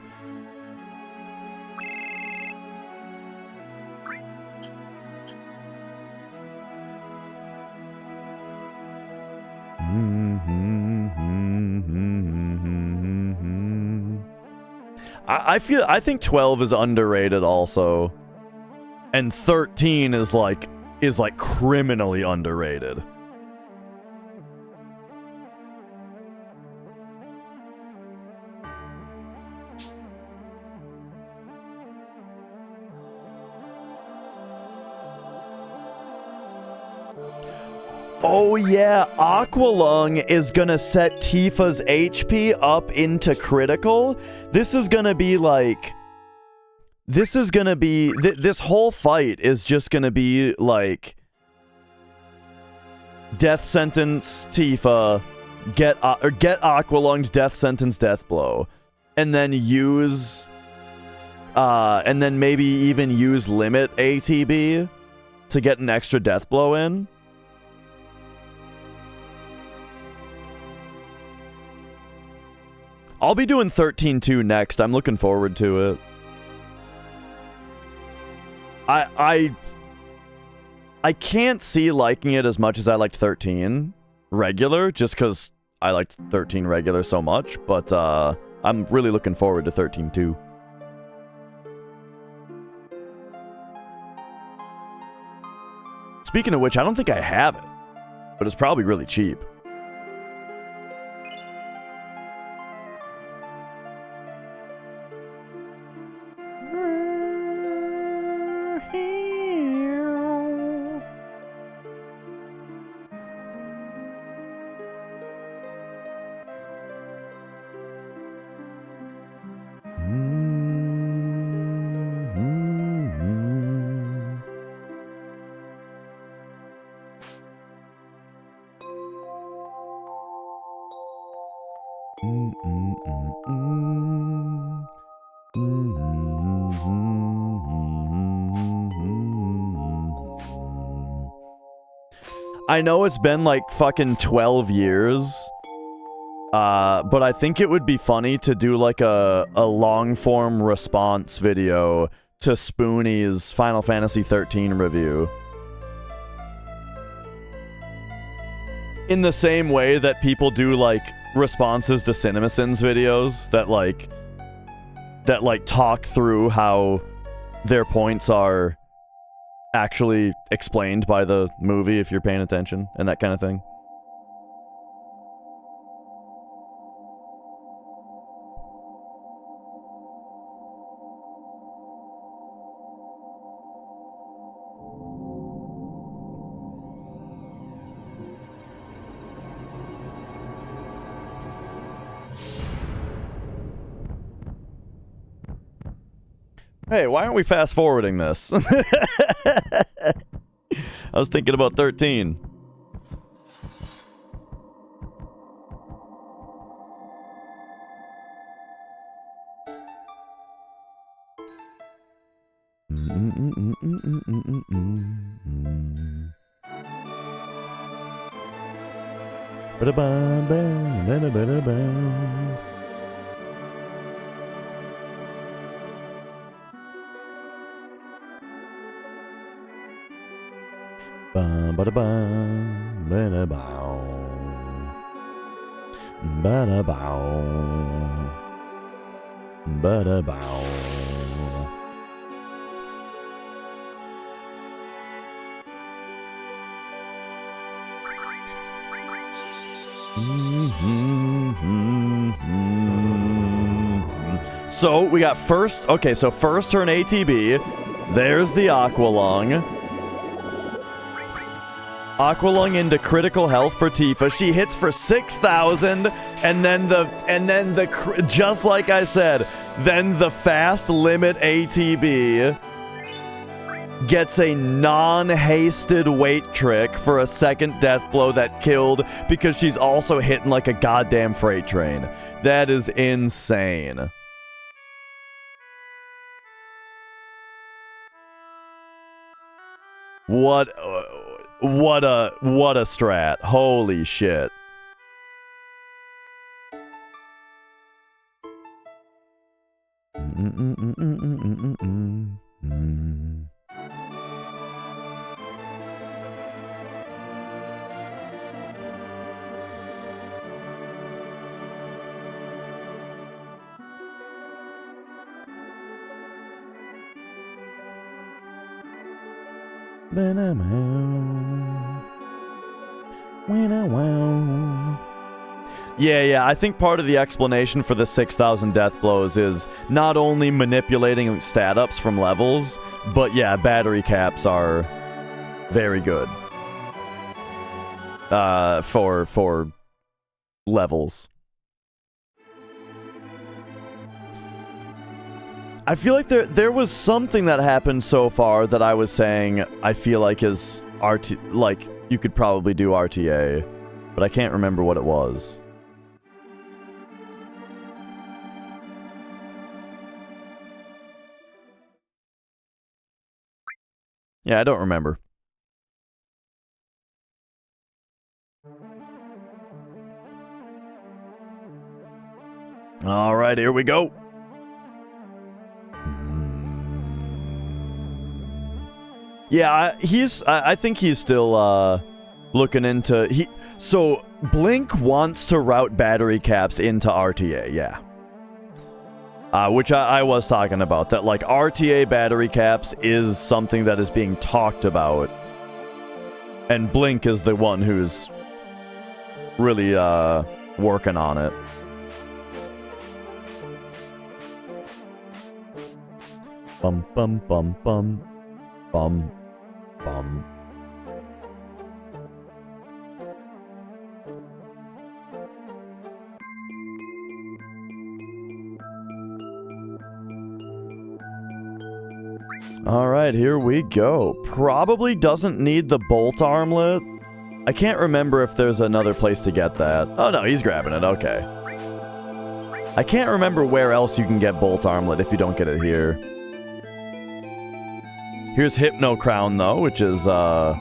I think 12 is underrated also. And 13 is like criminally underrated. Oh yeah, Aqualung is gonna set Tifa's HP up into critical. This is gonna be like... This is gonna be... this whole fight is just gonna be like... Death sentence Tifa, get Aqualung's death sentence death blow, and then use... and then maybe even use limit ATB to get an extra death blow in. I'll be doing 13-2 next. I'm looking forward to it. I can't see liking it as much as I liked 13 regular, just because I liked 13 regular so much, but I'm really looking forward to 13-2. Speaking of which, I don't think I have it, but it's probably really cheap. I know it's been like fucking 12 years, but I think it would be funny to do like a long-form response video to Spoonie's Final Fantasy 13 review. In the same way that people do like responses to CinemaSins videos that talk through how their points are actually explained by the movie if you're paying attention and that kind of thing. Hey, why aren't we fast forwarding this? I was thinking about 13. So we got first, okay, so first turn ATB, there's the Aqualung. Aqualung into critical health for Tifa. She hits for 6,000, and then the just like I said, then the fast limit ATB gets a non-hasted weight trick for a second death blow that killed because she's also hitting like a goddamn freight train. That is insane. What a strat. Holy shit. Yeah, I think part of the explanation for the 6,000 death blows is not only manipulating stat ups from levels, but yeah, battery caps are very good. for levels. I feel like there was something that happened so far that I was saying I feel like is like you could probably do RTA, but I can't remember what it was. Yeah, I don't remember. All right, here we go. Yeah, I think he's still looking into so Blink wants to route battery caps into RTA, yeah. Which I was talking about, that like RTA battery caps is something that is being talked about. And Blink is the one who's really working on it. Bum bum bum bum bum bum. Alright, here we go. Probably doesn't need the bolt armlet. I can't remember if there's another place to get that. Oh no, he's grabbing it, okay. I can't remember where else you can get bolt armlet if you don't get it here. Here's Hypno Crown though, which is good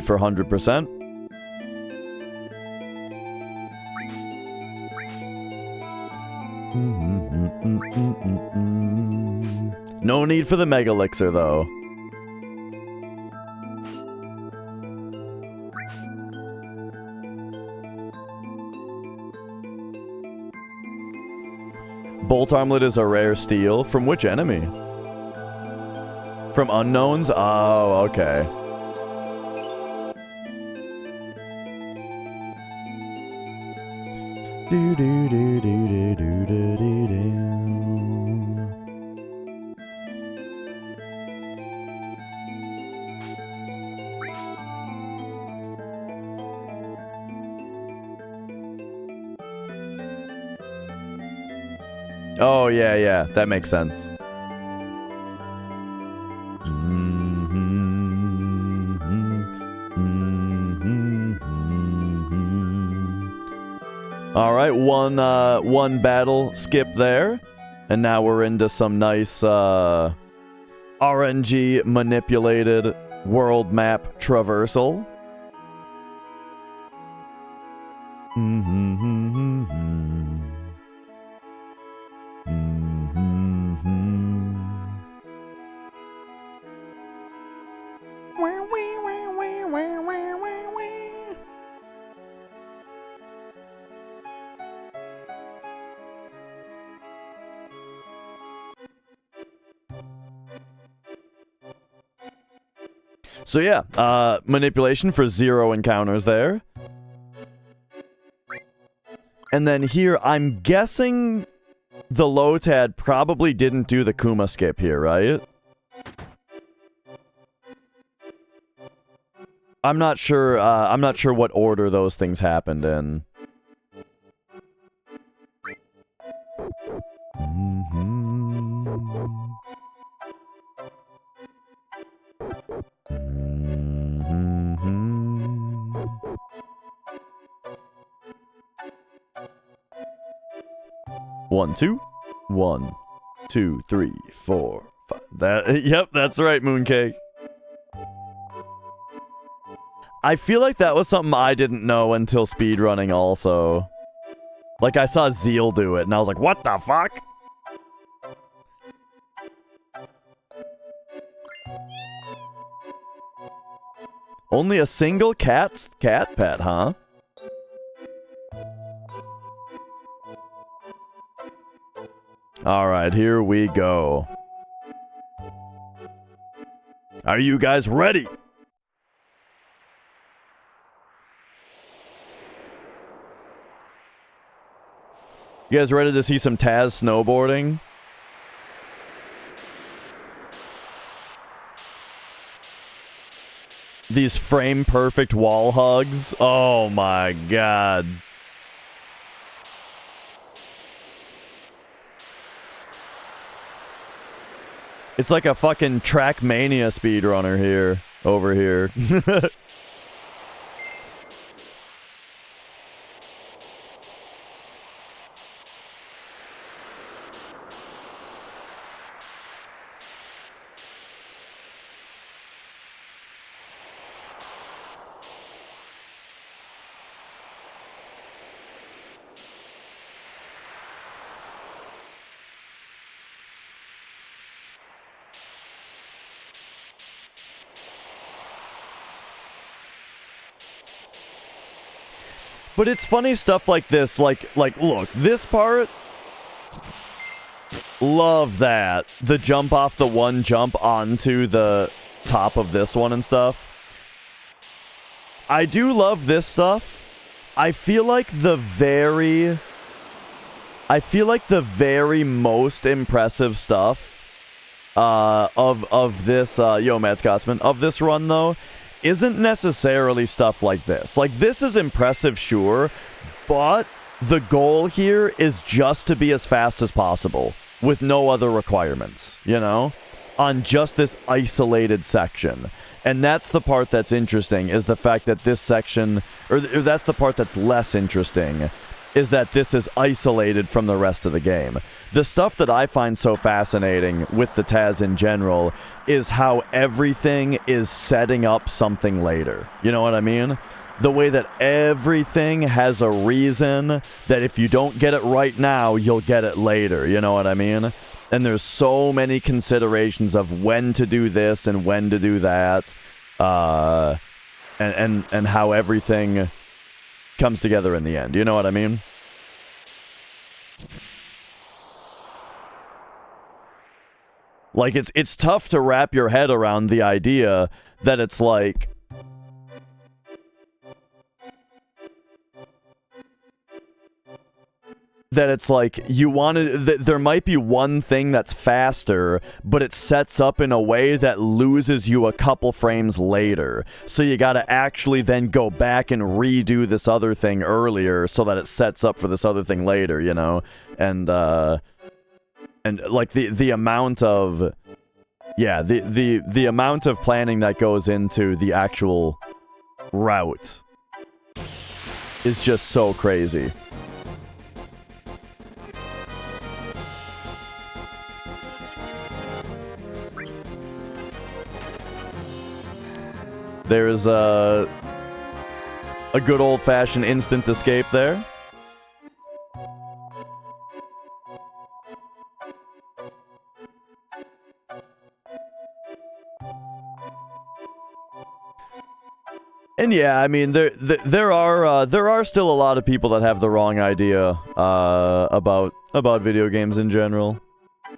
for 100%. No need for the Mega Elixir, though. Bolt Armlet is a rare steal. From which enemy? From unknowns? Oh, okay. Do do do do do do do do do. Oh yeah, yeah, that makes sense. All right, one battle skip there, and now we're into some nice RNG manipulated world map traversal. So yeah, manipulation for 0 encounters there. And then here, I'm guessing the Lotad probably didn't do the Kuma skip here, right? I'm not sure what order those things happened in. One, two. 1, 2, 3, 4, 5. That, yep, that's right, Mooncake. I feel like that was something I didn't know until speedrunning also. Like, I saw Zeal do it, and I was like, what the fuck? Only a single cat pet, huh? Alright, here we go. Are you guys ready? You guys ready to see some TAS snowboarding? these frame perfect wall hugs. Oh my god. It's like a fucking Trackmania speedrunner here, over here. But it's funny stuff like this, like, look, this part, love that. The jump off the one jump onto the top of this one and stuff. I do love this stuff. I feel like the very most impressive stuff of this, yo, Mad Scotsman, of this run, though, isn't necessarily stuff like this. Like, this is impressive, sure, but the goal here is just to be as fast as possible with no other requirements, you know, on just this isolated section. And that's the part that's interesting, is the fact that this section, or that's the part that's less interesting, is that this is isolated from the rest of the game. The stuff that I find so fascinating with the TAS in general is how everything is setting up something later. You know what I mean? The way that everything has a reason that if you don't get it right now, you'll get it later. You know what I mean? And there's so many considerations of when to do this and when to do that. And how everything comes together in the end. You know what I mean? Like, it's tough to wrap your head around the idea that it's like, you wanted, there might be one thing that's faster, but it sets up in a way that loses you a couple frames later. So you gotta actually then go back and redo this other thing earlier so that it sets up for this other thing later, you know? And like the amount of, yeah, the amount of planning that goes into the actual route is just so crazy. There's a good old-fashioned instant escape there. And yeah, I mean, there are still a lot of people that have the wrong idea about video games in general.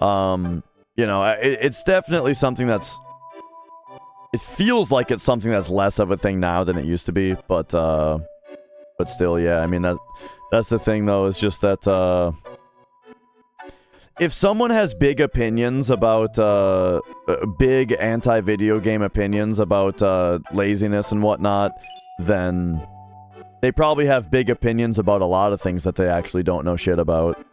You know, it's definitely something that's. It feels like it's something that's less of a thing now than it used to be, but still, yeah. I mean, that's the thing, though, is just that if someone has big opinions about big anti-video game opinions about laziness and whatnot, then they probably have big opinions about a lot of things that they actually don't know shit about.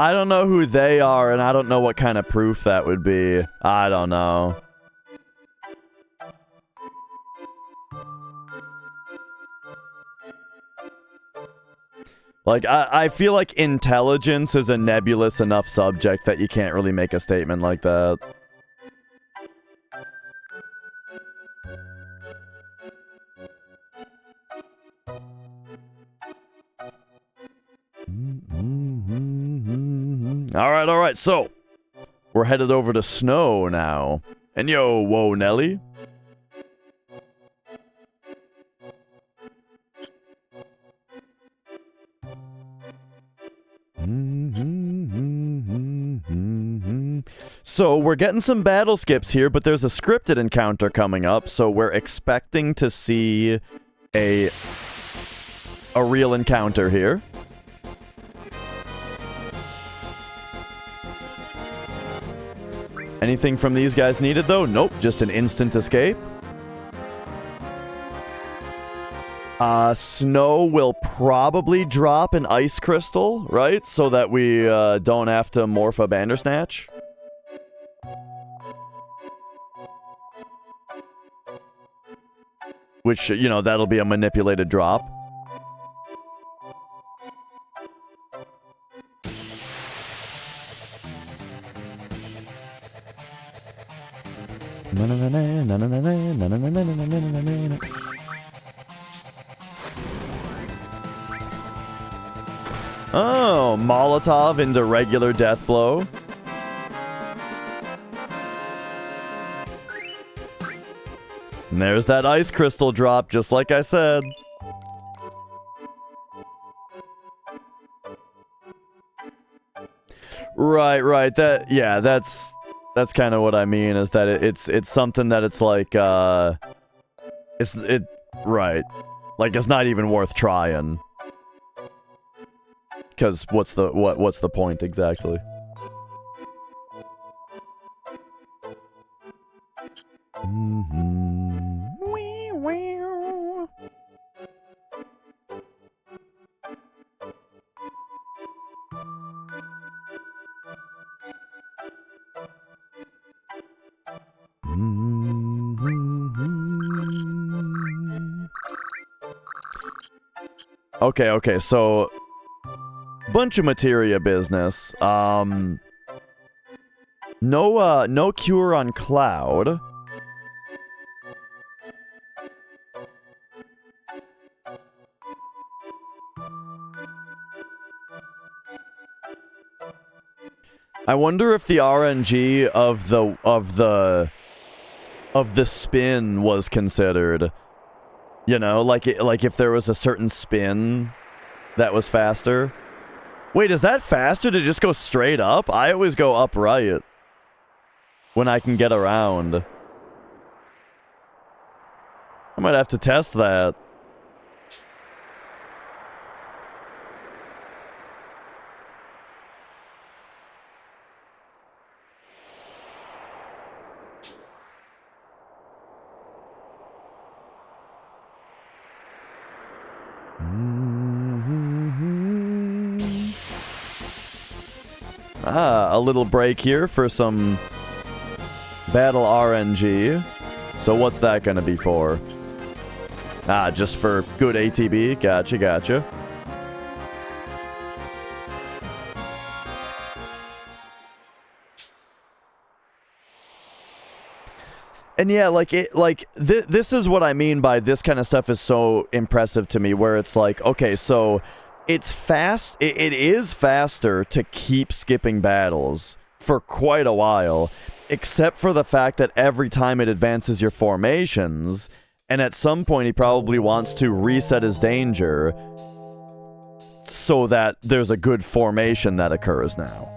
I don't know who they are, and I don't know what kind of proof that would be. I don't know. Like, I feel like intelligence is a nebulous enough subject that you can't really make a statement like that. Alright, so we're headed over to Snow now. And yo, whoa, Nelly. So we're getting some battle skips here, but there's a scripted encounter coming up, so we're expecting to see a real encounter here. Anything from these guys needed, though? Nope, just an instant escape. Snow will probably drop an ice crystal, right? So that we don't have to morph a Bandersnatch. Which, you know, that'll be a manipulated drop. Oh, Molotov into regular death blow. And there's that ice crystal drop, just like I said. Right. That's kind of what I mean, is that it's something that it's like, right. Like, it's not even worth trying. Because what's the point exactly? Okay, so bunch of materia business. No cure on Cloud. I wonder if the RNG of the spin was considered. You know, like if there was a certain spin that was faster. Wait, is that faster to just go straight up? I always go upright when I can get around. I might have to test that. A little break here for some battle RNG. So what's that gonna be for? Just for good ATB. Gotcha. And yeah, this is what I mean by this kind of stuff is so impressive to me, where it's like, okay, so it's fast. It is faster to keep skipping battles for quite a while, except for the fact that every time it advances your formations, and at some point he probably wants to reset his danger so that there's a good formation that occurs now.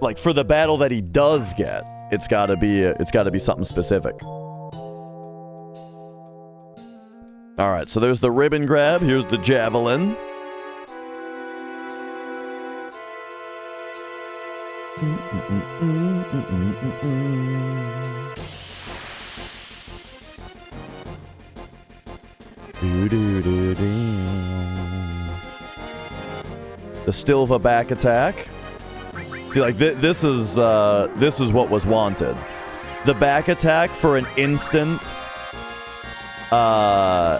Like, for the battle that he does get, it's gotta be something specific. Alright, so there's the ribbon grab. Here's the javelin. The Stilva back attack. See, like, this is what was wanted. The back attack for an instant... Oh,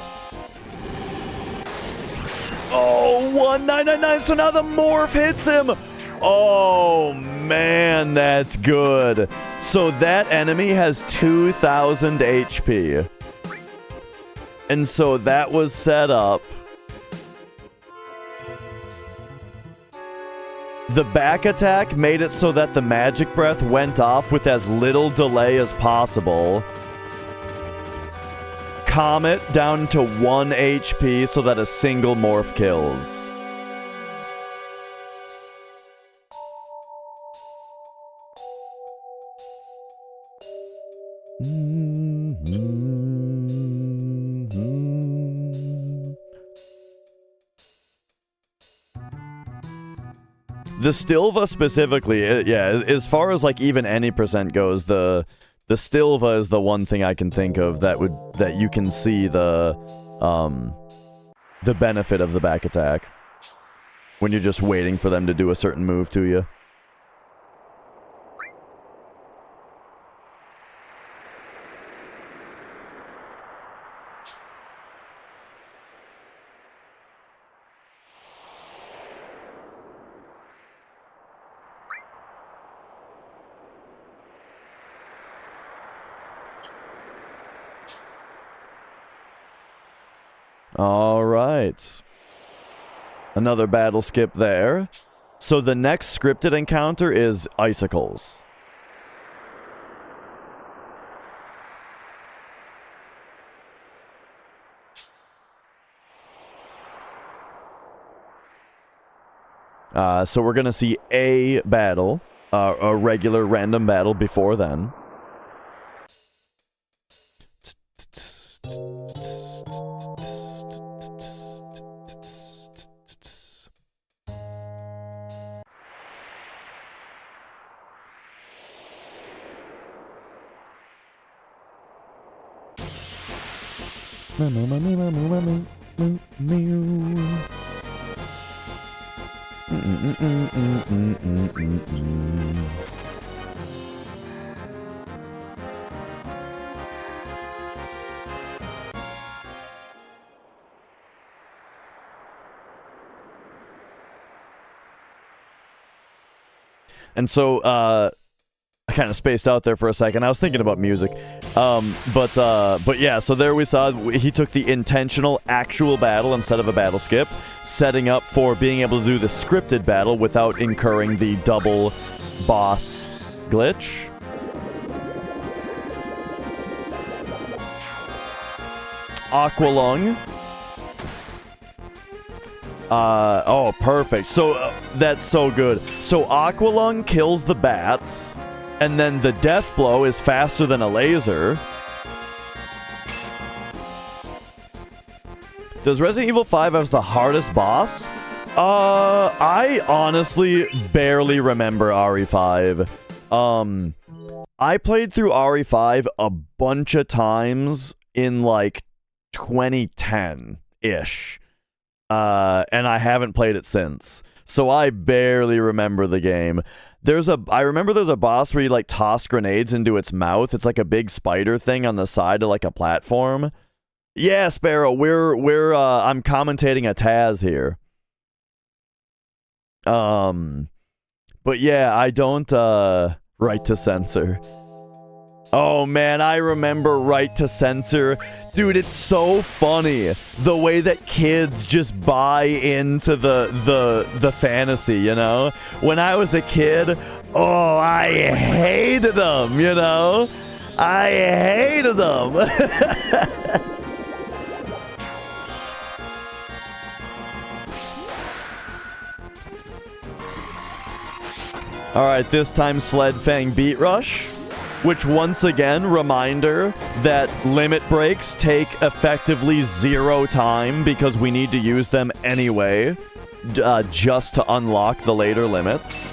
1999, so now the morph hits him! Oh, man, that's good. So that enemy has 2,000 HP. And so that was set up. The back attack made it so that the magic breath went off with as little delay as possible. Comet down to 1 HP so that a single morph kills. The Stilva specifically, yeah, as far as like even any percent goes, the Stilva is the one thing I can think of that you can see the benefit of the back attack when you're just waiting for them to do a certain move to you. All right. Another battle skip there. So the next scripted encounter is Icicles. So we're going to see a battle, a regular random battle before then. And so, I kind of spaced out there for a second. I was thinking about music. But yeah, so there we saw he took the intentional actual battle instead of a battle skip, setting up for being able to do the scripted battle without incurring the double boss glitch. Aqualung. Oh, perfect. So, that's so good. So, Aqualung kills the bats, and then the death blow is faster than a laser. Does Resident Evil 5 have the hardest boss? I honestly barely remember RE5. I played through RE5 a bunch of times in, like, 2010-ish. And I haven't played it since. So I barely remember the game. I remember there's a boss where you like toss grenades into its mouth. It's like a big spider thing on the side of like a platform. Yeah, Sparrow, I'm commentating a TAS here. But yeah, I don't right to censor. Oh man, I remember right to censor. Dude, it's so funny the way that kids just buy into the fantasy, you know? When I was a kid, oh, I hated them, you know? I hated them. All right, this time Sled Fang Beat Rush. Which, once again, reminder that limit breaks take effectively 0 time because we need to use them anyway, just to unlock the later limits.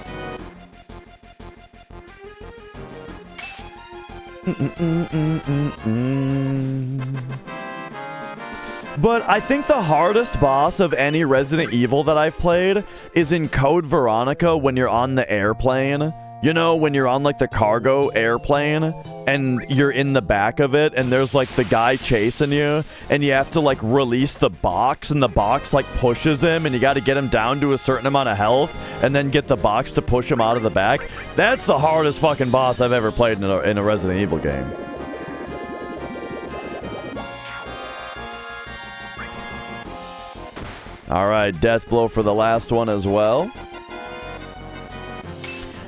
But I think the hardest boss of any Resident Evil that I've played is in Code Veronica when you're on the airplane. You know, when you're on, like, the cargo airplane, and you're in the back of it, and there's, like, the guy chasing you, and you have to, like, release the box, and the box, like, pushes him, and you gotta get him down to a certain amount of health, and then get the box to push him out of the back. That's the hardest fucking boss I've ever played in a Resident Evil game. Alright, death blow for the last one as well.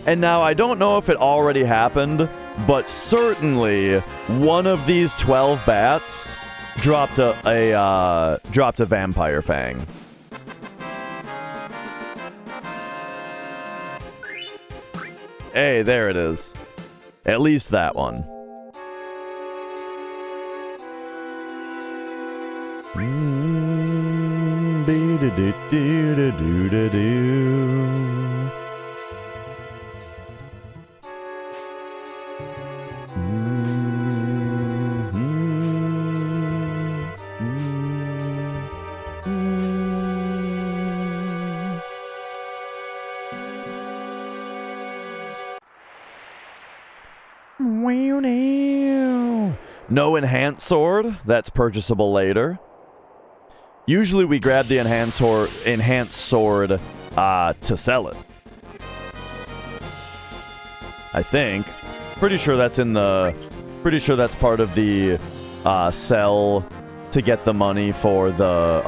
And now, I don't know if it already happened, but certainly one of these 12 bats dropped a vampire fang. Hey, there it is. At least that one. No enhanced sword. That's purchasable later. Usually we grab the enhanced sword to sell it. I think. Pretty sure that's part of the sell to get the money for the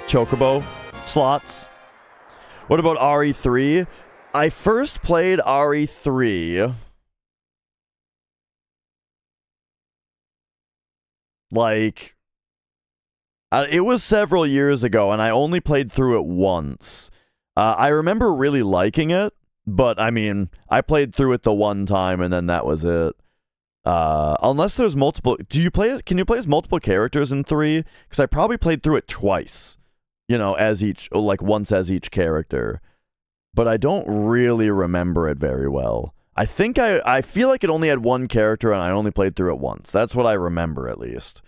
Chocobo slots. What about RE3? I first played RE3 like it was several years ago, and I only played through it once. I remember really liking it, but I mean, I played through it the one time, and then that was it. Unless there's multiple... Can you play as multiple characters in 3? Because I probably played through it twice. You know, once as each character. But I don't really remember it very well. I think I feel like it only had one character, and I only played through it once. That's what I remember, at least.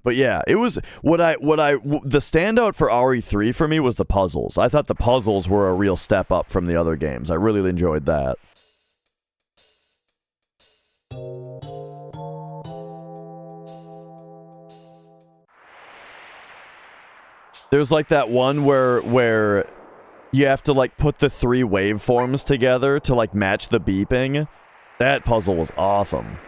But yeah, it was the standout for RE3 for me was the puzzles. I thought the puzzles were a real step up from the other games. I really enjoyed that. There's like that one where you have to like put the 3 waveforms together to like match the beeping. That puzzle was awesome.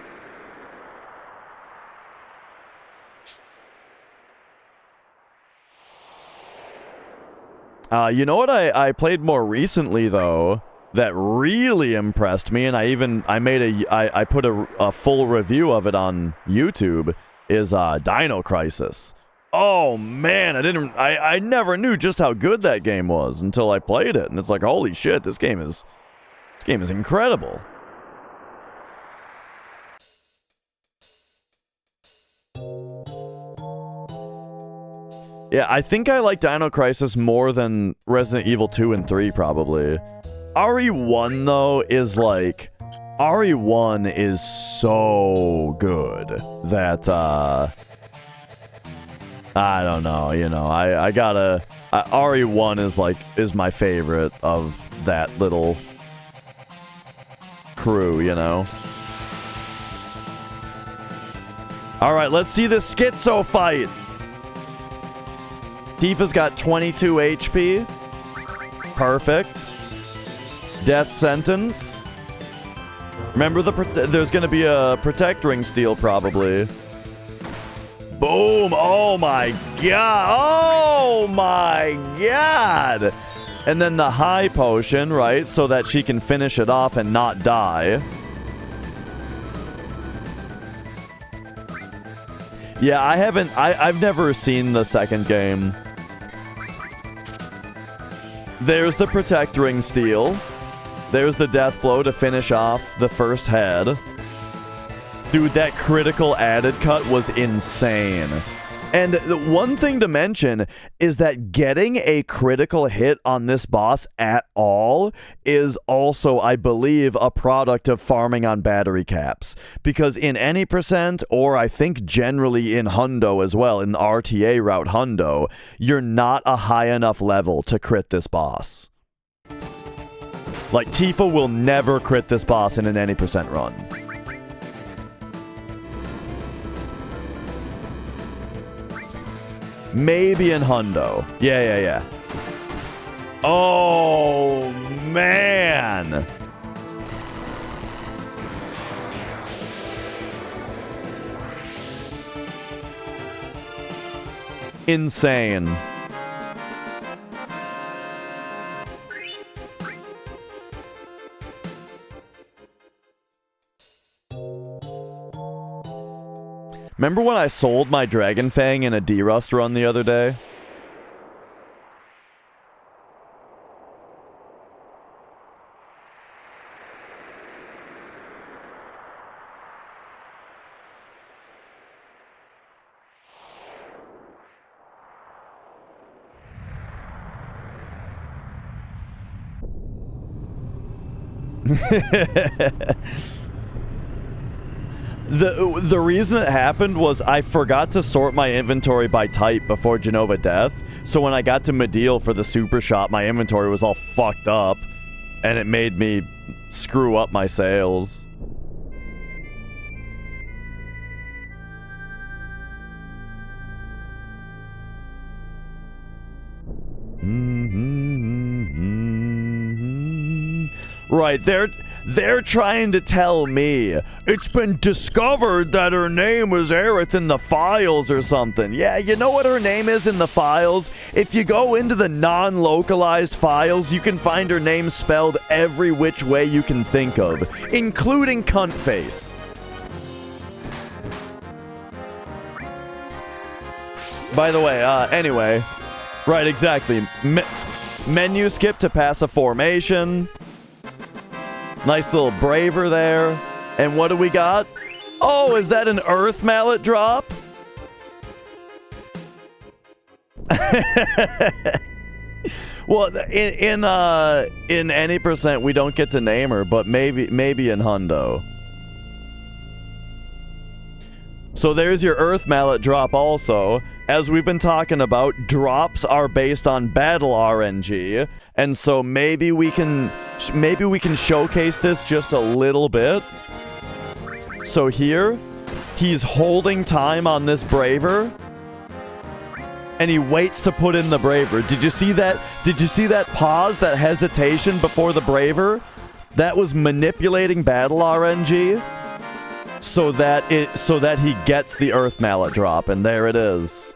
You know what I played more recently though that really impressed me, and I put a full review of it on YouTube, is Dino Crisis. Oh man, I never knew just how good that game was until I played it, and it's like, holy shit, this game is incredible. Yeah, I think I like Dino Crisis more than Resident Evil 2 and 3, probably. RE1, though, is like... RE1 is so good that, I don't know, you know, I gotta... RE1 is my favorite of that little crew, you know? Alright, let's see this Schizo fight! Tifa's got 22 HP. Perfect. Death sentence. Remember there's gonna be a protect ring steal probably. Boom! Oh my god! Oh my god! And then the high potion, right? So that she can finish it off and not die. Yeah, I've never seen the second game. There's the protect ring steal. There's the death blow to finish off the first head. Dude, that critical added cut was insane. And the one thing to mention is that getting a critical hit on this boss at all is also, I believe, a product of farming on battery caps. Because in any percent, or I think generally in Hundo as well, in the RTA route Hundo, you're not a high enough level to crit this boss. Like, Tifa will never crit this boss in an any percent run. Maybe in Hundo. Yeah. Oh, man. Insane. Remember when I sold my Dragon Fang in a D-Rust run the other day? The reason it happened was I forgot to sort my inventory by type before Jenova death. So when I got to Mediel for the super shot, my inventory was all fucked up. And it made me screw up my sales. Right, they're trying to tell me it's been discovered that her name was Aerith in the files or something. Yeah, you know what her name is in the files? If you go into the non-localized files, you can find her name spelled every which way you can think of, including cunt face. By the way, anyway, right, exactly. Menu skip to pass a formation. Nice little braver there. And what do we got? Oh, is that an Earth Mallet drop? Well, in any percent, we don't get to name her, but maybe in Hundo. So there's your Earth Mallet drop also. As we've been talking about, drops are based on battle RNG, and so maybe we can showcase this just a little bit. So here, he's holding time on this braver, and he waits to put in the braver. Did you see that? Did you see that pause, that hesitation before the braver? That was manipulating battle RNG. So that he gets the Earth Mallet drop, and there it is.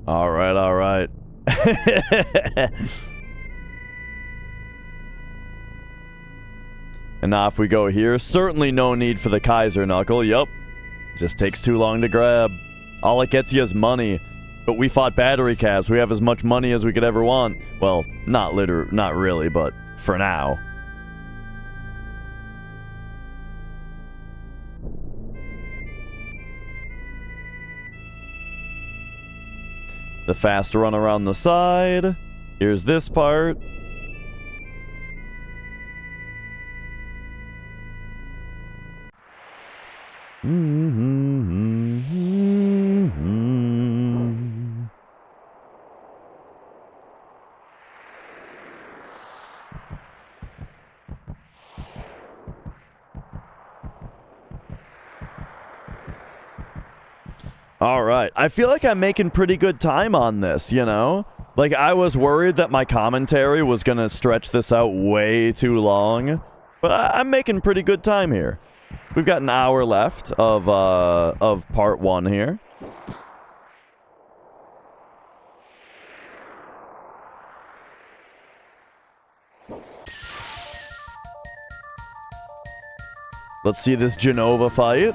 All right. And now if we go here, certainly no need for the Kaiser Knuckle. Yup. Just takes too long to grab. All it gets you is money. But we fought battery caps. We have as much money as we could ever want. Well, not really, but for now. The fast run around the side. Here's this part. All right. I feel like I'm making pretty good time on this, you know? Like, I was worried that my commentary was going to stretch this out way too long, but I'm making pretty good time here. We've got an hour left of part 1 here. Let's see this Jenova fight.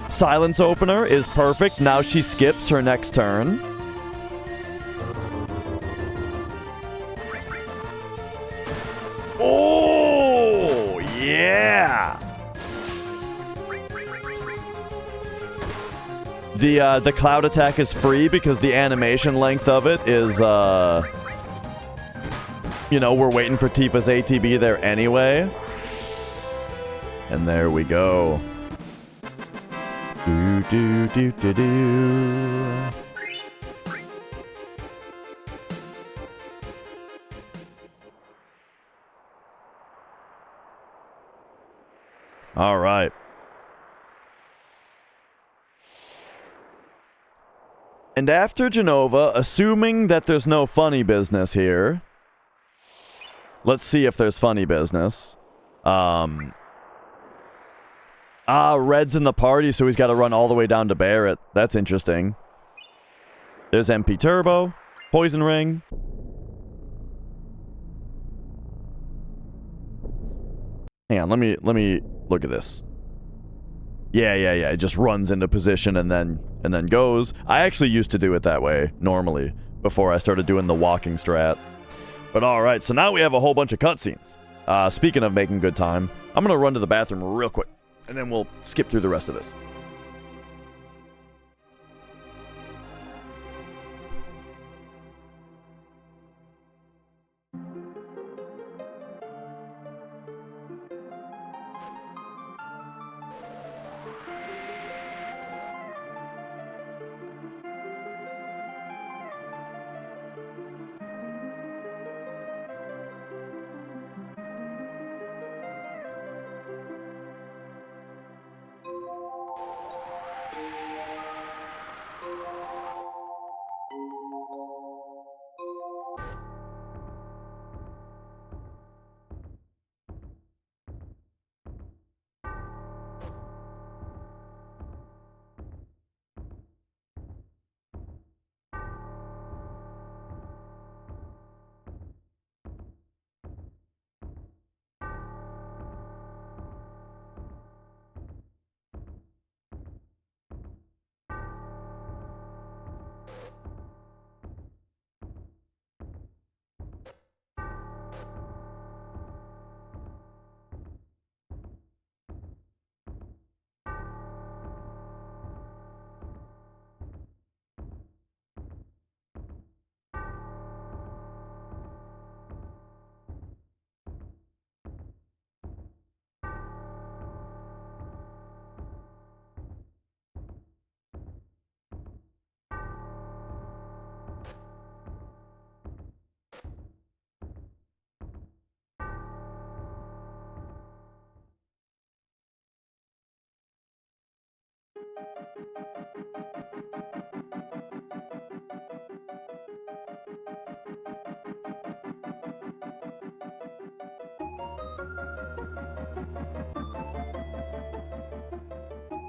Silence opener is perfect. Now she skips her next turn. Oh, yeah. The cloud attack is free because the animation length of it is, you know, we're waiting for Tifa's ATB there anyway. And there we go. Do. All right. And after Jenova, assuming that there's no funny business here, Let's see if there's funny business. Red's in the party, so he's got to run all the way down to Barrett. That's interesting. There's MP Turbo, Poison Ring. Hang on, let me look at this. Yeah. It just runs into position and then goes. I actually used to do it that way normally before I started doing the walking strat. But all right, so now we have a whole bunch of cutscenes. Speaking of making good time, I'm gonna run to the bathroom real quick, and then we'll skip through the rest of this.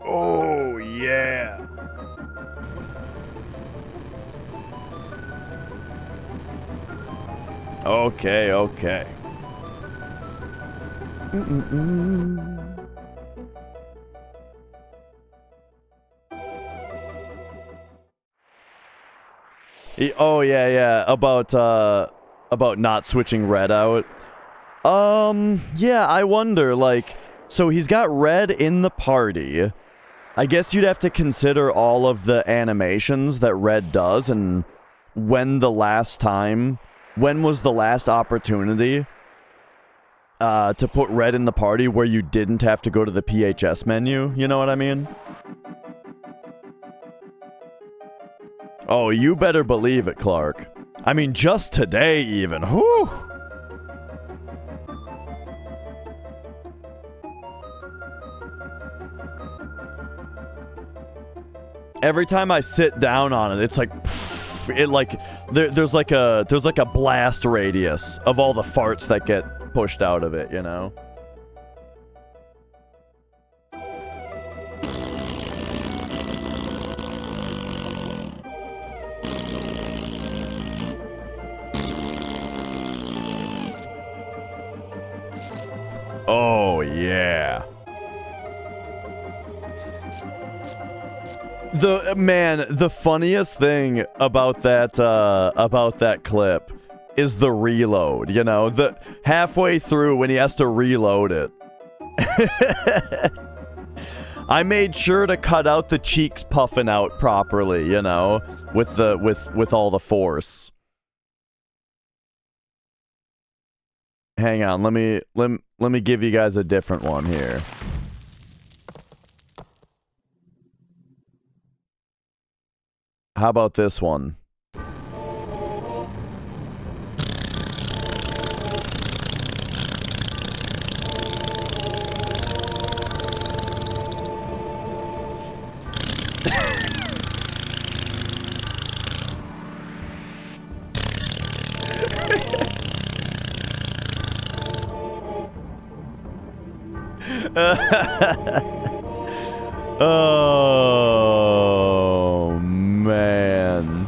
Oh, yeah. Okay. Oh, yeah. About not switching Red out. Yeah, I wonder, like, so he's got Red in the party. I guess you'd have to consider all of the animations that Red does and when was the last opportunity to put Red in the party where you didn't have to go to the PHS menu, you know what I mean? Oh, you better believe it, Clark. I mean, just today even, whew! Every time I sit down on it, it's like, there's like a blast radius of all the farts that get pushed out of it, you know? Oh, yeah. The funniest thing about that clip is the reload, you know, the halfway through when he has to reload it. I made sure to cut out the cheeks puffing out properly, you know, with all the force. Hang on, let me give you guys a different one here. How about this one? Oh, man.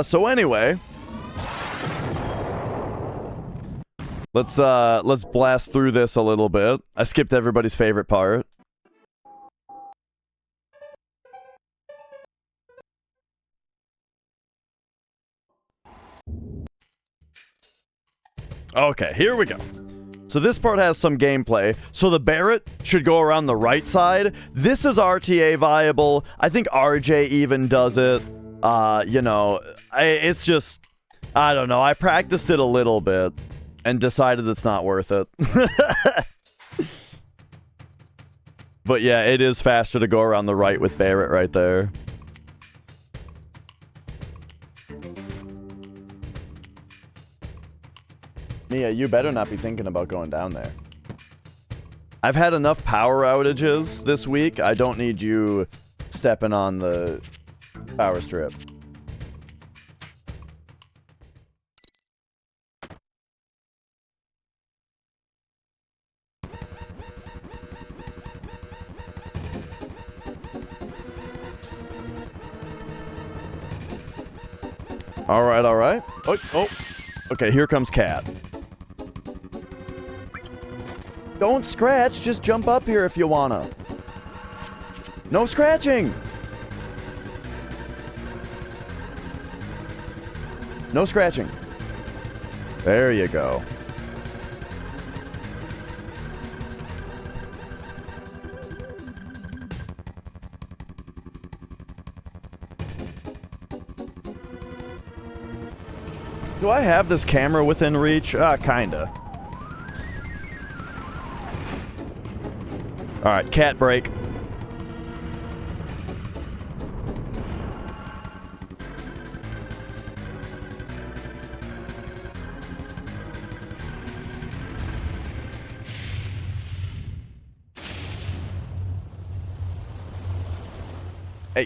So anyway, let's blast through this a little bit. I skipped everybody's favorite part. Okay, here we go. So this part has some gameplay. So the Barret should go around the right side. This is RTA viable. I think RJ even does it. You know, it's just, I don't know. I practiced it a little bit and decided it's not worth it. But yeah, it is faster to go around the right with Barret right there. Mia, you better not be thinking about going down there. I've had enough power outages this week. I don't need you stepping on the power strip. All right, all right. Oh. Okay, here comes Cat. Don't scratch, just jump up here if you wanna. No scratching! No scratching. There you go. Do I have this camera within reach? Kinda. Alright, cat break.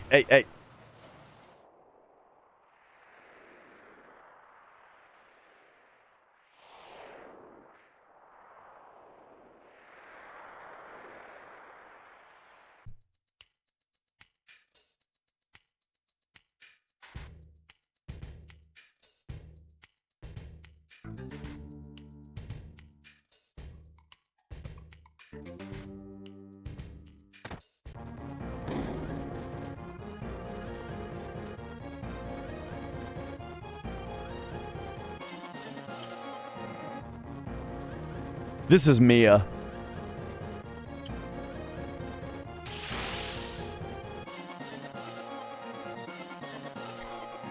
Hey. This is Mia.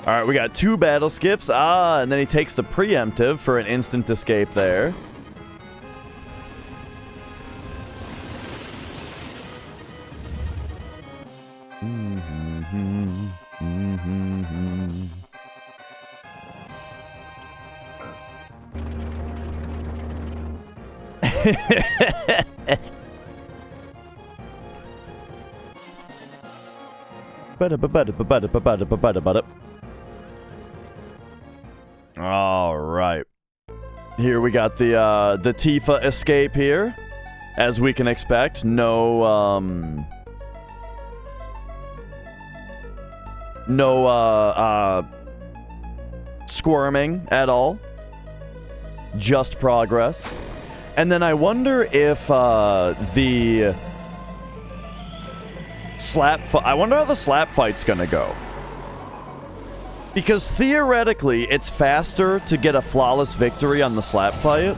Alright, we got 2 battle skips. And then he takes the preemptive for an instant escape there. All right. Here we got the Tifa escape here, as we can expect. No squirming at all. Just progress. And then I wonder if the slap I wonder how the slap fight's gonna go. Because theoretically, it's faster to get a flawless victory on the slap fight.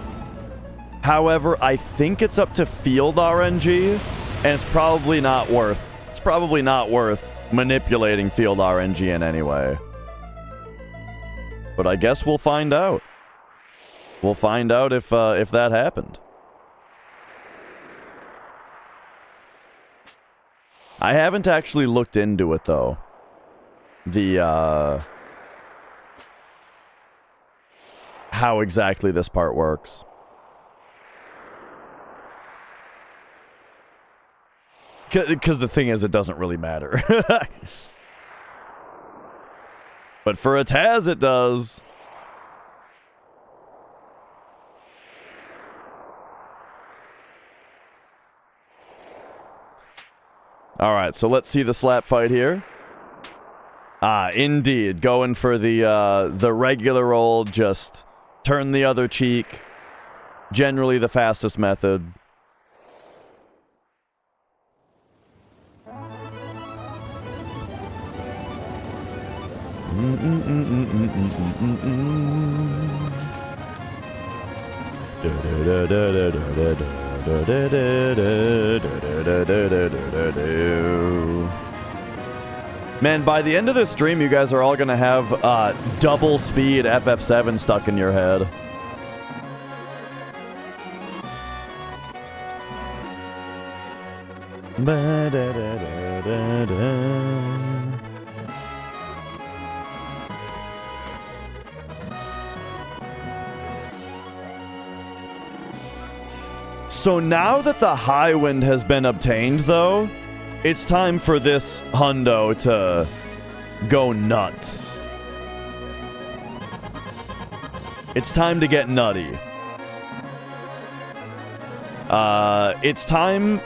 However, I think it's up to field RNG, and it's probably not worth manipulating field RNG in any way. But I guess we'll find out. We'll find out if that happened. I haven't actually looked into it, though. the how exactly this part works. Because the thing is, it doesn't really matter. But for a TAS, it does. Alright, so let's see the slap fight here. Ah, indeed. Going for the regular old, just turn the other cheek. Generally the fastest method. Man, by the end of this stream, you guys are all gonna have double speed FF7 stuck in your head. So now that the high wind has been obtained, though, it's time for this hundo to go nuts. It's time to get nutty. It's time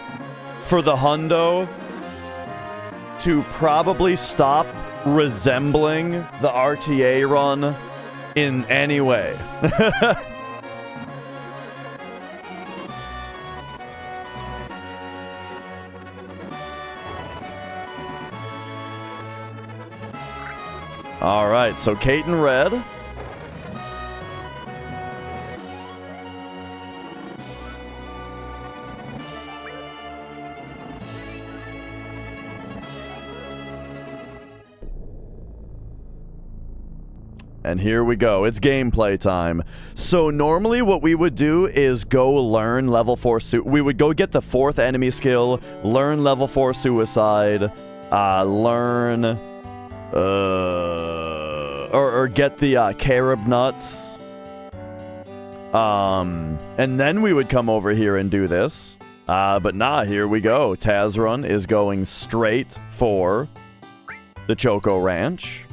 for the hundo to probably stop resembling the RTA run in any way. Alright, so Kate in red. And here we go. It's gameplay time. So normally what we would do is go learn level 4 we would go get the 4th enemy skill, learn level 4 suicide, learn or get the carob nuts. And then we would come over here and do this. But nah, here we go. TAS run is going straight for the Choco Ranch.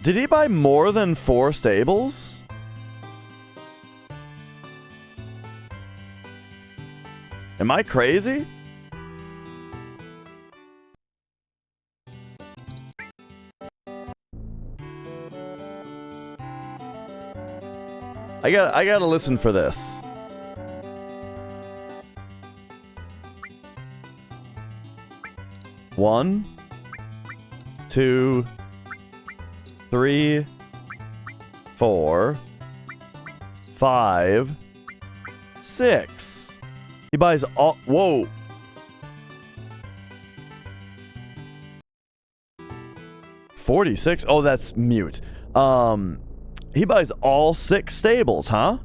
Did he buy more than 4 stables? Am I crazy? I gotta listen for this. One, 2, 3, 4, 5, 6. He buys all. Whoa. $46. Oh, that's mute. He buys all 6 stables, huh?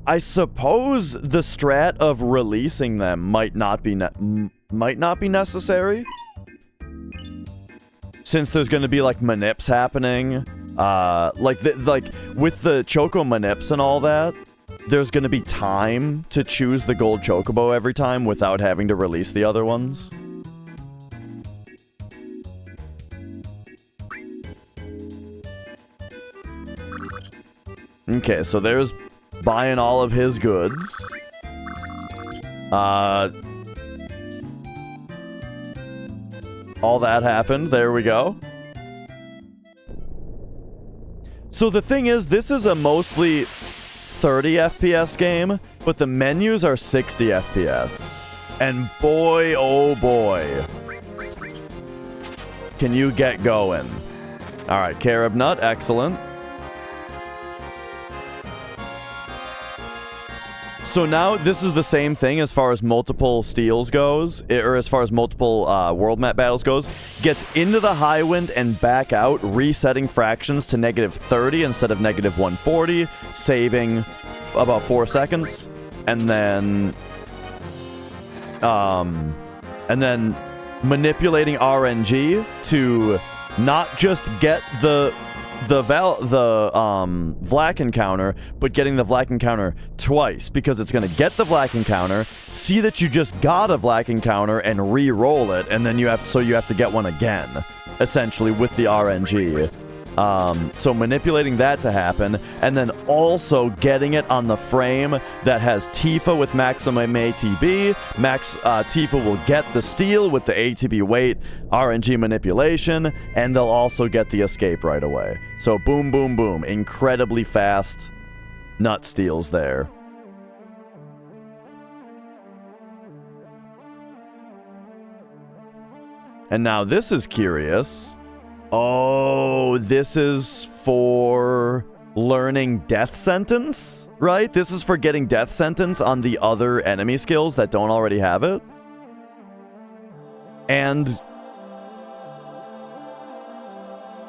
I suppose the strat of releasing them might not be necessary, since there's going to be like manips happening, like with the Choco manips and all that. There's going to be time to choose the gold Chocobo every time without having to release the other ones. Okay, so there's buying all of his goods. All that happened. There we go. So the thing is, this is a mostly 30 FPS game, but the menus are 60 FPS. And boy, oh boy, can you get going. Alright, carob nut, excellent. So now this is the same thing as far as multiple steals goes, or as far as multiple world map battles goes. Gets into the high wind and back out, resetting fractions to -30 instead of -140, saving about 4 seconds, and then manipulating RNG to not just get the Vlak encounter, but getting the Vlak encounter twice, because it's going to get the Vlak encounter, see that you just got a Vlak encounter, and re-roll it, and then you have to get one again, essentially, with the RNG. So manipulating that to happen, and then also getting it on the frame that has Tifa with maximum ATB. Tifa will get the steal with the ATB weight, RNG manipulation, and they'll also get the escape right away. So boom, boom, boom. Incredibly fast nut steals there. And now this is curious. Oh, this is for learning Death Sentence, right? This is for getting Death Sentence on the other enemy skills that don't already have it. And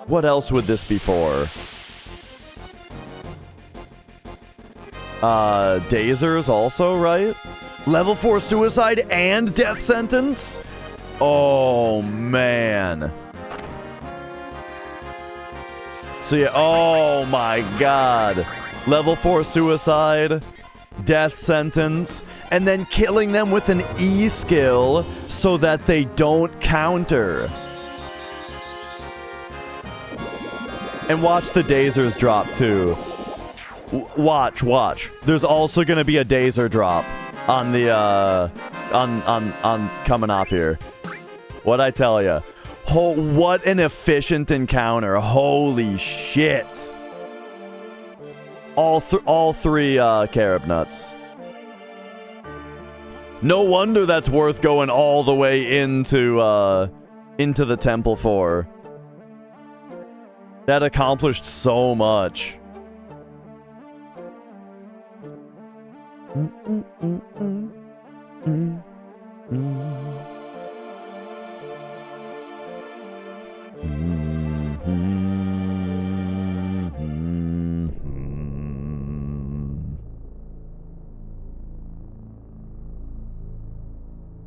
what else would this be for? Dazers also, right? Level 4 suicide and Death Sentence? Oh, man. So yeah, oh my god. Level 4 suicide, Death Sentence, and then killing them with an E skill so that they don't counter. And watch the Dazers drop too. Watch. There's also gonna be a Dazer drop on the on coming off here. What'd I tell ya? Oh, what an efficient encounter. Holy shit. All three carob nuts. No wonder that's worth going all the way into the temple for. That accomplished so much.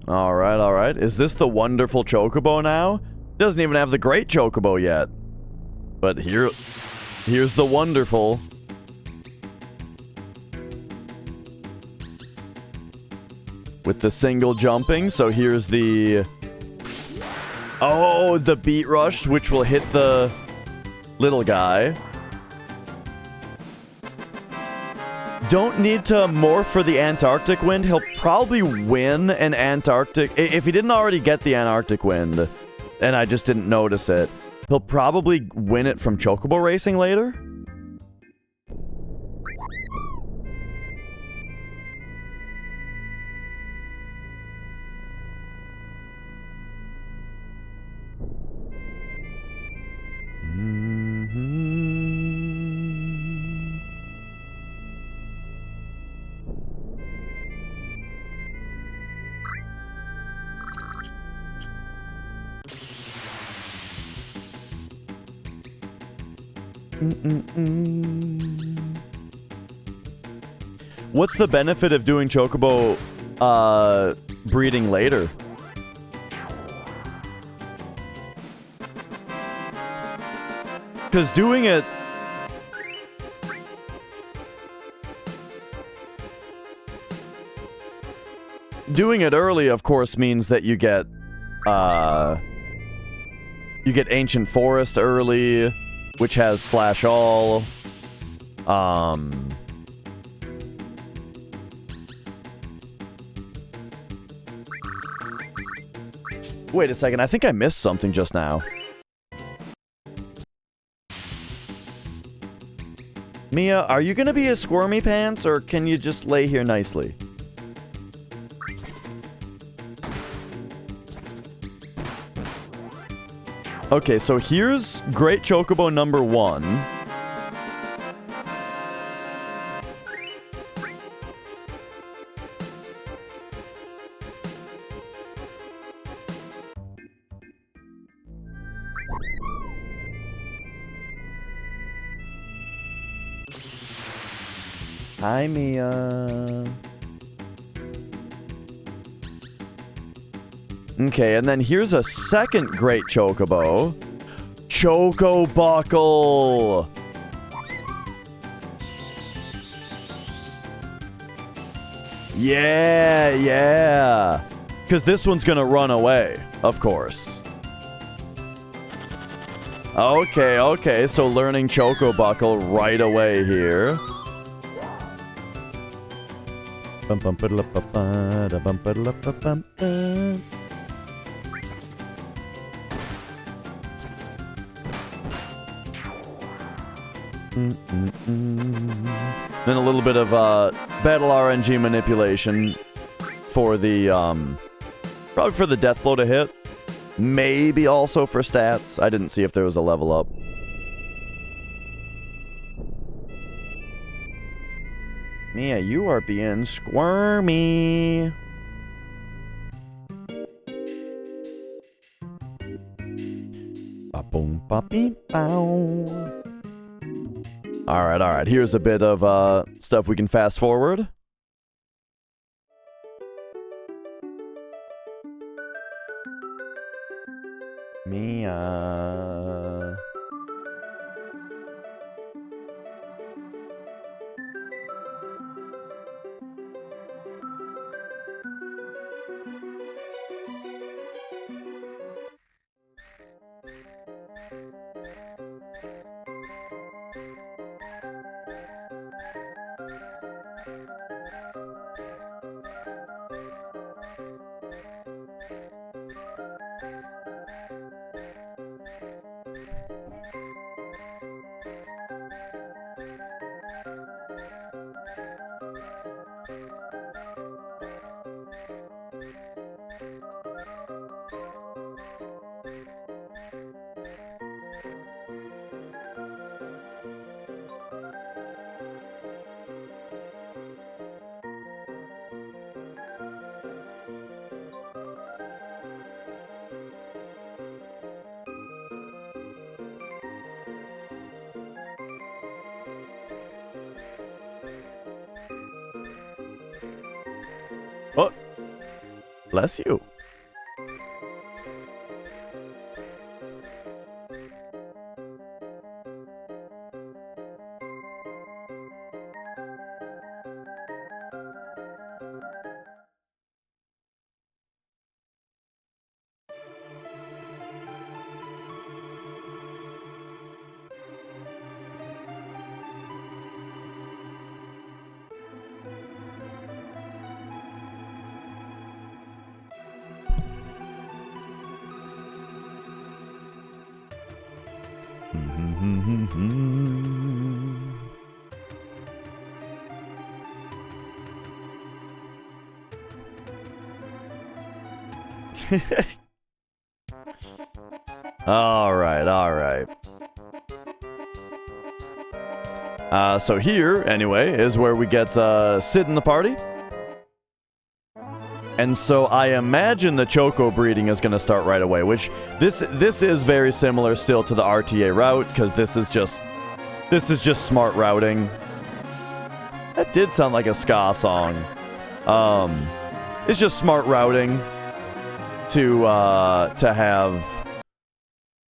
All right. Is this the wonderful Chocobo now? Doesn't even have the great Chocobo yet. But here's the wonderful. With the single jumping, so here's the... Oh, the beat rush, which will hit the little guy. Don't need to morph for the Antarctic wind. He'll probably win an Antarctic... If he didn't already get the Antarctic wind, and I just didn't notice it, he'll probably win it from Chocobo Racing later. What's the benefit of doing Chocobo breeding later? Because doing it early, of course, means that you get Ancient Forest early, which has slash all. Wait a second, I think I missed something just now. Mia, are you gonna be a Squirmy Pants, or can you just lay here nicely? Okay, so here's Great Chocobo number 1. Hi, Mia. Okay, and then here's a second great chocobo. Choco Buckle! Yeah, yeah. Because this one's gonna run away, of course. Okay, okay, so learning Choco Buckle right away here. Then a little bit of battle RNG manipulation for the probably for the death blow to hit. Maybe also for stats. I didn't see if there was a level up. Mia, you are being squirmy. Ba-boom, ba-beep-bow. Alright, alright. Here's a bit of stuff we can fast forward. Mia. Oh, bless you. All right. So here, anyway, is where we get Sid in the party. And so I imagine the Choco breeding is going to start right away, which this is very similar still to the RTA route, because this is just smart routing. That did sound like a ska song. It's just smart routing to have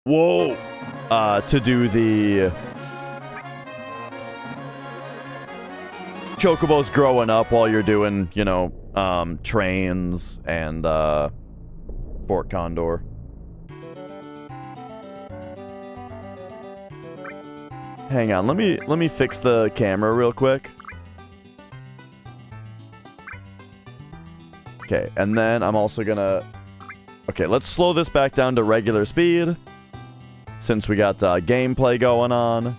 to do the chocobos growing up while you're doing, you know, trains and Fort Condor. Hang on, let me fix the camera real quick. Okay, and then I'm also gonna... Okay, let's slow this back down to regular speed, since we got gameplay going on.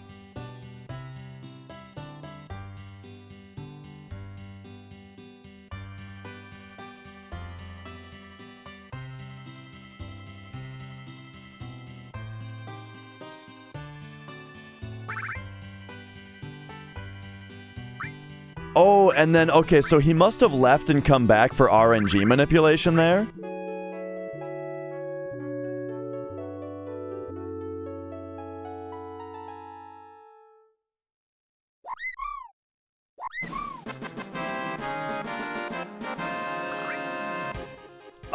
Oh, and then, okay, so he must have left and come back for RNG manipulation there.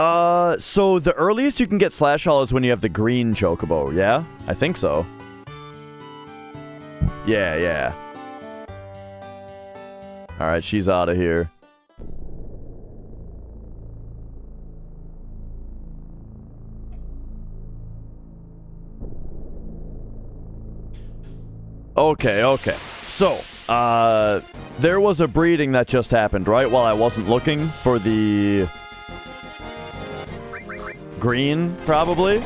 So the earliest you can get Slash All is when you have the green Chocobo, yeah? I think so. Yeah. Alright, she's out of here. Okay. So, there was a breeding that just happened, right? While I wasn't looking for the green, probably.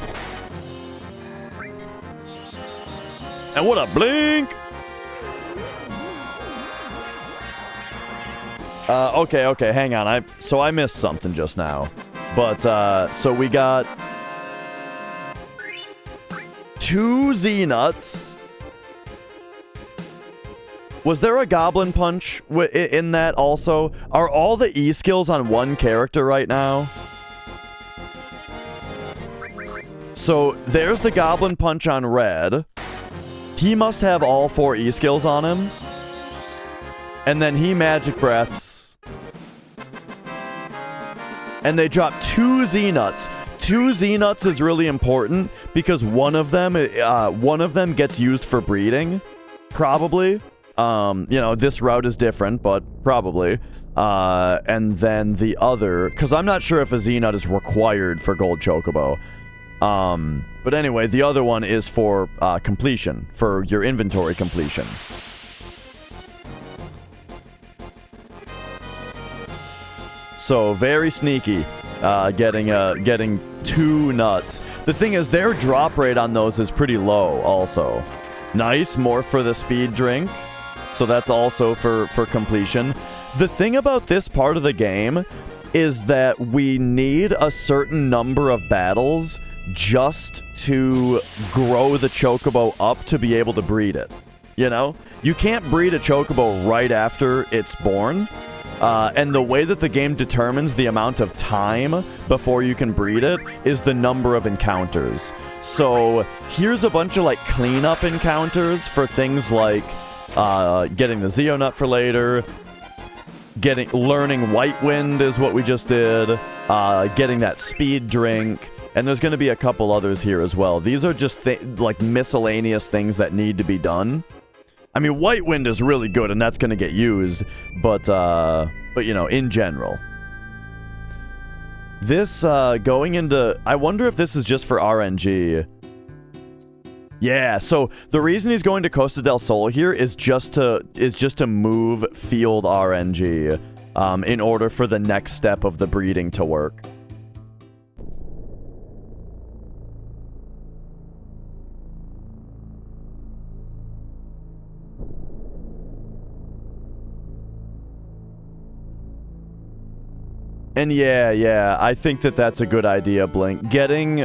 And what a blink! Okay, hang on. So I missed something just now. But, so we got 2 Z-Nuts. Was there a Goblin Punch in that also? Are all the E-skills on one character right now? So, there's the Goblin Punch on red. He must have all 4 E-skills on him. And then he Magic Breaths. And they drop 2 Z-Nuts. 2 Z-Nuts is really important because one of them gets used for breeding. Probably. You know, this route is different, but probably. And then the other... Because I'm not sure if a Z-Nut is required for Gold Chocobo. But anyway, the other one is for completion. For your inventory completion. So, very sneaky. Getting 2 nuts. The thing is, their drop rate on those is pretty low, also. Nice, more for the speed drink. So that's also for completion. The thing about this part of the game is that we need a certain number of battles just to grow the Chocobo up to be able to breed it. You know? You can't breed a Chocobo right after it's born. And the way that the game determines the amount of time before you can breed it is the number of encounters. So here's a bunch of like cleanup encounters for things like getting the Zeonut for later, learning White Wind is what we just did, getting that speed drink, and there's going to be a couple others here as well. These are just like miscellaneous things that need to be done. I mean, White Wind is really good, and that's going to get used, but you know, in general. This, going into... I wonder if this is just for RNG. Yeah, so the reason he's going to Costa del Sol here is just to move field RNG, in order for the next step of the breeding to work. And yeah, I think that that's a good idea, Blink. Getting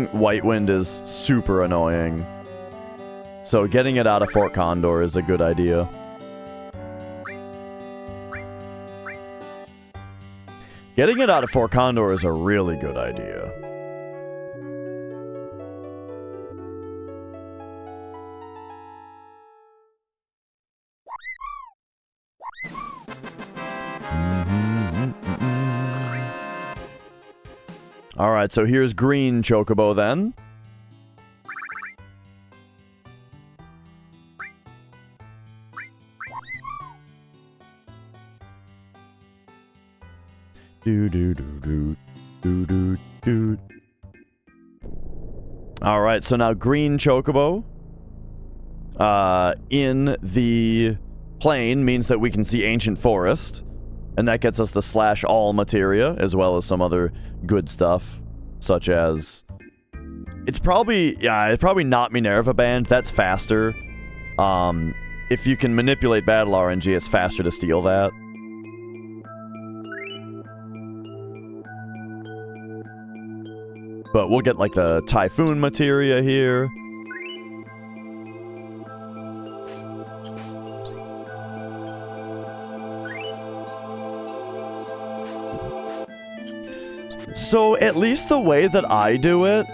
White Wind is super annoying. So getting it out of Fort Condor is a good idea. Getting it out of Fort Condor is a really good idea. Alright, so here's green Chocobo then. Alright, so now green Chocobo in the plane means that we can see Ancient Forest. And that gets us the slash all materia, as well as some other good stuff, such as... It's probably not Minerva Band, that's faster. If you can manipulate battle RNG, it's faster to steal that. But we'll get, like, the Typhoon materia here. So, at least the way that I do it,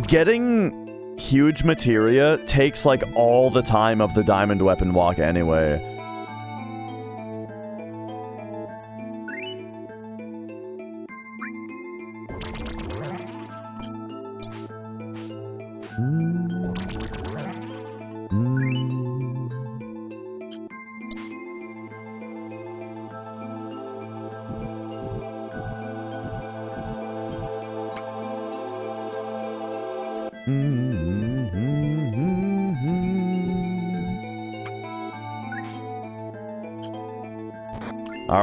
getting huge materia takes, like, all the time of the Diamond Weapon Walk anyway. All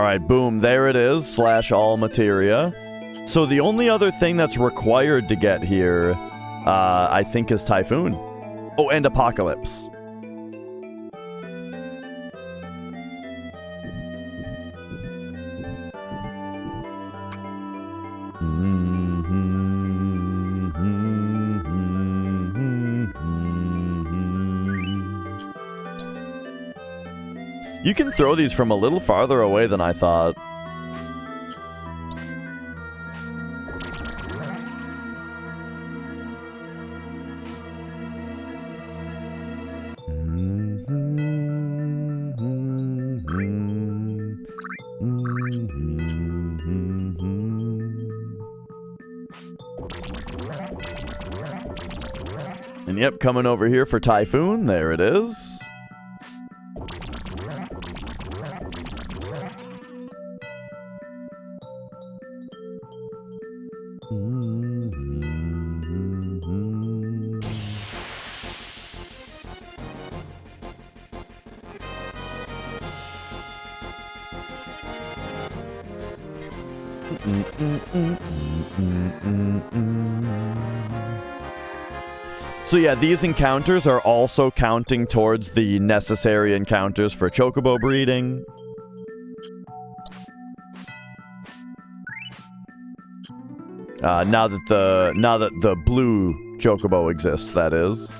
right, boom, there it is, slash all materia. So the only other thing that's required to get here, I think, is Typhoon. Oh, and Apocalypse. You can throw these from a little farther away than I thought. And yep, coming over here for Typhoon. There it is. So yeah, these encounters are also counting towards the necessary encounters for Chocobo breeding. Now that the blue Chocobo exists, that is.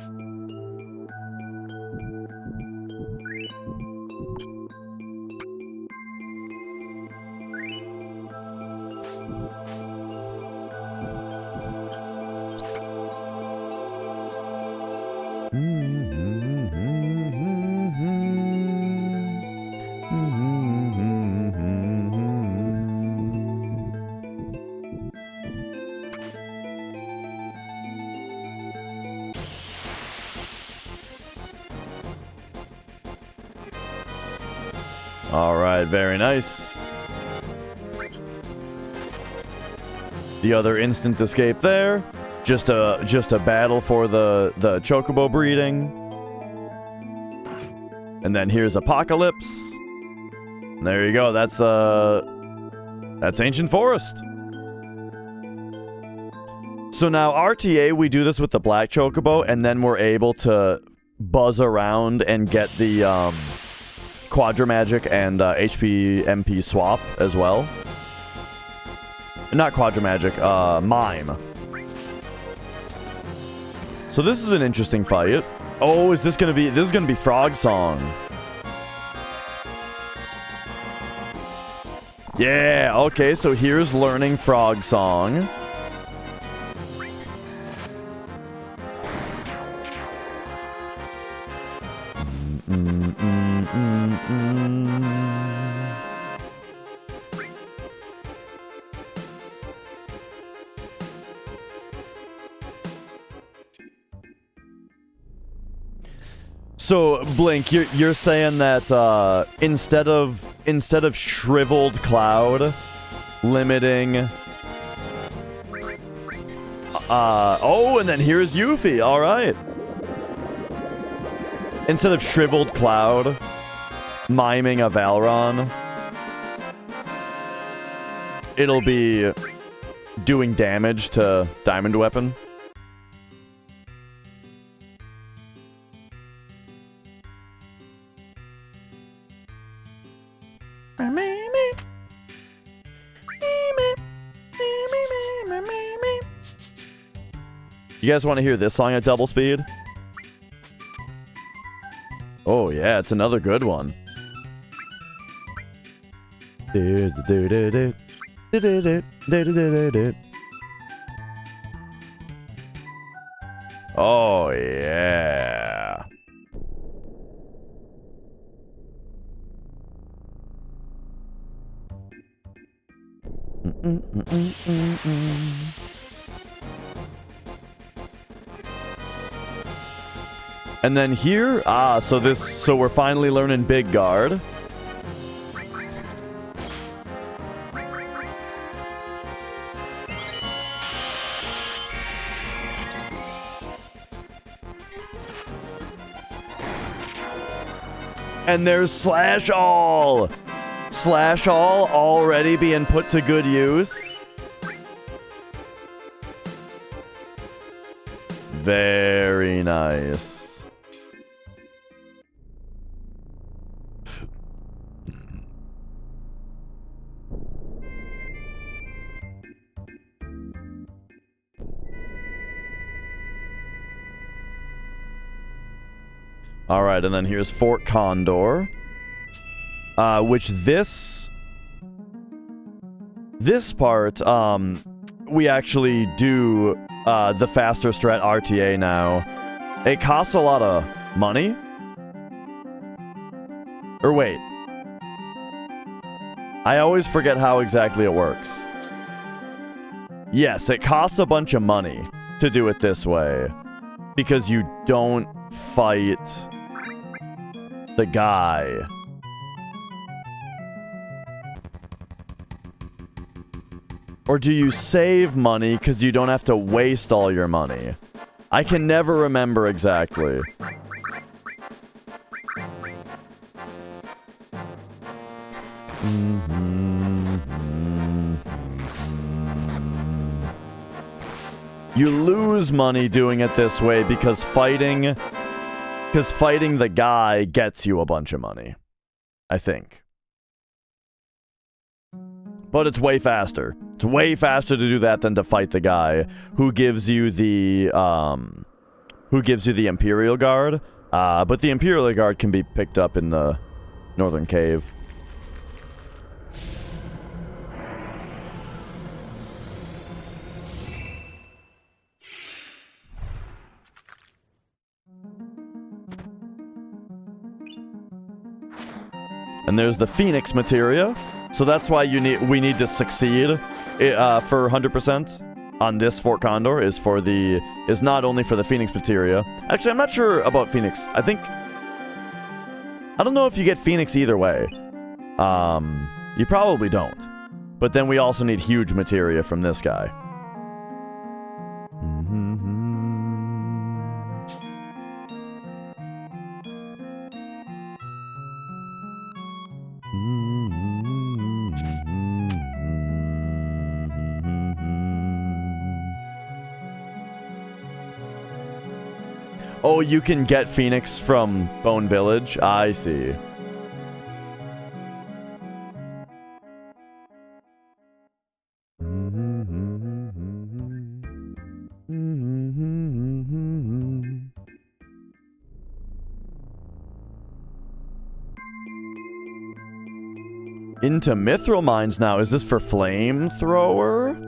Alright, very nice. The other instant escape there. Just a battle for the Chocobo breeding. And then here's Apocalypse. And there you go, that's Ancient Forest. So now RTA, we do this with the black Chocobo, and then we're able to buzz around and get the Quadramagic and HP MP swap as well. Not Quadramagic, Mime. So this is an interesting fight. Oh, this is gonna be Frog Song. Yeah, okay, so here's learning Frog Song. So Blink, you're saying that instead of Shriveled Cloud limiting, oh, and then here's Yuffie. All right. Instead of Shriveled Cloud miming a Valron, it'll be doing damage to Diamond Weapon. You guys want to hear this song at double speed? Oh yeah, it's another good one. Oh yeah. And then here, so we're finally learning Big Guard. And there's Slash All. Slash All already being put to good use. Very nice. All right, and then here's Fort Condor, which this part, we actually do the faster strat RTA now. It costs a lot of money. Or wait. I always forget how exactly it works. Yes, it costs a bunch of money to do it this way. Because you don't fight the guy. Or do you save money because you don't have to waste all your money? I can never remember exactly. You lose money doing it this way because fighting the guy gets you a bunch of money. I think. But it's way faster. It's way faster to do that than to fight the guy who gives you the Imperial Guard. But the Imperial Guard can be picked up in the Northern Cave. And there's the Phoenix Materia. So that's why we need to succeed for 100% on this Fort Condor is not only for the Phoenix Materia. Actually, I'm not sure about Phoenix. I don't know if you get Phoenix either way. You probably don't. But then we also need huge Materia from this guy. Oh, you can get Phoenix from Bone Village? I see. Into Mithril Mines now. Is this for Flamethrower?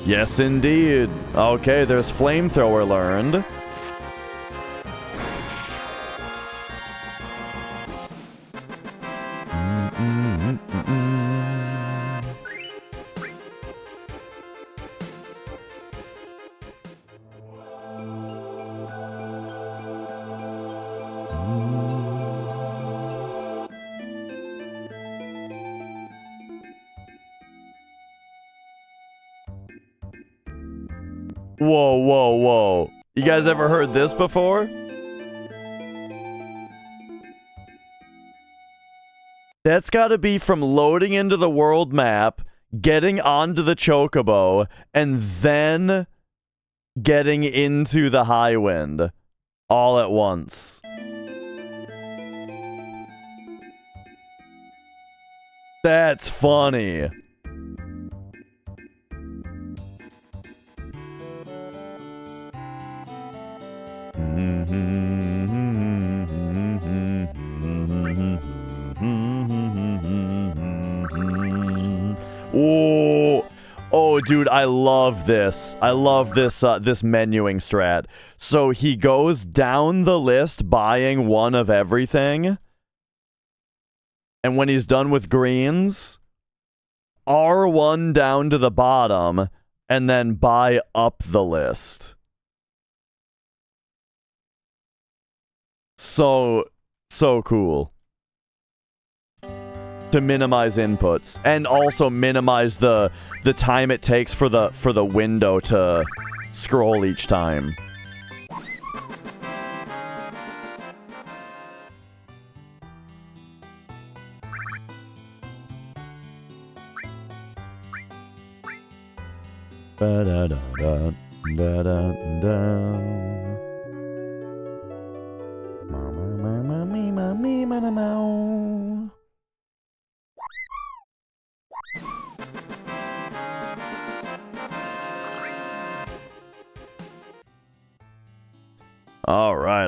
Yes, indeed. Okay, there's Flamethrower learned. Whoa, whoa, whoa. You guys ever heard this before? That's gotta be from loading into the world map, getting onto the Chocobo, and then getting into the high wind all at once. That's funny. Oh, dude, I love this. I love this this menuing strat. So he goes down the list buying one of everything. And when he's done with greens, R1 down to the bottom, and then buy up the list. So cool. To minimize inputs and also minimize the time it takes for the window to scroll each time. Ba da da da da da da.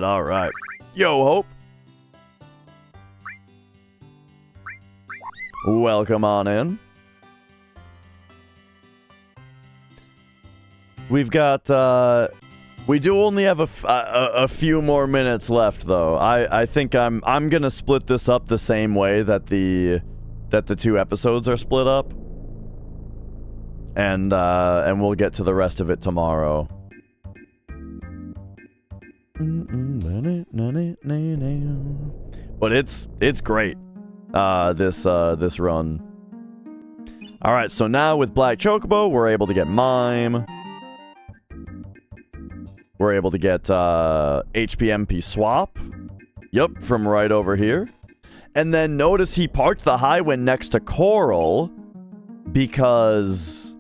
All right. Yo, Hope. Welcome on in. We've got, we do only have a few more minutes left, though. I think I'm gonna split this up the same way that the 2 episodes are split up. And we'll get to the rest of it tomorrow. But it's great, this run. Alright, so now with Black Chocobo, we're able to get Mime. We're able to get HPMP Swap. Yep, from right over here. And then notice he parked the Highwind next to Coral, because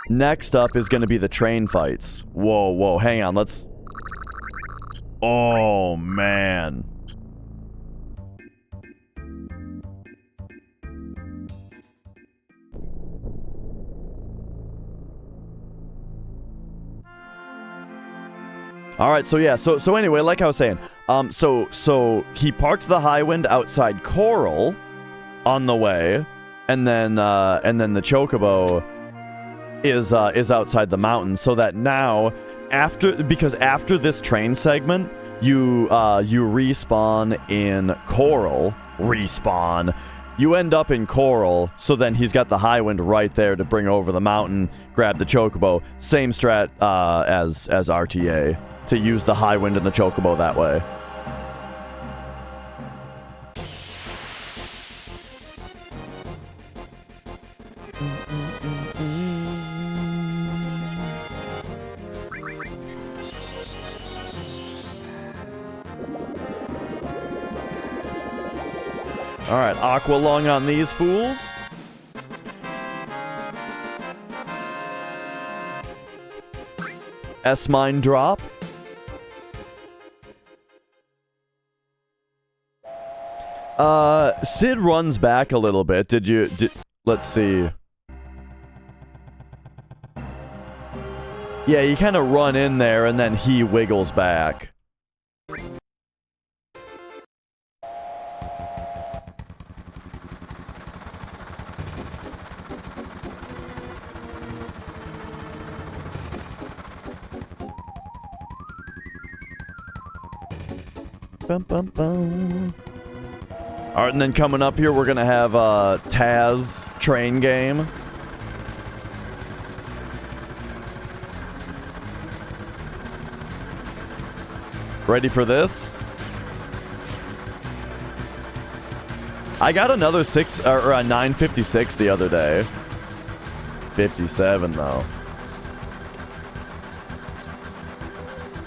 next up is going to be the train fights. Whoa, hang on, let's... Oh, man. Alright, so yeah, so anyway, like I was saying, so he parked the Highwind outside Coral on the way, and then the Chocobo is outside the mountain, so that now, because after this train segment, you respawn in Coral, you end up in Coral, so then he's got the Highwind right there to bring over the mountain, grab the Chocobo, same strat as RTA, to use the Highwind and the Chocobo that way. Alright, Aqualung on these fools. S-Mine drop. Sid runs back a little bit. Let's see. Yeah, you kind of run in there and then he wiggles back. Bum, bum, bum. Alright, and then coming up here, we're gonna have TAS train game. Ready for this? I got another 956 the other day. 57 though.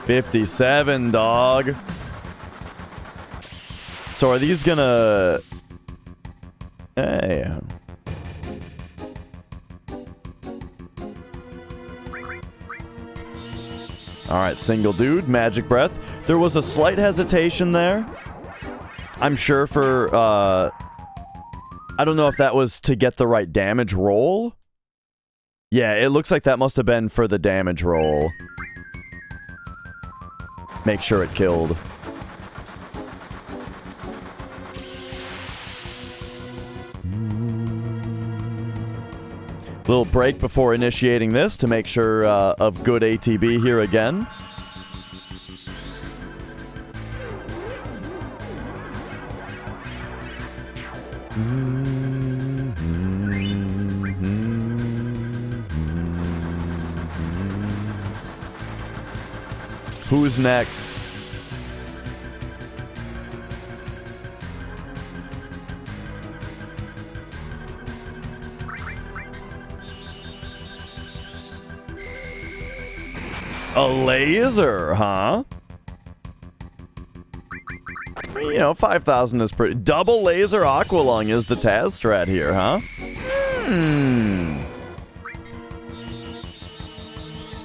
57, dog. So are these gonna... Hey. Alright, single dude, magic breath. There was a slight hesitation there. I'm sure for, I don't know if that was to get the right damage roll. Yeah, it looks like that must have been for the damage roll. Make sure it killed. Little break before initiating this to make sure of good ATB here again. Who's next? A laser, huh? You know, 5,000 is pretty... Double laser Aqualung is the TAS strat here, huh?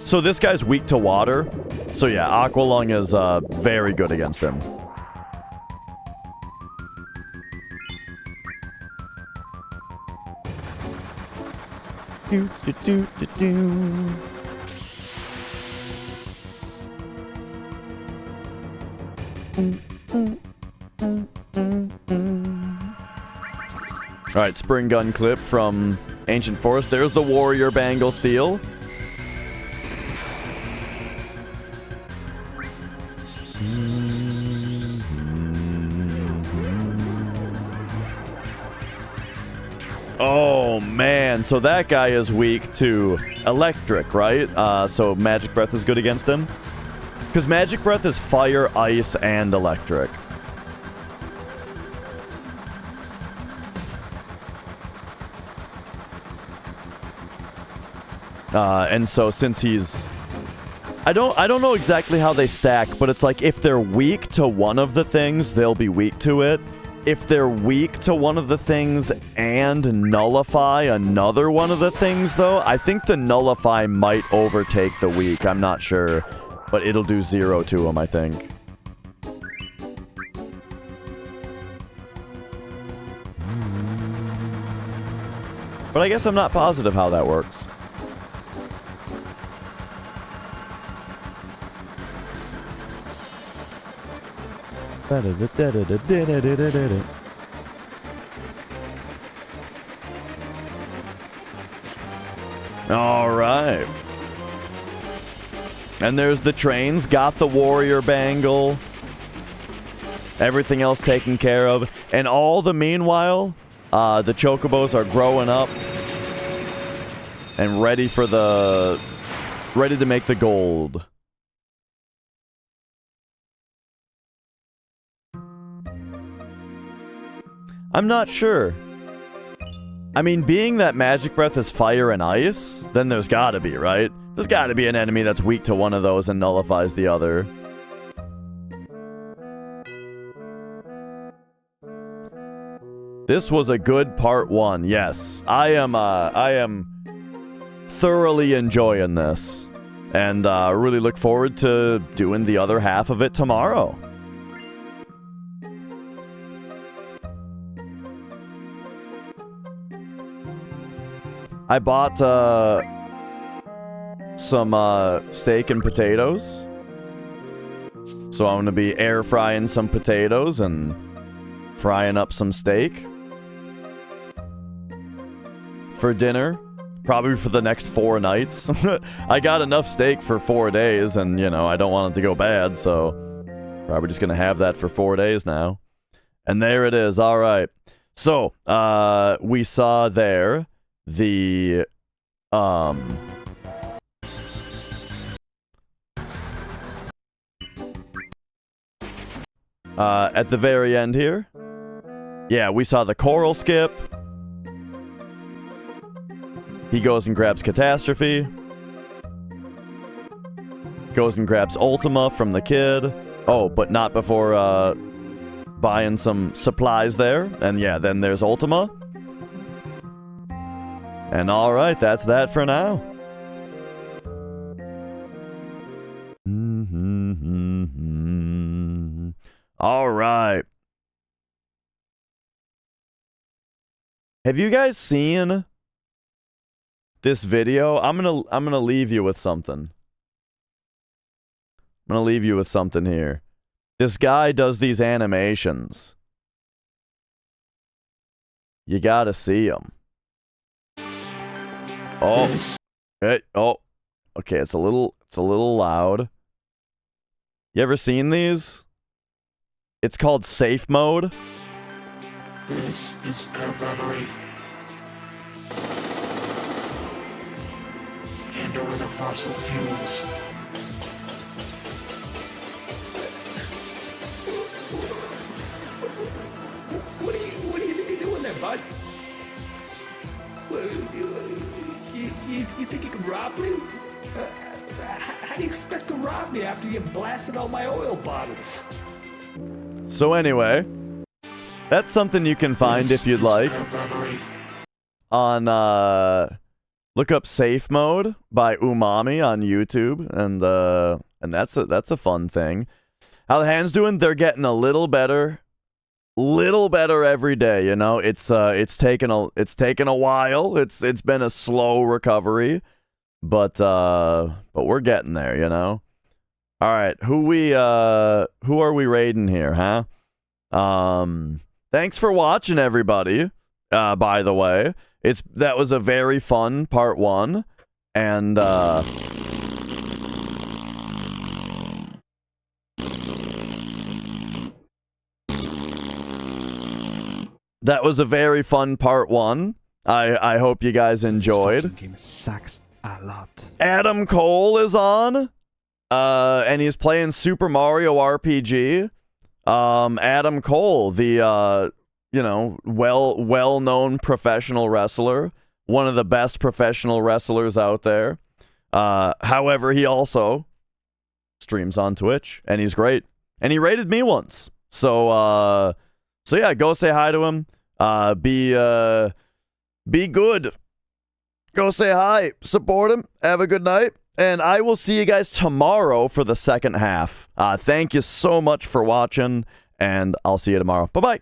So this guy's weak to water. So yeah, Aqualung is very good against him. Alright, spring gun clip from Ancient Forest. There's the Warrior Bangle Steel. Oh man, so that guy is weak to electric, right? So Magic Breath is good against him? Because Magic Breath is fire, ice, and electric. And so since he's... I don't know exactly how they stack, but it's like if they're weak to one of the things, they'll be weak to it. If they're weak to one of the things and nullify another one of the things, though, I think the nullify might overtake the weak. I'm not sure. But it'll do 0 to him, I think. But I guess I'm not positive how that works. All right. And there's the trains. Got the Warrior Bangle. Everything else taken care of. And all the meanwhile, the Chocobos are growing up. And ready for the... Ready to make the gold. I'm not sure. I mean, being that Magic Breath is fire and ice, then there's gotta be, right? There's gotta be an enemy that's weak to one of those and nullifies the other. This was a good part 1, yes. I am thoroughly enjoying this. And really look forward to doing the other half of it tomorrow. I bought some steak and potatoes. So I'm going to be air frying some potatoes and frying up some steak for dinner. Probably for the next 4 nights. I got enough steak for 4 days and, you know, I don't want it to go bad, so probably just going to have that for 4 days now. And there it is. All right. So, we saw there the at the very end here. Yeah, we saw the coral skip. He goes and grabs Catastrophe. Goes and grabs Ultima from the kid. Oh, but not before buying some supplies there. And yeah, then there's Ultima. And alright, that's that for now. Alright. Have you guys seen this video? I'm gonna leave you with something. I'm gonna leave you with something here. This guy does these animations. You gotta see him. Oh. Hey, oh. Okay, it's a little loud. You ever seen these? It's called safe mode. This is cavalry. Hand over the fossil fuels. What do you think you're doing there, bud? You think you can rob me? How do you expect to rob me after you blasted all my oil bottles? So anyway, that's something you can find if you'd like on look up Safe Mode by Umami on YouTube, and that's a fun thing. How the hands doing? They're getting a little better every day, you know. It's taken a while. It's been a slow recovery, but we're getting there, you know. All right, who are we raiding here, huh? Thanks for watching, everybody. By the way, that was a very fun part 1, and that was a very fun part 1. I hope you guys enjoyed. This game sucks a lot. Adam Cole is on, and he's playing Super Mario RPG. Adam Cole, the well-known professional wrestler, one of the best professional wrestlers out there. However, he also streams on Twitch, and he's great. And he rated me once, so yeah, go say hi to him. Be good. Go say hi. Support him. Have a good night. And I will see you guys tomorrow for the second half. Thank you so much for watching, and I'll see you tomorrow. Bye-bye.